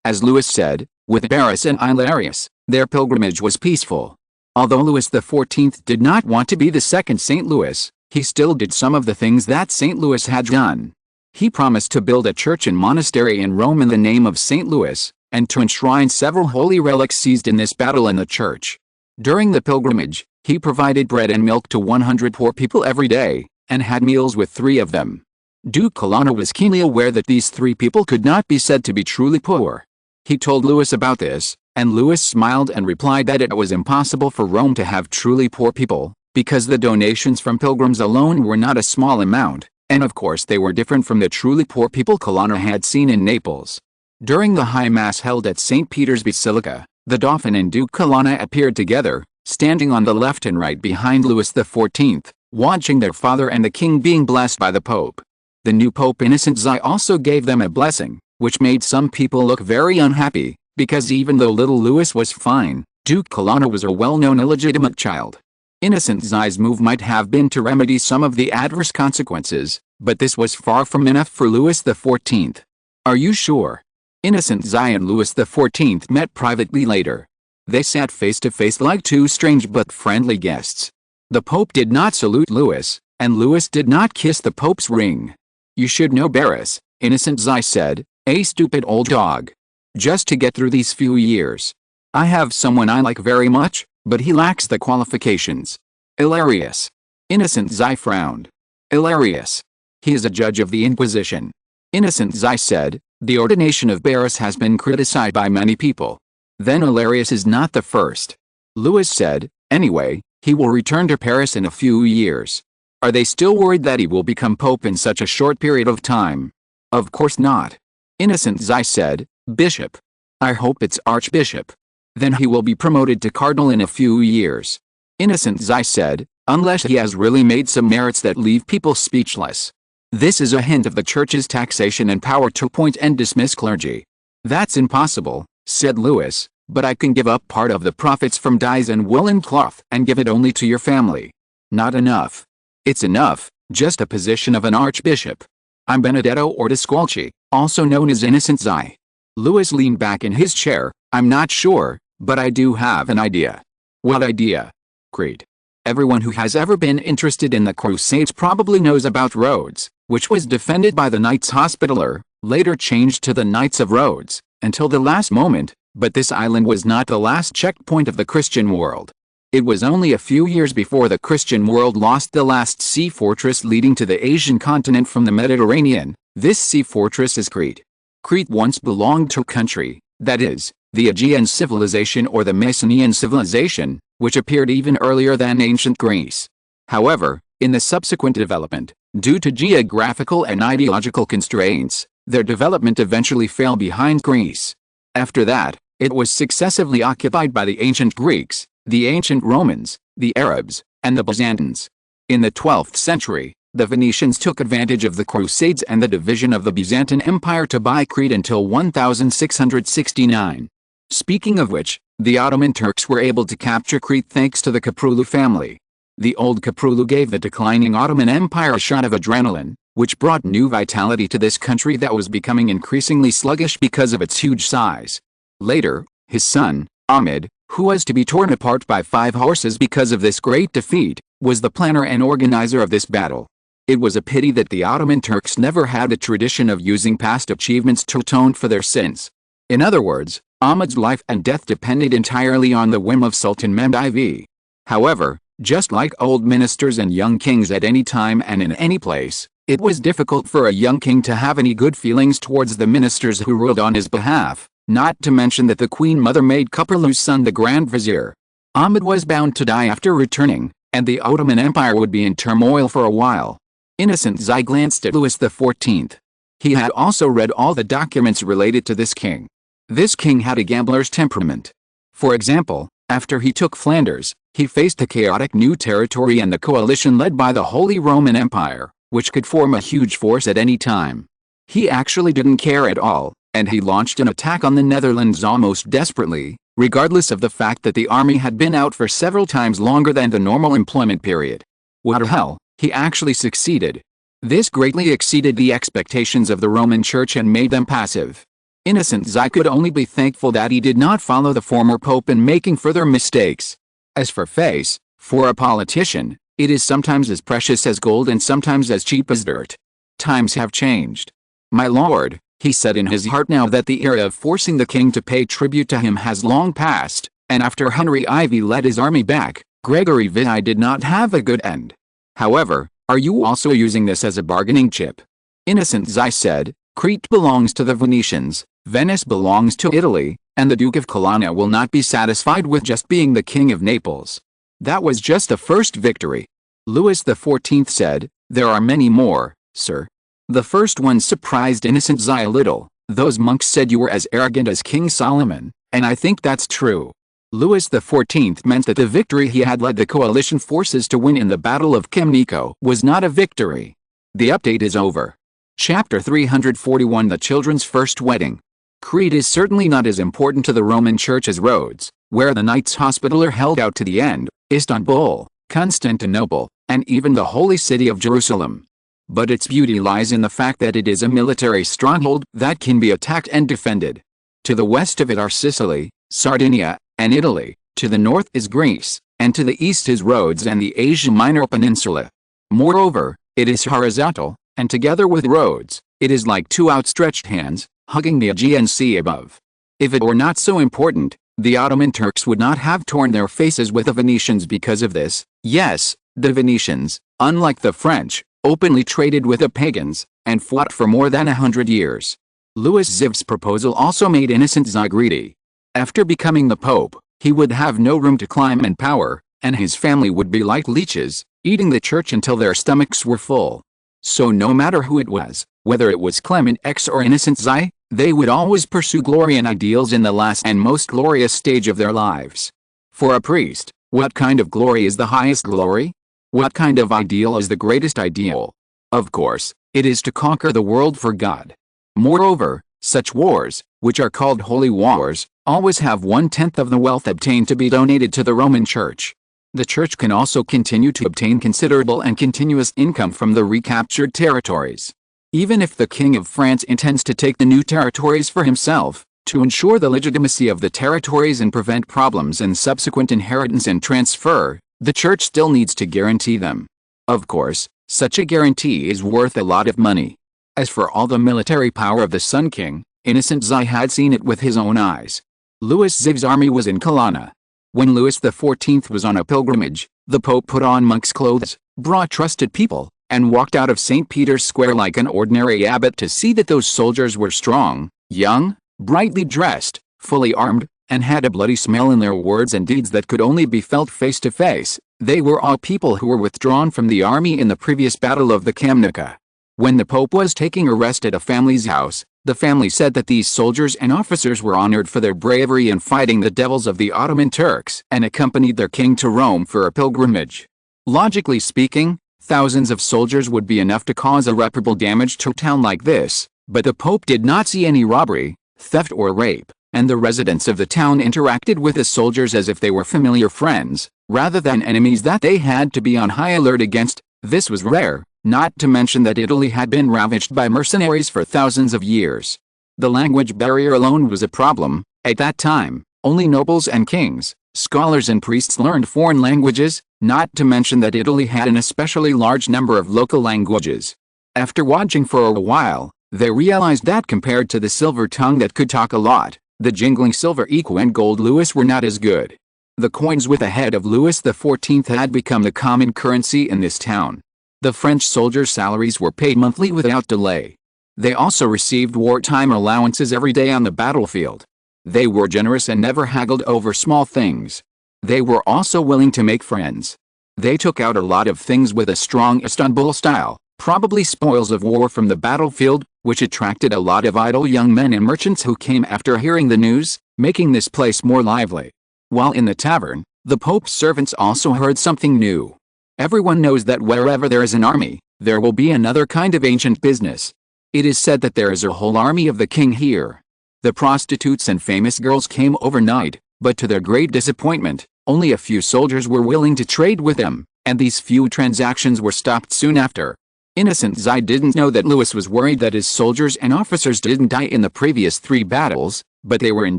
A: As Louis said, with Barras and Hilarius, their pilgrimage was peaceful. Although Louis XIV did not want to be the second St. Louis, he still did some of the things that St. Louis had done. He promised to build a church and monastery in Rome in the name of St. Louis, and to enshrine several holy relics seized in this battle in the church. During the pilgrimage, he provided bread and milk to 100 poor people every day, and had meals with 3 of them. Duke Colonna was keenly aware that these 3 people could not be said to be truly poor. He told Louis about this, and Louis smiled and replied that it was impossible for Rome to have truly poor people, because the donations from pilgrims alone were not a small amount, and of course they were different from the truly poor people Colonna had seen in Naples. During the High Mass held at St. Peter's Basilica, the Dauphin and Duke Colonna appeared together, standing on the left and right behind Louis XIV, watching their father and the king being blessed by the Pope. The new Pope Innocent XI also gave them a blessing, which made some people look very unhappy, because even though little Louis was fine, Duke Colonna was a well-known illegitimate child. Innocent XI's move might have been to remedy some of the adverse consequences, but this was far from enough for Louis XIV. "Are you sure?" Innocent XI and Louis XIV met privately later. They sat face to face like 2 strange but friendly guests. The Pope did not salute Louis, and Louis did not kiss the Pope's ring. "You should know Barras," Innocent XI said, "a stupid old dog. Just to get through these few years. I have someone I like very much, but he lacks the qualifications. Hilarius." Innocent XI frowned. "Hilarius. He is a judge of the Inquisition." Innocent XI said, "The ordination of Barras has been criticized by many people. Then Hilarius is not the first." Louis said, "Anyway, he will return to Paris in a few years. Are they still worried that he will become Pope in such a short period of time?" "Of course not." Innocent XI said, "Bishop. I hope it's Archbishop. Then he will be promoted to Cardinal in a few years." Innocent XI said, "Unless he has really made some merits that leave people speechless. This is a hint of the Church's taxation and power to appoint and dismiss clergy." "That's impossible," said Louis, "but I can give up part of the profits from dyes and woolen cloth and give it only to your family." "Not enough." "It's enough," just a position of an archbishop. I'm Benedetto Ordisqualchi, also known as Innocent Zai. Louis leaned back in his chair. I'm not sure, but I do have an idea. What idea? Creed. Everyone who has ever been interested in the Crusades probably knows about Rhodes, which was defended by the Knights Hospitaller, later changed to the Knights of Rhodes, until the last moment, but this island was not the last checkpoint of the Christian world. It was only a few years before the Christian world lost the last sea fortress leading to the Asian continent from the Mediterranean. This sea fortress is Crete. Crete once belonged to a country, that is, the Aegean civilization or the Mycenaean civilization, which appeared even earlier than ancient Greece. However, in the subsequent development, due to geographical and ideological constraints, their development eventually fell behind Greece. After that, it was successively occupied by the ancient Greeks, the ancient Romans, the Arabs, and the Byzantines. In the 12th century, the Venetians took advantage of the Crusades and the division of the Byzantine Empire to buy Crete until 1669. Speaking of which, the Ottoman Turks were able to capture Crete thanks to the Caprulu family. The old Caprulu gave the declining Ottoman Empire a shot of adrenaline, which brought new vitality to this country that was becoming increasingly sluggish because of its huge size. Later, his son, Ahmed, who was to be torn apart by 5 horses because of this great defeat, was the planner and organizer of this battle. It was a pity that the Ottoman Turks never had a tradition of using past achievements to atone for their sins. In other words, Ahmed's life and death depended entirely on the whim of Sultan Mehmed IV. However, just like old ministers and young kings at any time and in any place, it was difficult for a young king to have any good feelings towards the ministers who ruled on his behalf, not to mention that the Queen Mother made Caprulu's son the Grand Vizier. Ahmed was bound to die after returning, and the Ottoman Empire would be in turmoil for a while. Innocent Zai glanced at Louis XIV. He had also read all the documents related to this king. This king had a gambler's temperament. For example, after he took Flanders, he faced a chaotic new territory and the coalition led by the Holy Roman Empire, which could form a huge force at any time. He actually didn't care at all, and he launched an attack on the Netherlands almost desperately, regardless of the fact that the army had been out for several times longer than the normal employment period. What the hell, he actually succeeded. This greatly exceeded the expectations of the Roman Church and made them passive. Innocent Zai could only be thankful that he did not follow the former pope in making further mistakes. As for face, for a politician, it is sometimes as precious as gold and sometimes as cheap as dirt. Times have changed. My lord, he said in his heart, now that the era of forcing the king to pay tribute to him has long passed, and after Henry IV led his army back, Gregory VI did not have a good end. However, are you also using this as a bargaining chip? Innocent Zai said, Crete belongs to the Venetians, Venice belongs to Italy, and the Duke of Colonna will not be satisfied with just being the King of Naples. That was just the first victory. Louis XIV said, there are many more, sir. The first one surprised Innocent Zai a little. Those monks said you were as arrogant as King Solomon, and I think that's true. Louis XIV meant that the victory he had led the coalition forces to win in the Battle of Kemniko was not a victory. The update is over. Chapter 341, The Children's First Wedding. Crete is certainly not as important to the Roman Church as Rhodes, where the Knights Hospitaller held out to the end, Istanbul, Constantinople, and even the Holy City of Jerusalem. But its beauty lies in the fact that it is a military stronghold that can be attacked and defended. To the west of it are Sicily, Sardinia, and Italy, to the north is Greece, and to the east is Rhodes and the Asia Minor Peninsula. Moreover, it is horizontal, and together with Rhodes, it is like two outstretched hands, hugging the Aegean Sea above. If it were not so important, the Ottoman Turks would not have torn their faces with the Venetians because of this. Yes, the Venetians, unlike the French, openly traded with the pagans, and fought for more than 100 years. Louis XIV's proposal also made Innocent Zai greedy. After becoming the Pope, he would have no room to climb in power, and his family would be like leeches, eating the church until their stomachs were full. So no matter who it was, whether it was Clement X or Innocent Zai, they would always pursue glory and ideals in the last and most glorious stage of their lives. For a priest, what kind of glory is the highest glory? What kind of ideal is the greatest ideal? Of course, it is to conquer the world for God. Moreover, such wars, which are called holy wars, always have 1/10 of the wealth obtained to be donated to the Roman Church. The Church can also continue to obtain considerable and continuous income from the recaptured territories. Even if the King of France intends to take the new territories for himself, to ensure the legitimacy of the territories and prevent problems in subsequent inheritance and transfer, the Church still needs to guarantee them. Of course, such a guarantee is worth a lot of money. As for all the military power of the Sun King, Innocent XI had seen it with his own eyes. Louis XIV's army was in Colonna. When Louis XIV was on a pilgrimage, the Pope put on monk's clothes, brought trusted people, and walked out of St. Peter's Square like an ordinary abbot to see that those soldiers were strong, young, brightly dressed, fully armed, and had a bloody smell in their words and deeds that could only be felt face to face. They were all people who were withdrawn from the army in the previous battle of the Kamnica. When the Pope was taking a rest at a family's house, the family said that these soldiers and officers were honored for their bravery in fighting the devils of the Ottoman Turks and accompanied their king to Rome for a pilgrimage. Logically speaking, thousands of soldiers would be enough to cause irreparable damage to a town like this, but the Pope did not see any robbery, theft or rape, and the residents of the town interacted with the soldiers as if they were familiar friends, rather than enemies that they had to be on high alert against. This was rare, not to mention that Italy had been ravaged by mercenaries for thousands of years. The language barrier alone was a problem. At that time, only nobles and kings, scholars and priests learned foreign languages, not to mention that Italy had an especially large number of local languages. After watching for a while, they realized that compared to the silver tongue that could talk a lot, the jingling silver equi and gold Louis were not as good. The coins with the head of Louis XIV had become the common currency in this town. The French soldiers' salaries were paid monthly without delay. They also received wartime allowances every day on the battlefield. They were generous and never haggled over small things. They were also willing to make friends. They took out a lot of things with a strong Istanbul style, probably spoils of war from the battlefield, which attracted a lot of idle young men and merchants who came after hearing the news, making this place more lively. While in the tavern, the Pope's servants also heard something new. Everyone knows that wherever there is an army, there will be another kind of ancient business. It is said that there is a whole army of the king here. The prostitutes and famous girls came overnight, but to their great disappointment, only a few soldiers were willing to trade with them, and these few transactions were stopped soon after. Innocent XI didn't know that Louis was worried that his soldiers and officers didn't die in the previous 3 battles, but they were in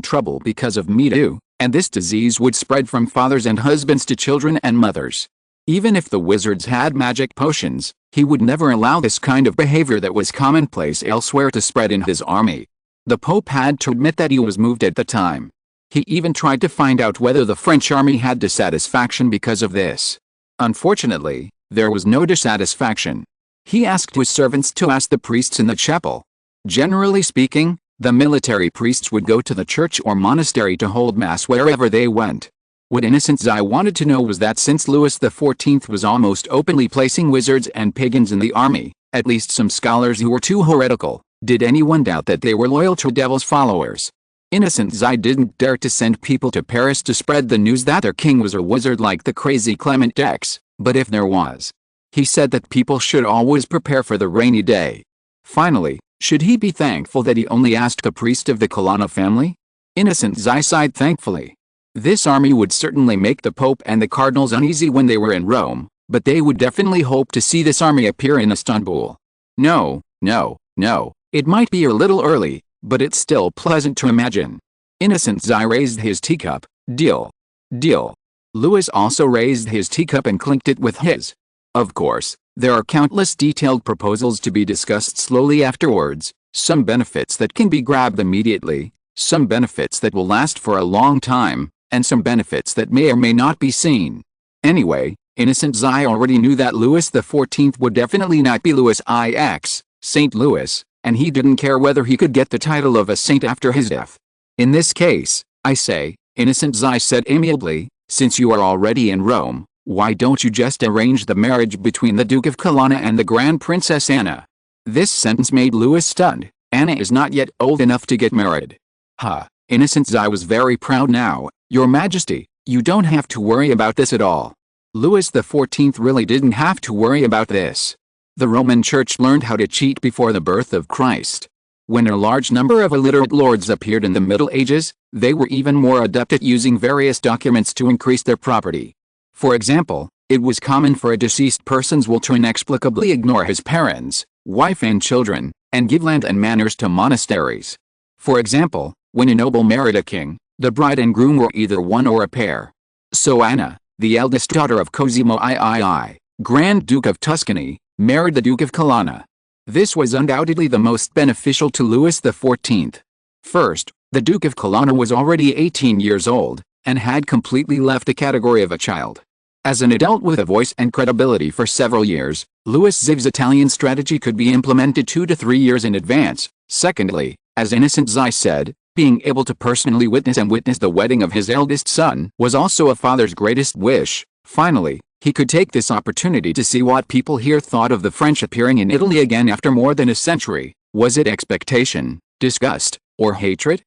A: trouble because of mildew, and this disease would spread from fathers and husbands to children and mothers. Even if the wizards had magic potions, he would never allow this kind of behavior that was commonplace elsewhere to spread in his army. The Pope had to admit that he was moved at the time. He even tried to find out whether the French army had dissatisfaction because of this. Unfortunately, there was no dissatisfaction. He asked his servants to ask the priests in the chapel. Generally speaking, the military priests would go to the church or monastery to hold mass wherever they went. What Innocent XI wanted to know was that since Louis XIV was almost openly placing wizards and pagans in the army, at least some scholars who were too heretical, did anyone doubt that they were loyal to devil's followers? Innocent XI didn't dare to send people to Paris to spread the news that their king was a wizard like the crazy Clement X, but if there was, he said that people should always prepare for the rainy day. Finally, should he be thankful that he only asked the priest of the Colonna family? Innocent XI sighed thankfully. This army would certainly make the Pope and the cardinals uneasy when they were in Rome, but they would definitely hope to see this army appear in Istanbul. No, it might be a little early, but it's still pleasant to imagine. Innocent XI raised his teacup. Deal. Louis also raised his teacup and clinked it with his. Of course, there are countless detailed proposals to be discussed slowly afterwards, some benefits that can be grabbed immediately, some benefits that will last for a long time, and some benefits that may or may not be seen. Anyway, Innocent XI already knew that Louis XIV would definitely not be Louis IX, St. Louis, and he didn't care whether he could get the title of a saint after his death. In this case, I say, Innocent XI said amiably, since you are already in Rome, why don't you just arrange the marriage between the Duke of Colonna and the Grand Princess Anna? This sentence made Louis stunned. Anna is not yet old enough to get married. Ha! Innocent XI was very proud now. Your Majesty, you don't have to worry about this at all. Louis XIV really didn't have to worry about this. The Roman Church learned how to cheat before the birth of Christ. When a large number of illiterate lords appeared in the Middle Ages, they were even more adept at using various documents to increase their property. For example, it was common for a deceased person's will to inexplicably ignore his parents, wife and children, and give land and manors to monasteries. For example, when a noble married a king, the bride and groom were either one or a pair. So Anna, the eldest daughter of Cosimo III, Grand Duke of Tuscany, married the Duke of Colonna. This was undoubtedly the most beneficial to Louis XIV. First, the Duke of Colonna was already 18 years old, and had completely left the category of a child. As an adult with a voice and credibility for several years, Louis XIV's Italian strategy could be implemented 2 to 3 years in advance. Secondly, as Innocent Xi said, being able to personally witness the wedding of his eldest son was also a father's greatest wish. Finally, he could take this opportunity to see what people here thought of the French appearing in Italy again after more than a century. Was it expectation, disgust, or hatred?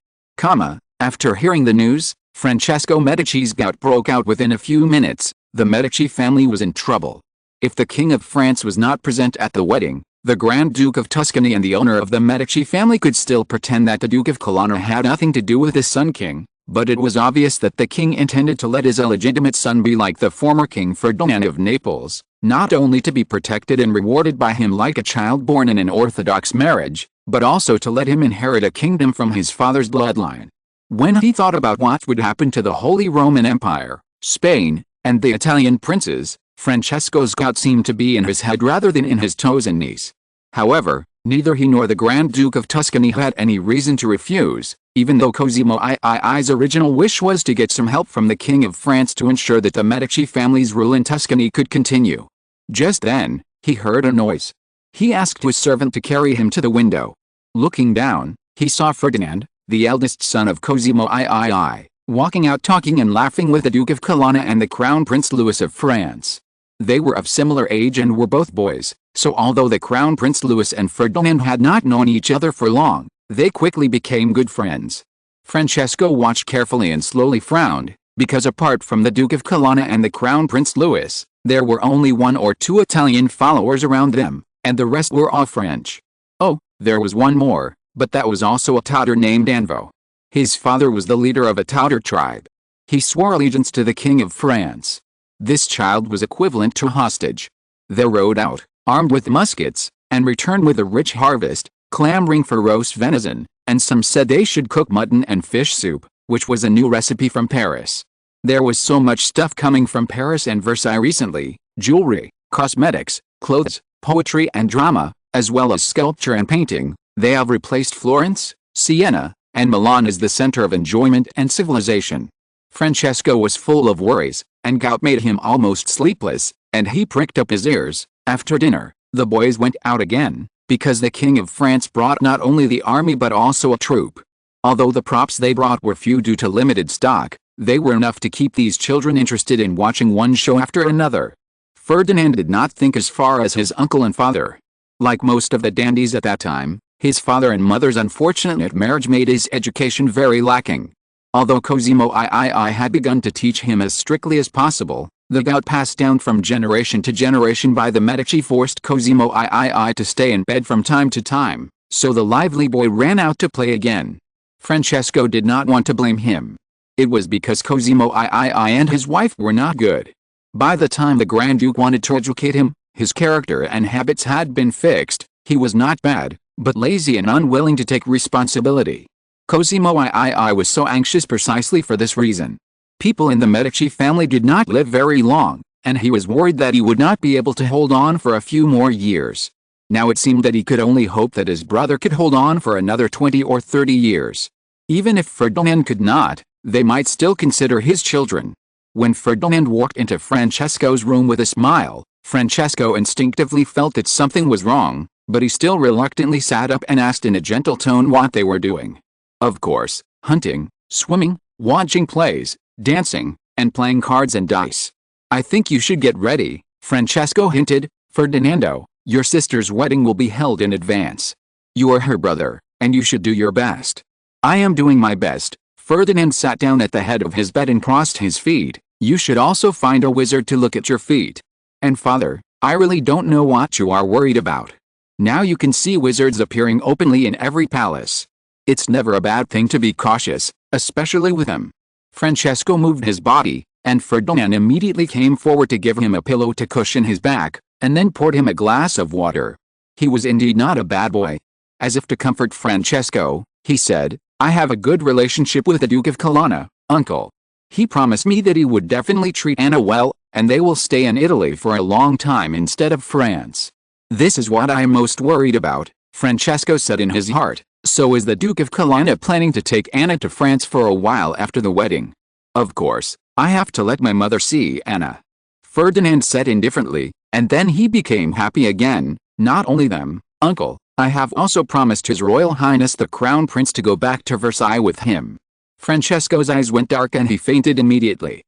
A: After hearing the news, Francesco Medici's gout broke out within a few minutes. The Medici family was in trouble. If the King of France was not present at the wedding, the Grand Duke of Tuscany and the owner of the Medici family could still pretend that the Duke of Colonna had nothing to do with his son king, but it was obvious that the king intended to let his illegitimate son be like the former King Ferdinand of Naples, not only to be protected and rewarded by him like a child born in an orthodox marriage, but also to let him inherit a kingdom from his father's bloodline. When he thought about what would happen to the Holy Roman Empire, Spain, and the Italian princes, Francesco's gout seemed to be in his head rather than in his toes and knees. However, neither he nor the Grand Duke of Tuscany had any reason to refuse, even though Cosimo III's original wish was to get some help from the King of France to ensure that the Medici family's rule in Tuscany could continue. Just then, he heard a noise. He asked his servant to carry him to the window. Looking down, he saw Ferdinand, the eldest son of Cosimo III, walking out talking and laughing with the Duke of Colonna and the Crown Prince Louis of France. They were of similar age and were both boys, so although the Crown Prince Louis and Ferdinand had not known each other for long, they quickly became good friends. Francesco watched carefully and slowly frowned, because apart from the Duke of Colonna and the Crown Prince Louis, there were only 1 or 2 Italian followers around them, and the rest were all French. Oh, there was one more, but that was also a Tatar named Anvo. His father was the leader of a Tatar tribe. He swore allegiance to the King of France. This child was equivalent to a hostage. They rode out, armed with muskets, and returned with a rich harvest, clamoring for roast venison, and some said they should cook mutton and fish soup, which was a new recipe from Paris. There was so much stuff coming from Paris and Versailles recently: jewelry, cosmetics, clothes, poetry and drama, as well as sculpture and painting. They have replaced Florence, Siena, and Milan as the center of enjoyment and civilization. Francesco was full of worries, and gout made him almost sleepless, and he pricked up his ears. After dinner, the boys went out again, because the King of France brought not only the army but also a troop. Although the props they brought were few due to limited stock, they were enough to keep these children interested in watching one show after another. Ferdinand did not think as far as his uncle and father. Like most of the dandies at that time, his father and mother's unfortunate marriage made his education very lacking. Although Cosimo III had begun to teach him as strictly as possible, the gout passed down from generation to generation by the Medici forced Cosimo III to stay in bed from time to time, so the lively boy ran out to play again. Francesco did not want to blame him. It was because Cosimo III and his wife were not good. By the time the Grand Duke wanted to educate him, his character and habits had been fixed. He was not bad, but lazy and unwilling to take responsibility. Cosimo III was so anxious precisely for this reason. People in the Medici family did not live very long, and he was worried that he would not be able to hold on for a few more years. Now it seemed that he could only hope that his brother could hold on for another 20 or 30 years. Even if Ferdinand could not, they might still consider his children. When Ferdinand walked into Francesco's room with a smile, Francesco instinctively felt that something was wrong, but he still reluctantly sat up and asked in a gentle tone what they were doing. Of course, hunting, swimming, watching plays, dancing, and playing cards and dice. I think you should get ready, Francesco hinted. Ferdinando, your sister's wedding will be held in advance. You are her brother, and you should do your best. I am doing my best. Ferdinand sat down at the head of his bed and crossed his feet. You should also find a wizard to look at your feet. And father, I really don't know what you are worried about. Now you can see wizards appearing openly in every palace. It's never a bad thing to be cautious, especially with them. Francesco moved his body, and Ferdinand immediately came forward to give him a pillow to cushion his back, and then poured him a glass of water. He was indeed not a bad boy. As if to comfort Francesco, he said, "I have a good relationship with the Duke of Colonna, uncle. He promised me that he would definitely treat Anna well, and they will stay in Italy for a long time instead of France. This is what I am most worried about," Francesco said in his heart. "So is the Duke of Colonna planning to take Anna to France for a while after the wedding? Of course, I have to let my mother see Anna," Ferdinand said indifferently, and then he became happy again. "Not only them, uncle, I have also promised His Royal Highness the Crown Prince to go back to Versailles with him." Francesco's eyes went dark and he fainted immediately.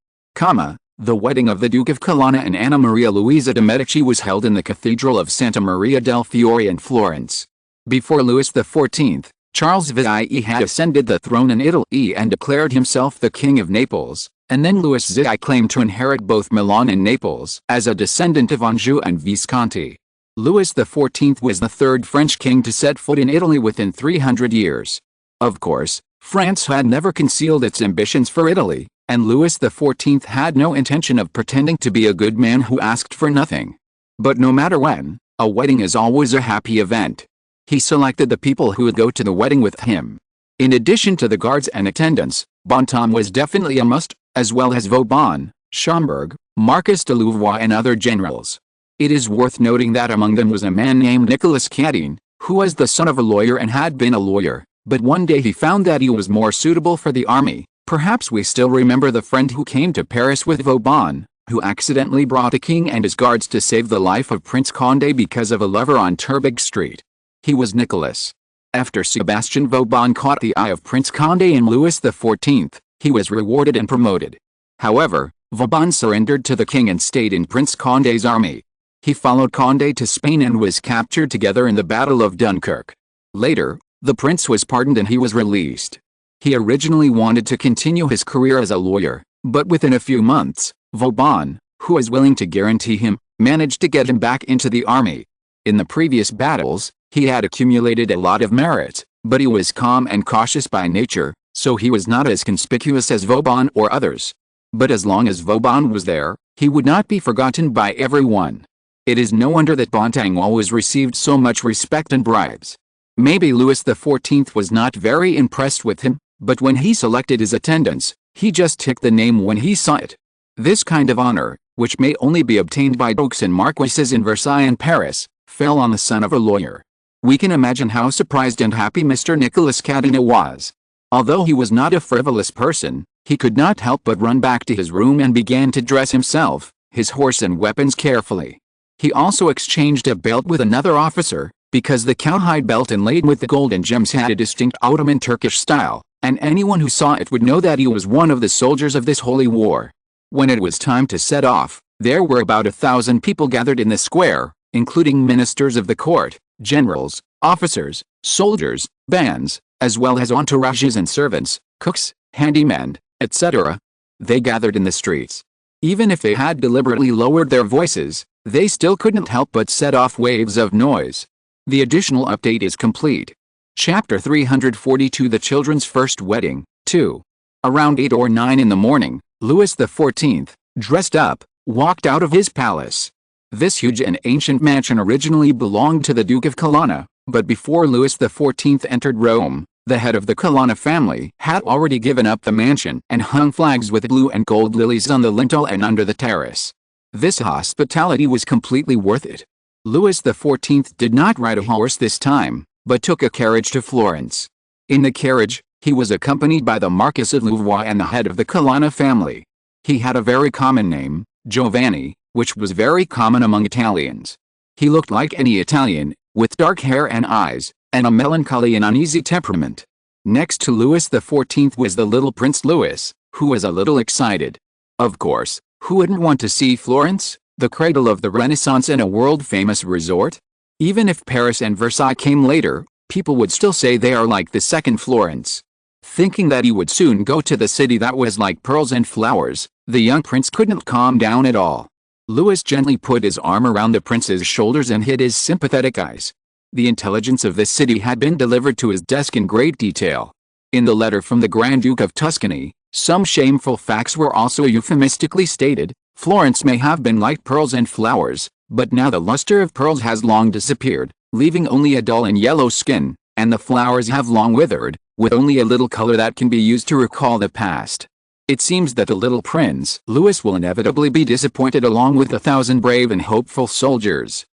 A: The wedding of the Duke of Colonna and Anna Maria Luisa de' Medici was held in the Cathedral of Santa Maria del Fiore in Florence. Before Louis XIV, Charles VI had ascended the throne in Italy and declared himself the King of Naples, and then Louis XI claimed to inherit both Milan and Naples as a descendant of Anjou and Visconti. Louis XIV was the third French king to set foot in Italy within 300 years. Of course, France had never concealed its ambitions for Italy, and Louis XIV had no intention of pretending to be a good man who asked for nothing. But no matter when, a wedding is always a happy event. He selected the people who would go to the wedding with him. In addition to the guards and attendants, Bontemps was definitely a must, as well as Vauban, Schomberg, Marquis de Louvois and other generals. It is worth noting that among them was a man named Nicolas Cadine, who was the son of a lawyer and had been a lawyer, but one day he found that he was more suitable for the army. Perhaps we still remember the friend who came to Paris with Vauban, who accidentally brought a king and his guards to save the life of Prince Condé because of a lover on Turbig Street. He was Nicholas. After Sebastian Vauban caught the eye of Prince Condé and Louis XIV, he was rewarded and promoted. However, Vauban surrendered to the king and stayed in Prince Condé's army. He followed Condé to Spain and was captured together in the Battle of Dunkirk. Later, the prince was pardoned and he was released. He originally wanted to continue his career as a lawyer, but within a few months, Vauban, who was willing to guarantee him, managed to get him back into the army. In the previous battles, he had accumulated a lot of merit, but he was calm and cautious by nature, so he was not as conspicuous as Vauban or others. But as long as Vauban was there, he would not be forgotten by everyone. It is no wonder that Bontemps always received so much respect and bribes. Maybe Louis XIV was not very impressed with him, but when he selected his attendants, he just ticked the name when he saw it. This kind of honor, which may only be obtained by dukes and marquises in Versailles and Paris, fell on the son of a lawyer. We can imagine how surprised and happy Mr. Nicolas Cadine was. Although he was not a frivolous person, he could not help but run back to his room and began to dress himself, his horse and weapons carefully. He also exchanged a belt with another officer, because the cowhide belt inlaid with the gold and gems had a distinct Ottoman Turkish style, and anyone who saw it would know that he was one of the soldiers of this holy war. When it was time to set off, there were about 1,000 people gathered in the square, including ministers of the court, generals, officers, soldiers, bands, as well as entourages and servants, cooks, handymen, etc. They gathered in the streets. Even if they had deliberately lowered their voices, they still couldn't help but set off waves of noise. The additional update is complete. Chapter 342 The Children's First Wedding, 2. Around 8 or 9 in the morning, Louis XIV, dressed up, walked out of his palace. This huge and ancient mansion originally belonged to the Duke of Colonna, but before Louis XIV entered Rome, the head of the Colonna family had already given up the mansion and hung flags with blue and gold lilies on the lintel and under the terrace. This hospitality was completely worth it. Louis XIV did not ride a horse this time, but took a carriage to Florence. In the carriage, he was accompanied by the Marquis of Louvois and the head of the Colonna family. He had a very common name, Giovanni, which was very common among Italians. He looked like any Italian, with dark hair and eyes, and a melancholy and uneasy temperament. Next to Louis XIV was the little Prince Louis, who was a little excited. Of course, who wouldn't want to see Florence, the cradle of the Renaissance and a world-famous resort? Even if Paris and Versailles came later, people would still say they are like the second Florence. Thinking that he would soon go to the city that was like pearls and flowers, the young prince couldn't calm down at all. Louis gently put his arm around the prince's shoulders and hid his sympathetic eyes. The intelligence of this city had been delivered to his desk in great detail. In the letter from the Grand Duke of Tuscany, Some shameful facts were also euphemistically stated. Florence may have been like pearls and flowers, but now the luster of pearls has long disappeared, leaving only a dull and yellow skin, and the flowers have long withered, with only a little color that can be used to recall the past. It seems that the little Prince Louis will inevitably be disappointed along with 1,000 brave and hopeful soldiers.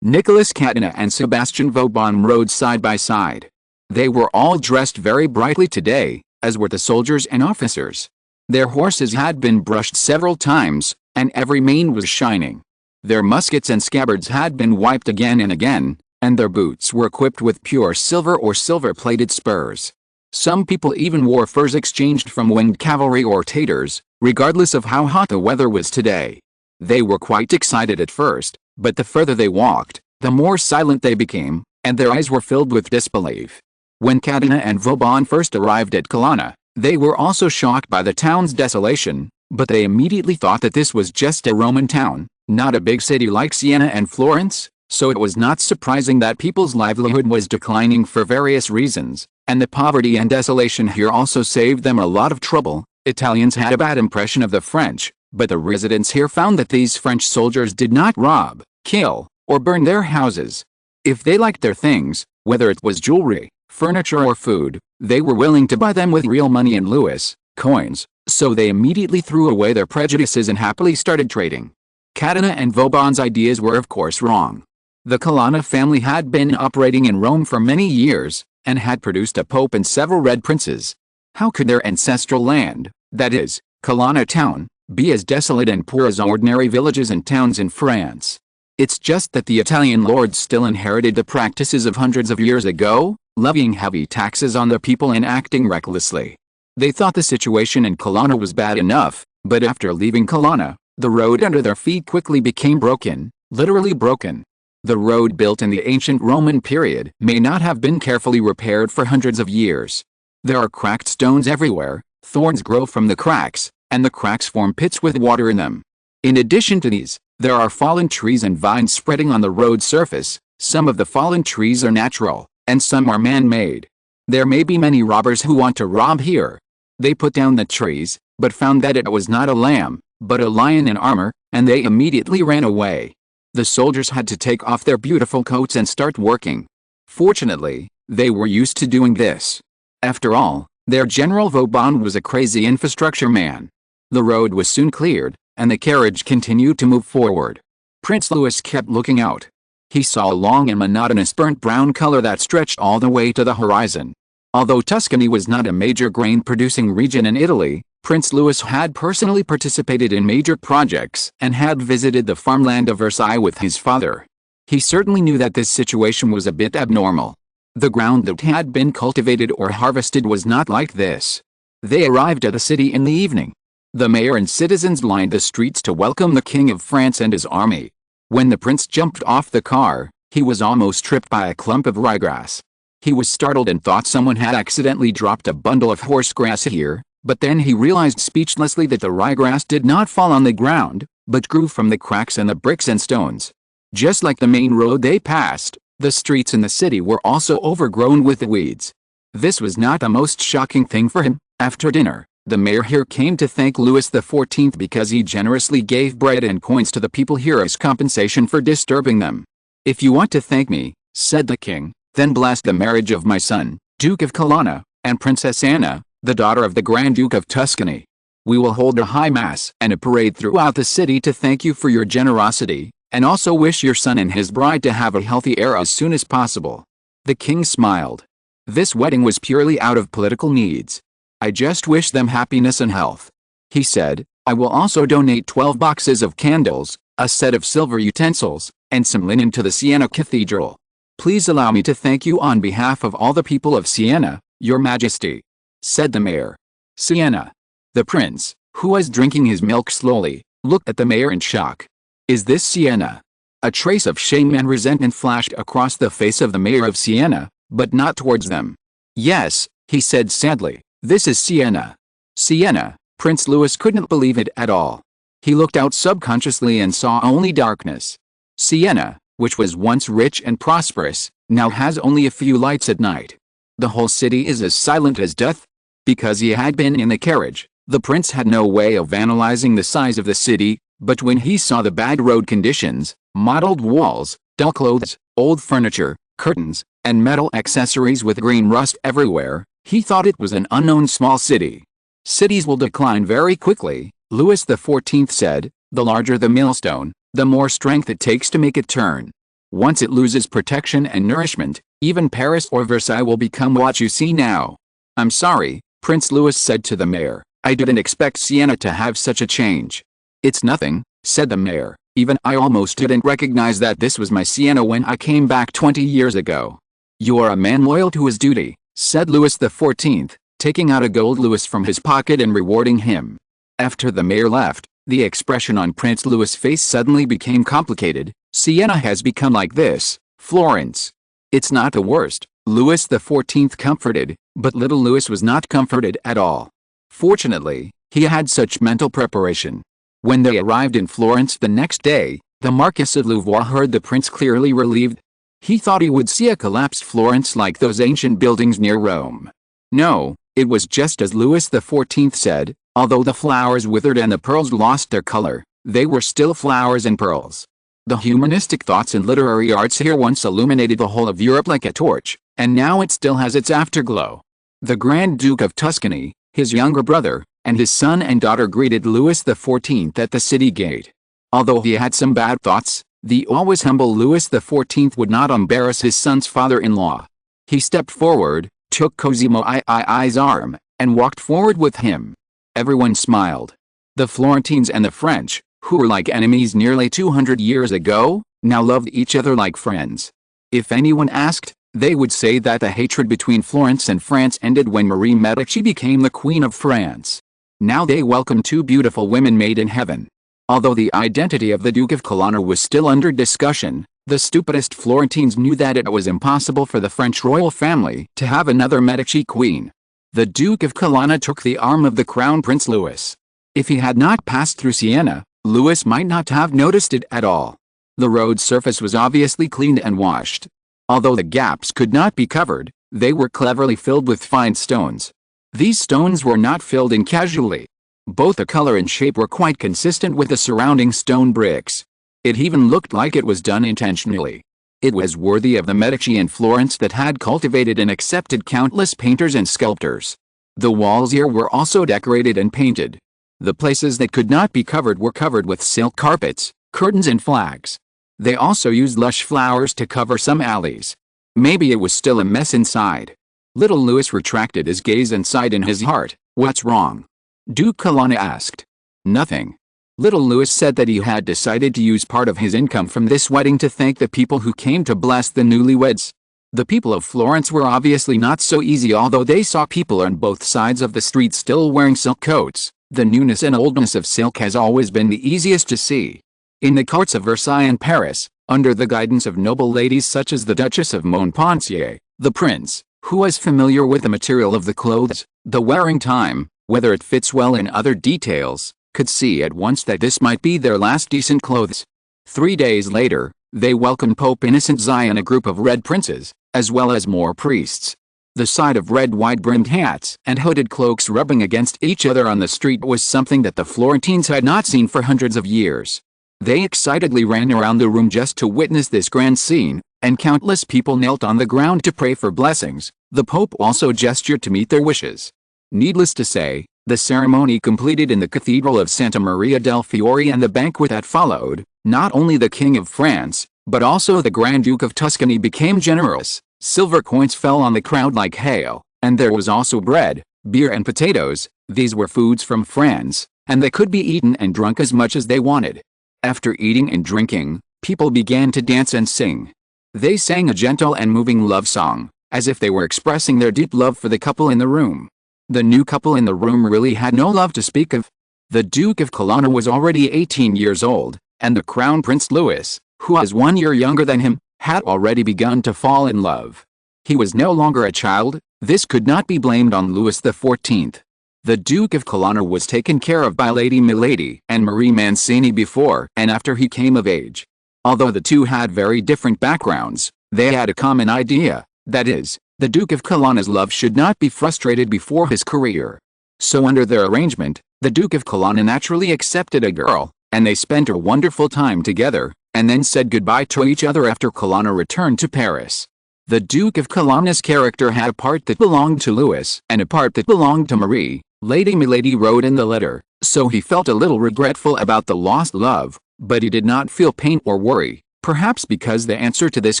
A: Nicolas Catinat and Sebastian Vauban rode side by side. They were all dressed very brightly today, as were the soldiers and officers. Their horses had been brushed several times, and every mane was shining. Their muskets and scabbards had been wiped again and again, and their boots were equipped with pure silver or silver-plated spurs. Some people even wore furs exchanged from winged cavalry or tatars, regardless of how hot the weather was today. They were quite excited at first, but the further they walked, the more silent they became, and their eyes were filled with disbelief. When Catinat and Vauban first arrived at Colonna, they were also shocked by the town's desolation, but they immediately thought that this was just a Roman town, not a big city like Siena and Florence, so it was not surprising that people's livelihood was declining for various reasons, and the poverty and desolation here also saved them a lot of trouble. Italians had a bad impression of the French, but the residents here found that these French soldiers did not rob, kill, or burn their houses. If they liked their things, whether it was jewelry, furniture or food, they were willing to buy them with real money and Louis coins, so they immediately threw away their prejudices and happily started trading. Catinat and Vauban's ideas were of course wrong. The Colonna family had been operating in Rome for many years, and had produced a pope and several red princes. How could their ancestral land, that is, Colonna town, be as desolate and poor as ordinary villages and towns in France? It's just that the Italian lords still inherited the practices of hundreds of years ago, levying heavy taxes on the people and acting recklessly. They thought the situation in Colonna was bad enough, but after leaving Colonna, the road under their feet quickly became broken, literally broken. The road built in the ancient Roman period may not have been carefully repaired for hundreds of years. There are cracked stones everywhere, thorns grow from the cracks, and the cracks form pits with water in them. In addition to these, there are fallen trees and vines spreading on the road surface. Some of the fallen trees are natural, and some are man-made. There may be many robbers who want to rob here. They put down the trees, but found that it was not a lamb, but a lion in armor, and they immediately ran away. The soldiers had to take off their beautiful coats and start working. Fortunately, they were used to doing this. After all, their General Vauban was a crazy infrastructure man. The road was soon cleared, and the carriage continued to move forward. Prince Louis kept looking out. He saw a long and monotonous burnt brown color that stretched all the way to the horizon. Although Tuscany was not a major grain-producing region in Italy, Prince Louis had personally participated in major projects and had visited the farmland of Versailles with his father. He certainly knew that this situation was a bit abnormal. The ground that had been cultivated or harvested was not like this. They arrived at the city in the evening. The mayor and citizens lined the streets to welcome the King of France and his army. When the prince jumped off the car, he was almost tripped by a clump of ryegrass. He was startled and thought someone had accidentally dropped a bundle of horsegrass here, but then he realized speechlessly that the ryegrass did not fall on the ground, but grew from the cracks in the bricks and stones. Just like the main road they passed, the streets in the city were also overgrown with the weeds. This was not the most shocking thing for him. After dinner, the mayor here came to thank Louis XIV because he generously gave bread and coins to the people here as compensation for disturbing them. "If you want to thank me," said the king, "then bless the marriage of my son, Duke of Colonna, and Princess Anna, the daughter of the Grand Duke of Tuscany. We will hold a high mass and a parade throughout the city to thank you for your generosity, and also wish your son and his bride to have a healthy heir as soon as possible." The king smiled. This wedding was purely out of political needs. "I just wish them happiness and health," he said. "I will also donate 12 boxes of candles, a set of silver utensils, and some linen to the Siena Cathedral. Please allow me to thank you on behalf of all the people of Siena, Your Majesty," said the mayor. Siena. The prince, who was drinking his milk slowly, looked at the mayor in shock. "Is this Siena?" A trace of shame and resentment flashed across the face of the mayor of Siena, but not towards them. "Yes," he said sadly, "this is Siena." Siena. Prince Louis couldn't believe it at all. He looked out subconsciously and saw only darkness. Siena, which was once rich and prosperous, now has only a few lights at night. The whole city is as silent as death. Because he had been in the carriage, the prince had no way of analyzing the size of the city, but when he saw the bad road conditions, mottled walls, dull clothes, old furniture, curtains, and metal accessories with green rust everywhere, he thought it was an unknown small city. Cities will decline very quickly, Louis XIV said. The larger the millstone, the more strength it takes to make it turn. Once it loses protection and nourishment, even Paris or Versailles will become what you see now. I'm sorry, Prince Louis said to the mayor. I didn't expect Siena to have such a change. It's nothing, said the mayor. Even I almost didn't recognize that this was my Siena when I came back 20 years ago. You are a man loyal to his duty, said Louis XIV, taking out a gold louis from his pocket and rewarding him. After the mayor left, the expression on Prince Louis' face suddenly became complicated. Siena has become like this, Florence. It's not the worst, Louis XIV comforted, but little Louis was not comforted at all. Fortunately, he had such mental preparation. When they arrived in Florence the next day, the Marquis of Louvois heard the prince clearly relieved. He thought he would see a collapsed Florence like those ancient buildings near Rome. No, it was just as Louis XIV said. Although the flowers withered and the pearls lost their color, they were still flowers and pearls. The humanistic thoughts and literary arts here once illuminated the whole of Europe like a torch, and now it still has its afterglow. The Grand Duke of Tuscany, his younger brother, and his son and daughter greeted Louis XIV at the city gate. Although he had some bad thoughts, the always humble Louis XIV would not embarrass his son's father-in-law. He stepped forward, took Cosimo II's arm, and walked forward with him. Everyone smiled. The Florentines and the French, who were like enemies nearly 200 years ago, now loved each other like friends. If anyone asked, they would say that the hatred between Florence and France ended when Marie Medici became the Queen of France. Now they welcomed two beautiful women made in heaven. Although the identity of the Duke of Colonna was still under discussion, the stupidest Florentines knew that it was impossible for the French royal family to have another Medici queen. The Duke of Colonna took the arm of the Crown Prince Louis. If he had not passed through Siena, Louis might not have noticed it at all. The road surface was obviously cleaned and washed. Although the gaps could not be covered, they were cleverly filled with fine stones. These stones were not filled in casually. Both the color and shape were quite consistent with the surrounding stone bricks. It even looked like it was done intentionally. It was worthy of the Medici in Florence that had cultivated and accepted countless painters and sculptors. The walls here were also decorated and painted. The places that could not be covered were covered with silk carpets, curtains and flags. They also used lush flowers to cover some alleys. Maybe it was still a mess inside. Little Louis retracted his gaze and sighed in his heart. What's wrong? Duke Colonna asked. Nothing. Little Louis said that he had decided to use part of his income from this wedding to thank the people who came to bless the newlyweds. The people of Florence were obviously not so easy, although they saw people on both sides of the street still wearing silk coats. The newness and oldness of silk has always been the easiest to see. In the courts of Versailles and Paris, under the guidance of noble ladies such as the Duchess of Montpensier, the prince, who was familiar with the material of the clothes, the wearing time, whether it fits well in other details, could see at once that this might be their last decent clothes. 3 days later, they welcomed Pope Innocent XI and a group of red princes, as well as more priests. The sight of red wide-brimmed hats and hooded cloaks rubbing against each other on the street was something that the Florentines had not seen for hundreds of years. They excitedly ran around the room just to witness this grand scene, and countless people knelt on the ground to pray for blessings. The Pope also gestured to meet their wishes. Needless to say, the ceremony completed in the Cathedral of Santa Maria del Fiore and the banquet that followed, not only the King of France, but also the Grand Duke of Tuscany became generous. Silver coins fell on the crowd like hail, and there was also bread, beer and potatoes. These were foods from France, and they could be eaten and drunk as much as they wanted. After eating and drinking, people began to dance and sing. They sang a gentle and moving love song, as if they were expressing their deep love for the couple in the room. The new couple in the room really had no love to speak of. The Duke of Colonna was already 18 years old, and the Crown Prince Louis, who was 1 year younger than him, had already begun to fall in love. He was no longer a child. This could not be blamed on Louis XIV. The Duke of Colonna was taken care of by Lady Milady and Marie Mancini before and after he came of age. Although the two had very different backgrounds, they had a common idea, that is, The Duke of Colonna's love should not be frustrated before his career. So under their arrangement, the Duke of Colonna naturally accepted a girl, and they spent a wonderful time together, and then said goodbye to each other after Colonna returned to Paris. The Duke of Colonna's character had a part that belonged to Louis and a part that belonged to Marie, Lady Milady wrote in the letter, so he felt a little regretful about the lost love, but he did not feel pain or worry, perhaps because the answer to this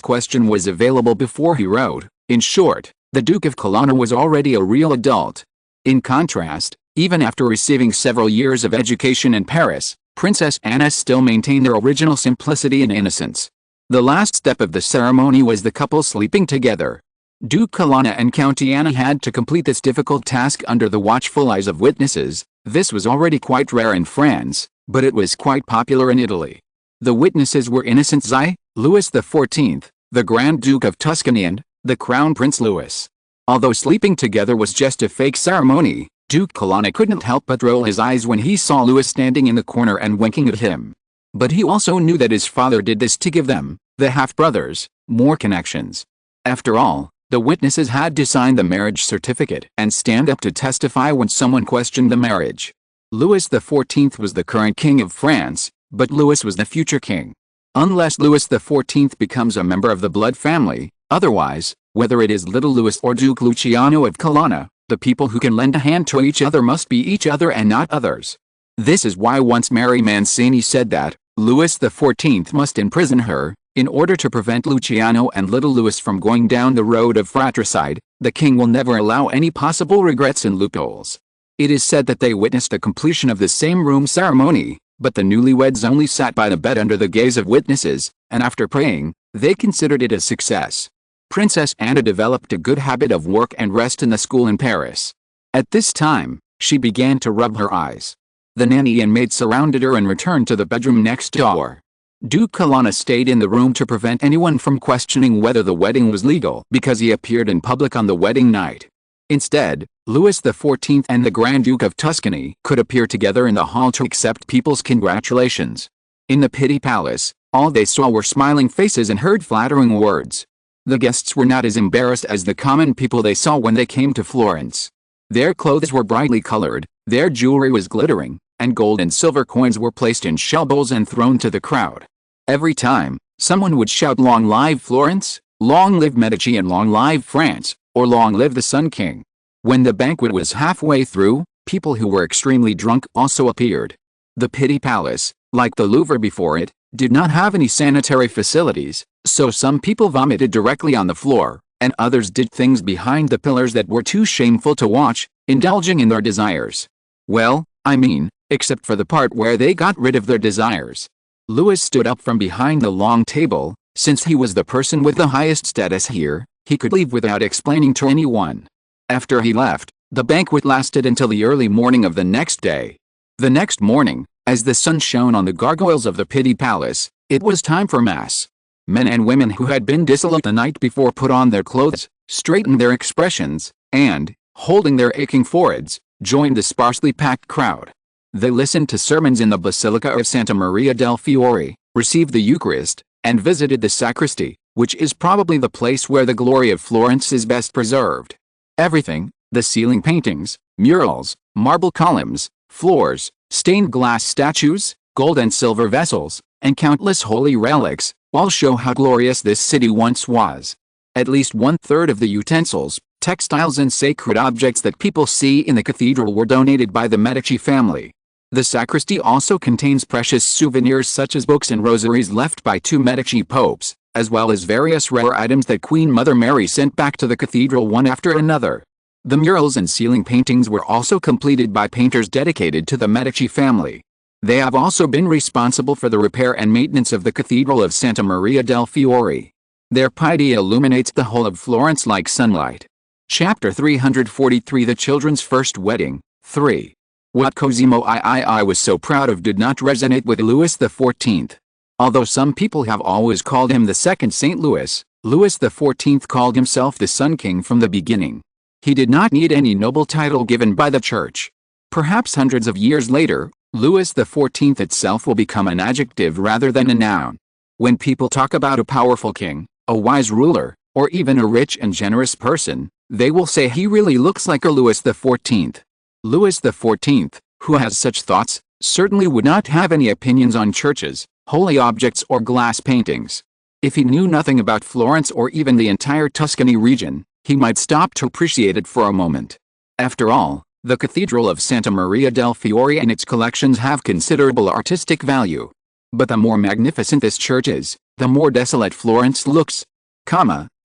A: question was available before he wrote. In short, the Duke of Colonna was already a real adult. In contrast, even after receiving several years of education in Paris, Princess Anna still maintained their original simplicity and innocence. The last step of the ceremony was the couple sleeping together. Duke Colonna and Countess Anna had to complete this difficult task under the watchful eyes of witnesses. This was already quite rare in France, but it was quite popular in Italy. The witnesses were Innocent I, Louis XIV, the Grand Duke of Tuscany and the Crown Prince Louis. Although sleeping together was just a fake ceremony, Duke Colonna couldn't help but roll his eyes when he saw Louis standing in the corner and winking at him. But he also knew that his father did this to give them, the half-brothers, more connections. After all, the witnesses had to sign the marriage certificate and stand up to testify when someone questioned the marriage. Louis XIV was the current king of France, but Louis was the future king. Unless Louis XIV becomes a member of the blood family, otherwise, whether it is little Louis or Duke Luciano of Colonna, the people who can lend a hand to each other must be each other and not others. This is why once Mary Mancini said that Louis XIV must imprison her, in order to prevent Luciano and little Louis from going down the road of fratricide. The king will never allow any possible regrets and loopholes. It is said that they witnessed the completion of the same room ceremony, but the newlyweds only sat by the bed under the gaze of witnesses, and after praying, they considered it a success. Princess Anna developed a good habit of work and rest in the school in Paris. At this time, she began to rub her eyes. The nanny and maid surrounded her and returned to the bedroom next door. Duke Colonna stayed in the room to prevent anyone from questioning whether the wedding was legal because he appeared in public on the wedding night. Instead, Louis XIV and the Grand Duke of Tuscany could appear together in the hall to accept people's congratulations. In the Pitti Palace, all they saw were smiling faces and heard flattering words. The guests were not as embarrassed as the common people they saw when they came to Florence. Their clothes were brightly colored, their jewelry was glittering, and gold and silver coins were placed in shell bowls and thrown to the crowd. Every time, someone would shout "Long live Florence," "Long live Medici," and "Long live France," or "Long live the Sun King." When the banquet was halfway through, people who were extremely drunk also appeared. The Pitti Palace, like the Louvre before it, did not have any sanitary facilities, so some people vomited directly on the floor, and others did things behind the pillars that were too shameful to watch, indulging in their desires. Well, I mean, except for the part where they got rid of their desires. Louis stood up from behind the long table. Since he was the person with the highest status here, he could leave without explaining to anyone. After he left, the banquet lasted until the early morning of the next day. The next morning, as the sun shone on the gargoyles of the Pitti Palace, it was time for Mass. Men and women who had been dissolute the night before put on their clothes, straightened their expressions, and, holding their aching foreheads, joined the sparsely packed crowd. They listened to sermons in the Basilica of Santa Maria del Fiore, received the Eucharist, and visited the sacristy, which is probably the place where the glory of Florence is best preserved. Everything, the ceiling paintings, murals, marble columns, floors, stained glass statues, gold and silver vessels, and countless holy relics, all show how glorious this city once was. At least 1/3 of the utensils, textiles and sacred objects that people see in the cathedral were donated by the Medici family. The sacristy also contains precious souvenirs such as books and rosaries left by 2 Medici popes, as well as various rare items that Queen Mother Mary sent back to the cathedral one after another. The murals and ceiling paintings were also completed by painters dedicated to the Medici family. They have also been responsible for the repair and maintenance of the Cathedral of Santa Maria del Fiore. Their piety illuminates the whole of Florence like sunlight. Chapter 343 The Children's First Wedding. 3. What Cosimo I was so proud of did not resonate with Louis XIV. Although some people have always called him the second St. Louis, Louis XIV called himself the Sun King from the beginning. He did not need any noble title given by the Church. Perhaps hundreds of years later, Louis XIV itself will become an adjective rather than a noun. When people talk about a powerful king, a wise ruler, or even a rich and generous person, they will say he really looks like a Louis XIV. Louis XIV, who has such thoughts, certainly would not have any opinions on churches, holy objects or glass paintings. If he knew nothing about Florence or even the entire Tuscany region, he might stop to appreciate it for a moment. After all, the Cathedral of Santa Maria del Fiore and its collections have considerable artistic value. But the more magnificent this church is, the more desolate Florence looks.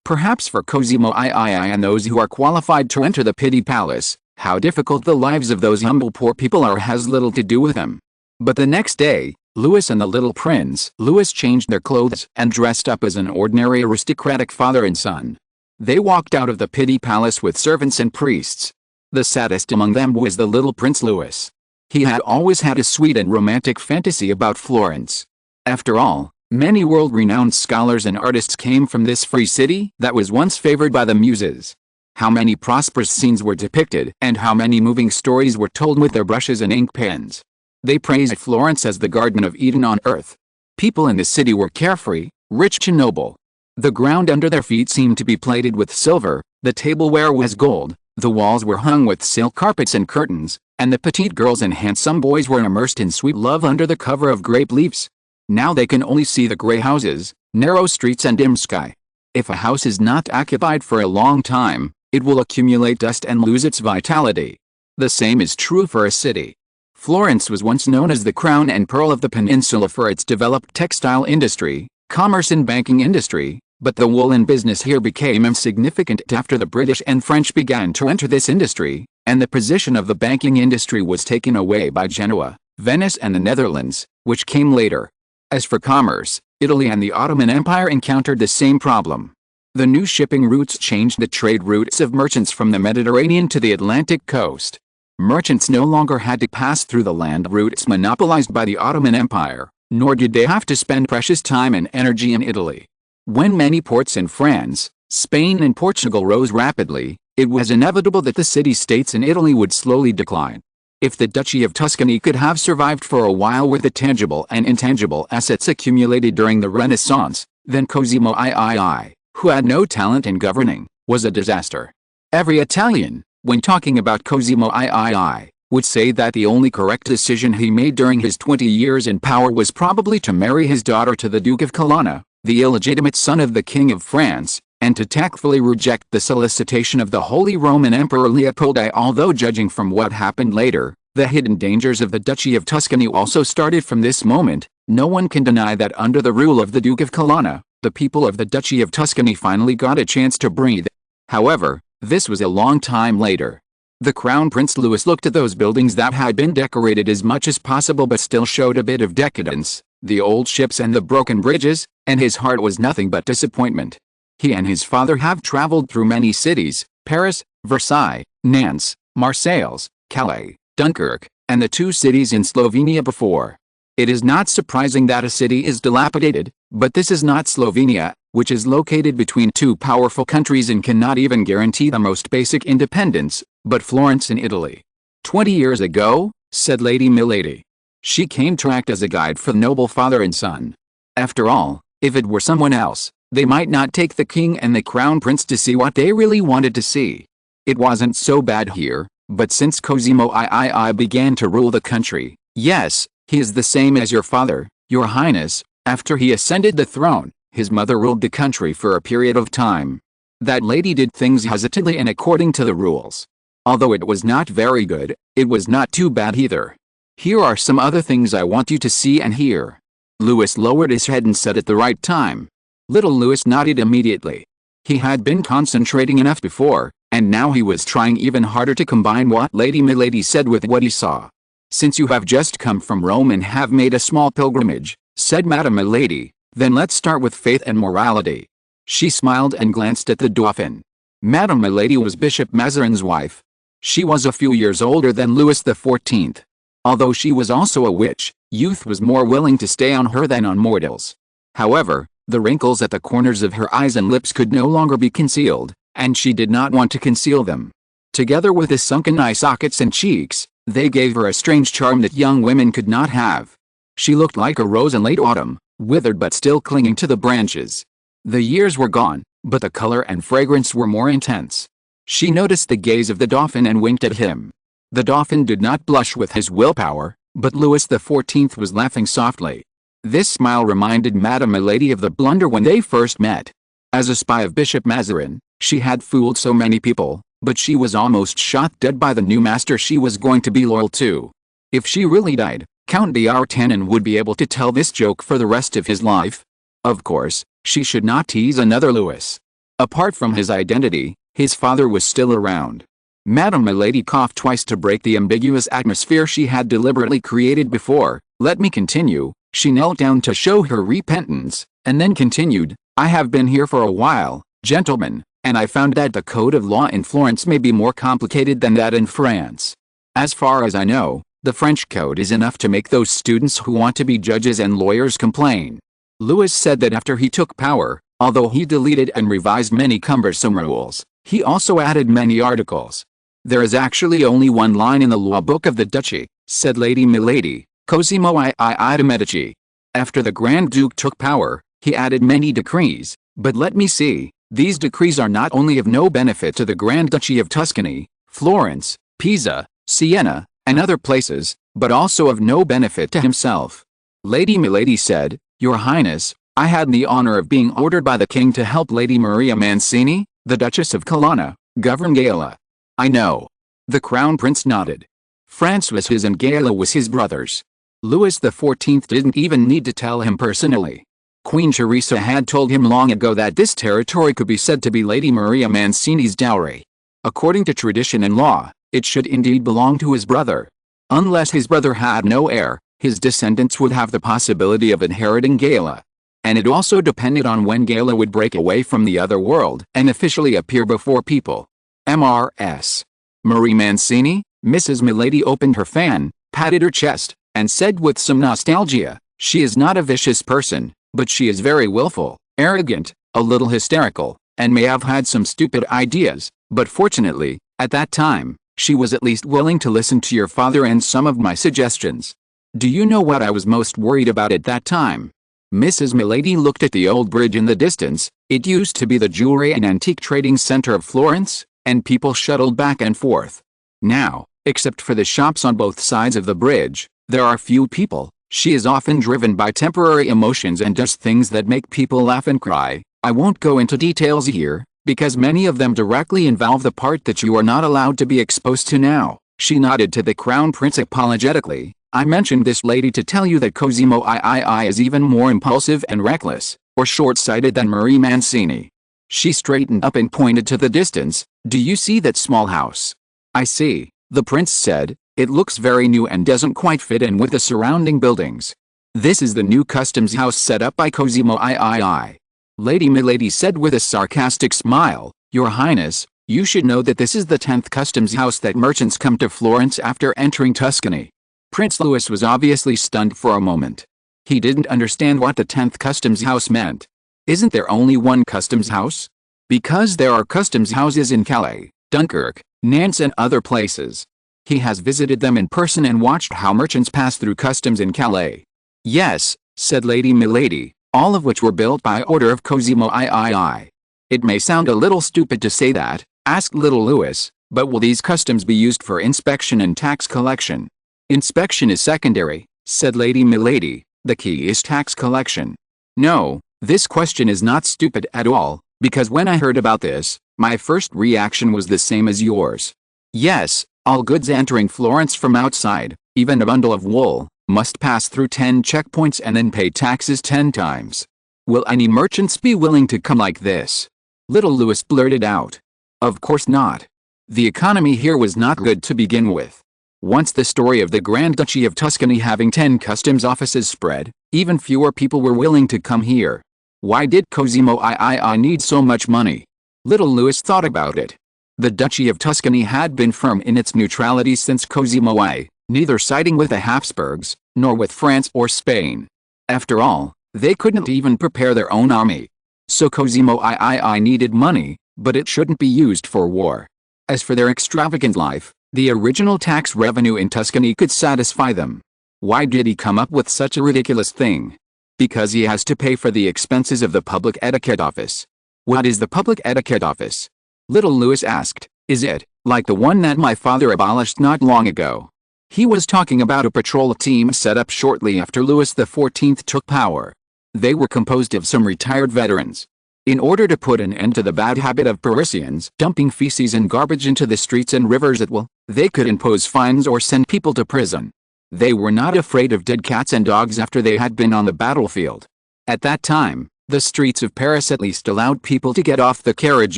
A: Perhaps for Cosimo II and those who are qualified to enter the Pitti Palace, how difficult the lives of those humble poor people are has little to do with them. But the next day, Louis and the little Prince Louis changed their clothes and dressed up as an ordinary aristocratic father and son. They walked out of the Pitti Palace with servants and priests. The saddest among them was the little Prince Louis. He had always had a sweet and romantic fantasy about Florence. After all, many world-renowned scholars and artists came from this free city that was once favored by the muses. How many prosperous scenes were depicted and how many moving stories were told with their brushes and ink pens. They praised Florence as the Garden of Eden on earth. People in the city were carefree, rich and noble. The ground under their feet seemed to be plated with silver, the tableware was gold, the walls were hung with silk carpets and curtains, and the petite girls and handsome boys were immersed in sweet love under the cover of grape leaves. Now they can only see the gray houses, narrow streets and dim sky. If a house is not occupied for a long time, it will accumulate dust and lose its vitality. The same is true for a city. Florence was once known as the crown and pearl of the peninsula for its developed textile industry, commerce and banking industry, but the woolen business here became insignificant after the British and French began to enter this industry, and the position of the banking industry was taken away by Genoa, Venice and the Netherlands, which came later. As for commerce, Italy and the Ottoman Empire encountered the same problem. The new shipping routes changed the trade routes of merchants from the Mediterranean to the Atlantic coast. Merchants no longer had to pass through the land routes monopolized by the Ottoman Empire, nor did they have to spend precious time and energy in Italy. When many ports in France, Spain and Portugal rose rapidly, it was inevitable that the city-states in Italy would slowly decline. If the Duchy of Tuscany could have survived for a while with the tangible and intangible assets accumulated during the Renaissance, then Cosimo II, who had no talent in governing, was a disaster. Every Italian, when talking about Cosimo II, would say that the only correct decision he made during his 20 years in power was probably to marry his daughter to the Duke of Colonna, the illegitimate son of the King of France, and to tactfully reject the solicitation of the Holy Roman Emperor Leopold I. Although judging from what happened later, the hidden dangers of the Duchy of Tuscany also started from this moment, no one can deny that under the rule of the Duke of Colonna, the people of the Duchy of Tuscany finally got a chance to breathe. However, this was a long time later. The Crown Prince Louis looked at those buildings that had been decorated as much as possible but still showed a bit of decadence, the old ships and the broken bridges, and his heart was nothing but disappointment. He and his father have traveled through many cities, Paris, Versailles, Nantes, Marseilles, Calais, Dunkirk, and the 2 cities in Slovenia before. It is not surprising that a city is dilapidated, but this is not Slovenia, which is located between 2 powerful countries and cannot even guarantee the most basic independence, but Florence in Italy. 20 years ago, said Lady Milady. She came to act as a guide for the noble father and son. After all, if it were someone else, they might not take the king and the crown prince to see what they really wanted to see. It wasn't so bad here, but since Cosimo II began to rule the country, yes, he is the same as your father, your highness. After he ascended the throne, his mother ruled the country for a period of time. That lady did things hesitantly and according to the rules. Although it was not very good, it was not too bad either. Here are some other things I want you to see and hear. Louis lowered his head and said at the right time. Little Louis nodded immediately. He had been concentrating enough before, and now he was trying even harder to combine what Lady Milady said with what he saw. Since you have just come from Rome and have made a small pilgrimage, said Madame Milady, then let's start with faith and morality. She smiled and glanced at the Dauphin. Madame Milady was Bishop Mazarin's wife. She was a few years older than Louis XIV. Although she was also a witch, youth was more willing to stay on her than on mortals. However, the wrinkles at the corners of her eyes and lips could no longer be concealed, and she did not want to conceal them. Together with the sunken eye sockets and cheeks, they gave her a strange charm that young women could not have. She looked like a rose in late autumn, withered but still clinging to the branches. The years were gone, but the color and fragrance were more intense. She noticed the gaze of the Dauphin and winked at him. The Dauphin did not blush with his willpower, but Louis XIV was laughing softly. This smile reminded Madame Milady of the blunder when they first met. As a spy of Bishop Mazarin, she had fooled so many people, but she was almost shot dead by the new master she was going to be loyal to. If she really died, Count d'Artagnan would be able to tell this joke for the rest of his life. Of course, she should not tease another Louis. Apart from his identity, his father was still around. Madame Milady coughed twice to break the ambiguous atmosphere she had deliberately created before. Let me continue. She knelt down to show her repentance, and then continued, I have been here for a while, gentlemen, and I found that the code of law in Florence may be more complicated than that in France. As far as I know, the French code is enough to make those students who want to be judges and lawyers complain. Louis said that after he took power, although he deleted and revised many cumbersome rules, he also added many articles. There is actually only one line in the law book of the duchy, said Lady Milady, Cosimo I de' Medici. After the Grand Duke took power, he added many decrees, but let me see, these decrees are not only of no benefit to the Grand Duchy of Tuscany, Florence, Pisa, Siena, and other places, but also of no benefit to himself. Lady Milady said, Your Highness, I had the honor of being ordered by the king to help Lady Maria Mancini, the Duchess of Colonna, govern Gala. I know. The Crown Prince nodded. France was his and Gala was his brother's. Louis XIV didn't even need to tell him personally. Queen Teresa had told him long ago that this territory could be said to be Lady Maria Mancini's dowry. According to tradition and law, it should indeed belong to his brother. Unless his brother had no heir, his descendants would have the possibility of inheriting Gala. And it also depended on when Gala would break away from the other world and officially appear before people. Mrs. Marie Mancini, Mrs. Milady opened her fan, patted her chest, and said with some nostalgia, she is not a vicious person, but she is very willful, arrogant, a little hysterical, and may have had some stupid ideas, but fortunately, at that time, she was at least willing to listen to your father and some of my suggestions. Do you know what I was most worried about at that time? Mrs. Milady looked at the old bridge in the distance. It used to be the jewelry and antique trading center of Florence, and people shuttled back and forth. Now, except for the shops on both sides of the bridge, there are few people. She is often driven by temporary emotions and does things that make people laugh and cry. I won't go into details here, because many of them directly involve the part that you are not allowed to be exposed to now. She nodded to the Crown Prince apologetically. I mentioned this lady to tell you that Cosimo III is even more impulsive and reckless, or short-sighted than Marie Mancini. She straightened up and pointed to the distance. Do you see that small house? I see, the prince said. It looks very new and doesn't quite fit in with the surrounding buildings. This is the new customs house set up by Cosimo III. Lady Milady said with a sarcastic smile, Your Highness, you should know that this is the 10th customs house that merchants come to Florence after entering Tuscany. Prince Louis was obviously stunned for a moment. He didn't understand what the 10th customs house meant. Isn't there only one customs house? Because there are customs houses in Calais, Dunkirk, Nantes and other places. He has visited them in person and watched how merchants pass through customs in Calais. Yes, said Lady Milady, all of which were built by order of Cosimo III. It may sound a little stupid to say that, asked little Louis, but will these customs be used for inspection and tax collection? Inspection is secondary, said Lady Milady, the key is tax collection. No, this question is not stupid at all, because when I heard about this, my first reaction was the same as yours. Yes, all goods entering Florence from outside, even a bundle of wool, must pass through 10 checkpoints and then pay taxes 10 times. Will any merchants be willing to come like this? Little Louis blurted out. Of course not. The economy here was not good to begin with. Once the story of the Grand Duchy of Tuscany having 10 customs offices spread, even fewer people were willing to come here. Why did Cosimo III need so much money? Little Louis thought about it. The Duchy of Tuscany had been firm in its neutrality since Cosimo I, neither siding with the Habsburgs, nor with France or Spain. After all, they couldn't even prepare their own army. So Cosimo III needed money, but it shouldn't be used for war. As for their extravagant life, the original tax revenue in Tuscany could satisfy them. Why did he come up with such a ridiculous thing? Because he has to pay for the expenses of the public etiquette office. What is the Public Etiquette Office? Little Louis asked. Is it like the one that my father abolished not long ago? He was talking about a patrol team set up shortly after Louis XIV took power. They were composed of some retired veterans. In order to put an end to the bad habit of Parisians dumping feces and garbage into the streets and rivers at will, they could impose fines or send people to prison. They were not afraid of dead cats and dogs after they had been on the battlefield. At that time, the streets of Paris at least allowed people to get off the carriage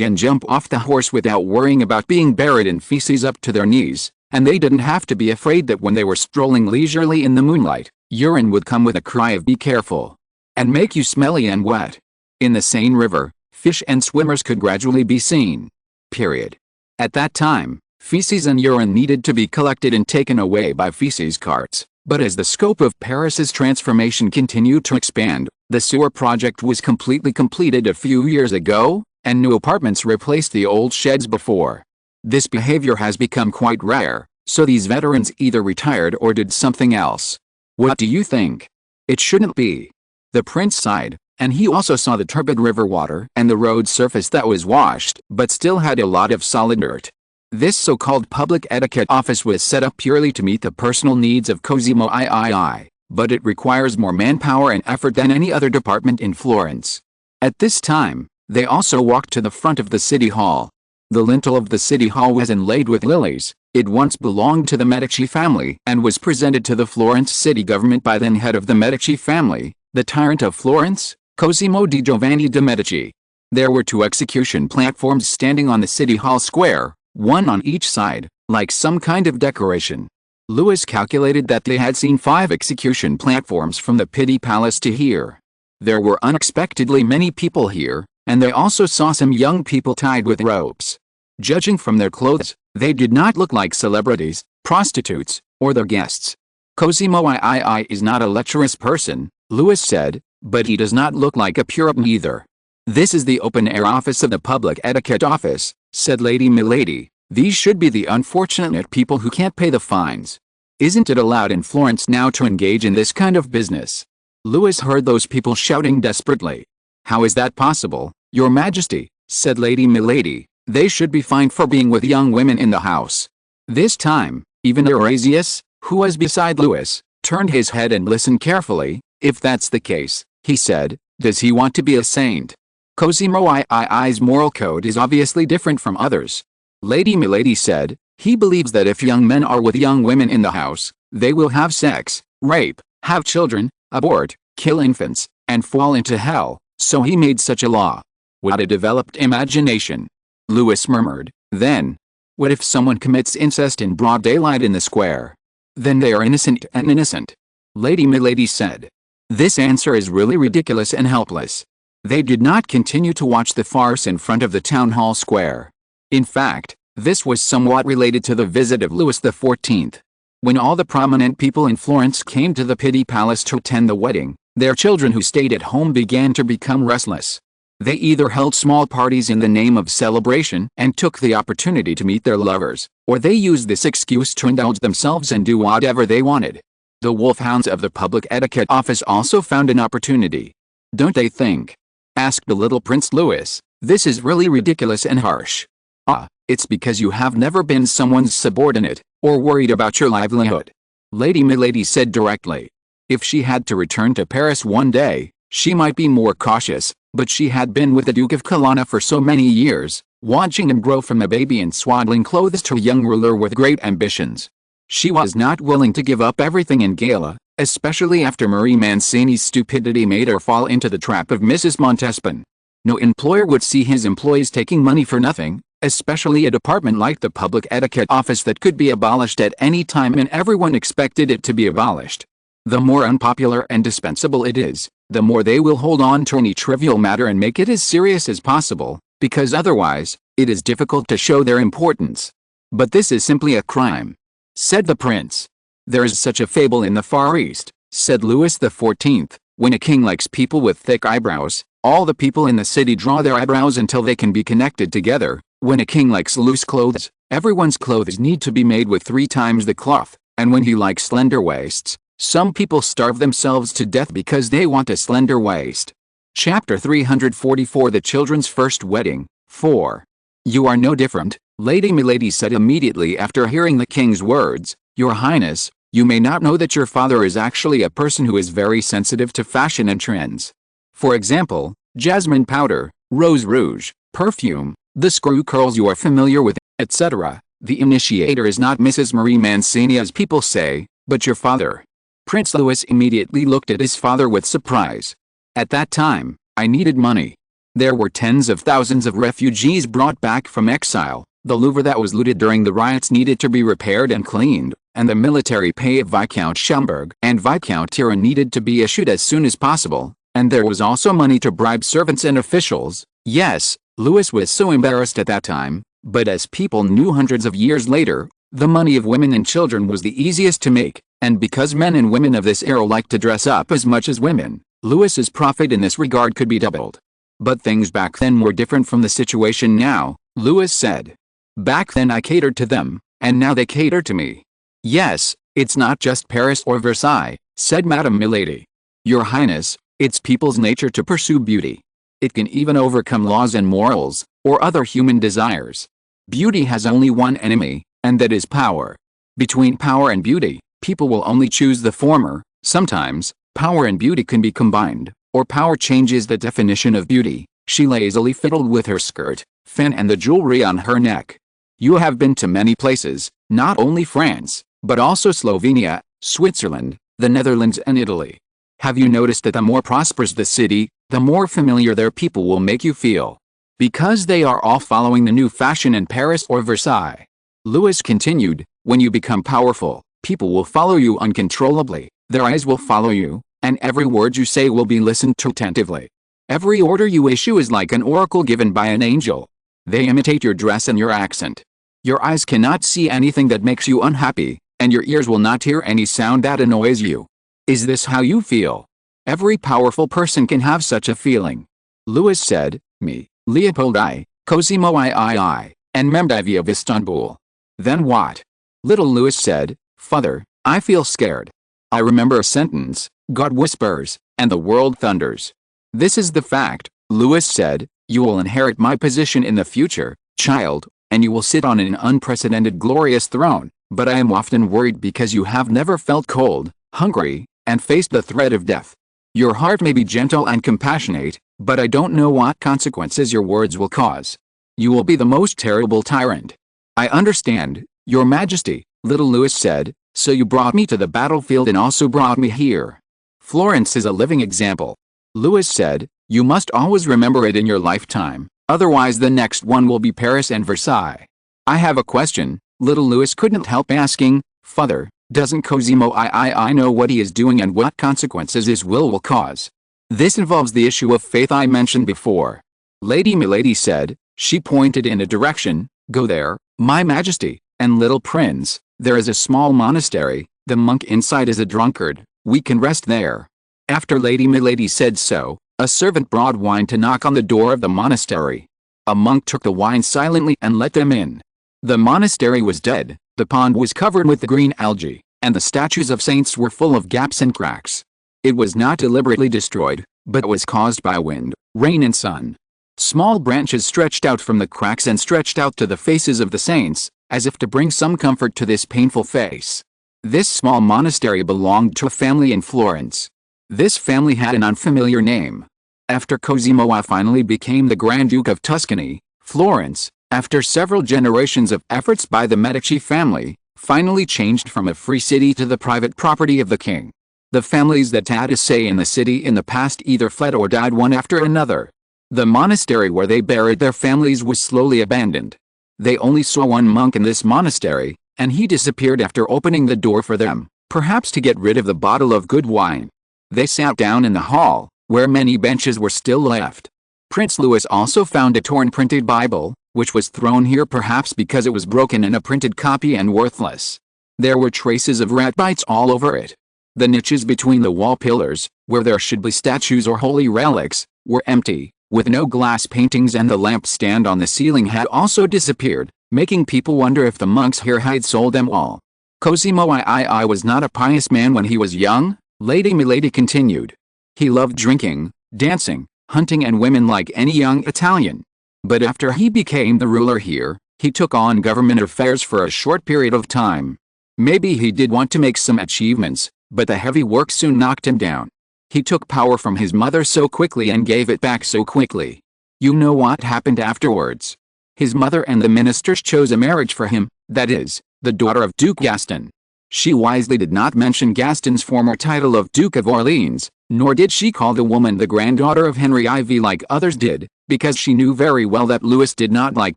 A: and jump off the horse without worrying about being buried in feces up to their knees, and they didn't have to be afraid that when they were strolling leisurely in the moonlight, urine would come with a cry of "be careful," and make you smelly and wet. In the Seine River, fish and swimmers could gradually be seen. Period. At that time, feces and urine needed to be collected and taken away by feces carts, but as the scope of Paris's transformation continued to expand, the sewer project was completely completed a few years ago, and new apartments replaced the old sheds before. This behavior has become quite rare, so these veterans either retired or did something else. What do you think? It shouldn't be. The prince sighed, and he also saw the turbid river water and the road surface that was washed but still had a lot of solid dirt. This so-called Public Etiquette Office was set up purely to meet the personal needs of Cosimo III, but it requires more manpower and effort than any other department in Florence. At this time, they also walked to the front of the city hall. The lintel of the city hall was inlaid with lilies. It once belonged to the Medici family and was presented to the Florence city government by then head of the Medici family, the tyrant of Florence, Cosimo di Giovanni de' Medici. There were 2 execution platforms standing on the city hall square, one on each side, like some kind of decoration. Louis calculated that they had seen 5 execution platforms from the Pitti Palace to here. There were unexpectedly many people here, and they also saw some young people tied with ropes. Judging from their clothes, they did not look like celebrities, prostitutes, or their guests. Cosimo III is not a lecherous person, Louis said, but he does not look like a Puritan either. This is the open-air office of the Public Etiquette Office, said Lady Milady. These should be the unfortunate people who can't pay the fines. Isn't it allowed in Florence now to engage in this kind of business? Louis heard those people shouting desperately. How is that possible, Your Majesty, said Lady Milady. They should be fined for being with young women in the house. This time, even Eurasius, who was beside Louis, turned his head and listened carefully. If that's the case, he said, does he want to be a saint? Cosimo III's moral code is obviously different from others. Lady Milady said, he believes that if young men are with young women in the house, they will have sex, rape, have children, abort, kill infants, and fall into hell, so he made such a law. What a developed imagination. Louis murmured. Then, what if someone commits incest in broad daylight in the square? Then they are innocent and innocent. Lady Milady said. This answer is really ridiculous and helpless. They did not continue to watch the farce in front of the town hall square. In fact, this was somewhat related to the visit of Louis XIV. When all the prominent people in Florence came to the Pitti Palace to attend the wedding, their children who stayed at home began to become restless. They either held small parties in the name of celebration and took the opportunity to meet their lovers, or they used this excuse to indulge themselves and do whatever they wanted. The wolfhounds of the Public Etiquette Office also found an opportunity. Don't they think? Asked the little Prince Louis. This is really ridiculous and harsh. Ah, it's because you have never been someone's subordinate, or worried about your livelihood. Lady Milady said directly. If she had to return to Paris one day, she might be more cautious, but she had been with the Duke of Colonna for so many years, watching him grow from a baby in swaddling clothes to a young ruler with great ambitions. She was not willing to give up everything in gala, especially after Marie Mancini's stupidity made her fall into the trap of Mrs. Montespan. No employer would see his employees taking money for nothing, especially a department like the Public Etiquette Office that could be abolished at any time and everyone expected it to be abolished. The more unpopular and dispensable it is, the more they will hold on to any trivial matter and make it as serious as possible, because otherwise, it is difficult to show their importance. But this is simply a crime, said the prince. There is such a fable in the Far East, said Louis XIV, when a king likes people with thick eyebrows, all the people in the city draw their eyebrows until they can be connected together. When a king likes loose clothes, everyone's clothes need to be made with 3 times the cloth, and when he likes slender waists, some people starve themselves to death because they want a slender waist. Chapter 344 The Children's First Wedding, 4. You are no different, Lady Milady said immediately after hearing the king's words. Your Highness, you may not know that your father is actually a person who is very sensitive to fashion and trends. For example, jasmine powder, rose rouge, perfume, the screw curls you are familiar with, etc. The initiator is not Mrs. Marie Mancini as people say, but your father. Prince Louis immediately looked at his father with surprise. At that time, I needed money. There were tens of thousands of refugees brought back from exile, the Louvre that was looted during the riots needed to be repaired and cleaned, and the military pay of Viscount Schomberg and Viscount Tyrone needed to be issued as soon as possible, and there was also money to bribe servants and officials. Yes, Louis was so embarrassed at that time, but as people knew hundreds of years later, the money of women and children was the easiest to make, and because men and women of this era liked to dress up as much as women, Louis's profit in this regard could be doubled. But things back then were different from the situation now, Louis said. Back then I catered to them, and now they cater to me. Yes, it's not just Paris or Versailles, said Madame Milady. Your Highness, it's people's nature to pursue beauty. It can even overcome laws and morals, or other human desires. Beauty has only one enemy, and that is power. Between power and beauty, people will only choose the former. Sometimes, power and beauty can be combined, or power changes the definition of beauty. She lazily fiddled with her skirt, fan and the jewelry on her neck. You have been to many places, not only France, but also Slovenia, Switzerland, the Netherlands and Italy. Have you noticed that the more prosperous the city, the more familiar their people will make you feel? Because they are all following the new fashion in Paris or Versailles. Louis continued, when you become powerful, people will follow you uncontrollably, their eyes will follow you, and every word you say will be listened to attentively. Every order you issue is like an oracle given by an angel. They imitate your dress and your accent. Your eyes cannot see anything that makes you unhappy, and your ears will not hear any sound that annoys you. Is this how you feel? Every powerful person can have such a feeling. Louis said, me, Leopold I, Cosimo III, and Mehmed of Istanbul. Then what? Little Louis said, Father, I feel scared. I remember a sentence, God whispers, and the world thunders. This is the fact, Louis said, you will inherit my position in the future, child, and you will sit on an unprecedented glorious throne, but I am often worried because you have never felt cold, hungry, and faced the threat of death. Your heart may be gentle and compassionate, but I don't know what consequences your words will cause. You will be the most terrible tyrant. I understand, Your Majesty, little Louis said, so you brought me to the battlefield and also brought me here. Florence is a living example. Louis said, you must always remember it in your lifetime, otherwise the next one will be Paris and Versailles. I have a question, little Louis couldn't help asking, Father, doesn't Cosimo III know what he is doing and what consequences his will cause? This involves the issue of faith I mentioned before. Lady Milady said, she pointed in a direction, go there, my Majesty, and little prince, there is a small monastery, the monk inside is a drunkard, we can rest there. After Lady Milady said so, a servant brought wine to knock on the door of the monastery. A monk took the wine silently and let them in. The monastery was dead, the pond was covered with the green algae, and the statues of saints were full of gaps and cracks. It was not deliberately destroyed, but was caused by wind, rain and sun. Small branches stretched out from the cracks and stretched out to the faces of the saints, as if to bring some comfort to this painful face. This small monastery belonged to a family in Florence. This family had an unfamiliar name. After Cosimo I finally became the Grand Duke of Tuscany, Florence, after several generations of efforts by the Medici family, finally changed from a free city to the private property of the king. The families that had a say in the city in the past either fled or died one after another. The monastery where they buried their families was slowly abandoned. They only saw one monk in this monastery, and he disappeared after opening the door for them, perhaps to get rid of the bottle of good wine. They sat down in the hall, where many benches were still left. Prince Louis also found a torn printed Bible, which was thrown here perhaps because it was broken in a printed copy and worthless. There were traces of rat bites all over it. The niches between the wall pillars, where there should be statues or holy relics, were empty, with no glass paintings, and the lampstand on the ceiling had also disappeared, making people wonder if the monks here had sold them all. Cosimo III was not a pious man when he was young, Lady Milady continued. He loved drinking, dancing, hunting and women like any young Italian. But after he became the ruler here, he took on government affairs for a short period of time. Maybe he did want to make some achievements, but the heavy work soon knocked him down. He took power from his mother so quickly and gave it back so quickly. You know what happened afterwards. His mother and the ministers chose a marriage for him, that is, the daughter of Duke Gaston. She wisely did not mention Gaston's former title of Duke of Orleans, nor did she call the woman the granddaughter of Henry IV like others did, because she knew very well that Louis did not like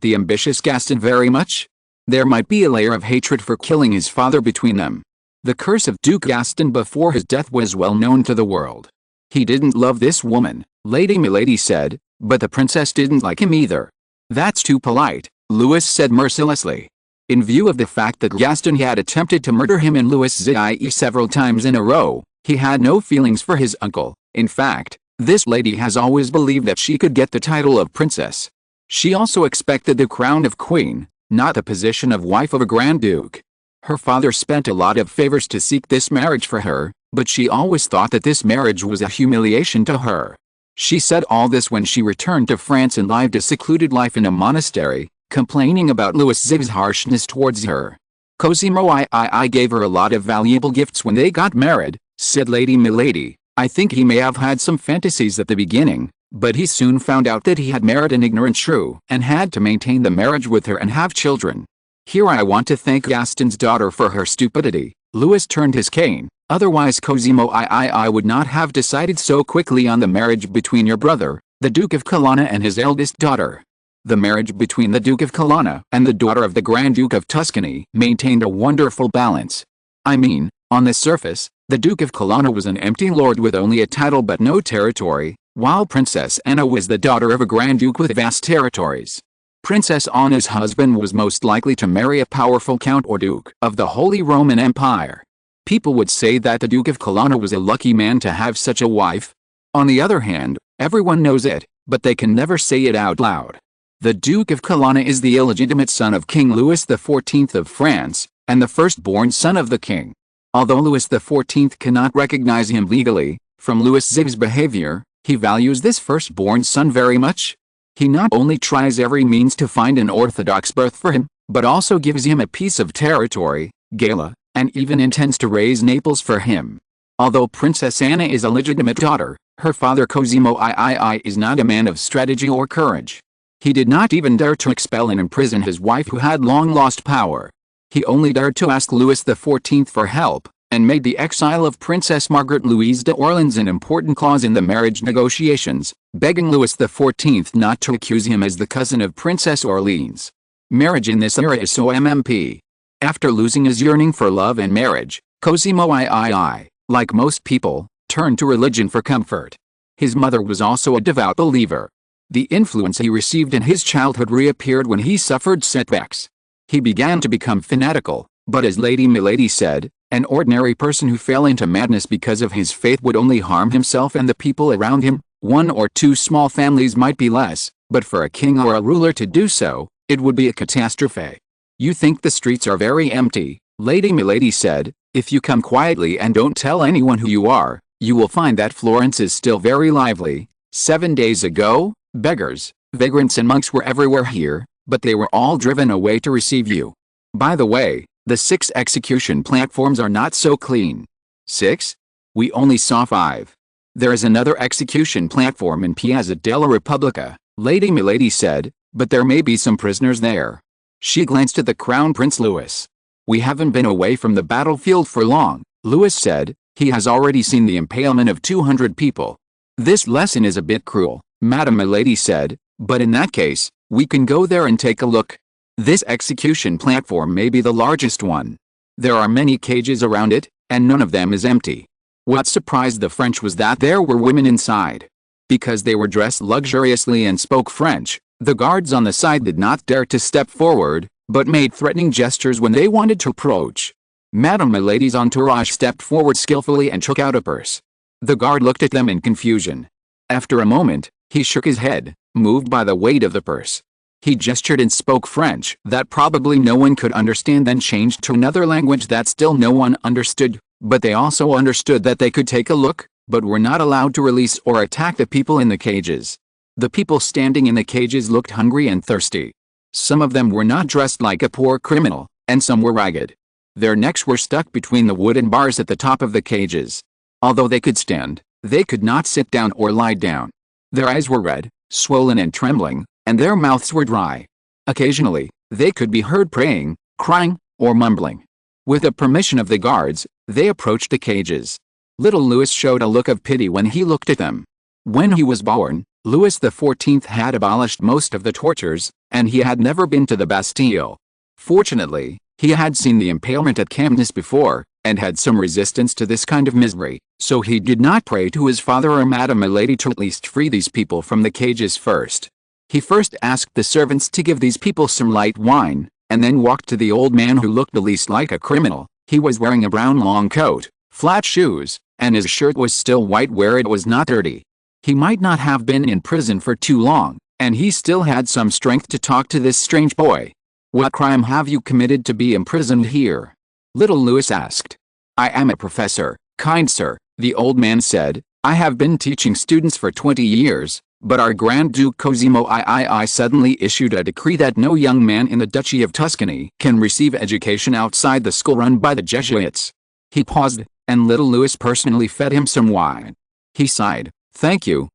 A: the ambitious Gaston very much. There might be a layer of hatred for killing his father between them. The curse of Duke Gaston before his death was well known to the world. He didn't love this woman, Lady Milady said, but the princess didn't like him either. That's too polite, Louis said mercilessly. In view of the fact that Gaston had attempted to murder him and Louis XIV several times in a row, he had no feelings for his uncle. In fact, this lady has always believed that she could get the title of princess. She also expected the crown of queen, not the position of wife of a Grand Duke. Her father spent a lot of favors to seek this marriage for her, but she always thought that this marriage was a humiliation to her. She said all this when she returned to France and lived a secluded life in a monastery, complaining about Louis XIV's harshness towards her. Cosimo III gave her a lot of valuable gifts when they got married, said Lady Milady. I think he may have had some fantasies at the beginning, but he soon found out that he had married an ignorant shrew and had to maintain the marriage with her and have children. Here I want to thank Gaston's daughter for her stupidity. Louis turned his cane, otherwise Cosimo III would not have decided so quickly on the marriage between your brother, the Duke of Colonna, and his eldest daughter. The marriage between the Duke of Colonna and the daughter of the Grand Duke of Tuscany maintained a wonderful balance. I mean, on the surface, the Duke of Colonna was an empty lord with only a title but no territory, while Princess Anna was the daughter of a Grand Duke with vast territories. Princess Anna's husband was most likely to marry a powerful count or duke of the Holy Roman Empire. People would say that the Duke of Colonna was a lucky man to have such a wife. On the other hand, everyone knows it, but they can never say it out loud. The Duke of Colonna is the illegitimate son of King Louis XIV of France, and the firstborn son of the king. Although Louis XIV cannot recognize him legally, from Louis XIV's behavior, he values this firstborn son very much. He not only tries every means to find an orthodox birth for him, but also gives him a piece of territory, Gala, and even intends to raise Naples for him. Although Princess Anna is a legitimate daughter, her father Cosimo III is not a man of strategy or courage. He did not even dare to expel and imprison his wife who had long lost power. He only dared to ask Louis XIV for help, and made the exile of Princess Margaret Louise de Orleans an important clause in the marriage negotiations, begging Louis XIV not to accuse him as the cousin of Princess Orleans. Marriage in this era is so MMP. After losing his yearning for love and marriage, Cosimo III, like most people, turned to religion for comfort. His mother was also a devout believer. The influence he received in his childhood reappeared when he suffered setbacks. He began to become fanatical, but as Lady Milady said, an ordinary person who fell into madness because of his faith would only harm himself and the people around him. One or two small families might be less, but for a king or a ruler to do so, it would be a catastrophe. You think the streets are very empty, Lady Milady said. If you come quietly and don't tell anyone who you are, you will find that Florence is still very lively. 7 days ago, beggars, vagrants and monks were everywhere here, but they were all driven away to receive you. By the way, the 6 execution platforms are not so clean. 6? We only saw 5. There is another execution platform in Piazza della Repubblica, Lady Milady said, but there may be some prisoners there. She glanced at the Crown Prince Louis. We haven't been away from the battlefield for long, Louis said. He has already seen the impalement of 200 people. This lesson is a bit cruel, Madame Milady said, but in that case, we can go there and take a look. This execution platform may be the largest one. There are many cages around it, and none of them is empty. What surprised the French was that there were women inside. Because they were dressed luxuriously and spoke French, the guards on the side did not dare to step forward, but made threatening gestures when they wanted to approach. Madame Milady's entourage stepped forward skillfully and took out a purse. The guard looked at them in confusion. After a moment, he shook his head, moved by the weight of the purse. He gestured and spoke French that probably no one could understand, then changed to another language that still no one understood, but they also understood that they could take a look. but were not allowed to release or attack the people in the cages. The people standing in the cages looked hungry and thirsty. Some of them were not dressed like a poor criminal, and some were ragged. Their necks were stuck between the wooden bars at the top of the cages. Although they could stand, they could not sit down or lie down. Their eyes were red, swollen and trembling, and their mouths were dry. Occasionally, they could be heard praying, crying, or mumbling. With the permission of the guards, they approached the cages. Little Louis showed a look of pity when he looked at them. When he was born, Louis XIV had abolished most of the tortures, and he had never been to the Bastille. Fortunately, he had seen the impalement at Camden's before, and had some resistance to this kind of misery, so he did not pray to his father or Madame Milady to at least free these people from the cages first. He first asked the servants to give these people some light wine, and then walked to the old man who looked the least like a criminal. He was wearing a brown long coat, flat shoes, and his shirt was still white where it was not dirty. He might not have been in prison for too long, and he still had some strength to talk to this strange boy. "What crime have you committed to be imprisoned here?" Little Louis asked. "I am a professor, kind sir," the old man said. "I have been teaching students for 20 years, but our Grand Duke Cosimo III suddenly issued a decree that no young man in the Duchy of Tuscany can receive education outside the school run by the Jesuits." He paused, and little Louis personally fed him some wine. He sighed. Thank you,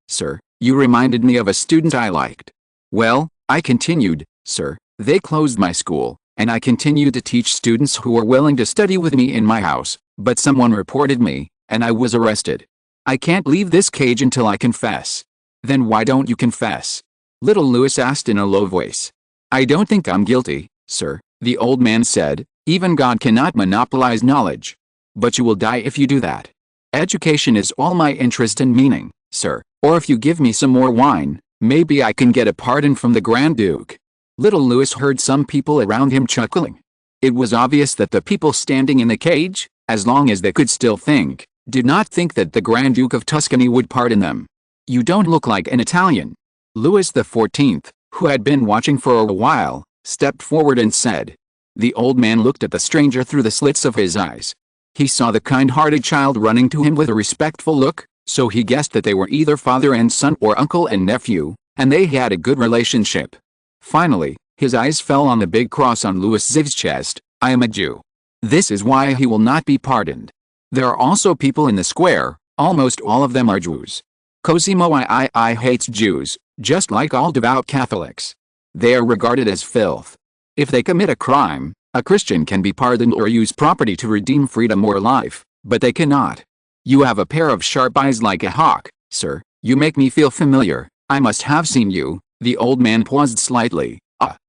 A: sir, you reminded me of a student I liked." "Well," I continued, "sir, they closed my school, and I continued to teach students who were willing to study with me in my house, but someone reported me, and I was arrested. I can't leave this cage until I confess." "Then why don't you confess?" Little Louis asked in a low voice. "I don't think I'm guilty, sir," the old man said. "Even God cannot monopolize knowledge. But you will die if you do that. Education is all my interest and meaning, sir, or if you give me some more wine, maybe I can get a pardon from the Grand Duke." Little Louis heard some people around him chuckling. It was obvious that the people standing in the cage, as long as they could still think, did not think that the Grand Duke of Tuscany would pardon them. "You don't look like an Italian." Louis XIV, who had been watching for a while, stepped forward and said. The old man looked at the stranger through the slits of his eyes. He saw the kind-hearted child running to him with a respectful look, so he guessed that they were either father and son or uncle and nephew, and they had a good relationship. Finally, his eyes fell on the big cross on Louis XIV's chest. "I am a Jew. This is why he will not be pardoned. There are also people in the square, almost all of them are Jews. Cosimo III hates Jews, just like all devout Catholics. They are regarded as filth. If they commit a crime, a Christian can be pardoned or use property to redeem freedom or life, but they cannot. You have a pair of sharp eyes like a hawk, sir. You make me feel familiar. I must have seen you." The old man paused slightly.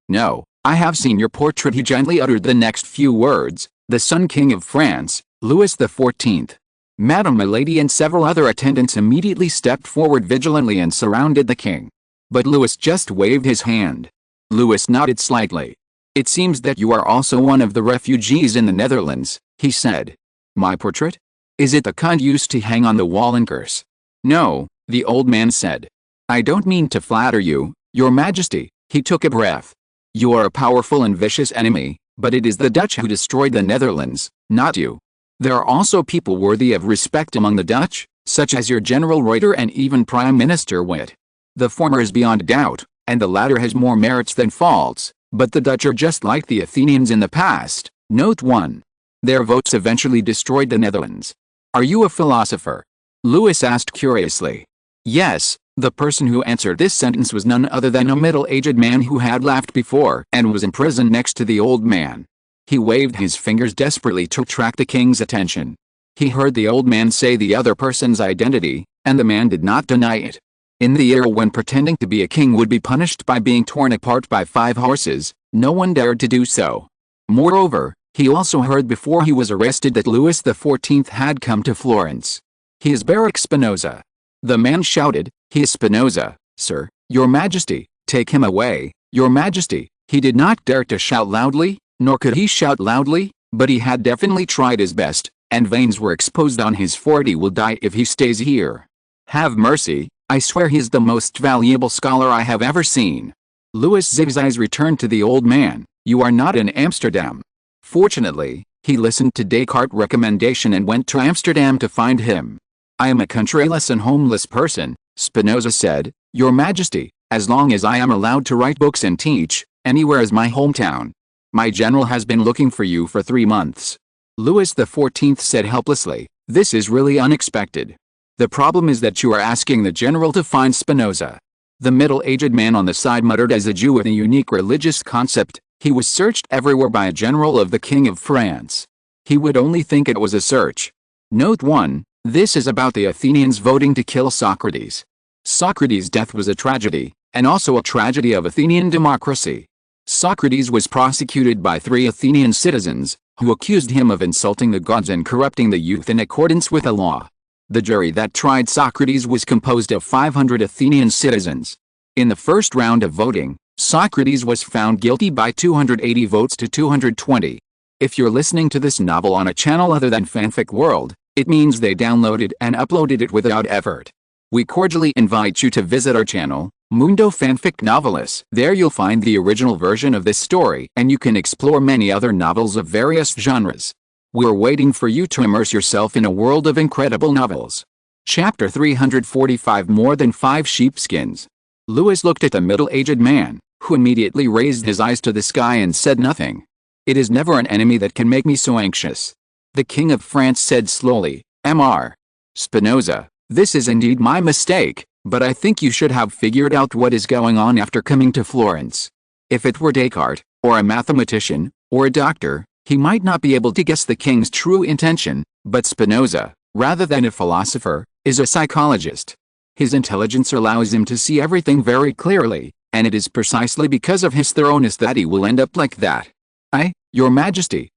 A: No, I have seen your portrait." He gently uttered the next few words. "The Sun King of France, Louis XIV. Madame Milady and several other attendants immediately stepped forward vigilantly and surrounded the king. But Louis just waved his hand. Louis nodded slightly. "It seems that you are also one of the refugees in the Netherlands," he said. "My portrait? Is it the kind used to hang on the wall and curse?" "No," the old man said. "I don't mean to flatter you, your majesty." He took a breath. "You are a powerful and vicious enemy, but it is the Dutch who destroyed the Netherlands, not you. There are also people worthy of respect among the Dutch, such as your General Reuter and even Prime Minister Witt. The former is beyond doubt, and the latter has more merits than faults, but the Dutch are just like the Athenians in the past." Note 1. Their votes eventually destroyed the Netherlands. "Are you a philosopher?" Louis asked curiously. "Yes." The person who answered this sentence was none other than a middle-aged man who had laughed before and was imprisoned next to the old man. He waved his fingers desperately to attract the king's attention. He heard the old man say the other person's identity, and the man did not deny it. In the era when pretending to be a king would be punished by being torn apart by 5 horses, no one dared to do so. Moreover, he also heard before he was arrested that Louis XIV had come to Florence. "He is Baron Spinoza." The man shouted, "He is Spinoza, sir, your majesty, take him away, your majesty." He did not dare to shout loudly, nor could he shout loudly, but he had definitely tried his best, and veins were exposed on his forehead. "He will die if he stays here. Have mercy, I swear he is the most valuable scholar I have ever seen." Louis XIV's eyes returned to the old man. "You are not in Amsterdam." Fortunately, he listened to Descartes' recommendation and went to Amsterdam to find him. I am a countryless and homeless person, Spinoza said. Your Majesty, as long as I am allowed to write books and teach, anywhere is my hometown. My general has been looking for you for 3 months. Louis XIV said helplessly, this is really unexpected. The problem is that you are asking the general to find Spinoza. The middle-aged man on the side muttered. As a Jew with a unique religious concept, he was searched everywhere by a general of the King of France. He would only think it was a search. Note 1. This is about the Athenians voting to kill Socrates. Socrates' death was a tragedy, and also a tragedy of Athenian democracy. Socrates was prosecuted by 3 Athenian citizens, who accused him of insulting the gods and corrupting the youth in accordance with the law. The jury that tried Socrates was composed of 500 Athenian citizens. In the first round of voting, Socrates was found guilty by 280 votes to 220. If you're listening to this novel on a channel other than Fanfic World, it means they downloaded and uploaded it without effort. We cordially invite you to visit our channel, Mundo Fanfic Novelis. There you'll find the original version of this story, and you can explore many other novels of various genres. We're waiting for you to immerse yourself in a world of incredible novels. Chapter 345. More than 5 sheepskins. Louis looked at the middle-aged man, who immediately raised his eyes to the sky and said nothing. It is never an enemy that can make me so anxious. The King of France said slowly, Mr. Spinoza, this is indeed my mistake, but I think you should have figured out what is going on after coming to Florence. If it were Descartes, or a mathematician, or a doctor, he might not be able to guess the king's true intention, but Spinoza, rather than a philosopher, is a psychologist. His intelligence allows him to see everything very clearly, and it is precisely because of his thoroughness that he will end up like that. Your Majesty,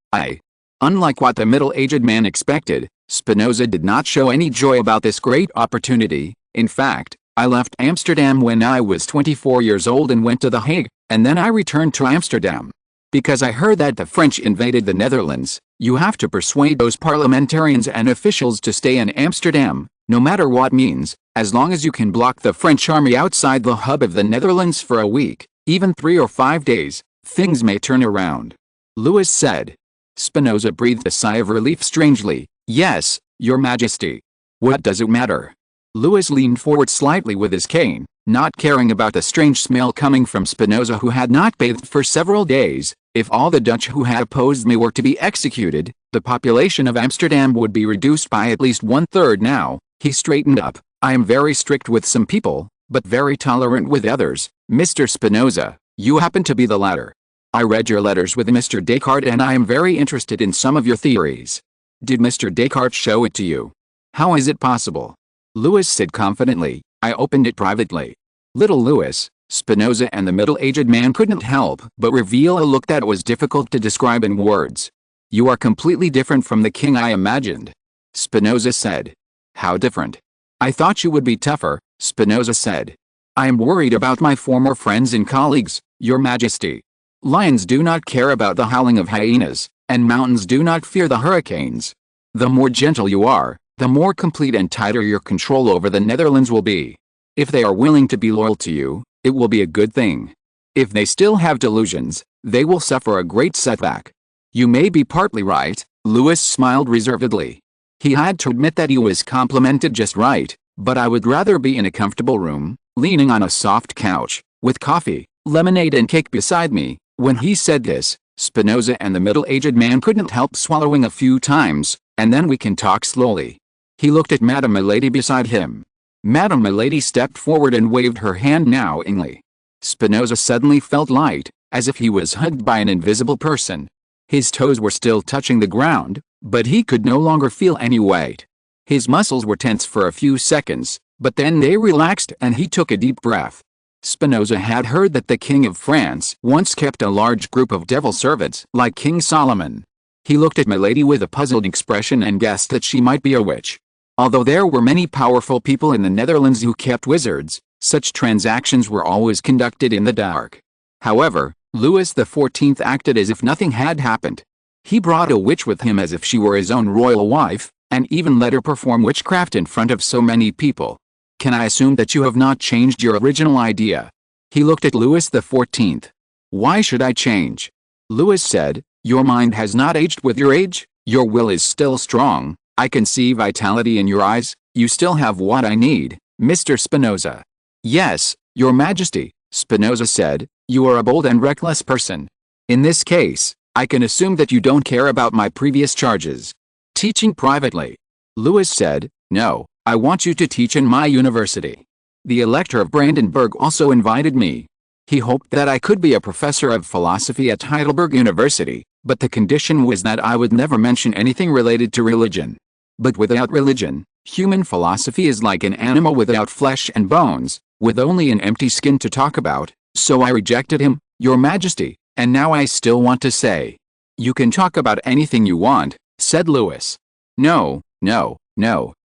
A: Unlike what the middle-aged man expected, Spinoza did not show any joy about this great opportunity. In fact, I left Amsterdam when I was 24 years old and went to The Hague, and then I returned to Amsterdam. Because I heard that the French invaded the Netherlands, you have to persuade those parliamentarians and officials to stay in Amsterdam, no matter what means, as long as you can block the French army outside the hub of the Netherlands for a week, even 3 or 5 days, things may turn around. Louis said. Spinoza breathed a sigh of relief. Strangely, yes, Your Majesty. What does it matter? Louis leaned forward slightly with his cane, not caring about the strange smell coming from Spinoza, who had not bathed for several days. If all the Dutch who had opposed me were to be executed, the population of Amsterdam would be reduced by at least 1/3 now. He straightened up. I am very strict with some people, but very tolerant with others. Mr. Spinoza, you happen to be the latter. I read your letters with Mr. Descartes and I am very interested in some of your theories. Did Mr. Descartes show it to you? How is it possible? Louis said confidently, I opened it privately. Little Louis, Spinoza and the middle-aged man couldn't help but reveal a look that was difficult to describe in words. You are completely different from the king I imagined. Spinoza said. How different? I thought you would be tougher, Spinoza said. I am worried about my former friends and colleagues, Your Majesty. Lions do not care about the howling of hyenas, and mountains do not fear the hurricanes. The more gentle you are, the more complete and tighter your control over the Netherlands will be. If they are willing to be loyal to you, it will be a good thing. If they still have delusions, they will suffer a great setback. You may be partly right, Louis smiled reservedly. He had to admit that he was complimented just right, but I would rather be in a comfortable room, leaning on a soft couch, with coffee, lemonade and cake beside me. When he said this, Spinoza and the middle-aged man couldn't help swallowing a few times, and then we can talk slowly. He looked at Madame Milady beside him. Madame Milady stepped forward and waved her hand knowingly. Spinoza suddenly felt light, as if he was hugged by an invisible person. His toes were still touching the ground, but he could no longer feel any weight. His muscles were tense for a few seconds, but then they relaxed and he took a deep breath. Spinoza had heard that the King of France once kept a large group of devil servants like King Solomon. He looked at Milady with a puzzled expression and guessed that she might be a witch. Although there were many powerful people in the Netherlands who kept wizards, such transactions were always conducted in the dark. However, Louis XIV acted as if nothing had happened. He brought a witch with him as if she were his own royal wife, and even let her perform witchcraft in front of so many people. Can I assume that you have not changed your original idea? He looked at Louis XIV. Why should I change? Louis said, your mind has not aged with your age, your will is still strong, I can see vitality in your eyes. You still have what I need, Mr. Spinoza. Yes, Your Majesty, Spinoza said, you are a bold and reckless person. In this case, I can assume that you don't care about my previous charges. Teaching privately. Louis said, no, I want you to teach in my university. The Elector of Brandenburg also invited me. He hoped that I could be a professor of philosophy at Heidelberg University, but the condition was that I would never mention anything related to religion. But without religion, human philosophy is like an animal without flesh and bones, with only an empty skin to talk about, so I rejected him, Your Majesty, and now I still want to say. You can talk about anything you want, said Louis. No,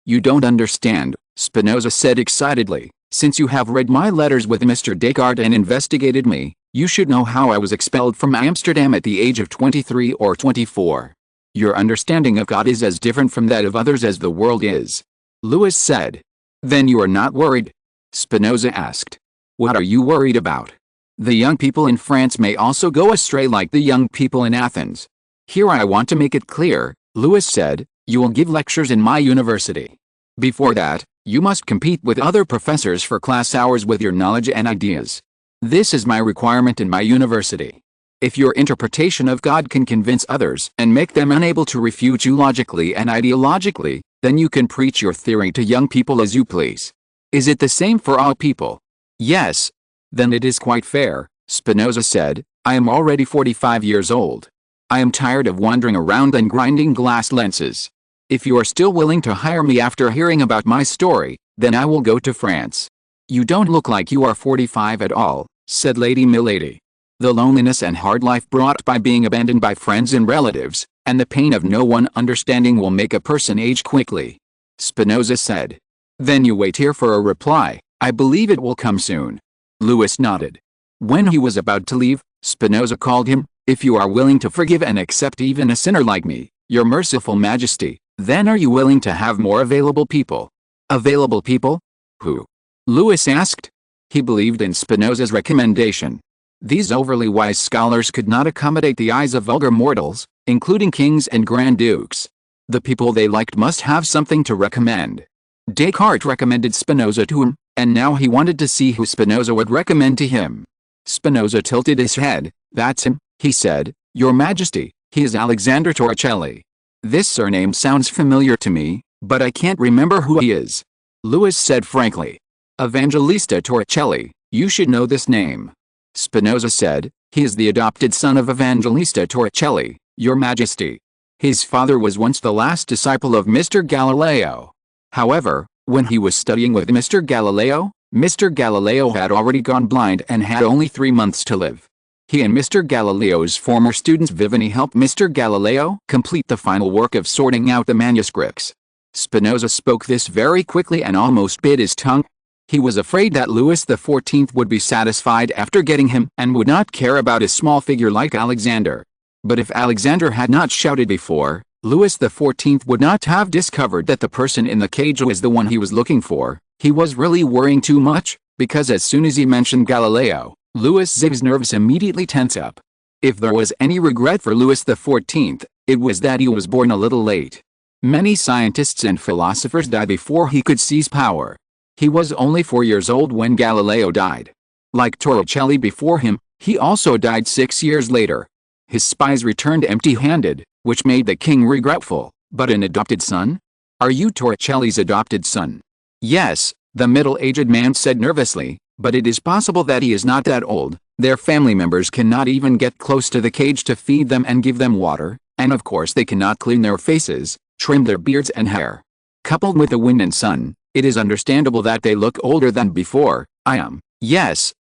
A: you don't understand, Spinoza said excitedly. Since you have read my letters with Mr. Descartes and investigated me, you should know how I was expelled from Amsterdam at the age of 23 or 24. Your understanding of God is as different from that of others as the world is. Louis said. Then you are not worried? Spinoza asked. What are you worried about? The young people in France may also go astray like the young people in Athens. Here I want to make it clear, Louis said, you will give lectures in my university. Before that, you must compete with other professors for class hours with your knowledge and ideas. This is my requirement in my university. If your interpretation of God can convince others and make them unable to refute you logically and ideologically, then you can preach your theory to young people as you please. Is it the same for all people? Yes. Then it is quite fair, Spinoza said. I am already 45 years old. I am tired of wandering around and grinding glass lenses. If you are still willing to hire me after hearing about my story, then I will go to France. You don't look like you are 45 at all, said Lady Milady. The loneliness and hard life brought by being abandoned by friends and relatives, and the pain of no one understanding will make a person age quickly. Spinoza said. Then you wait here for a reply. I believe it will come soon. Louis nodded. When he was about to leave, Spinoza called him. If you are willing to forgive and accept even a sinner like me, Your Merciful Majesty, then are you willing to have more available people? Available people? Who? Louis asked. He believed in Spinoza's recommendation. These overly wise scholars could not accommodate the eyes of vulgar mortals, including kings and grand dukes. The people they liked must have something to recommend. Descartes recommended Spinoza to him, and now he wanted to see who Spinoza would recommend to him. Spinoza tilted his head. That's him, he said, Your Majesty, he is Alexander Torricelli. This surname sounds familiar to me, but I can't remember who he is. Louis said frankly. Evangelista Torricelli, you should know this name. Spinoza said, he is the adopted son of Evangelista Torricelli, Your Majesty. His father was once the last disciple of Mr. Galileo. However, when he was studying with Mr. Galileo had already gone blind and had only 3 months to live. He and Mr. Galileo's former students Vivini helped Mr. Galileo complete the final work of sorting out the manuscripts. Spinoza spoke this very quickly and almost bit his tongue. He was afraid that Louis XIV would be satisfied after getting him and would not care about a small figure like Alexander. But if Alexander had not shouted before, Louis XIV would not have discovered that the person in the cage was the one he was looking for. He was really worrying too much, because as soon as he mentioned Galileo, Louis's nerves immediately tense up. If there was any regret for Louis XIV, it was that he was born a little late. Many scientists and philosophers died before he could seize power. He was only 4 years old when Galileo died. Like Torricelli before him, he also died 6 years later. His spies returned empty-handed, which made the king regretful. But an adopted son? Are you Torricelli's adopted son? Yes, the middle-aged man said nervously, but it is possible that he is not that old. Their family members cannot even get close to the cage to feed them and give them water, and of course they cannot clean their faces, trim their beards and hair. Coupled with the wind and sun, it is understandable that they look older than before. I am, yes,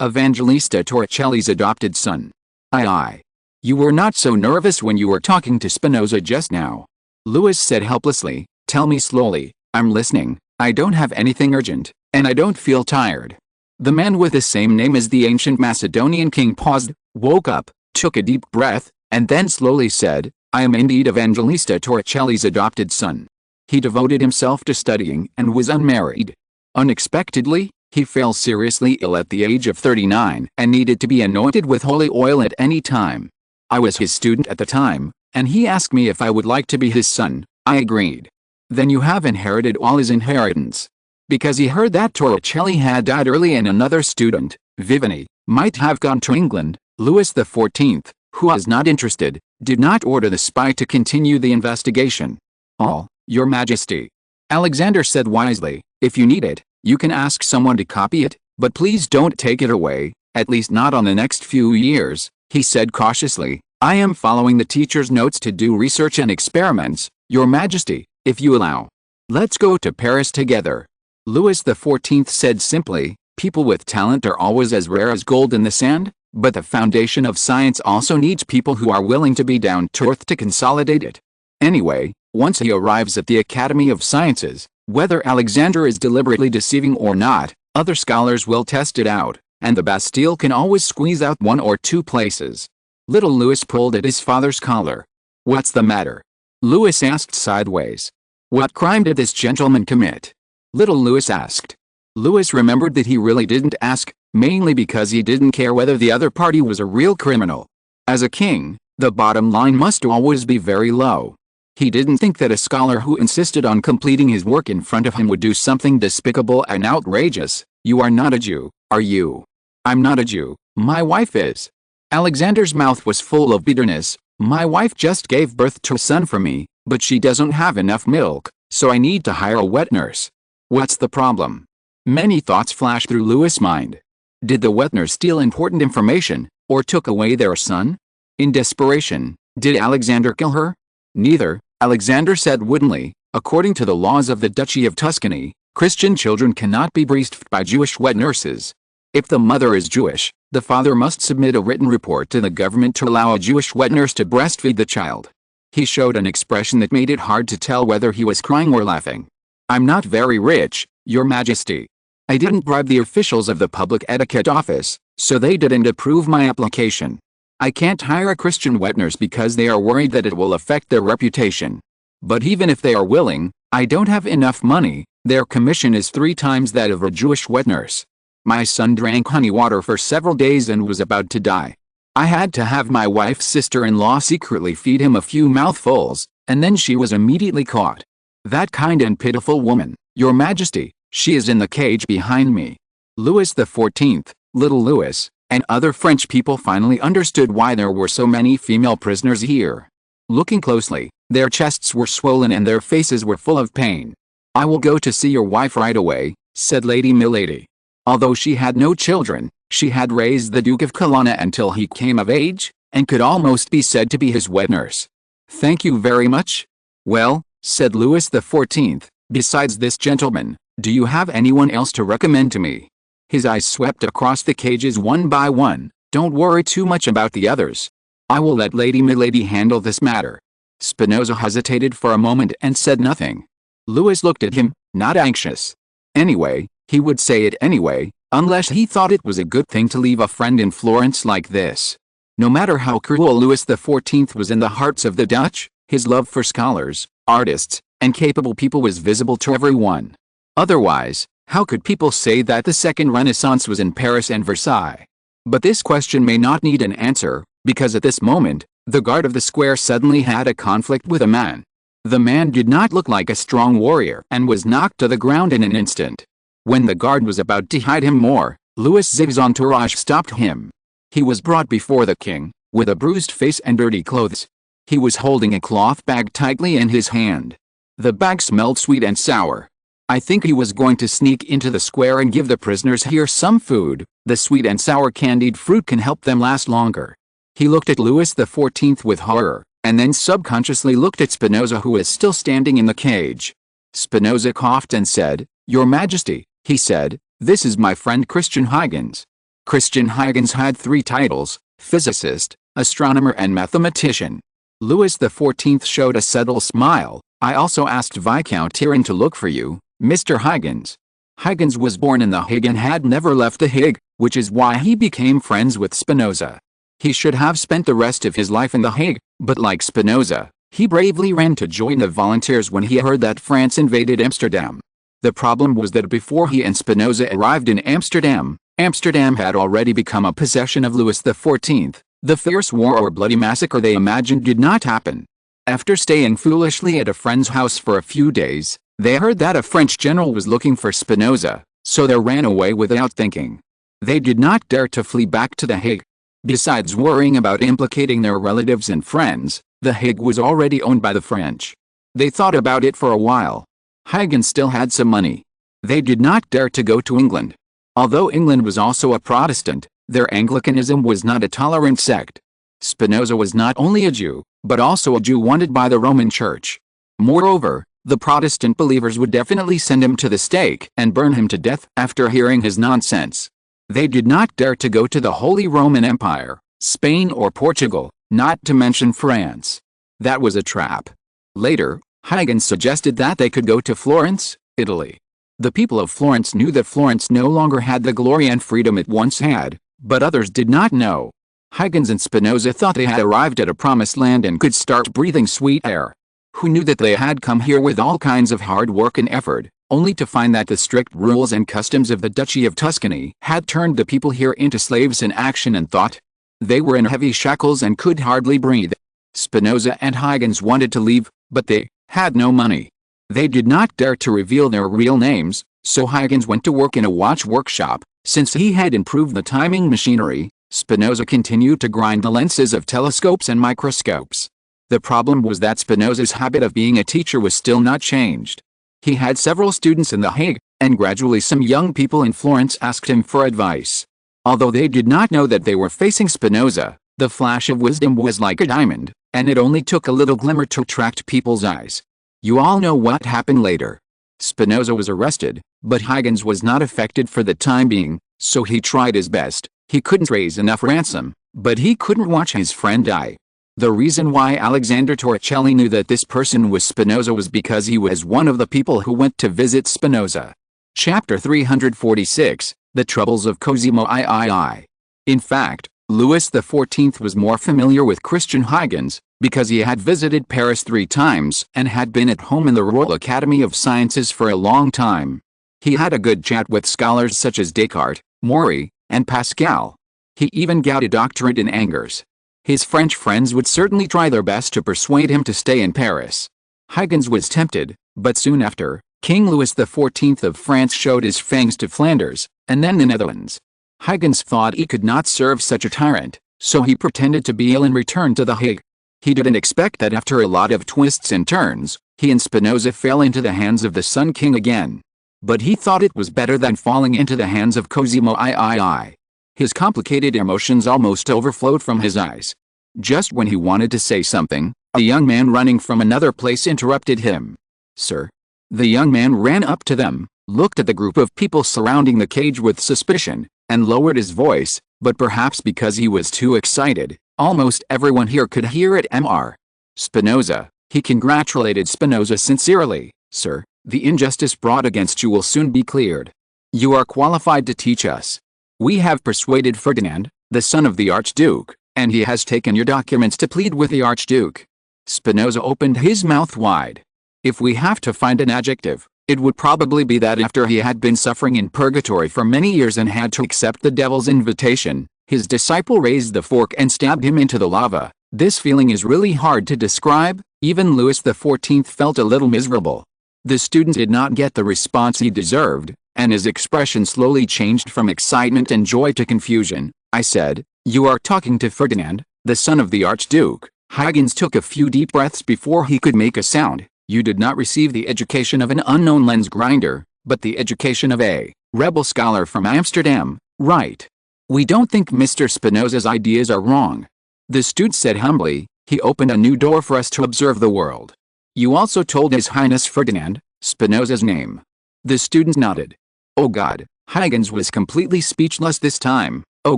A: Evangelista Torricelli's adopted son. Aye. You were not so nervous when you were talking to Spinoza just now. Louis said helplessly, tell me slowly, I'm listening, I don't have anything urgent, and I don't feel tired. The man with the same name as the ancient Macedonian king paused, woke up, took a deep breath, and then slowly said, I am indeed Evangelista Torricelli's adopted son. He devoted himself to studying and was unmarried. Unexpectedly, he fell seriously ill at the age of 39 and needed to be anointed with holy oil at any time. I was his student at the time, and he asked me if I would like to be his son. I agreed. Then you have inherited all his inheritance. Because he heard that Torricelli had died early and another student, Vivani, might have gone to England, Louis XIV, who was not interested, did not order the spy to continue the investigation. All, Your Majesty. Alexander said wisely, if you need it, you can ask someone to copy it, but please don't take it away, at least not on the next few years, he said cautiously. I am following the teacher's notes to do research and experiments, Your Majesty, if you allow. Let's go to Paris together. Louis XIV said simply, people with talent are always as rare as gold in the sand, but the foundation of science also needs people who are willing to be down to earth to consolidate it. Anyway, once he arrives at the Academy of Sciences, whether Alexander is deliberately deceiving or not, other scholars will test it out, and the Bastille can always squeeze out 1 or 2 places. Little Louis pulled at his father's collar. What's the matter? Louis asked sideways. What crime did this gentleman commit? Little Louis asked. Louis remembered that he really didn't ask, mainly because he didn't care whether the other party was a real criminal. As a king, the bottom line must always be very low. He didn't think that a scholar who insisted on completing his work in front of him would do something despicable and outrageous. You are not a Jew, are you? I'm not a Jew, my wife is. Alexander's mouth was full of bitterness. My wife just gave birth to a son for me, but she doesn't have enough milk, so I need to hire a wet nurse. What's the problem? Many thoughts flashed through Louis' mind. Did the wet nurse steal important information, or took away their son? In desperation, did Alexander kill her? Neither, Alexander said woodenly. According to the laws of the Duchy of Tuscany, Christian children cannot be breastfed by Jewish wet nurses. If the mother is Jewish, the father must submit a written report to the government to allow a Jewish wet nurse to breastfeed the child. He showed an expression that made it hard to tell whether he was crying or laughing. I'm not very rich, Your Majesty. I didn't bribe the officials of the Public Etiquette Office, so they didn't approve my application. I can't hire a Christian wet nurse because they are worried that it will affect their reputation. But even if they are willing, I don't have enough money. Their commission is 3 times that of a Jewish wet nurse. My son drank honey water for several days and was about to die. I had to have my wife's sister-in-law secretly feed him a few mouthfuls, and then she was immediately caught. That kind and pitiful woman, Your Majesty, she is in the cage behind me. Louis XIV, little Louis, and other French people finally understood why there were so many female prisoners here. Looking closely, their chests were swollen and their faces were full of pain. I will go to see your wife right away, said Lady Milady. Although she had no children, she had raised the Duke of Colonna until he came of age, and could almost be said to be his wet nurse. Thank you very much. Well, said Louis XIV, besides this gentleman, do you have anyone else to recommend to me? His eyes swept across the cages one by one. Don't worry too much about the others. I will let Lady Milady handle this matter. Spinoza hesitated for a moment and said nothing. Louis looked at him, not anxious. Anyway, he would say it anyway, unless he thought it was a good thing to leave a friend in Florence like this. No matter how cruel Louis XIV was in the hearts of the Dutch, his love for scholars, artists, and capable people was visible to everyone. Otherwise, how could people say that the Second Renaissance was in Paris and Versailles? But this question may not need an answer, because at this moment, the guard of the square suddenly had a conflict with a man. The man did not look like a strong warrior and was knocked to the ground in an instant. When the guard was about to hide him more, Louis XIV's entourage stopped him. He was brought before the king, with a bruised face and dirty clothes. He was holding a cloth bag tightly in his hand. The bag smelled sweet and sour. I think he was going to sneak into the square and give the prisoners here some food. The sweet and sour candied fruit can help them last longer. He looked at Louis XIV with horror, and then subconsciously looked at Spinoza, who was still standing in the cage. Spinoza coughed and said, Your Majesty, he said, this is my friend Christian Huygens. Christian Huygens had 3 titles, physicist, astronomer and mathematician. Louis XIV showed a subtle smile. I also asked Viscount Tyran to look for you, Mr. Huygens. Huygens was born in The Hague and had never left The Hague, which is why he became friends with Spinoza. He should have spent the rest of his life in The Hague, but like Spinoza, he bravely ran to join the volunteers when he heard that France invaded Amsterdam. The problem was that before he and Spinoza arrived in Amsterdam, Amsterdam had already become a possession of Louis XIV, The fierce war or bloody massacre they imagined did not happen. After staying foolishly at a friend's house for a few days, they heard that a French general was looking for Spinoza, so they ran away without thinking. They did not dare to flee back to The Hague. Besides worrying about implicating their relatives and friends, The Hague was already owned by the French. They thought about it for a while. Huygens still had some money. They did not dare to go to England. Although England was also a Protestant, their Anglicanism was not a tolerant sect. Spinoza was not only a Jew, but also a Jew wanted by the Roman Church. Moreover, the Protestant believers would definitely send him to the stake and burn him to death after hearing his nonsense. They did not dare to go to the Holy Roman Empire, Spain or Portugal, not to mention France. That was a trap. Later, Huygens suggested that they could go to Florence, Italy. The people of Florence knew that Florence no longer had the glory and freedom it once had, but others did not know. Huygens and Spinoza thought they had arrived at a promised land and could start breathing sweet air. Who knew that they had come here with all kinds of hard work and effort, only to find that the strict rules and customs of the Duchy of Tuscany had turned the people here into slaves in action and thought. They were in heavy shackles and could hardly breathe. Spinoza and Huygens wanted to leave, but they had no money. They did not dare to reveal their real names, so Huygens went to work in a watch workshop. Since he had improved the timing machinery, Spinoza continued to grind the lenses of telescopes and microscopes. The problem was that Spinoza's habit of being a teacher was still not changed. He had several students in The Hague, and gradually some young people in Florence asked him for advice. Although they did not know that they were facing Spinoza, the flash of wisdom was like a diamond, and it only took a little glimmer to attract people's eyes. You all know what happened later. Spinoza was arrested, but Huygens was not affected for the time being, so he tried his best. He couldn't raise enough ransom, but he couldn't watch his friend die. The reason why Alexander Torricelli knew that this person was Spinoza was because he was one of the people who went to visit Spinoza. Chapter 346, The Troubles of Cosimo III. In fact, Louis XIV was more familiar with Christian Huygens, because he had visited Paris 3 times and had been at home in the Royal Academy of Sciences for a long time. He had a good chat with scholars such as Descartes, Maury, and Pascal. He even got a doctorate in Angers. His French friends would certainly try their best to persuade him to stay in Paris. Huygens was tempted, but soon after, King Louis XIV of France showed his fangs to Flanders, and then the Netherlands. Huygens thought he could not serve such a tyrant, so he pretended to be ill and returned to The Hague. He didn't expect that after a lot of twists and turns, he and Spinoza fell into the hands of the Sun King again. But he thought it was better than falling into the hands of Cosimo III. His complicated emotions almost overflowed from his eyes. Just when he wanted to say something, a young man running from another place interrupted him. "Sir." The young man ran up to them, looked at the group of people surrounding the cage with suspicion, and lowered his voice, but perhaps because he was too excited, almost everyone here could hear it. Mr. Spinoza, he congratulated Spinoza sincerely. "Sir, the injustice brought against you will soon be cleared. You are qualified to teach us. We have persuaded Ferdinand, the son of the Archduke, and he has taken your documents to plead with the Archduke." Spinoza opened his mouth wide. If we have to find an adjective, it would probably be that after he had been suffering in purgatory for many years and had to accept the devil's invitation, his disciple raised the fork and stabbed him into the lava. This feeling is really hard to describe. Even Louis XIV felt a little miserable. The student did not get the response he deserved, and his expression slowly changed from excitement and joy to confusion. "I said, you are talking to Ferdinand, the son of the Archduke." Huygens took a few deep breaths before he could make a sound. "You did not receive the education of an unknown lens grinder, but the education of a rebel scholar from Amsterdam, right? We don't think Mr. Spinoza's ideas are wrong." The student said humbly. "He opened a new door for us to observe the world." "You also told His Highness Ferdinand Spinoza's name?" The student nodded. "Oh God." Huygens was completely speechless this time. "Oh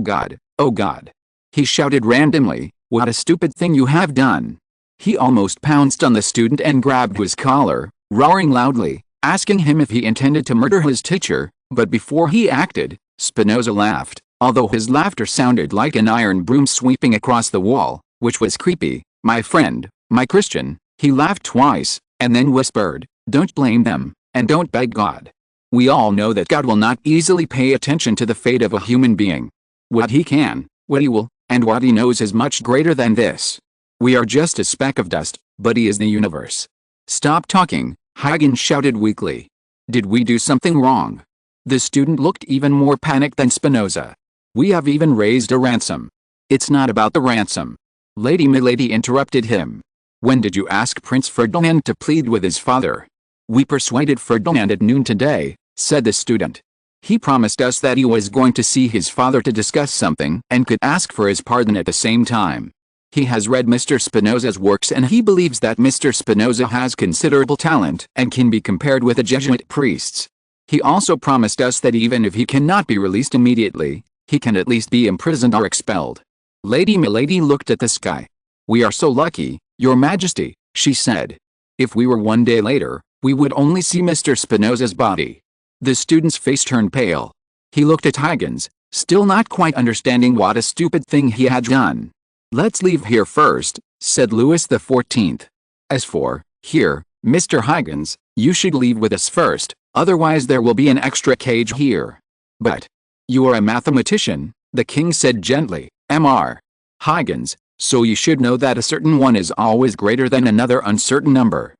A: God, oh God." He shouted randomly, "What a stupid thing you have done." He almost pounced on the student and grabbed his collar, roaring loudly, asking him if he intended to murder his teacher. But before he acted, Spinoza laughed, although his laughter sounded like an iron broom sweeping across the wall, which was creepy. "My friend, my Christian," he laughed twice, and then whispered, "Don't blame them, and don't beg God. We all know that God will not easily pay attention to the fate of a human being. What he can, what he will, And what he knows is much greater than this. We are just a speck of dust, but he is the universe. Stop talking, Huygens shouted weakly. Did we do something wrong? The student looked even more panicked than Spinoza. We have even raised a ransom. It's not about the ransom. Lady Milady interrupted him. When did you ask Prince Ferdinand to plead with his father? We persuaded Ferdinand at noon today, said the student. He promised us that he was going to see his father to discuss something and could ask for his pardon at the same time. He has read Mr. Spinoza's works and he believes that Mr. Spinoza has considerable talent and can be compared with the Jesuit priests. He also promised us that even if he cannot be released immediately, he can at least be imprisoned or expelled. Lady Milady looked at the sky. We are so lucky, Your Majesty, she said. If we were one day later, we would only see Mr. Spinoza's body. The student's face turned pale. He looked at Huygens, still not quite understanding what a stupid thing he had done. Let's leave here first, said Louis XIV. As for, here, Mr. Huygens, you should leave with us first, otherwise there will be an extra cage here. But you are a mathematician, the king said gently, Mr. Huygens, so you should know that a certain one is always greater than another uncertain number.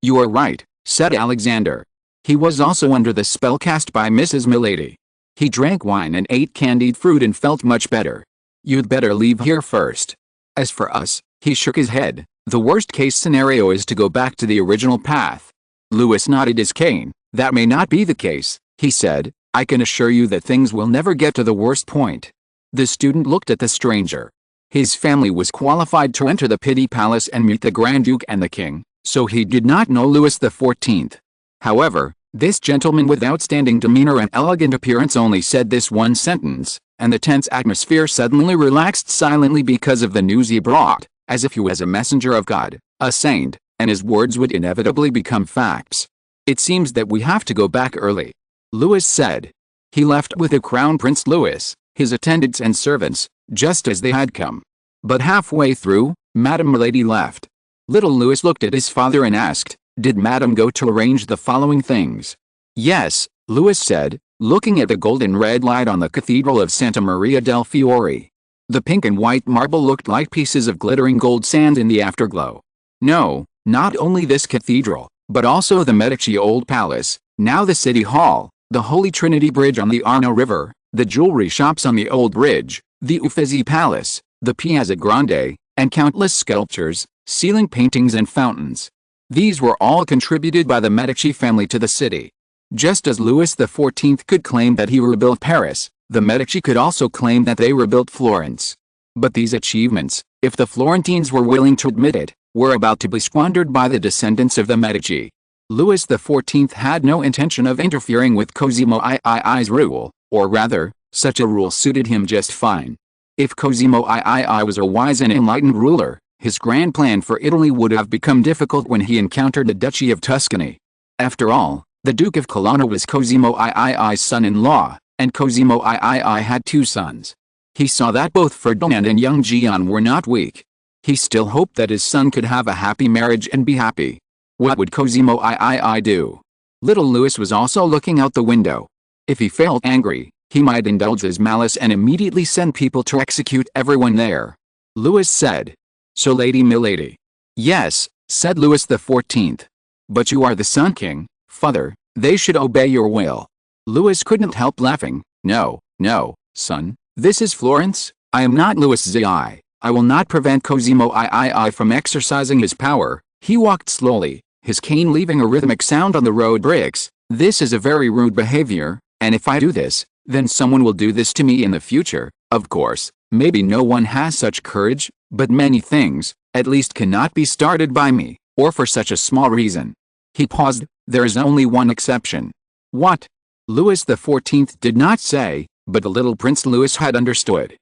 A: You are right, said Alexander. He was also under the spell cast by Mrs. Milady. He drank wine and ate candied fruit and felt much better. You'd better leave here first. As for us, he shook his head, the worst case scenario is to go back to the original path. Louis nodded his cane. That may not be the case, he said. I can assure you that things will never get to the worst point. The student looked at the stranger. His family was qualified to enter the Pitti Palace and meet the Grand Duke and the King, so he did not know Louis XIV. However, this gentleman with outstanding demeanor and elegant appearance only said this one sentence, and the tense atmosphere suddenly relaxed silently because of the news he brought, as if he was a messenger of God, a saint, and his words would inevitably become facts. It seems that we have to go back early, Louis said. He left with the Crown Prince Louis, his attendants and servants, just as they had come. But halfway through, Madame Milady left. Little Louis looked at his father and asked, Did Madame go to arrange the following things? Yes, Louis said, looking at the golden red light on the Cathedral of Santa Maria del Fiore. The pink and white marble looked like pieces of glittering gold sand in the afterglow. No, not only this cathedral, but also the Medici Old Palace, now the City Hall, the Holy Trinity Bridge on the Arno River, the jewelry shops on the Old Bridge, the Uffizi Palace, the Piazza Grande, and countless sculptures, ceiling paintings and fountains. These were all contributed by the Medici family to the city. Just as Louis XIV could claim that he rebuilt Paris, the Medici could also claim that they rebuilt Florence. But these achievements, if the Florentines were willing to admit it, were about to be squandered by the descendants of the Medici. Louis XIV had no intention of interfering with Cosimo III's rule, or rather, such a rule suited him just fine. If Cosimo III was a wise and enlightened ruler, his grand plan for Italy would have become difficult when he encountered the Duchy of Tuscany. After all, the Duke of Colonna was Cosimo III's son-in-law, and Cosimo III had two sons. He saw that both Ferdinand and young Gian were not weak. He still hoped that his son could have a happy marriage and be happy. What would Cosimo III do? Little Louis was also looking out the window. If he felt angry, he might indulge his malice and immediately send people to execute everyone there. Louis said. So Lady Milady. Yes, said Louis XIV. But you are the Sun King, father, they should obey your will. Louis couldn't help laughing. No, son, this is Florence, I am not Louis XI. I will not prevent Cosimo III from exercising his power. He walked slowly, his cane leaving a rhythmic sound on the road bricks. This is a very rude behavior, and if I do this, then someone will do this to me in the future. Of course, maybe no one has such courage, but many things, at least cannot be started by me, or for such a small reason. He paused. There is only one exception. What? Louis XIV did not say, but the little Prince Louis had understood.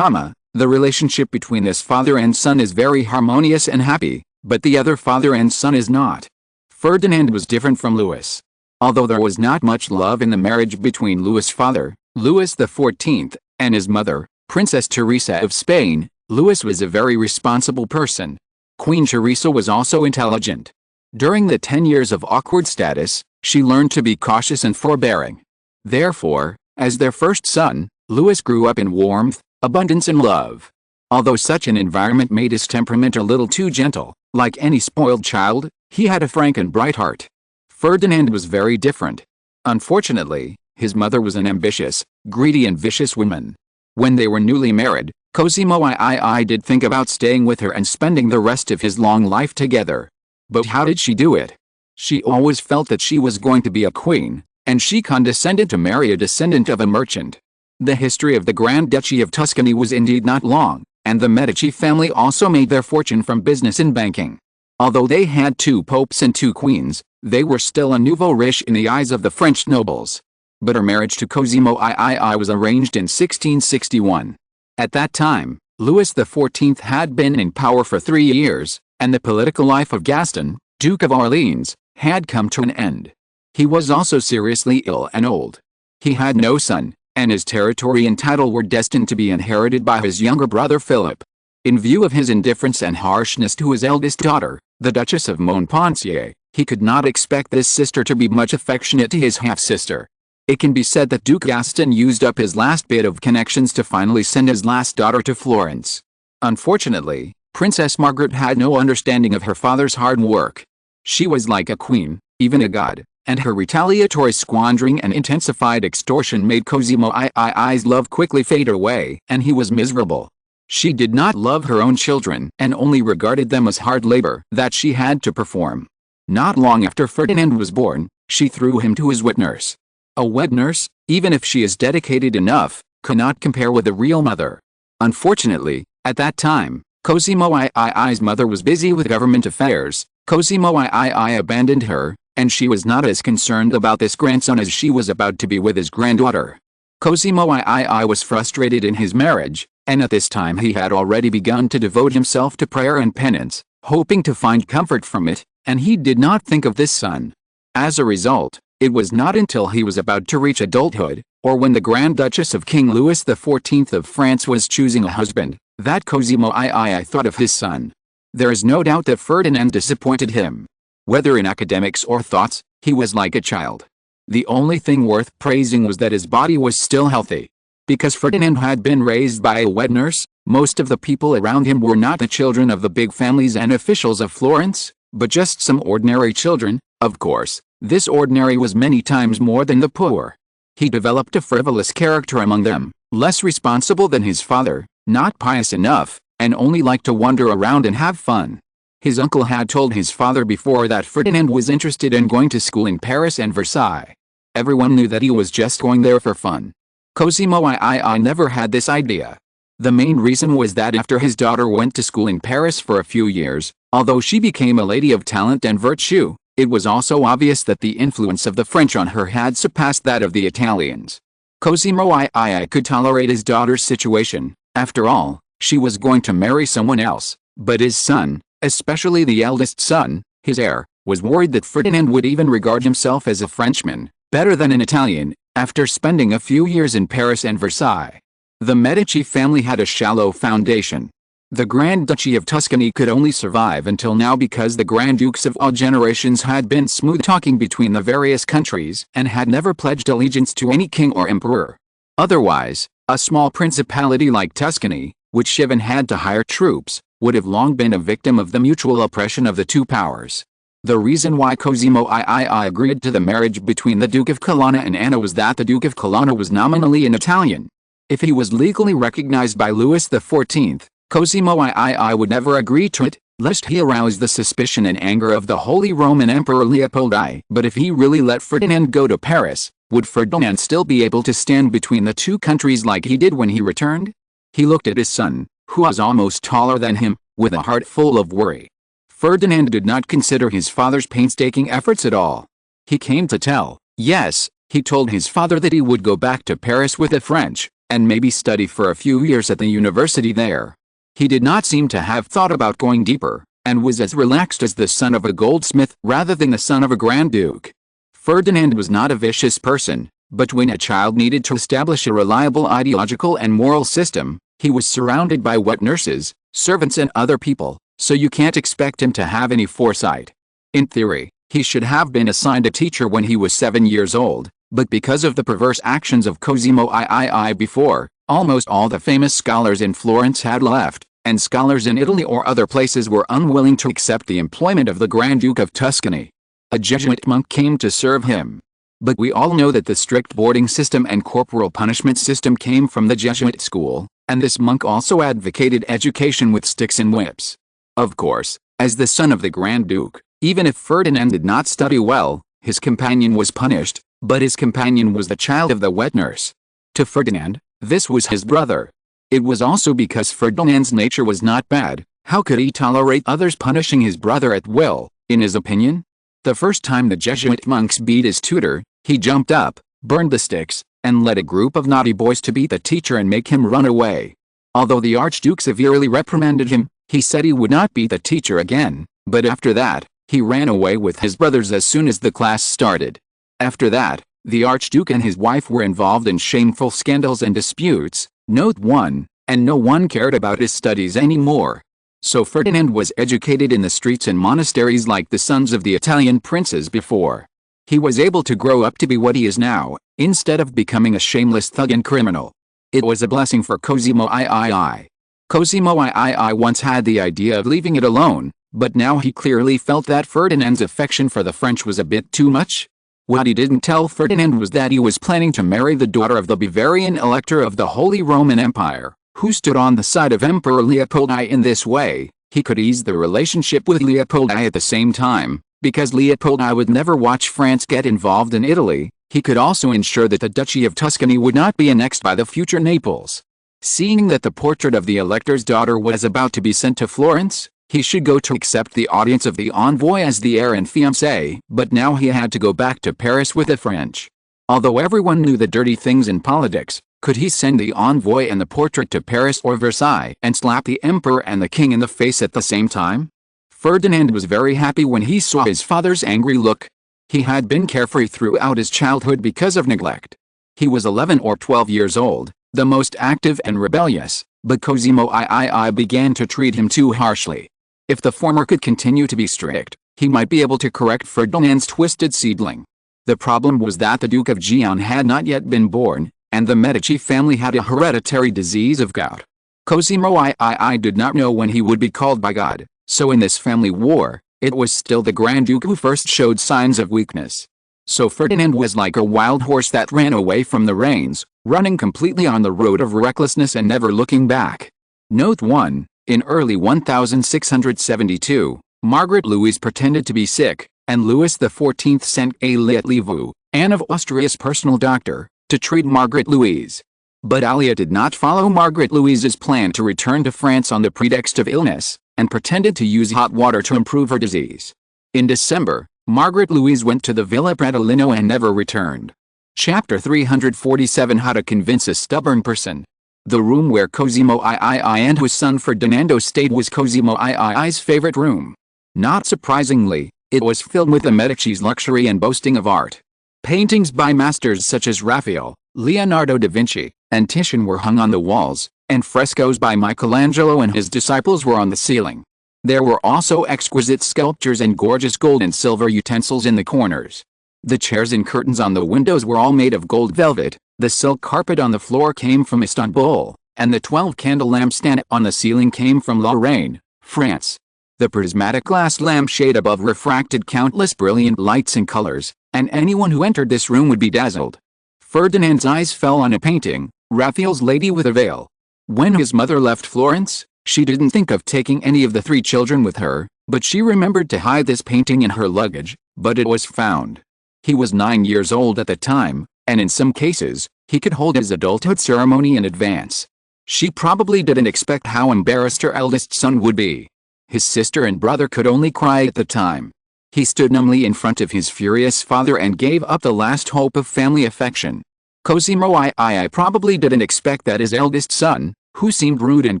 A: The relationship between this father and son is very harmonious and happy, but the other father and son is not. Ferdinand was different from Louis. Although there was not much love in the marriage between Louis' father, Louis XIV, and his mother, Princess Teresa of Spain, Louis was a very responsible person. Queen Teresa was also intelligent. During the 10 years of awkward status, she learned to be cautious and forbearing. Therefore, as their first son, Louis grew up in warmth, abundance and love. Although such an environment made his temperament a little too gentle, like any spoiled child, he had a frank and bright heart. Ferdinand was very different. Unfortunately, his mother was an ambitious, greedy and vicious woman. When they were newly married, Cosimo III did think about staying with her and spending the rest of his long life together. But how did she do it? She always felt that she was going to be a queen, and she condescended to marry a descendant of a merchant. The history of the Grand Duchy of Tuscany was indeed not long, and the Medici family also made their fortune from business and banking. Although they had 2 popes and 2 queens, they were still a nouveau riche in the eyes of the French nobles. But her marriage to Cosimo III was arranged in 1661. At that time, Louis XIV had been in power for 3 years, and the political life of Gaston, Duke of Orleans, had come to an end. He was also seriously ill and old. He had no son, and his territory and title were destined to be inherited by his younger brother Philip. In view of his indifference and harshness to his eldest daughter, the Duchess of Montpensier, he could not expect this sister to be much affectionate to his half-sister. It can be said that Duke Gaston used up his last bit of connections to finally send his last daughter to Florence. Unfortunately, Princess Margaret had no understanding of her father's hard work. She was like a queen, even a god, and her retaliatory squandering and intensified extortion made Cosimo III's love quickly fade away, and he was miserable. She did not love her own children and only regarded them as hard labor that she had to perform. Not long after Ferdinand was born, she threw him to his wet nurse. A wet nurse, even if she is dedicated enough, cannot compare with a real mother. Unfortunately, at that time, Cosimo III's mother was busy with government affairs. Cosimo III abandoned her, and she was not as concerned about this grandson as she was about to be with his granddaughter. Cosimo III was frustrated in his marriage, and at this time he had already begun to devote himself to prayer and penance, hoping to find comfort from it, and he did not think of this son. As a result, it was not until he was about to reach adulthood, or when the Grand Duchess of King Louis XIV of France was choosing a husband, that Cosimo III thought of his son. There is no doubt that Ferdinand disappointed him. Whether in academics or thoughts, he was like a child. The only thing worth praising was that his body was still healthy. Because Ferdinand had been raised by a wet nurse, most of the people around him were not the children of the big families and officials of Florence, but just some ordinary children. Of course, this ordinary was many times more than the poor. He developed a frivolous character among them, less responsible than his father, not pious enough, and only liked to wander around and have fun. His uncle had told his father before that Ferdinand was interested in going to school in Paris and Versailles. Everyone knew that he was just going there for fun. Cosimo III never had this idea. The main reason was that after his daughter went to school in Paris for a few years, although she became a lady of talent and virtue, it was also obvious that the influence of the French on her had surpassed that of the Italians. Cosimo III could tolerate his daughter's situation. After all, she was going to marry someone else, but his son, especially the eldest son, his heir, was worried that Ferdinand would even regard himself as a Frenchman, better than an Italian, after spending a few years in Paris and Versailles. The Medici family had a shallow foundation. The Grand Duchy of Tuscany could only survive until now because the Grand Dukes of all generations had been smooth-talking between the various countries and had never pledged allegiance to any king or emperor. Otherwise, a small principality like Tuscany, which even had to hire troops, would have long been a victim of the mutual oppression of the two powers. The reason why Cosimo III agreed to the marriage between the Duke of Colonna and Anna was that the Duke of Colonna was nominally an Italian. If he was legally recognized by Louis XIV, Cosimo III would never agree to it, lest he arouse the suspicion and anger of the Holy Roman Emperor Leopold I. But if he really let Ferdinand go to Paris, would Ferdinand still be able to stand between the two countries like he did when he returned? He looked at his son, who was almost taller than him, with a heart full of worry. Ferdinand did not consider his father's painstaking efforts at all. He came to tell, yes, he told his father that he would go back to Paris with the French, and maybe study for a few years at the university there. He did not seem to have thought about going deeper, and was as relaxed as the son of a goldsmith rather than the son of a Grand Duke. Ferdinand was not a vicious person, but when a child needed to establish a reliable ideological and moral system, he was surrounded by wet nurses, servants and other people, so you can't expect him to have any foresight. In theory, he should have been assigned a teacher when he was 7 years old, but because of the perverse actions of Cosimo III before, Almost all the famous scholars in Florence had left, and scholars in Italy or other places were unwilling to accept the employment of the Grand Duke of Tuscany. A Jesuit monk came to serve him. But we all know that the strict boarding system and corporal punishment system came from the Jesuit school, and this monk also advocated education with sticks and whips. Of course, as the son of the Grand Duke, even if Ferdinand did not study well, his companion was punished, but his companion was the child of the wet nurse. To Ferdinand, this was his brother. It was also because Ferdinand's nature was not bad. How could he tolerate others punishing his brother at will, in his opinion? The first time the Jesuit monks beat his tutor, he jumped up, burned the sticks, and led a group of naughty boys to beat the teacher and make him run away. Although the Archduke severely reprimanded him, he said he would not beat the teacher again, but after that, he ran away with his brothers as soon as the class started. After that, the Archduke and his wife were involved in shameful scandals and disputes. Note 1, and no one cared about his studies anymore. So Ferdinand was educated in the streets and monasteries like the sons of the Italian princes before. He was able to grow up to be what he is now, instead of becoming a shameless thug and criminal. It was a blessing for Cosimo III. Cosimo III once had the idea of leaving it alone, but now he clearly felt that Ferdinand's affection for the French was a bit too much. What he didn't tell Ferdinand was that he was planning to marry the daughter of the Bavarian Elector of the Holy Roman Empire, who stood on the side of Emperor Leopold I. In this way, he could ease the relationship with Leopold I at the same time. Because Leopold I would never watch France get involved in Italy, he could also ensure that the Duchy of Tuscany would not be annexed by the future Naples. Seeing that the portrait of the Elector's daughter was about to be sent to Florence, he should go to accept the audience of the envoy as the heir and fiancé, but now he had to go back to Paris with the French. Although everyone knew the dirty things in politics, could he send the envoy and the portrait to Paris or Versailles and slap the emperor and the king in the face at the same time? Ferdinand was very happy when he saw his father's angry look. He had been carefree throughout his childhood because of neglect. He was 11 or 12 years old, the most active and rebellious, but Cosimo III began to treat him too harshly. If the former could continue to be strict, he might be able to correct Ferdinand's twisted seedling. The problem was that the Duke of Gian had not yet been born, and the Medici family had a hereditary disease of gout. Cosimo III did not know when he would be called by God. So in this family war, it was still the Grand Duke who first showed signs of weakness. So Ferdinand was like a wild horse that ran away from the reins, running completely on the road of recklessness and never looking back. Note 1, in early 1672, Margaret Louise pretended to be sick, and Louis XIV sent Aliette Levu, Anne of Austria's personal doctor, to treat Margaret Louise. But Aliette did not follow Margaret Louise's plan to return to France on the pretext of illness, and pretended to use hot water to improve her disease. In December, Margaret Louise went to the Villa Pratolino and never returned. Chapter 347 How to Convince a Stubborn Person. The room where Cosimo III and his son Ferdinando stayed was Cosimo III's favorite room. Not surprisingly, it was filled with the Medici's luxury and boasting of art. Paintings by masters such as Raphael, Leonardo da Vinci, and Titian were hung on the walls, and frescoes by Michelangelo and his disciples were on the ceiling. There were also exquisite sculptures and gorgeous gold and silver utensils in the corners. The chairs and curtains on the windows were all made of gold velvet, the silk carpet on the floor came from Istanbul, and the 12-candle lampstand on the ceiling came from Lorraine, France. The prismatic glass lampshade above refracted countless brilliant lights and colors, and anyone who entered this room would be dazzled. Ferdinand's eyes fell on a painting, Raphael's Lady with a Veil. When his mother left Florence, she didn't think of taking any of the 3 children with her, but she remembered to hide this painting in her luggage, but it was found. He was 9 years old at the time, and in some cases, he could hold his adulthood ceremony in advance. She probably didn't expect how embarrassed her eldest son would be. His sister and brother could only cry at the time. He stood numbly in front of his furious father and gave up the last hope of family affection. Cosimo III probably didn't expect that his eldest son, who seemed rude and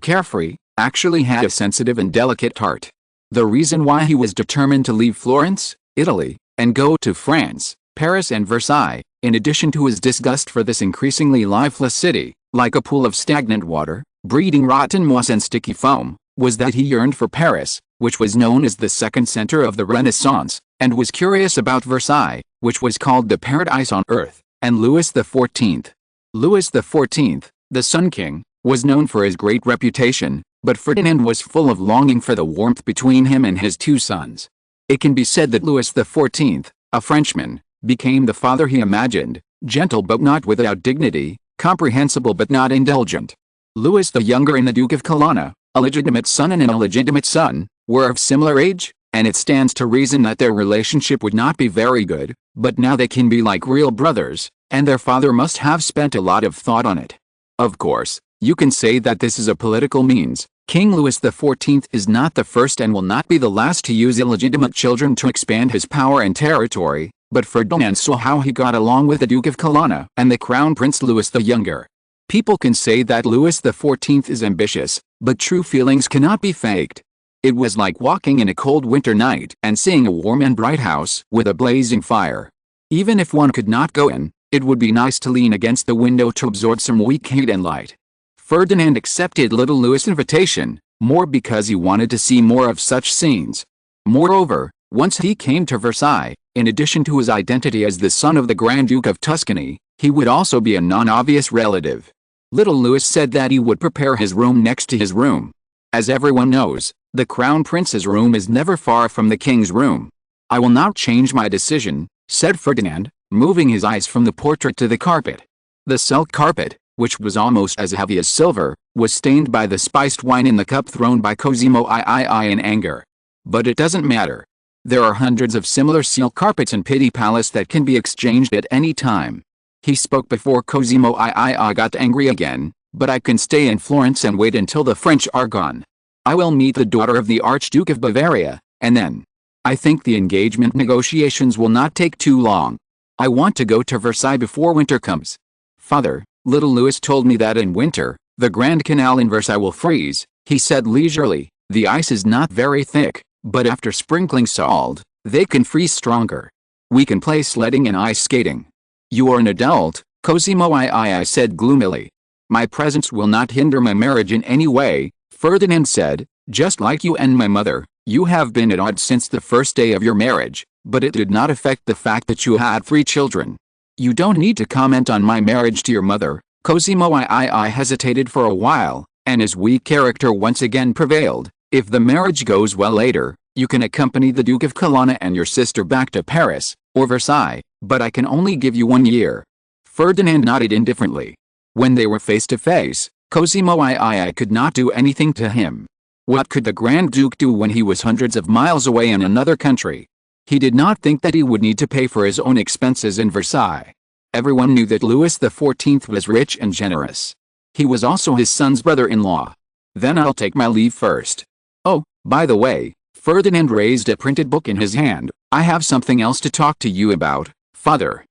A: carefree, actually had a sensitive and delicate heart. The reason why he was determined to leave Florence, Italy, and go to France, Paris and Versailles, in addition to his disgust for this increasingly lifeless city, like a pool of stagnant water, breeding rotten moss and sticky foam, was that he yearned for Paris, which was known as the second center of the Renaissance, and was curious about Versailles, which was called the paradise on earth, and Louis XIV. Louis XIV, The Sun King was known for his great reputation, but Ferdinand was full of longing for the warmth between him and his two sons. It can be said that Louis XIV, a Frenchman, became the father he imagined, gentle but not without dignity, comprehensible but not indulgent. Louis the Younger and the Duke of Colonna, a legitimate son and an illegitimate son, were of similar age, and it stands to reason that their relationship would not be very good, but now they can be like real brothers, and their father must have spent a lot of thought on it. Of course, you can say that this is a political means. King Louis XIV is not the first and will not be the last to use illegitimate children to expand his power and territory, but Ferdinand saw how he got along with the Duke of Colonna and the Crown Prince Louis the Younger. People can say that Louis XIV is ambitious, but true feelings cannot be faked. It was like walking in a cold winter night and seeing a warm and bright house with a blazing fire. Even if one could not go in, it would be nice to lean against the window to absorb some weak heat and light. Ferdinand accepted little Louis' invitation, more because he wanted to see more of such scenes. Moreover, once he came to Versailles, in addition to his identity as the son of the Grand Duke of Tuscany, he would also be a non-obvious relative. Little Louis said that he would prepare his room next to his room. As everyone knows, the Crown Prince's room is never far from the King's room. "I will not change my decision," said Ferdinand, moving his eyes from the portrait to the carpet. The silk carpet, which was almost as heavy as silver, was stained by the spiced wine in the cup thrown by Cosimo III in anger. But it doesn't matter. There are hundreds of similar silk carpets in Pitti Palace that can be exchanged at any time. He spoke before Cosimo III got angry again, "But I can stay in Florence and wait until the French are gone. I will meet the daughter of the Archduke of Bavaria, and then. I think the engagement negotiations will not take too long. I want to go to Versailles before winter comes. Father, little Louis told me that in winter, the Grand Canal in Versailles will freeze," he said leisurely. "The ice is not very thick, but after sprinkling salt, they can freeze stronger. We can play sledding and ice skating." "You are an adult," Cosimo II said gloomily. "My presence will not hinder my marriage in any way," Ferdinand said. "Just like you and my mother, you have been at odds since the first day of your marriage, but it did not affect the fact that you had 3 children. You don't need to comment on my marriage to your mother." Cosimo II hesitated for a while, and his weak character once again prevailed. "If the marriage goes well later, you can accompany the Duke of Colonna and your sister back to Paris, or Versailles, but I can only give you 1 year. Ferdinand nodded indifferently. When they were face to face, Cosimo II could not do anything to him. What could the Grand Duke do when he was hundreds of miles away in another country? He did not think that he would need to pay for his own expenses in Versailles. Everyone knew that Louis XIV was rich and generous. He was also his son's brother-in-law. "Then I'll take my leave first. Oh, by the way," Ferdinand raised a printed book in his hand, "I have something else to talk to you about, Father."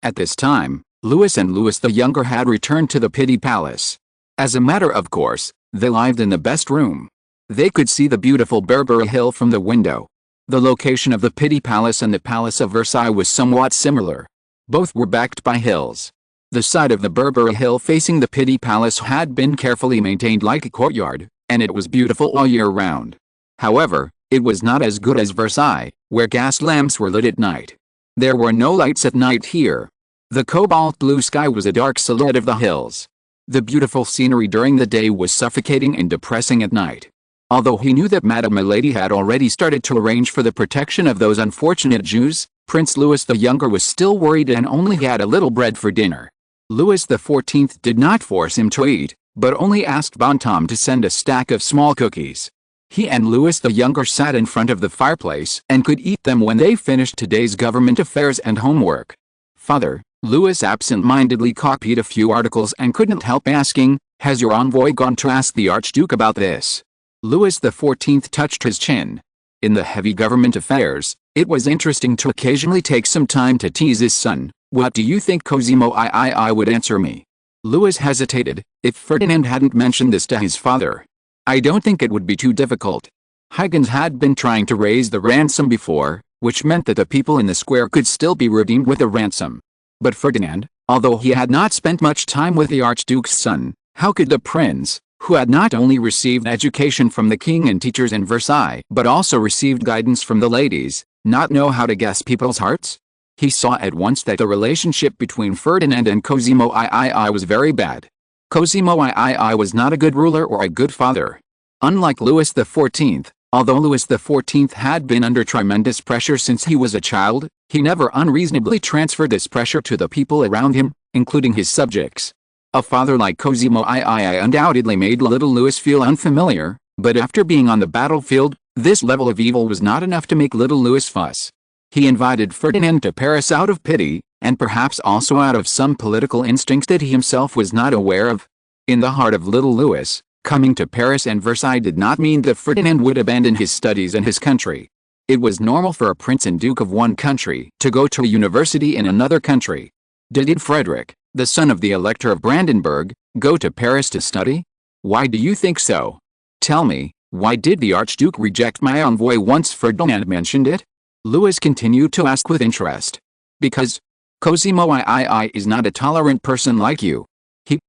A: At this time, Louis and Louis the Younger had returned to the Pitti Palace. As a matter of course, they lived in the best room. They could see the beautiful Barbary Hill from the window. The location of the Pitti Palace and the Palace of Versailles was somewhat similar. Both were backed by hills. The side of the Barbary Hill facing the Pitti Palace had been carefully maintained like a courtyard, and it was beautiful all year round. However, it was not as good as Versailles, where gas lamps were lit at night. There were no lights at night here. The cobalt blue sky was a dark silhouette of the hills. The beautiful scenery during the day was suffocating and depressing at night. Although he knew that Madame Milady had already started to arrange for the protection of those unfortunate Jews, Prince Louis the Younger was still worried and only had a little bread for dinner. Louis XIV did not force him to eat, but only asked Bontemps to send a stack of small cookies. He and Louis the Younger sat in front of the fireplace and could eat them when they finished today's government affairs and homework. "Father," Louis absent-mindedly copied a few articles and couldn't help asking, "Has your envoy gone to ask the Archduke about this?" Louis XIV touched his chin. In the heavy government affairs, it was interesting to occasionally take some time to tease his son. "What do you think Cosimo III would answer me?" Louis hesitated. If Ferdinand hadn't mentioned this to his father, "I don't think it would be too difficult." Huygens had been trying to raise the ransom before, which meant that the people in the square could still be redeemed with a ransom. But Ferdinand, although he had not spent much time with the Archduke's son, how could the prince, who had not only received education from the king and teachers in Versailles but also received guidance from the ladies, not know how to guess people's hearts? He saw at once that the relationship between Ferdinand and Cosimo III was very bad. Cosimo III was not a good ruler or a good father. Unlike Louis XIV, although Louis XIV had been under tremendous pressure since he was a child, he never unreasonably transferred this pressure to the people around him, including his subjects. A father like Cosimo III undoubtedly made little Louis feel unfamiliar, but after being on the battlefield, this level of evil was not enough to make little Louis fuss. He invited Ferdinand to Paris out of pity, and perhaps also out of some political instincts that he himself was not aware of. In the heart of little Louis, coming to Paris and Versailles did not mean that Ferdinand would abandon his studies and his country. It was normal for a prince and duke of one country to go to a university in another country. Did Frederick, the son of the Elector of Brandenburg, go to Paris to study? Why do you think so? Tell me, why did the Archduke reject my envoy once Ferdinand mentioned it? Louis continued to ask with interest. Because Cosimo III is not a tolerant person like you.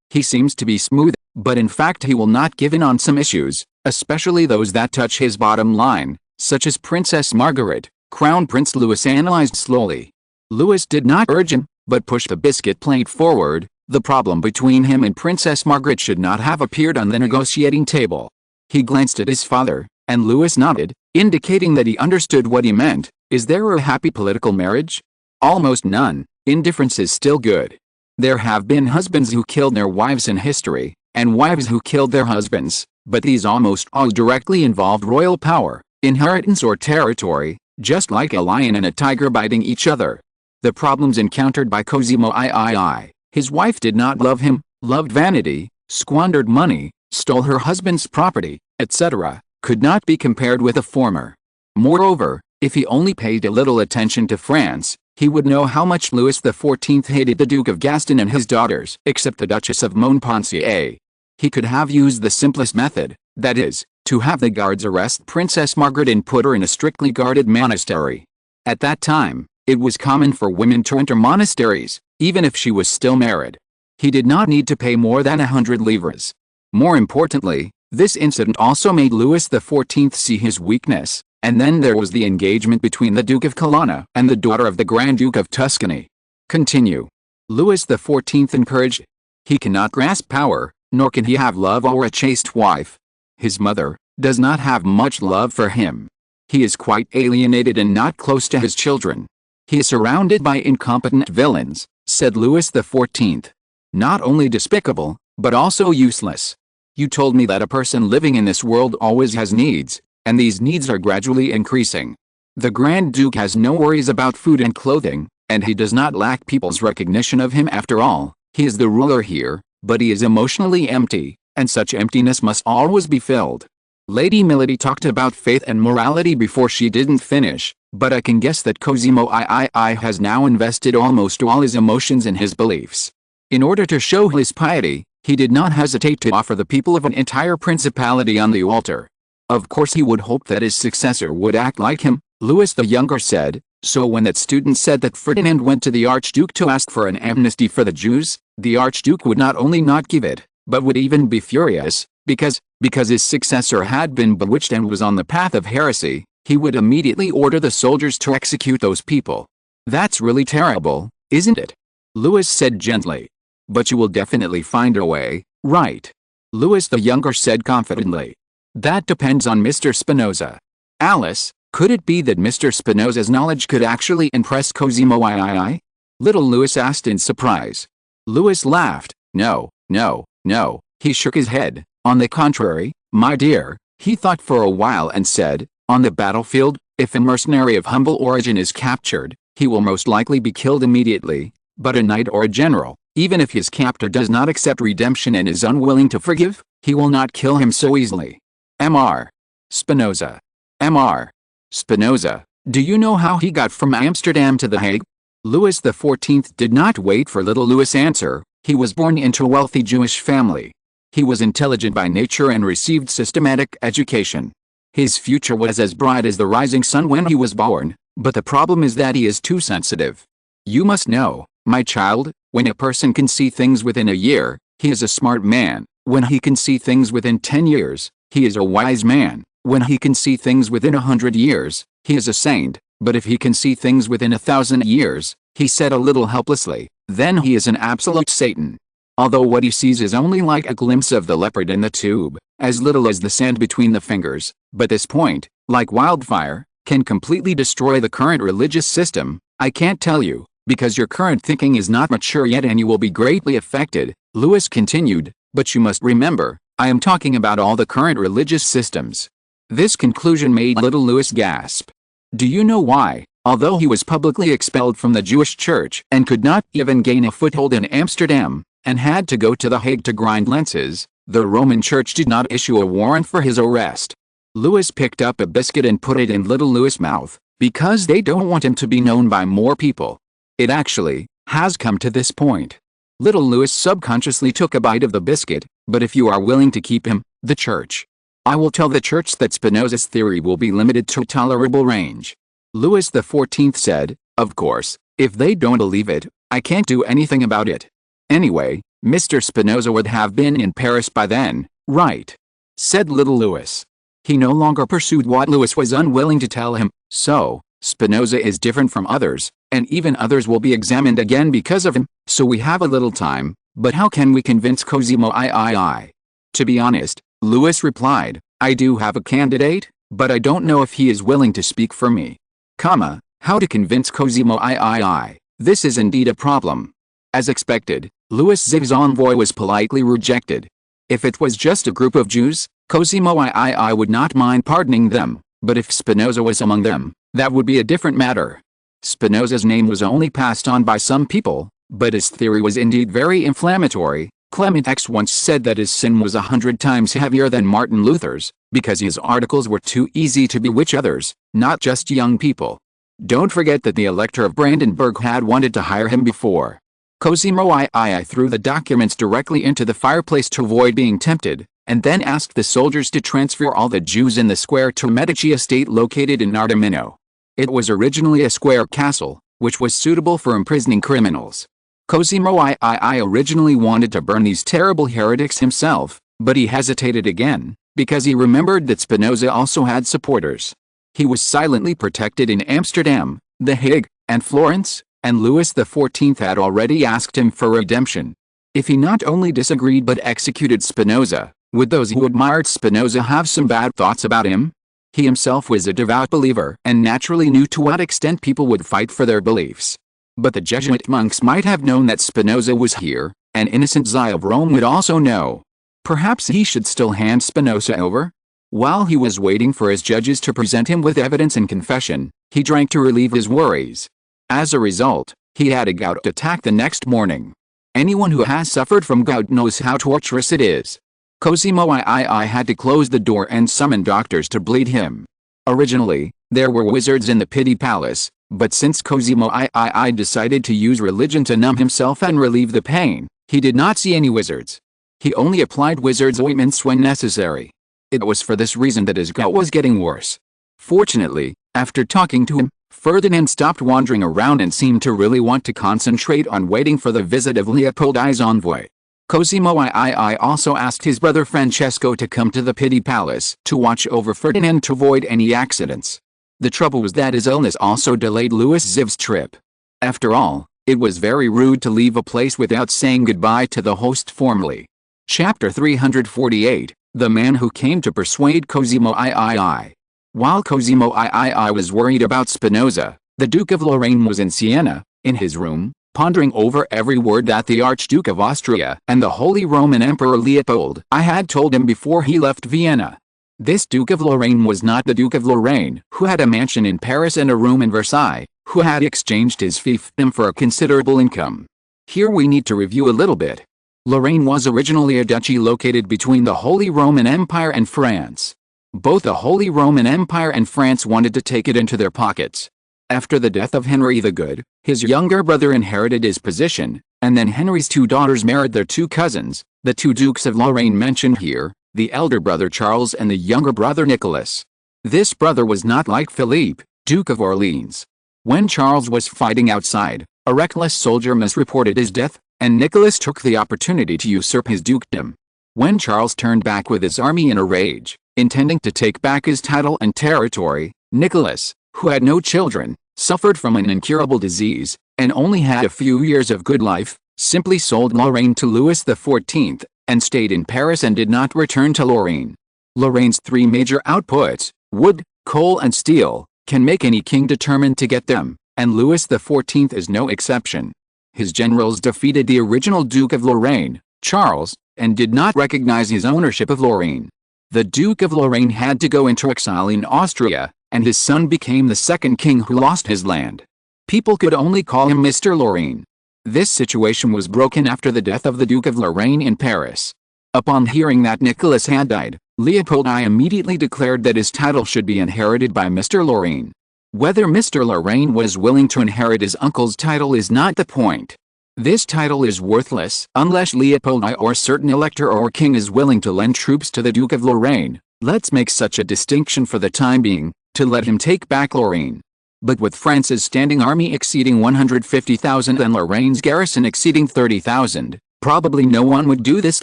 A: He seems to be smooth, but in fact he will not give in on some issues, especially those that touch his bottom line, such as Princess Margaret. Crown Prince Louis analyzed slowly. Louis did not urge him, but pushed the biscuit plate forward. The problem between him and Princess Margaret should not have appeared on the negotiating table. He glanced at his father, and Louis nodded, indicating that he understood what he meant. Is there a happy political marriage? Almost none. Indifference is still good. There have been husbands who killed their wives in history, and wives who killed their husbands, but these almost all directly involved royal power, inheritance or territory, just like a lion and a tiger biting each other. The problems encountered by Cosimo III, his wife did not love him, loved vanity, squandered money, stole her husband's property, etc., could not be compared with the former. Moreover, if he only paid a little attention to France, he would know how much Louis XIV hated the Duke of Gaston and his daughters, except the Duchess of Montpensier. He could have used the simplest method, that is, to have the guards arrest Princess Margaret and put her in a strictly guarded monastery. At that time, it was common for women to enter monasteries, even if she was still married. He did not need to pay more than 100 livres. More importantly, this incident also made Louis XIV see his weakness. And then there was the engagement between the Duke of Colonna and the daughter of the Grand Duke of Tuscany. Continue. Louis XIV encouraged. He cannot grasp power, nor can he have love or a chaste wife. His mother does not have much love for him. He is quite alienated and not close to his children. He is surrounded by incompetent villains, said Louis XIV. Not only despicable, but also useless. You told me that a person living in this world always has needs, and these needs are gradually increasing. The Grand Duke has no worries about food and clothing, and he does not lack people's recognition of him after all. He is the ruler here, but he is emotionally empty, and such emptiness must always be filled. Lady Milady talked about faith and morality before she didn't finish, but I can guess that Cosimo III has now invested almost all his emotions in his beliefs. In order to show his piety, he did not hesitate to offer the people of an entire principality on the altar. Of course he would hope that his successor would act like him, Louis the Younger said. So when that student said that Ferdinand went to the Archduke to ask for an amnesty for the Jews, the Archduke would not only not give it, but would even be furious, because his successor had been bewitched and was on the path of heresy, he would immediately order the soldiers to execute those people. That's really terrible, isn't it? Louis said gently. But you will definitely find a way, right? Louis the Younger said confidently. That depends on Mr. Spinoza. Alice, could it be that Mr. Spinoza's knowledge could actually impress Cosimo III? Little Louis asked in surprise. Louis laughed. No, no, no. He shook his head. On the contrary, my dear, he thought for a while and said, on the battlefield, if a mercenary of humble origin is captured, he will most likely be killed immediately, but a knight or a general, even if his captor does not accept redemption and is unwilling to forgive, he will not kill him so easily. Mr. Spinoza. Mr. Spinoza, do you know how he got from Amsterdam to The Hague? Louis XIV did not wait for little Louis' answer. He was born into a wealthy Jewish family. He was intelligent by nature and received systematic education. His future was as bright as the rising sun when he was born, but the problem is that he is too sensitive. You must know, my child, when a person can see things within a year, he is a smart man. When he can see things within 10 years, he is a wise man. When he can see things within 100 years, he is a saint. But if he can see things within 1,000 years, he said a little helplessly, then he is an absolute Satan. although what he sees is only like a glimpse of the leopard in the tube, as little as the sand between the fingers, but this point, like wildfire, can completely destroy the current religious system. I can't tell you, because your current thinking is not mature yet and you will be greatly affected, Louis continued, but you must remember, I am talking about all the current religious systems. This conclusion made little Louis gasp. Do you know why, although he was publicly expelled from the Jewish church and could not even gain a foothold in Amsterdam, and had to go to The Hague to grind lenses, the Roman Church did not issue a warrant for his arrest? Louis picked up a biscuit and put it in little Louis' mouth, because they don't want him to be known by more people. It actually has come to this point. Little Louis subconsciously took a bite of the biscuit, but if you are willing to keep him, the church, I will tell the church that Spinoza's theory will be limited to a tolerable range. Louis XIV said, of course, if they don't believe it, I can't do anything about it. Anyway, Mr. Spinoza would have been in Paris by then, right? Said little Louis. He no longer pursued what Louis was unwilling to tell him, so, Spinoza is different from others, and even others will be examined again because of him, so we have a little time, but how can we convince Cosimo III? To be honest, Louis replied, I do have a candidate, but I don't know if he is willing to speak for me. How to convince Cosimo III? This is indeed a problem. As expected, Louis XIV's envoy was politely rejected. If it was just a group of Jews, Cosimo III would not mind pardoning them, but if Spinoza was among them, that would be a different matter. Spinoza's name was only passed on by some people, but his theory was indeed very inflammatory. Clement X once said that his sin was 100 times heavier than Martin Luther's, because his articles were too easy to bewitch others, not just young people. Don't forget that the Elector of Brandenburg had wanted to hire him before. Cosimo III threw the documents directly into the fireplace to avoid being tempted, and then asked the soldiers to transfer all the Jews in the square to Medici estate located in Artemino. It was originally a square castle, which was suitable for imprisoning criminals. Cosimo III originally wanted to burn these terrible heretics himself, but he hesitated again, because he remembered that Spinoza also had supporters. He was silently protected in Amsterdam, The Hague, and Florence, and Louis XIV had already asked him for redemption. If he not only disagreed but executed Spinoza, would those who admired Spinoza have some bad thoughts about him? He himself was a devout believer and naturally knew to what extent people would fight for their beliefs. But the Jesuit monks might have known that Spinoza was here, and Innocent XI of Rome would also know. Perhaps he should still hand Spinoza over? While he was waiting for his judges to present him with evidence and confession, he drank to relieve his worries. As a result, he had a gout attack the next morning. Anyone who has suffered from gout knows how torturous it is. Cosimo III had to close the door and summon doctors to bleed him. Originally, there were wizards in the Pitti Palace, but since Cosimo III decided to use religion to numb himself and relieve the pain, he did not see any wizards. He only applied wizards' ointments when necessary. It was for this reason that his gout was getting worse. Fortunately, after talking to him, Ferdinand stopped wandering around and seemed to really want to concentrate on waiting for the visit of Leopold I's envoy. Cosimo III also asked his brother Francesco to come to the Pitti Palace to watch over Ferdinand to avoid any accidents. The trouble was that his illness also delayed Louis XIV's trip. After all, it was very rude to leave a place without saying goodbye to the host formally. Chapter 348, The Man Who Came to Persuade Cosimo III. While Cosimo III was worried about Spinoza, the Duke of Lorraine was in Siena, in his room, pondering over every word that the Archduke of Austria and the Holy Roman Emperor Leopold I had told him before he left Vienna. This Duke of Lorraine was not the Duke of Lorraine, who had a mansion in Paris and a room in Versailles, who had exchanged his fiefdom for a considerable income. Here we need to review a little bit. Lorraine was originally a duchy located between the Holy Roman Empire and France. Both the Holy Roman Empire and France wanted to take it into their pockets. After the death of Henry the Good, his younger brother inherited his position, and then Henry's two daughters married their two cousins, the two dukes of Lorraine mentioned here, the elder brother Charles and the younger brother Nicholas. This brother was not like Philippe, Duke of Orleans. When Charles was fighting outside, a reckless soldier misreported his death, and Nicholas took the opportunity to usurp his dukedom. When Charles turned back with his army in a rage, intending to take back his title and territory, Nicholas, who had no children, suffered from an incurable disease, and only had a few years of good life, simply sold Lorraine to Louis XIV, and stayed in Paris and did not return to Lorraine. Lorraine's three major outputs, wood, coal and steel, can make any king determined to get them, and Louis XIV is no exception. His generals defeated the original Duke of Lorraine, Charles, and did not recognize his ownership of Lorraine. The Duke of Lorraine had to go into exile in Austria, and his son became the second king who lost his land. People could only call him Mr. Lorraine. This situation was broken after the death of the Duke of Lorraine in Paris. Upon hearing that Nicholas had died, Leopold I immediately declared that his title should be inherited by Mr. Lorraine. Whether Mr. Lorraine was willing to inherit his uncle's title is not the point. This title is worthless unless Leopold I or certain elector or king is willing to lend troops to the Duke of Lorraine. Let's make such a distinction for the time being, to let him take back Lorraine. But with France's standing army exceeding 150,000 and Lorraine's garrison exceeding 30,000, probably no one would do this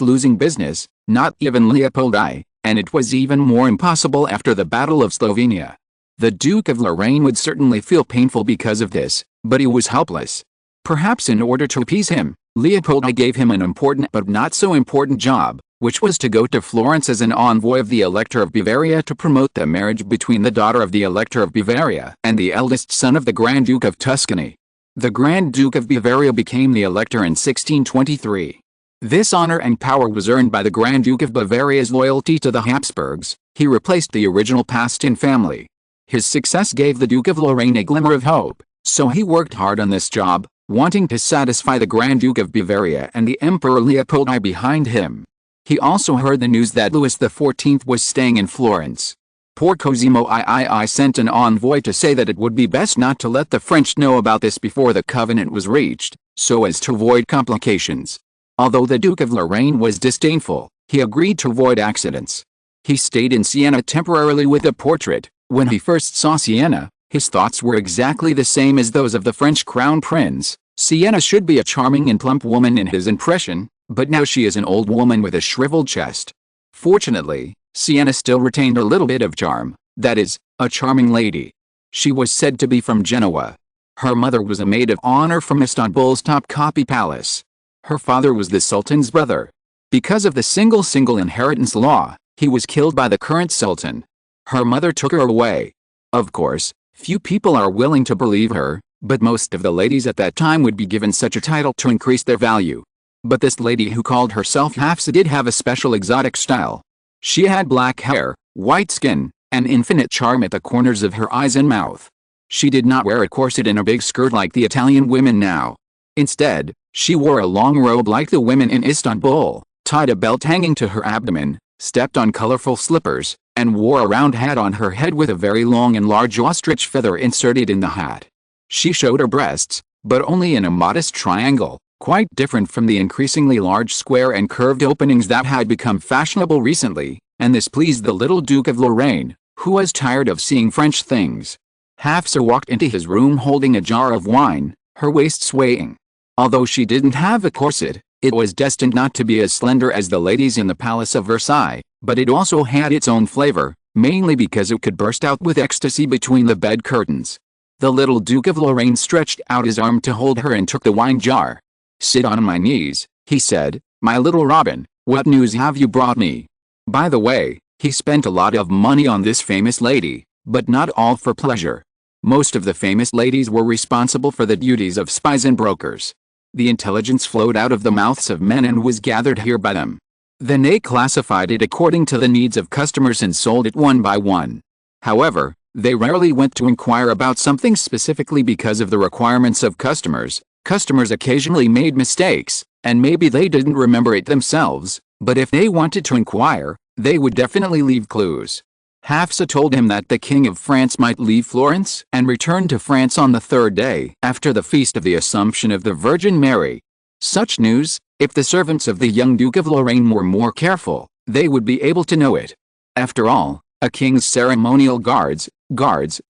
A: losing business, not even Leopold I, and it was even more impossible after the Battle of Slovenia. The Duke of Lorraine would certainly feel painful because of this, but he was helpless. Perhaps in order to appease him, Leopold I gave him an important but not so important job, which was to go to Florence as an envoy of the Elector of Bavaria to promote the marriage between the daughter of the Elector of Bavaria and the eldest son of the Grand Duke of Tuscany. The Grand Duke of Bavaria became the Elector in 1623. This honor and power was earned by the Grand Duke of Bavaria's loyalty to the Habsburgs. He replaced the original Pastin family. His success gave the Duke of Lorraine a glimmer of hope, so he worked hard on this job, wanting to satisfy the Grand Duke of Bavaria and the Emperor Leopold I behind him. He also heard the news that Louis XIV was staying in Florence. Poor Cosimo III sent an envoy to say that it would be best not to let the French know about this before the covenant was reached, so as to avoid complications. Although the Duke of Lorraine was disdainful, he agreed to avoid accidents. He stayed in Siena temporarily with a portrait. When he first saw Siena, his thoughts were exactly the same as those of the French crown prince. Siena should be a charming and plump woman in his impression, but now she is an old woman with a shriveled chest. Fortunately, Siena still retained a little bit of charm, that is, a charming lady. She was said to be from Genoa. Her mother was a maid of honor from Istanbul's Topkapi Palace. Her father was the Sultan's brother. Because of the single inheritance law, he was killed by the current Sultan. Her mother took her away. Of course, few people are willing to believe her, but most of the ladies at that time would be given such a title to increase their value. But this lady who called herself Hafsa did have a special exotic style. She had black hair, white skin, and infinite charm at the corners of her eyes and mouth. She did not wear a corset and a big skirt like the Italian women now. Instead, she wore a long robe like the women in Istanbul, tied a belt hanging to her abdomen, stepped on colorful slippers, and wore a round hat on her head with a very long and large ostrich feather inserted in the hat. She showed her breasts, but only in a modest triangle, quite different from the increasingly large square and curved openings that had become fashionable recently, and this pleased the little Duke of Lorraine, who was tired of seeing French things. Hafsa walked into his room holding a jar of wine, her waist swaying. Although she didn't have a corset, it was destined not to be as slender as the ladies in the Palace of Versailles, but it also had its own flavor, mainly because it could burst out with ecstasy between the bed curtains. The little Duke of Lorraine stretched out his arm to hold her and took the wine jar. "Sit on my knees," he said, "my little Robin, what news have you brought me?" By the way, he spent a lot of money on this famous lady, but not all for pleasure. Most of the famous ladies were responsible for the duties of spies and brokers. The intelligence flowed out of the mouths of men and was gathered here by them. Then they classified it according to the needs of customers and sold it one by one. However, they rarely went to inquire about something specifically because of the requirements of customers. Customers occasionally made mistakes, and maybe they didn't remember it themselves, but if they wanted to inquire, they would definitely leave clues. Hafsa told him that the King of France might leave Florence and return to France on the third day after the feast of the Assumption of the Virgin Mary. Such news, if the servants of the young Duke of Lorraine were more careful, they would be able to know it. After all, a king's ceremonial guards,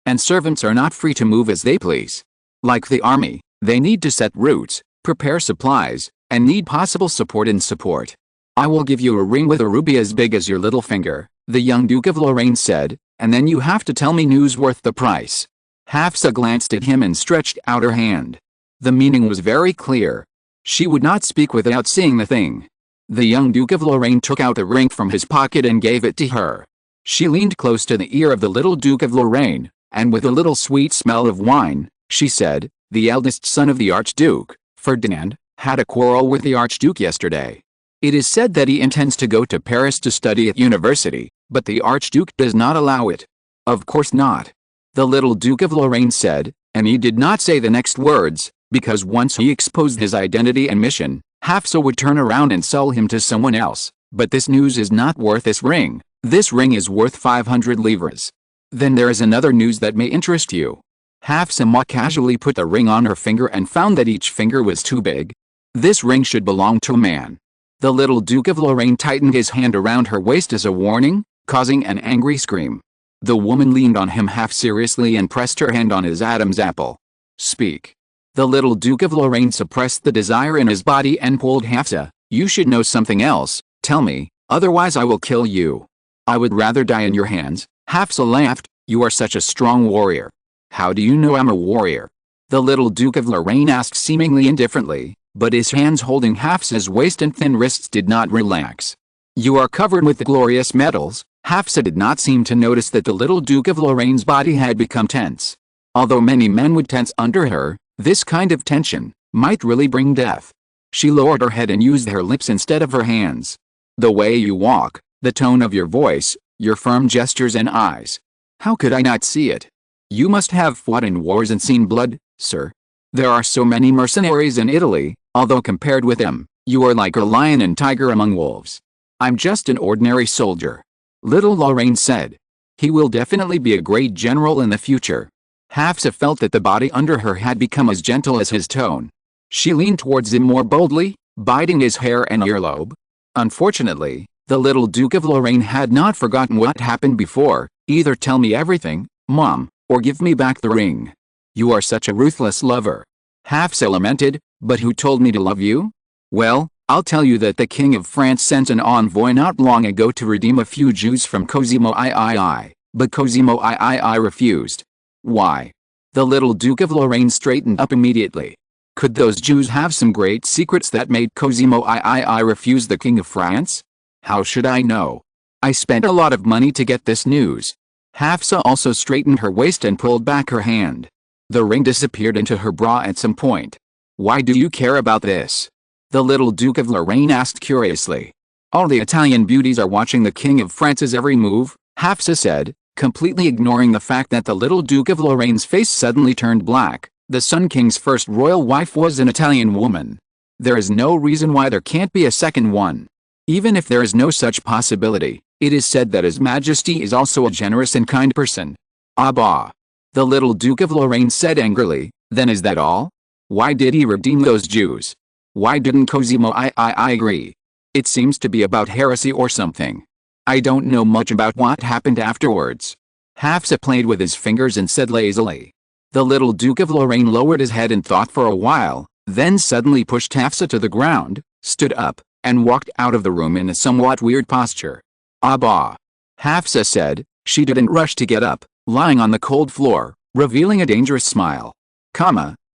A: and servants are not free to move as they please. Like the army, they need to set routes, prepare supplies, and need possible support and support. "I will give you a ring with a ruby as big as your little finger," the young Duke of Lorraine said, "and then you have to tell me news worth the price." Hafsa glanced at him and stretched out her hand. The meaning was very clear. She would not speak without seeing the thing. The young Duke of Lorraine took out the ring from his pocket and gave it to her. She leaned close to the ear of the little Duke of Lorraine, and with a little sweet smell of wine, she said, "The eldest son of the Archduke, Ferdinand, had a quarrel with the Archduke yesterday. It is said that he intends to go to Paris to study at university, but the Archduke does not allow it." "Of course not," the little Duke of Lorraine said, and he did not say the next words, because once he exposed his identity and mission, Hafsa would turn around and sell him to someone else. "But this news is not worth this ring. This ring is worth 500 livres. Then there is another news that may interest you." Hafsa casually put the ring on her finger and found that each finger was too big. "This ring should belong to a man." The little Duke of Lorraine tightened his hand around her waist as a warning, causing an angry scream. The woman leaned on him half seriously and pressed her hand on his Adam's apple. "Speak." The little Duke of Lorraine suppressed the desire in his body and pulled Hafsa. "You should know something else, tell me, otherwise I will kill you." "I would rather die in your hands," Hafsa laughed. "You are such a strong warrior." "How do you know I'm a warrior?" the little Duke of Lorraine asked seemingly indifferently, but his hands holding Hafsa's waist and thin wrists did not relax. "You are covered with the glorious metals." Hafsa did not seem to notice that the little Duke of Lorraine's body had become tense. Although many men would tense under her, this kind of tension might really bring death. She lowered her head and used her lips instead of her hands. "The way you walk, the tone of your voice, your firm gestures and eyes. How could I not see it? You must have fought in wars and seen blood, sir. There are so many mercenaries in Italy, although compared with them, you are like a lion and tiger among wolves." "I'm just an ordinary soldier," little Lorraine said. "He will definitely be a great general in the future." Hafsa felt that the body under her had become as gentle as his tone. She leaned towards him more boldly, biting his hair and earlobe. Unfortunately, the little Duke of Lorraine had not forgotten what happened before. "Either tell me everything, Mom, or give me back the ring. You are such a ruthless lover." Hafsa lamented. "But who told me to love you?" "Well, I'll tell you that the King of France sent an envoy not long ago to redeem a few Jews from Cosimo III, but Cosimo III refused." "Why?" The little Duke of Lorraine straightened up immediately. Could those Jews have some great secrets that made Cosimo III refuse the King of France? "How should I know? I spent a lot of money to get this news." Hafsa also straightened her waist and pulled back her hand. The ring disappeared into her bra at some point. "Why do you care about this?" the little Duke of Lorraine asked curiously. "All the Italian beauties are watching the King of France's every move," Hafsa said, completely ignoring the fact that the little Duke of Lorraine's face suddenly turned black. The Sun King's first royal wife was an Italian woman. There is no reason why there can't be a second one. Even if there is no such possibility, it is said that His Majesty is also a generous and kind person. "Ah bah," the little Duke of Lorraine said angrily. "Then is that all? Why did he redeem those Jews? Why didn't Cosimo III agree? It seems to be about heresy or something. I don't know much about what happened afterwards." Hafsa played with his fingers and said lazily. The little Duke of Lorraine lowered his head and thought for a while, then suddenly pushed Hafsa to the ground, stood up, and walked out of the room in a somewhat weird posture. "Ah bah," Hafsa said. She didn't rush to get up, lying on the cold floor, revealing a dangerous smile.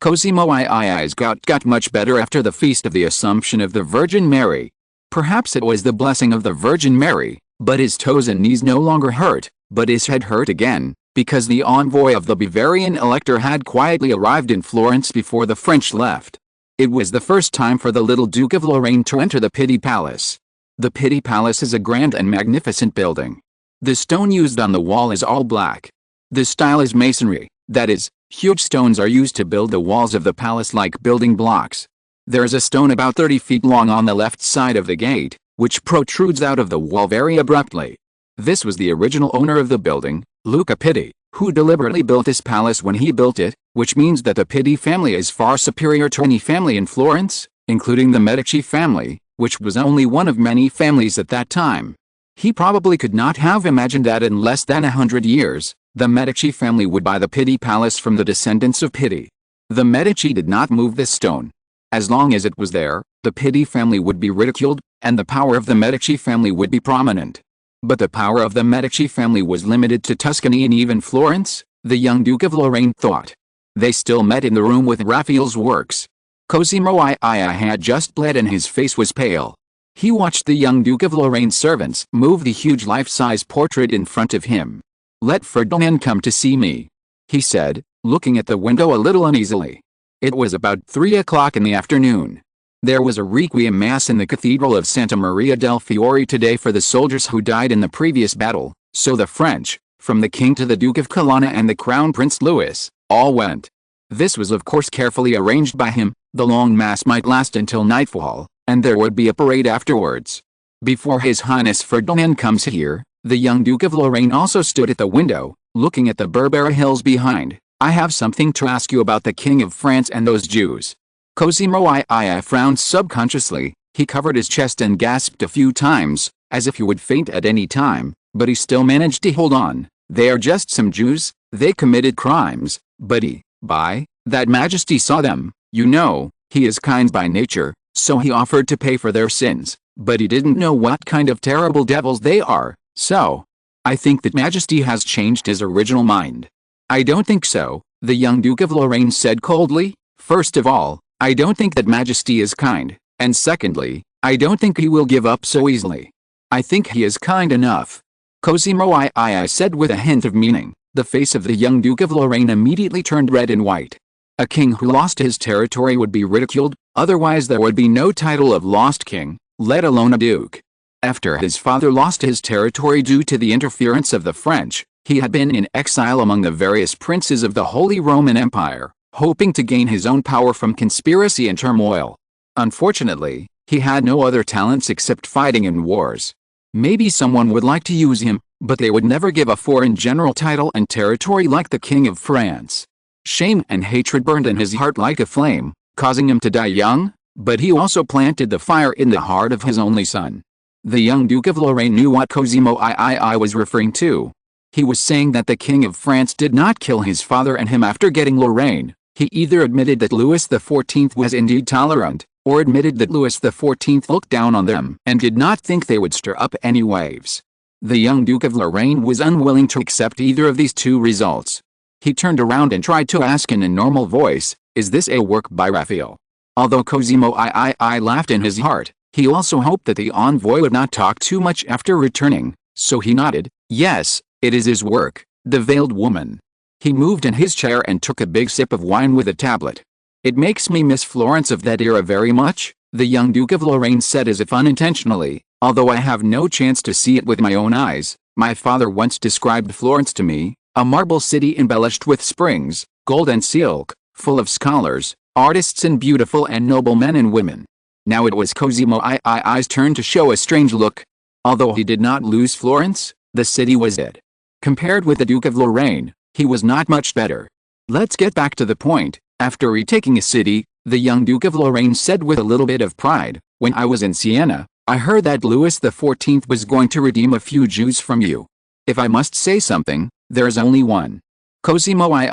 A: Cosimo II's got much better after the feast of the Assumption of the Virgin Mary. Perhaps it was the blessing of the Virgin Mary, but his toes and knees no longer hurt, but his head hurt again, because the envoy of the Bavarian elector had quietly arrived in Florence before the French left. It was the first time for the little Duke of Lorraine to enter the Pitti Palace. The Pitti Palace is a grand and magnificent building. The stone used on the wall is all black. The style is masonry, that is, huge stones are used to build the walls of the palace like building blocks. There is a stone about 30 feet long on the left side of the gate, which protrudes out of the wall very abruptly. This was the original owner of the building, Luca Pitti, who deliberately built this palace when he built it, which means that the Pitti family is far superior to any family in Florence, including the Medici family, which was only one of many families at that time. He probably could not have imagined that in less than 100 years, the Medici family would buy the Pitti Palace from the descendants of Pitti. The Medici did not move this stone. As long as it was there, the Pitti family would be ridiculed, and the power of the Medici family would be prominent. But the power of the Medici family was limited to Tuscany and even Florence, the young Duke of Lorraine thought. They still met in the room with Raphael's works. Cosimo II had just bled and his face was pale. He watched the young Duke of Lorraine's servants move the huge life-size portrait in front of him. "Let Ferdinand come to see me," he said, looking at the window a little uneasily. It was about 3 o'clock in the afternoon. There was a requiem mass in the Cathedral of Santa Maria del Fiore today for the soldiers who died in the previous battle, so the French, from the king to the Duke of Colonna and the Crown Prince Louis, all went. This was of course carefully arranged by him. The long mass might last until nightfall, and there would be a parade afterwards. Before His Highness Ferdinand comes here, the young Duke of Lorraine also stood at the window, looking at the Berbera hills behind. "I have something to ask you about the King of France and those Jews." Cosimo II frowned subconsciously. He covered his chest and gasped a few times, as if he would faint at any time, but he still managed to hold on. "They are just some Jews. They committed crimes, but by that Majesty saw them. You know, he is kind by nature, so he offered to pay for their sins, but he didn't know what kind of terrible devils they are, so I think that Majesty has changed his original mind." "I don't think so," the young Duke of Lorraine said coldly. "First of all, I don't think that Majesty is kind, and secondly, I don't think he will give up so easily. I think he is kind enough." Cosimo II said with a hint of meaning. The face of the young Duke of Lorraine immediately turned red and white. A king who lost his territory would be ridiculed, otherwise there would be no title of lost king, let alone a duke. After his father lost his territory due to the interference of the French, he had been in exile among the various princes of the Holy Roman Empire, hoping to gain his own power from conspiracy and turmoil. Unfortunately, he had no other talents except fighting in wars. Maybe someone would like to use him, but they would never give a foreign general title and territory like the King of France. Shame and hatred burned in his heart like a flame, causing him to die young, but he also planted the fire in the heart of his only son. The young Duke of Lorraine knew what Cosimo II was referring to. He was saying that the King of France did not kill his father and him after getting Lorraine. He either admitted that Louis XIV was indeed tolerant, or admitted that Louis XIV looked down on them and did not think they would stir up any waves. The young Duke of Lorraine was unwilling to accept either of these two results. He turned around and tried to ask in a normal voice, "Is this a work by Raphael?" Although Cosimo II laughed in his heart, he also hoped that the envoy would not talk too much after returning, so he nodded. "Yes, it is his work, the veiled woman." He moved in his chair and took a big sip of wine with a tablet. "It makes me miss Florence of that era very much," the young Duke of Lorraine said as if unintentionally, "although I have no chance to see it with my own eyes. My father once described Florence to me, a marble city embellished with springs, gold and silk, full of scholars, artists and beautiful and noble men and women." Now it was Cosimo II's turn to show a strange look. Although he did not lose Florence, the city was dead. Compared with the Duke of Lorraine, he was not much better. "Let's get back to the point." After retaking a city, the young Duke of Lorraine said with a little bit of pride, "When I was in Siena, I heard that Louis XIV was going to redeem a few Jews from you. If I must say something, there is only one. Cosimo II.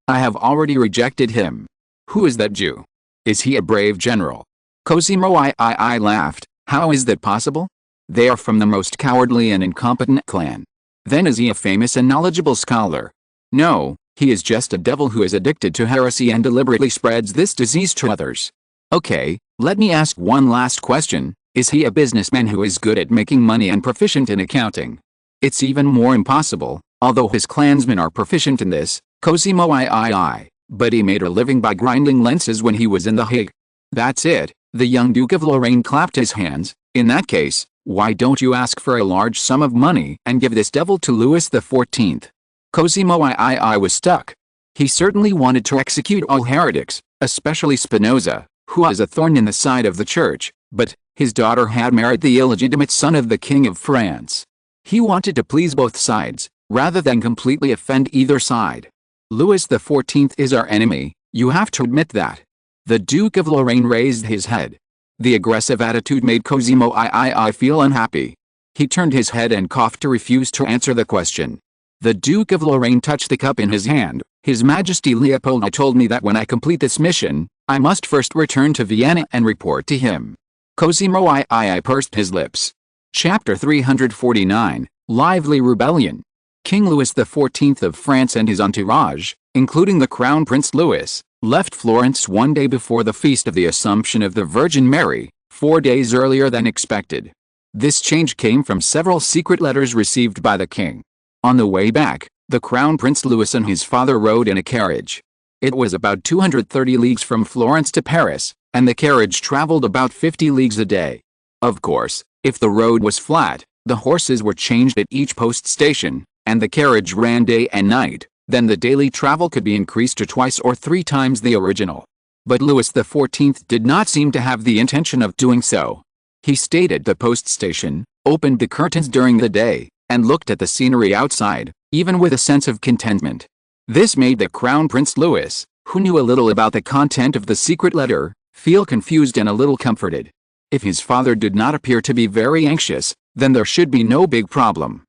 A: I have already rejected him." "Who is that Jew? Is he a brave general?" Cosimo II laughed. "How is that possible? They are from the most cowardly and incompetent clan." "Then is he a famous and knowledgeable scholar?" "No, he is just a devil who is addicted to heresy and deliberately spreads this disease to others." "Okay, let me ask one last question. Is he a businessman who is good at making money and proficient in accounting?" "It's even more impossible, although his clansmen are proficient in this, Cosimo II, but he made a living by grinding lenses when he was in The Hague." "That's it." The young Duke of Lorraine clapped his hands. "In that case, why don't you ask for a large sum of money and give this devil to Louis XIV? Cosimo II was stuck. He certainly wanted to execute all heretics, especially Spinoza, who was a thorn in the side of the church, but his daughter had married the illegitimate son of the King of France. He wanted to please both sides, rather than completely offend either side. "Louis XIV is our enemy, you have to admit that." The Duke of Lorraine raised his head. The aggressive attitude made Cosimo II feel unhappy. He turned his head and coughed to refuse to answer the question. The Duke of Lorraine touched the cup in his hand. "His Majesty Leopold told me that when I complete this mission, I must first return to Vienna and report to him." Cosimo II pursed his lips. Chapter 349, Lively Rebellion. King Louis XIV of France and his entourage, including the Crown Prince Louis, left Florence one day before the feast of the Assumption of the Virgin Mary, 4 days earlier than expected. This change came from several secret letters received by the king. On the way back, the Crown Prince Louis and his father rode in a carriage. It was about 230 leagues from Florence to Paris, and the carriage traveled about 50 leagues a day. Of course, if the road was flat, the horses were changed at each post station, and the carriage ran day and night. Then the daily travel could be increased to 2 or 3 times the original. But Louis XIV did not seem to have the intention of doing so. He stayed at the post station, opened the curtains during the day, and looked at the scenery outside, even with a sense of contentment. This made the Crown Prince Louis, who knew a little about the content of the secret letter, feel confused and a little comforted. If his father did not appear to be very anxious, then there should be no big problem.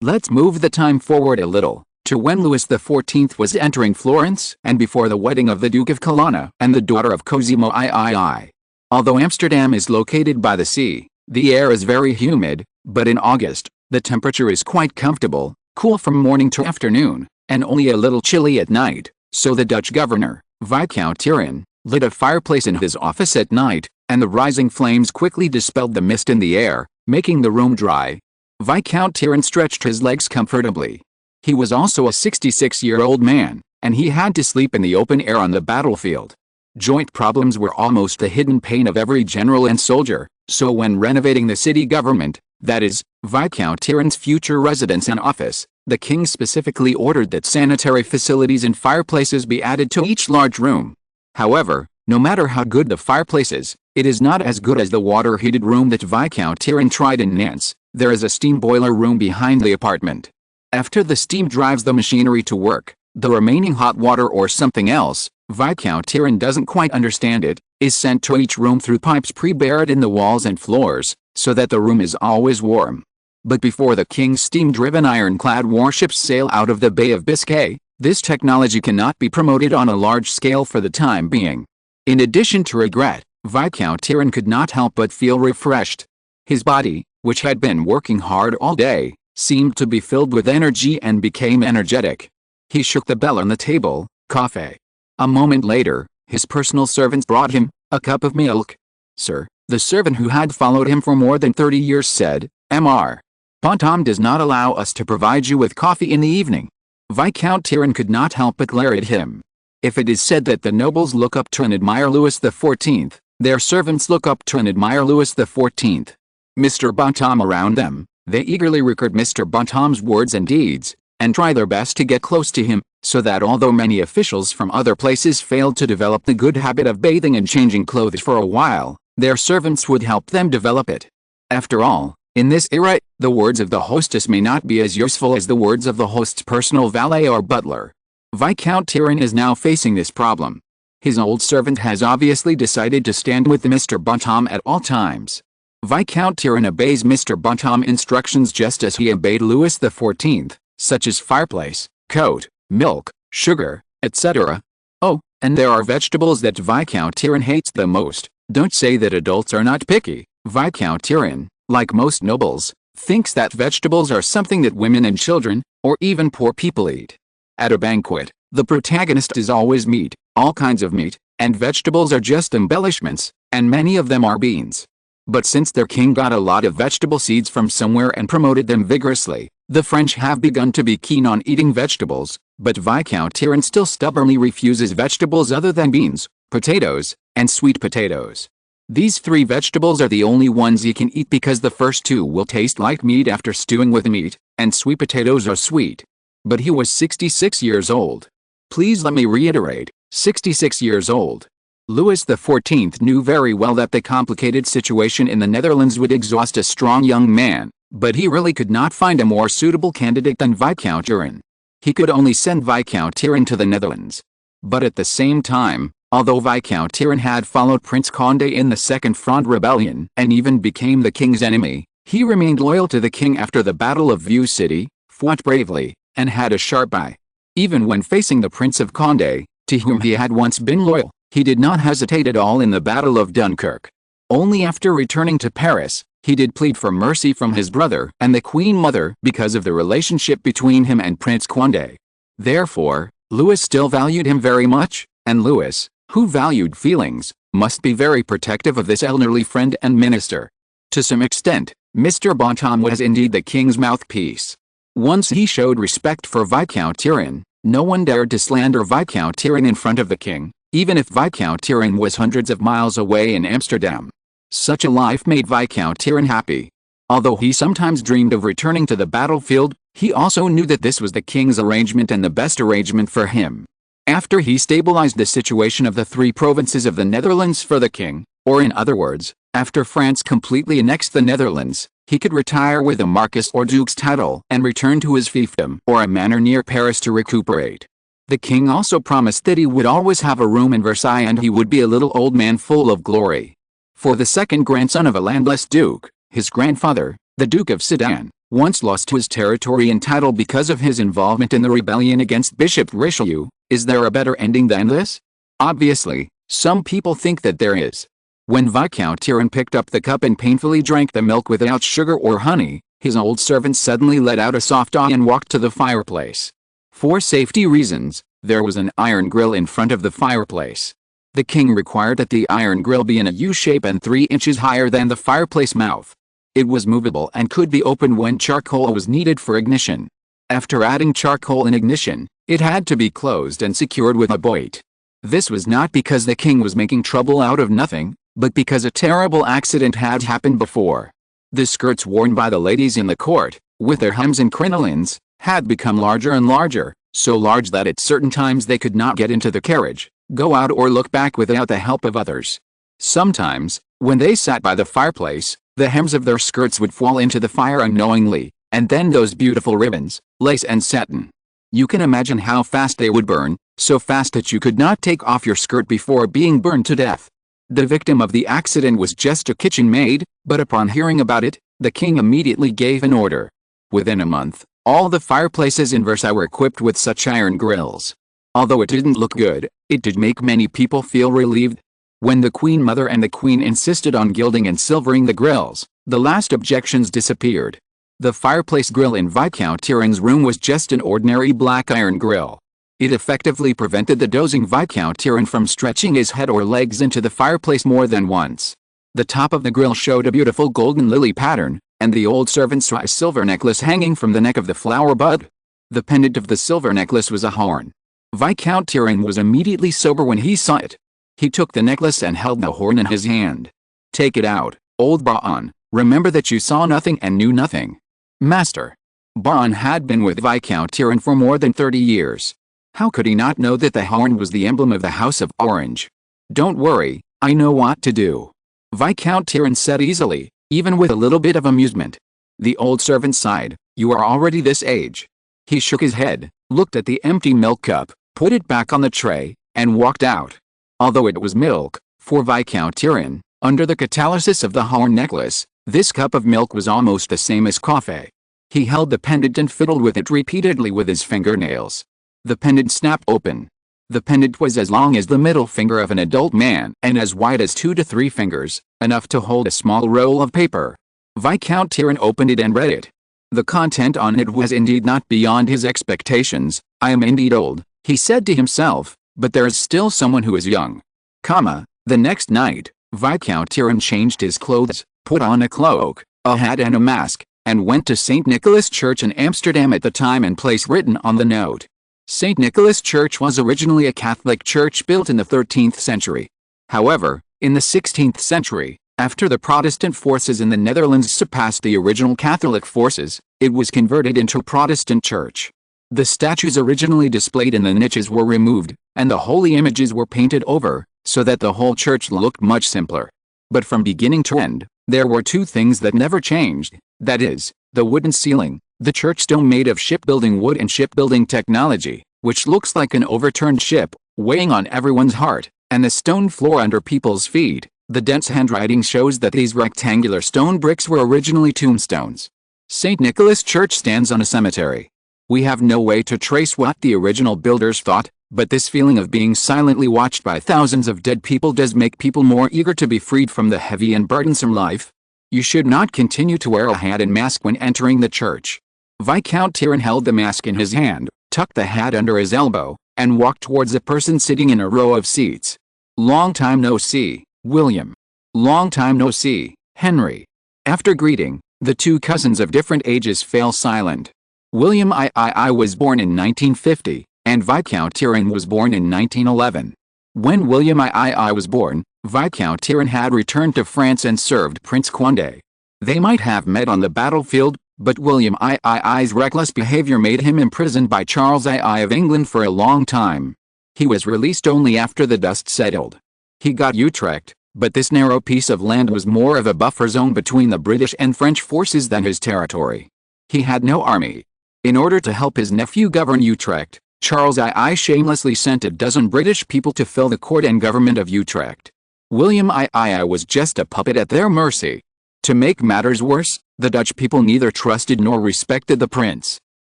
A: Let's move the time forward a little, to when Louis XIV was entering Florence and before the wedding of the Duke of Colonna and the daughter of Cosimo III. Although Amsterdam is located by the sea, the air is very humid, but in August, the temperature is quite comfortable, cool from morning to afternoon, and only a little chilly at night, so the Dutch governor, Viscount Turenne, lit a fireplace in his office at night, and the rising flames quickly dispelled the mist in the air, making the room dry. Viscount Turenne stretched his legs comfortably. He was also a 66-year-old man, and he had to sleep in the open air on the battlefield. Joint problems were almost the hidden pain of every general and soldier, so when renovating the city government, that is, Viscount Turenne's future residence and office, the king specifically ordered that sanitary facilities and fireplaces be added to each large room. However, no matter how good the fireplace is, it is not as good as the water-heated room that Viscount Turenne tried in Nantes. There is a steam boiler room behind the apartment. After the steam drives the machinery to work, the remaining hot water or something else, Viscount Turenne doesn't quite understand it, is sent to each room through pipes pre-buried in the walls and floors, so that the room is always warm. But before the king's steam-driven ironclad warships sail out of the Bay of Biscay, this technology cannot be promoted on a large scale for the time being. In addition to regret, Viscount Turenne could not help but feel refreshed. His body, which had been working hard all day, seemed to be filled with energy and became energetic. He shook the bell on the table, coffee. A moment later, his personal servants brought him a cup of milk. Sir, the servant who had followed him for more than 30 years said, Mr. Bonhomme does not allow us to provide you with coffee in the evening. Viscount Turenne could not help but glare at him. If it is said that the nobles look up to and admire Louis XIV, their servants look up to and admire Louis XIV. Mr. Bonhomme around them, they eagerly record Mr. Bonhomme's words and deeds, and try their best to get close to him, so that although many officials from other places failed to develop the good habit of bathing and changing clothes for a while, their servants would help them develop it. After all, in this era, the words of the hostess may not be as useful as the words of the host's personal valet or butler. Viscount Turenne is now facing this problem. His old servant has obviously decided to stand with Mr. Bonhomme at all times. Viscount Turenne obeys Mr. Bonhomme's instructions just as he obeyed Louis XIV, such as fireplace, coat, milk, sugar, etc. Oh, and there are vegetables that Viscount Turenne hates the most. Don't say that adults are not picky. Viscount Turenne, like most nobles, thinks that vegetables are something that women and children, or even poor people eat. At a banquet, the protagonist is always meat, all kinds of meat, and vegetables are just embellishments, and many of them are beans. But since their king got a lot of vegetable seeds from somewhere and promoted them vigorously, the French have begun to be keen on eating vegetables, but Viscount Turenne still stubbornly refuses vegetables other than beans, potatoes, and sweet potatoes. These 3 vegetables are the only ones he can eat because the first 2 will taste like meat after stewing with meat, and sweet potatoes are sweet. But he was 66 years old. Please let me reiterate, 66 years old. Louis XIV knew very well that the complicated situation in the Netherlands would exhaust a strong young man, but he really could not find a more suitable candidate than Viscount Turenne. He could only send Viscount Turenne to the Netherlands. But at the same time, although Viscount Turenne had followed Prince Condé in the Second Fronde Rebellion and even became the king's enemy, he remained loyal to the king after the Battle of Vieux City, fought bravely, and had a sharp eye. Even when facing the Prince of Condé, to whom he had once been loyal, he did not hesitate at all in the Battle of Dunkirk. Only after returning to Paris, he did plead for mercy from his brother and the Queen Mother because of the relationship between him and Prince Condé. Therefore, Louis still valued him very much, and Louis, who valued feelings, must be very protective of this elderly friend and minister. To some extent, Mr. Bontemps was indeed the king's mouthpiece. Once he showed respect for Viscount Tyrone, no one dared to slander Viscount Tyrone in front of the king, even if Viscount Tyrone was hundreds of miles away in Amsterdam. Such a life made Viscount Tyrone happy. Although he sometimes dreamed of returning to the battlefield, he also knew that this was the king's arrangement and the best arrangement for him. After he stabilized the situation of the three provinces of the Netherlands for the king, or in other words, after France completely annexed the Netherlands, he could retire with a marquis or duke's title and return to his fiefdom or a manor near Paris to recuperate. The king also promised that he would always have a room in Versailles and he would be a little old man full of glory. For the second grandson of a landless duke, his grandfather, the Duke of Sedan, once lost his territory and title because of his involvement in the rebellion against Bishop Richelieu. Is there a better ending than this? Obviously, some people think that there is. When Viscount Tyrone picked up the cup and painfully drank the milk without sugar or honey, his old servant suddenly let out a soft sigh and walked to the fireplace. For safety reasons, there was an iron grill in front of the fireplace. The king required that the iron grill be in a U shape and 3 inches higher than the fireplace mouth. It was movable and could be opened when charcoal was needed for ignition. After adding charcoal in ignition, it had to be closed and secured with a bolt. This was not because the king was making trouble out of nothing, but because a terrible accident had happened before. The skirts worn by the ladies in the court, with their hems and crinolines, had become larger and larger, so large that at certain times they could not get into the carriage, go out or look back without the help of others. Sometimes, when they sat by the fireplace, the hems of their skirts would fall into the fire unknowingly, and then those beautiful ribbons, lace and satin. You can imagine how fast they would burn, so fast that you could not take off your skirt before being burned to death. The victim of the accident was just a kitchen maid, but upon hearing about it, the king immediately gave an order. Within a month, all the fireplaces in Versailles were equipped with such iron grills. Although it didn't look good, it did make many people feel relieved. When the Queen Mother and the Queen insisted on gilding and silvering the grills, the last objections disappeared. The fireplace grill in Viscount Tyrone's room was just an ordinary black iron grill. It effectively prevented the dozing Viscount Tyrone from stretching his head or legs into the fireplace more than once. The top of the grill showed a beautiful golden lily pattern, and the old servant saw a silver necklace hanging from the neck of the flower bud. The pendant of the silver necklace was a horn. Viscount Tyrone was immediately sober when he saw it. He took the necklace and held the horn in his hand. "Take it out, old Baron. Remember that you saw nothing and knew nothing." Master. Baron had been with Viscount Tyrone for more than 30 years. How could he not know that the horn was the emblem of the House of Orange? "Don't worry, I know what to do," Viscount Tyrone said easily, even with a little bit of amusement. The old servant sighed. "You are already this age." He shook his head, looked at the empty milk cup, put it back on the tray, and walked out. Although it was milk, for Viscount Tyrone, under the catalysis of the horn necklace, this cup of milk was almost the same as coffee. He held the pendant and fiddled with it repeatedly with his fingernails. The pendant snapped open. The pendant was as long as the middle finger of an adult man and as wide as 2 to 3 fingers, enough to hold a small roll of paper. Viscount Tyrone opened it and read it. The content on it was indeed not beyond his expectations. "I am indeed old," he said to himself, "but there is still someone who is young." The next night, Viscount Tyrone changed his clothes, put on a cloak, a hat and a mask, and went to St. Nicholas Church in Amsterdam at the time and place written on the note. St. Nicholas Church was originally a Catholic church built in the 13th century. However, in the 16th century, after the Protestant forces in the Netherlands surpassed the original Catholic forces, it was converted into a Protestant church. The statues originally displayed in the niches were removed, and the holy images were painted over, so that the whole church looked much simpler. But from beginning to end, there were 2 things that never changed, that is, the wooden ceiling, the church stone made of shipbuilding wood and shipbuilding technology, which looks like an overturned ship, weighing on everyone's heart, and the stone floor under people's feet. The dense handwriting shows that these rectangular stone bricks were originally tombstones. St. Nicholas Church stands on a cemetery. We have no way to trace what the original builders thought, but this feeling of being silently watched by thousands of dead people does make people more eager to be freed from the heavy and burdensome life. You should not continue to wear a hat and mask when entering the church. Viscount Tyrone held the mask in his hand, tucked the hat under his elbow, and walked towards a person sitting in a row of seats. "Long time no see, William." "Long time no see, Henry." After greeting, the two cousins of different ages fell silent. William I was born in 1950, and Viscount Tyrone was born in 1911. When William I was born, Viscount Tyrone had returned to France and served Prince Condé. They might have met on the battlefield, but William I's reckless behavior made him imprisoned by Charles I of England for a long time. He was released only after the dust settled. He got Utrecht, but this narrow piece of land was more of a buffer zone between the British and French forces than his territory. He had no army. In order to help his nephew govern Utrecht, Charles I shamelessly sent a dozen British people to fill the court and government of Utrecht. William I was just a puppet at their mercy. To make matters worse, the Dutch people neither trusted nor respected the prince.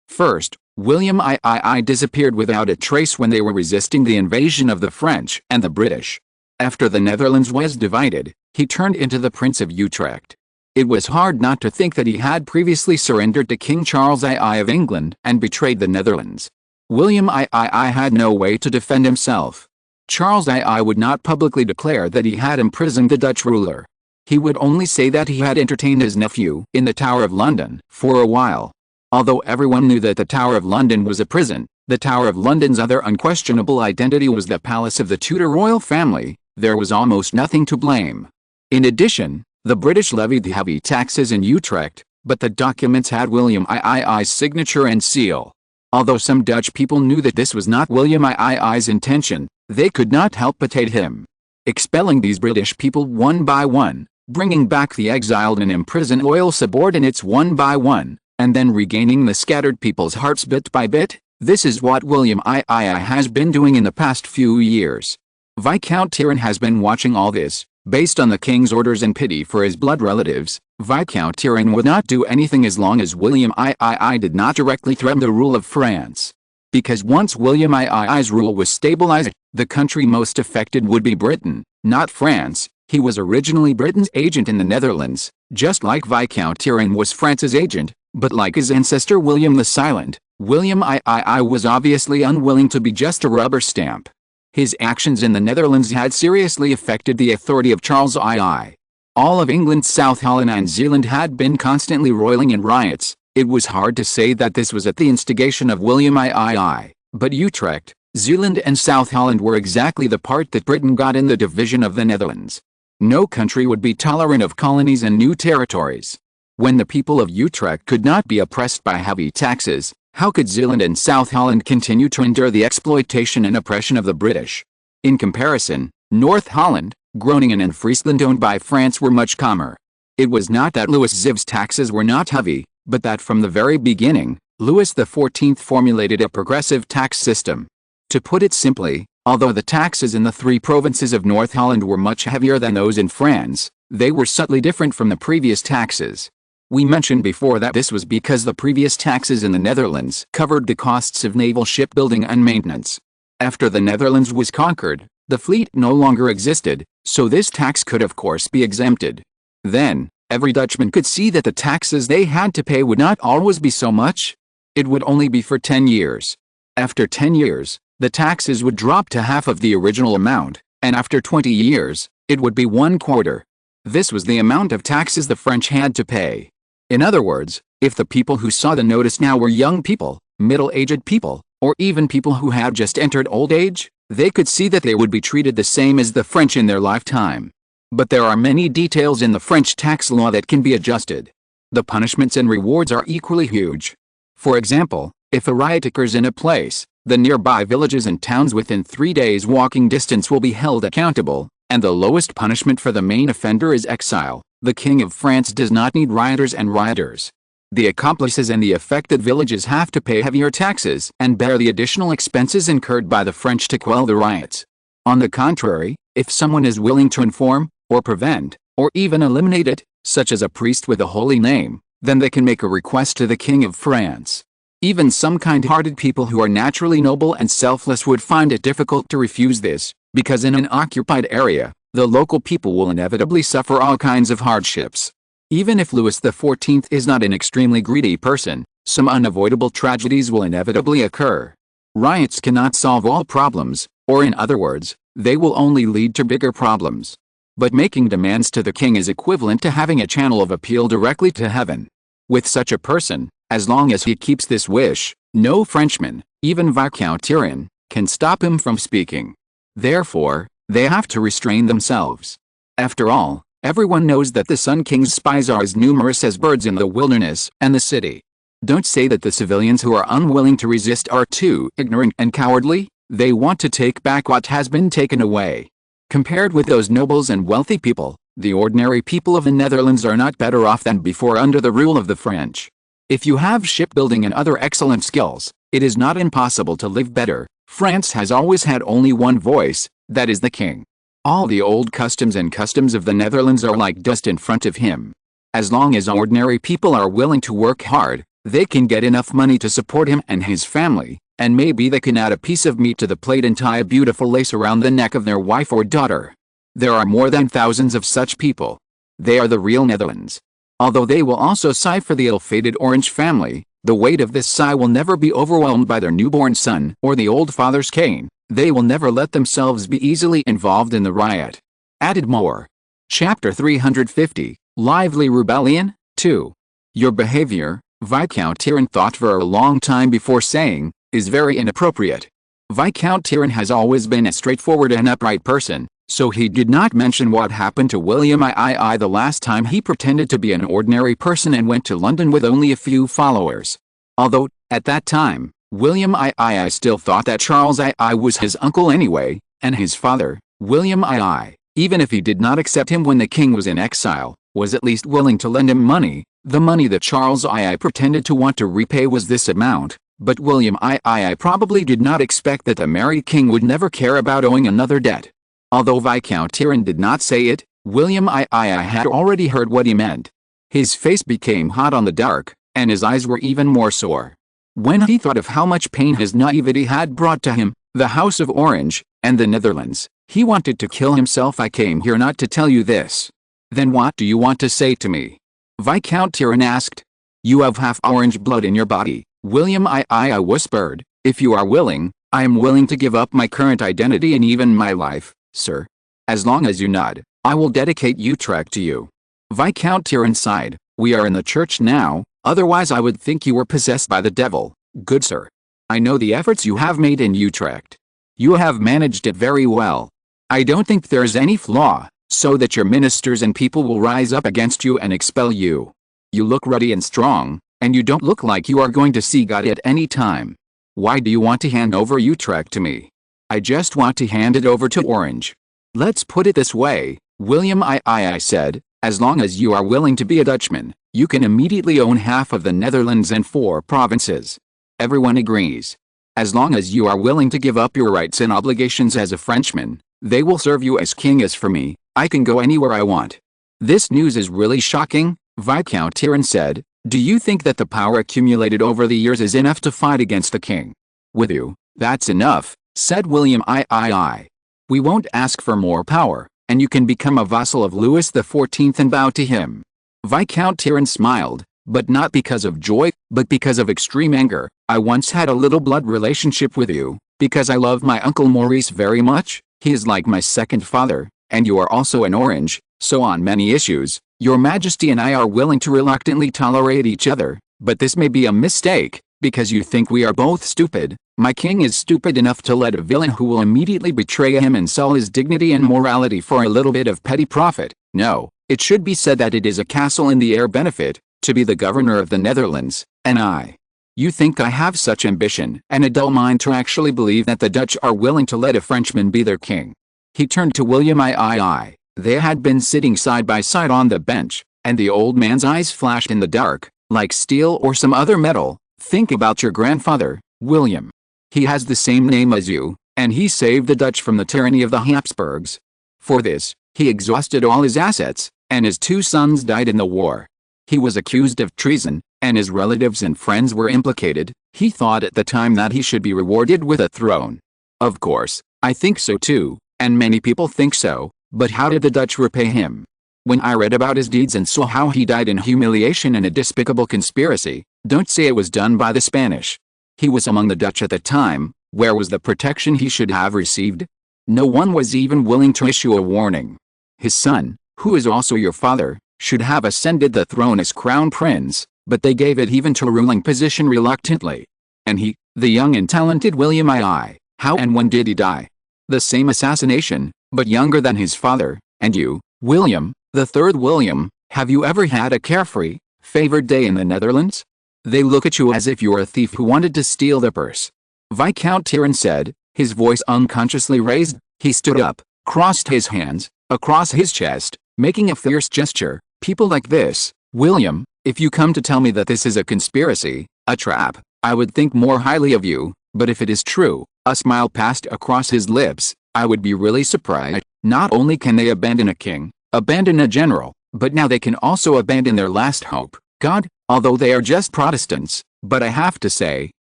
A: First, William I disappeared without a trace when they were resisting the invasion of the French and the British. After the Netherlands was divided, he turned into the Prince of Utrecht. It was hard not to think that he had previously surrendered to King Charles I of England and betrayed the Netherlands. William I had no way to defend himself. Charles I would not publicly declare that he had imprisoned the Dutch ruler. He would only say that he had entertained his nephew in the Tower of London for a while. Although everyone knew that the Tower of London was a prison, the Tower of London's other unquestionable identity was the palace of the Tudor royal family. There was almost nothing to blame. In addition, the British levied the heavy taxes in Utrecht, but the documents had William I's signature and seal. Although some Dutch people knew that this was not William I's intention, they could not help but hate him. Expelling these British people one by one, bringing back the exiled and imprisoned loyal subordinates one by one, and then regaining the scattered people's hearts bit by bit, this is what William I has been doing in the past few years. Viscount Tyrone has been watching all this. Based on the king's orders and pity for his blood relatives, Viscount Tyrone would not do anything as long as William I did not directly threaten the rule of France. Because once William I's rule was stabilized, the country most affected would be Britain, not France. He was originally Britain's agent in the Netherlands, just like Viscount Tyrone was France's agent, but like his ancestor William the Silent, William I was obviously unwilling to be just a rubber stamp. His actions in the Netherlands had seriously affected the authority of Charles II. All of England, South Holland and Zeeland had been constantly roiling in riots. It was hard to say that this was at the instigation of William I, but Utrecht, Zeeland and South Holland were exactly the part that Britain got in the division of the Netherlands. No country would be tolerant of colonies and new territories. When the people of Utrecht could not be oppressed by heavy taxes, how could Zeeland and South Holland continue to endure the exploitation and oppression of the British? In comparison, North Holland, Groningen and Friesland owned by France were much calmer. It was not that Louis XIV's taxes were not heavy, but that from the very beginning, Louis XIV formulated a progressive tax system. To put it simply, although the taxes in the three provinces of North Holland were much heavier than those in France, they were subtly different from the previous taxes. We mentioned before that this was because the previous taxes in the Netherlands covered the costs of naval shipbuilding and maintenance. After the Netherlands was conquered, the fleet no longer existed, so this tax could of course be exempted. Then, every Dutchman could see that the taxes they had to pay would not always be so much. It would only be for 10 years. After 10 years, the taxes would drop to half of the original amount, and after 20 years, it would be 1/4. This was the amount of taxes the French had to pay. In other words, if the people who saw the notice now were young people, middle-aged people, or even people who had just entered old age, they could see that they would be treated the same as the French in their lifetime. But there are many details in the French tax law that can be adjusted. The punishments and rewards are equally huge. For example, if a riot occurs in a place, the nearby villages and towns within 3 days' walking distance will be held accountable, and the lowest punishment for the main offender is exile. The King of France does not need rioters and rioters. The accomplices and the affected villages have to pay heavier taxes and bear the additional expenses incurred by the French to quell the riots. On the contrary, if someone is willing to inform, or prevent, or even eliminate it, such as a priest with a holy name, then they can make a request to the King of France. Even some kind-hearted people who are naturally noble and selfless would find it difficult to refuse this, because in an occupied area, the local people will inevitably suffer all kinds of hardships. Even if Louis XIV is not an extremely greedy person, some unavoidable tragedies will inevitably occur. Riots cannot solve all problems, or in other words, they will only lead to bigger problems. But making demands to the king is equivalent to having a channel of appeal directly to heaven. With such a person, as long as he keeps this wish, no Frenchman, even Viscount Tyrrell, can stop him from speaking. Therefore, they have to restrain themselves. After all, everyone knows that the Sun King's spies are as numerous as birds in the wilderness and the city. Don't say that the civilians who are unwilling to resist are too ignorant and cowardly. They want to take back what has been taken away. Compared with those nobles and wealthy people, the ordinary people of the Netherlands are not better off than before under the rule of the French. If you have shipbuilding and other excellent skills, it is not impossible to live better. France has always had only one voice, that is the king. All the old customs of the Netherlands are like dust in front of him. As long as ordinary people are willing to work hard, they can get enough money to support him and his family, and maybe they can add a piece of meat to the plate and tie a beautiful lace around the neck of their wife or daughter. There are more than thousands of such people. They are the real Netherlands. Although they will also sigh for the ill-fated Orange family, the weight of this sigh will never be overwhelmed by their newborn son or the old father's cane. They will never let themselves be easily involved in the riot. Added more. Chapter 350, Lively Rebellion, 2. Your behavior, Viscount Tyrrell thought for a long time before saying, is very inappropriate. Viscount Tyrrell has always been a straightforward and upright person, so he did not mention what happened to William II the last time he pretended to be an ordinary person and went to London with only a few followers. Although, at that time, William II still thought that Charles II was his uncle anyway, and his father, William II, even if he did not accept him when the king was in exile, was at least willing to lend him money. The money that Charles II pretended to want to repay was this amount, but William II probably did not expect that the married king would never care about owing another debt. Although Viscount Tyrrell did not say it, William II had already heard what he meant. His face became hot on the dark, and his eyes were even more sore. When he thought of how much pain his naivety had brought to him, the House of Orange, and the Netherlands, he wanted to kill himself. I came here not to tell you this. Then what do you want to say to me? Viscount Tyrrell asked. You have half orange blood in your body, William II whispered. If you are willing, I am willing to give up my current identity and even my life, sir. As long as you nod, I will dedicate Utrecht to you. Viscount Tyrrell sighed. We are in the church now, otherwise I would think you were possessed by the devil, good sir. I know the efforts you have made in Utrecht. You have managed it very well. I don't think there's any flaw, so that your ministers and people will rise up against you and expel you. You look ruddy and strong, and you don't look like you are going to see God at any time. Why do you want to hand over Utrecht to me? I just want to hand it over to Orange. Let's put it this way, William II said, as long as you are willing to be a Dutchman, you can immediately own half of the Netherlands and 4 provinces. Everyone agrees. As long as you are willing to give up your rights and obligations as a Frenchman, they will serve you as king. As for me, I can go anywhere I want. This news is really shocking, Viscount Tyrrell said. Do you think that the power accumulated over the years is enough to fight against the king? With you, that's enough, said William III. We won't ask for more power, and you can become a vassal of Louis XIV and bow to him. Viscount Tyrrell smiled, but not because of joy, but because of extreme anger. I once had a little blood relationship with you, because I love my uncle Maurice very much. He is like my second father, and you are also an Orange, so on many issues, Your Majesty and I are willing to reluctantly tolerate each other, but this may be a mistake, because you think we are both stupid. My king is stupid enough to let a villain who will immediately betray him and sell his dignity and morality for a little bit of petty profit. No, it should be said that it is a castle in the air benefit, to be the governor of the Netherlands, and I. You think I have such ambition and a dull mind to actually believe that the Dutch are willing to let a Frenchman be their king? He turned to William II. They had been sitting side by side on the bench, and the old man's eyes flashed in the dark, like steel or some other metal. Think about your grandfather, William. He has the same name as you, and he saved the Dutch from the tyranny of the Habsburgs. For this, he exhausted all his assets, and his 2 sons died in the war. He was accused of treason, and his relatives and friends were implicated. He thought at the time that he should be rewarded with a throne. Of course, I think so too, and many people think so, but how did the Dutch repay him? When I read about his deeds and saw how he died in humiliation and a despicable conspiracy, don't say it was done by the Spanish. He was among the Dutch at the time, Where was the protection he should have received? No one was even willing to issue a warning. His son, who is also your father, should have ascended the throne as crown prince, but they gave it even to a ruling position reluctantly. And he, the young and talented William II, how and when did he die? The same assassination, but younger than his father. And you, William, the third William, have you ever had a carefree, favored day in the Netherlands? They look at you as if you're a thief who wanted to steal their purse. Viscount Tyrone said, his voice unconsciously raised. He stood up, crossed his hands across his chest, making a fierce gesture. People like this, William, if you come to tell me that this is a conspiracy, a trap, I would think more highly of you, but if it is true, a smile passed across his lips, I would be really surprised. Not only can they abandon a king, abandon a general, but now they can also abandon their last hope, God, although they are just Protestants, but I have to say,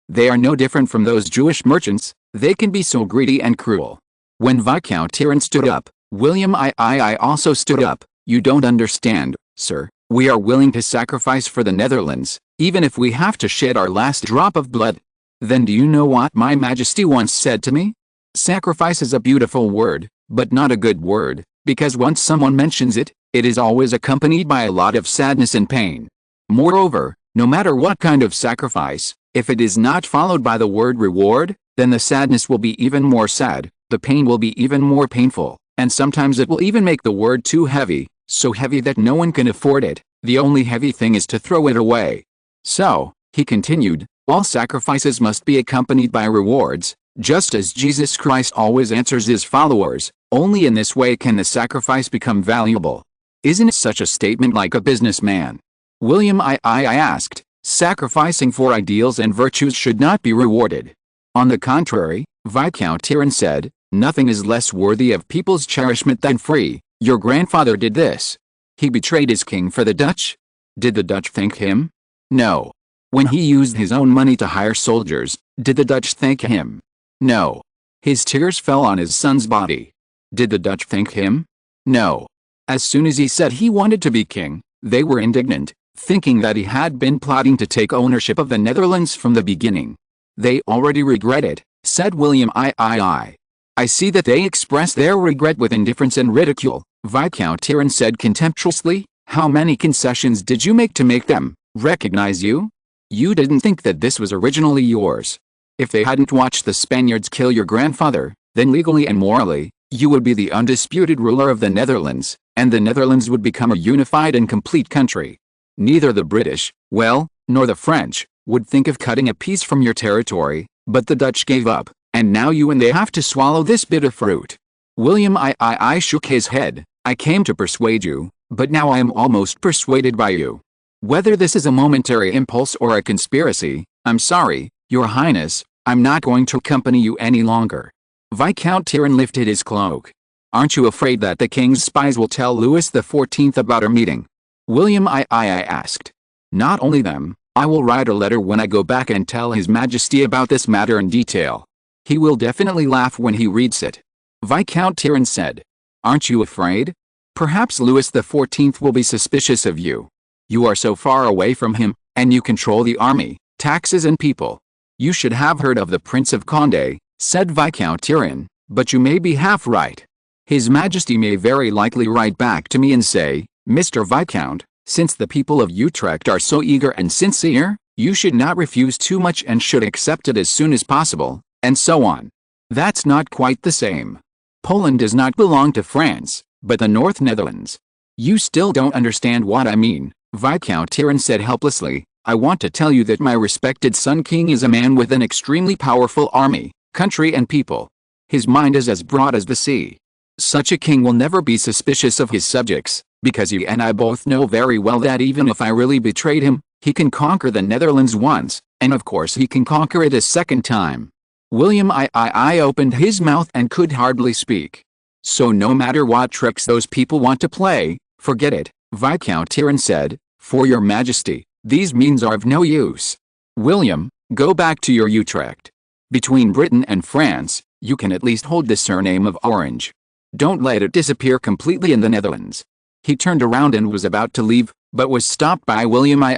A: they are no different from those Jewish merchants, they can be so greedy and cruel. When Viscount Tyrone stood up, William II also stood up. You don't understand, sir, we are willing to sacrifice for the Netherlands, even if we have to shed our last drop of blood. Then do you know what my Majesty once said to me? Sacrifice is a beautiful word, but not a good word, because once someone mentions it, it is always accompanied by a lot of sadness and pain. Moreover, no matter what kind of sacrifice, if it is not followed by the word reward, then the sadness will be even more sad, the pain will be even more painful, and sometimes it will even make the word too heavy, so heavy that no one can afford it. The only heavy thing is to throw it away. So, he continued, all sacrifices must be accompanied by rewards, just as Jesus Christ always answers his followers. Only in this way can the sacrifice become valuable. Isn't such a statement like a businessman? William II asked, sacrificing for ideals and virtues should not be rewarded. On the contrary, Viscount Tyrone said, nothing is less worthy of people's cherishment than free. Your grandfather did this. He betrayed his king for the Dutch. Did the Dutch thank him? No. When he used his own money to hire soldiers, did the Dutch thank him? No. His tears fell on his son's body. Did the Dutch thank him? No. As soon as he said he wanted to be king, they were indignant, thinking that he had been plotting to take ownership of the Netherlands from the beginning. They already regret it, said William II. I see that they express their regret with indifference and ridicule, Viscount Tyrone said contemptuously. How many concessions did you make to make them recognize you? You didn't think that this was originally yours. If they hadn't watched the Spaniards kill your grandfather, then legally and morally, you would be the undisputed ruler of the Netherlands, and the Netherlands would become a unified and complete country. Neither the British, well, nor the French, would think of cutting a piece from your territory, but the Dutch gave up, and now you and they have to swallow this bitter fruit. William II shook his head. I came to persuade you, but now I am almost persuaded by you. Whether this is a momentary impulse or a conspiracy, I'm sorry, Your Highness, I'm not going to accompany you any longer. Viscount Tyrone lifted his cloak. Aren't you afraid that the king's spies will tell Louis XIV about our meeting? William II asked. Not only them, I will write a letter when I go back and tell His Majesty about this matter in detail. He will definitely laugh when he reads it. Viscount Tyrone said. Aren't you afraid? Perhaps Louis XIV will be suspicious of you. You are so far away from him, and you control the army, taxes and people. You should have heard of the Prince of Condé, said Viscount Tyrone, but you may be half right. His Majesty may very likely write back to me and say, Mr. Viscount, since the people of Utrecht are so eager and sincere, you should not refuse too much and should accept it as soon as possible, and so on. That's not quite the same. Poland does not belong to France, but the North Netherlands. You still don't understand what I mean, Viscount Tyrone said helplessly. I want to tell you that my respected son King is a man with an extremely powerful army, country and people. His mind is as broad as the sea. Such a king will never be suspicious of his subjects, because he and I both know very well that even if I really betrayed him, he can conquer the Netherlands once, and of course he can conquer it a second time. William II opened his mouth and could hardly speak. So no matter what tricks those people want to play, forget it, Viscount Tyrone said, for your Majesty, these means are of no use. William, go back to your Utrecht. Between Britain and France, you can at least hold the surname of Orange. Don't let it disappear completely in the Netherlands. He turned around and was about to leave, but was stopped by William II.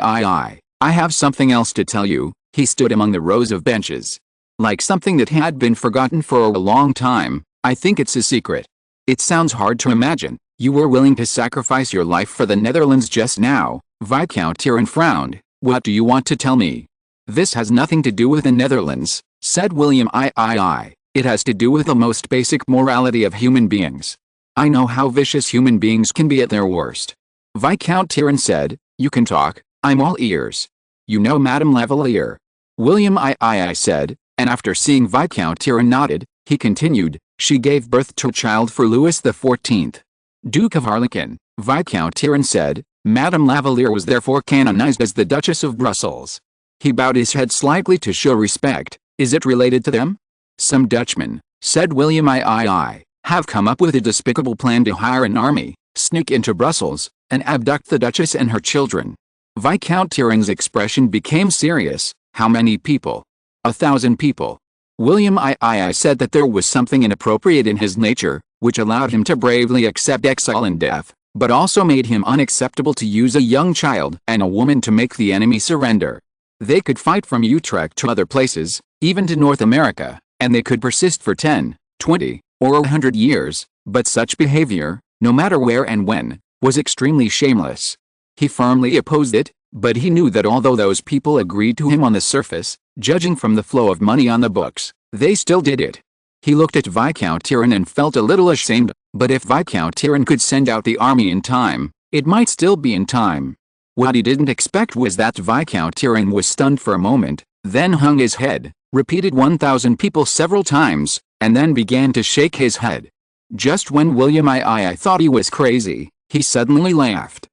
A: I have something else to tell you. He stood among the rows of benches. like something that had been forgotten for a long time. I think it's a secret. It sounds hard to imagine. You were willing to sacrifice your life for the Netherlands just now. Viscount Tyrrell frowned. What do you want to tell me? This has nothing to do with the Netherlands, said William. It has to do with the most basic morality of human beings. I know how vicious human beings can be at their worst. Viscount Tyrrell said, you can talk, I'm all ears. You know Madame Lavalier? William I said, and after seeing Viscount Tyrrell nodded, he continued, she gave birth to a child for Louis XIV. Duke of Harlequin, Viscount Tyrrell said, Madame Lavalier was therefore canonized as the Duchess of Brussels. He bowed his head slightly to show respect. Is it related to them? Some Dutchmen, said William I, have come up with a despicable plan to hire an army, sneak into Brussels, and abduct the Duchess and her children. Viscount Tyrrell's expression became serious. How many people? 1,000 people. William I said that there was something inappropriate in his nature, which allowed him to bravely accept exile and death, but also made him unacceptable to use a young child and a woman to make the enemy surrender. They could fight from Utrecht to other places, even to North America, and they could persist for 10, 20, or 100 years, but such behavior, no matter where and when, was extremely shameless. He firmly opposed it, but he knew that although those people agreed to him on the surface, judging from the flow of money on the books, they still did it. He looked at Viscount Tyrrell and felt a little ashamed, but if Viscount Tyrrell could send out the army in time, it might still be in time. What he didn't expect was that Viscount Tyrrell was stunned for a moment, then hung his head, repeated 1,000 people several times, and then began to shake his head. Just when William I thought he was crazy, he suddenly laughed.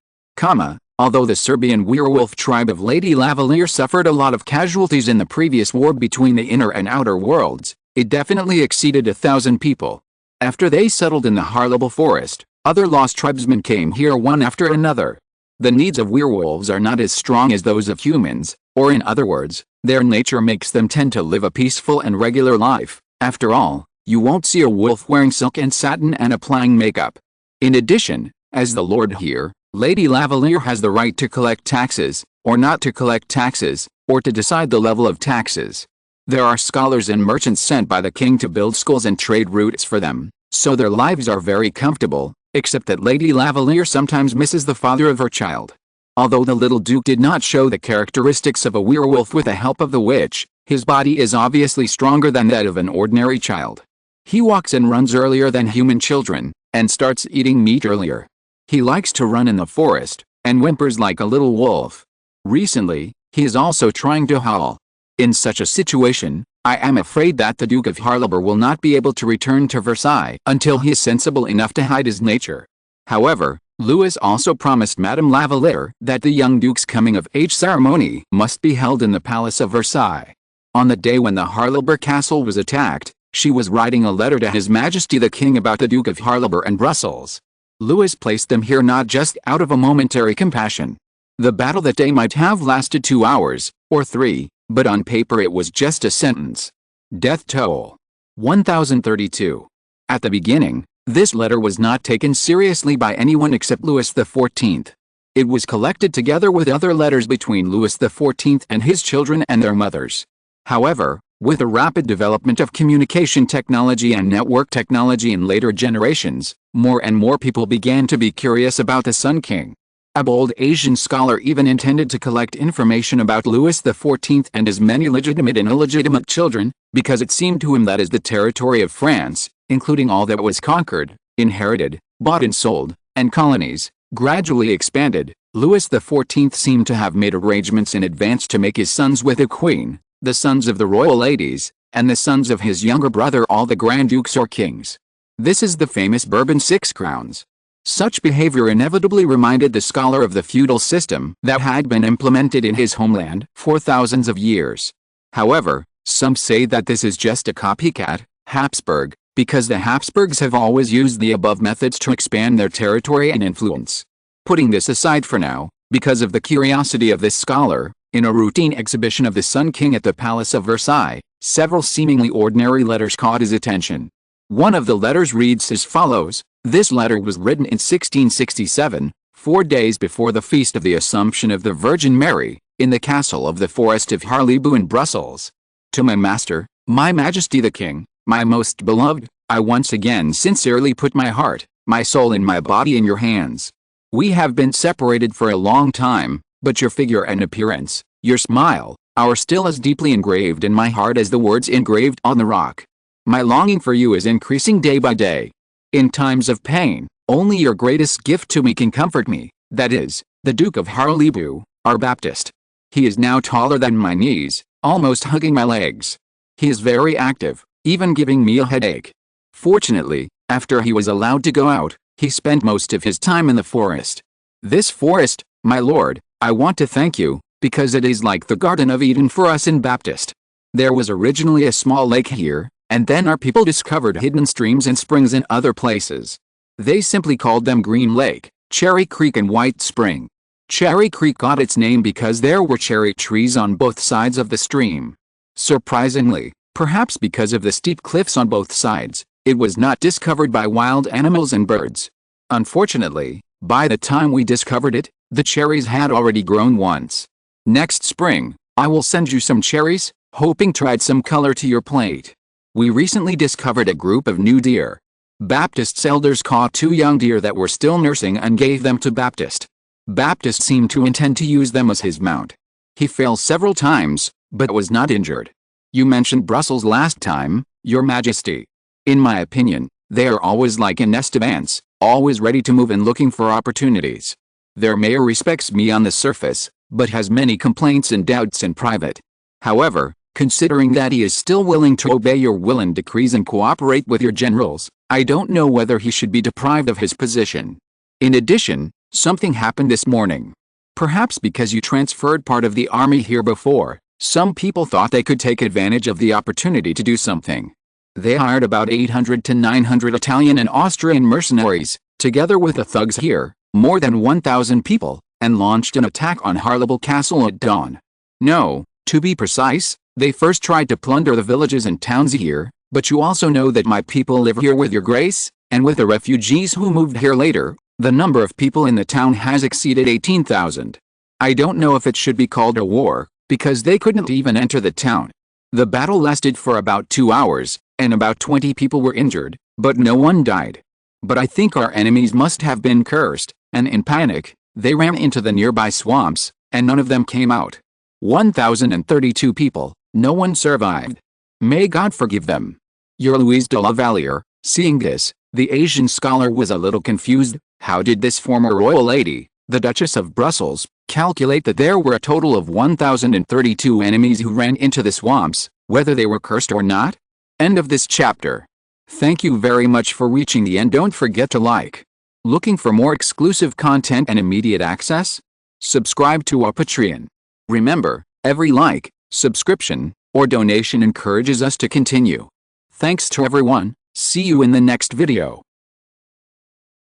A: Although the Serbian werewolf tribe of Lady Lavalier suffered a lot of casualties in the previous war between the inner and outer worlds, it definitely exceeded 1,000 people. After they settled in the Harlable forest, other lost tribesmen came here one after another. The needs of werewolves are not as strong as those of humans, or in other words, their nature makes them tend to live a peaceful and regular life. After all, you won't see a wolf wearing silk and satin and applying makeup. In addition, as the Lord here, Lady Lavalier has the right to collect taxes, or not to collect taxes, or to decide the level of taxes. There are scholars and merchants sent by the king to build schools and trade routes for them, so their lives are very comfortable, except that Lady Lavalier sometimes misses the father of her child. Although the little duke did not show the characteristics of a werewolf with the help of the witch, his body is obviously stronger than that of an ordinary child. He walks and runs earlier than human children, and starts eating meat earlier. He likes to run in the forest, and whimpers like a little wolf. Recently, he is also trying to howl. In such a situation, I am afraid that the Duke of Harlable will not be able to return to Versailles until he is sensible enough to hide his nature. However, Louis also promised Madame Lavalier that the young duke's coming-of-age ceremony must be held in the Palace of Versailles. On the day when the Harlable castle was attacked, she was writing a letter to His Majesty the King about the Duke of Harlable and Brussels. Louis placed them here not just out of a momentary compassion. The battle that day might have lasted 2 hours, or 3, but on paper it was just a sentence. Death toll. 1032. At the beginning, this letter was not taken seriously by anyone except Louis XIV. It was collected together with other letters between Louis XIV and his children and their mothers. However, with the rapid development of communication technology and network technology in later generations, more and more people began to be curious about the Sun King. A bold Asian scholar even intended to collect information about Louis XIV and his many legitimate and illegitimate children, because it seemed to him that as the territory of France, including all that was conquered, inherited, bought and sold, and colonies, gradually expanded, Louis XIV seemed to have made arrangements in advance to make his sons with the Queen, the sons of the royal ladies, and the sons of his younger brother all the Grand Dukes or Kings. This is the famous Bourbon 6 crowns. Such behavior inevitably reminded the scholar of the feudal system that had been implemented in his homeland for thousands of years. However, some say that this is just a copycat, Habsburg, because the Habsburgs have always used the above methods to expand their territory and influence. Putting this aside for now, because of the curiosity of this scholar, in a routine exhibition of the Sun King at the Palace of Versailles, several seemingly ordinary letters caught his attention. One of the letters reads as follows. This letter was written in 1667, 4 days before the feast of the Assumption of the Virgin Mary, in the castle of the Forest of Harlebo in Brussels. To my master, My Majesty the King, my most beloved, I once again sincerely put my heart, my soul and my body in your hands. We have been separated for a long time, but your figure and appearance, your smile, are still as deeply engraved in my heart as the words engraved on the rock. My longing for you is increasing day by day. In times of pain, only your greatest gift to me can comfort me, that is, the Duke of Harlebu, our Baptist. He is now taller than my knees, almost hugging my legs. He is very active, even giving me a headache. Fortunately, after he was allowed to go out, he spent most of his time in the forest. This forest, my lord, I want to thank you, because it is like the Garden of Eden for us in Baptist. There was originally a small lake here, and then our people discovered hidden streams and springs in other places. They simply called them Green Lake, Cherry Creek and White Spring. Cherry Creek got its name because there were cherry trees on both sides of the stream. Surprisingly, perhaps because of the steep cliffs on both sides, it was not discovered by wild animals and birds. Unfortunately, by the time we discovered it, the cherries had already grown once. Next spring, I will send you some cherries, hoping to add some color to your plate. We recently discovered a group of new deer. Baptist's elders caught 2 young deer that were still nursing and gave them to Baptist. Baptist seemed to intend to use them as his mount. He fell several times, but was not injured. You mentioned Brussels last time, Your Majesty. In my opinion, they are always like a nest of ants, always ready to move and looking for opportunities. Their mayor respects me on the surface, but has many complaints and doubts in private. However, considering that he is still willing to obey your will and decrees and cooperate with your generals, I don't know whether he should be deprived of his position. In addition, something happened this morning. Perhaps because you transferred part of the army here before, some people thought they could take advantage of the opportunity to do something. They hired about 800 to 900 Italian and Austrian mercenaries, together with the thugs here, more than 1,000 people, and launched an attack on Harlebu Castle at dawn. No, to be precise, they first tried to plunder the villages and towns here, but you also know that my people live here with your grace, and with the refugees who moved here later, the number of people in the town has exceeded 18,000. I don't know if it should be called a war, because they couldn't even enter the town. The battle lasted for about 2 hours, and about 20 people were injured, but no one died. But I think our enemies must have been cursed, and in panic, they ran into the nearby swamps, and none of them came out. 1,032 people, no one survived. May God forgive them. Your Louise de la Valliere. Seeing this, the Asian scholar was a little confused. How did this former royal lady, the Duchess of Brussels, calculate that there were a total of 1,032 enemies who ran into the swamps, whether they were cursed or not? End of this chapter. Thank you very much for reaching the end. Don't forget to like. Looking for more exclusive content and immediate access? Subscribe to our Patreon. Remember, every like, subscription, or donation encourages us to continue. Thanks to everyone. See you in the next video.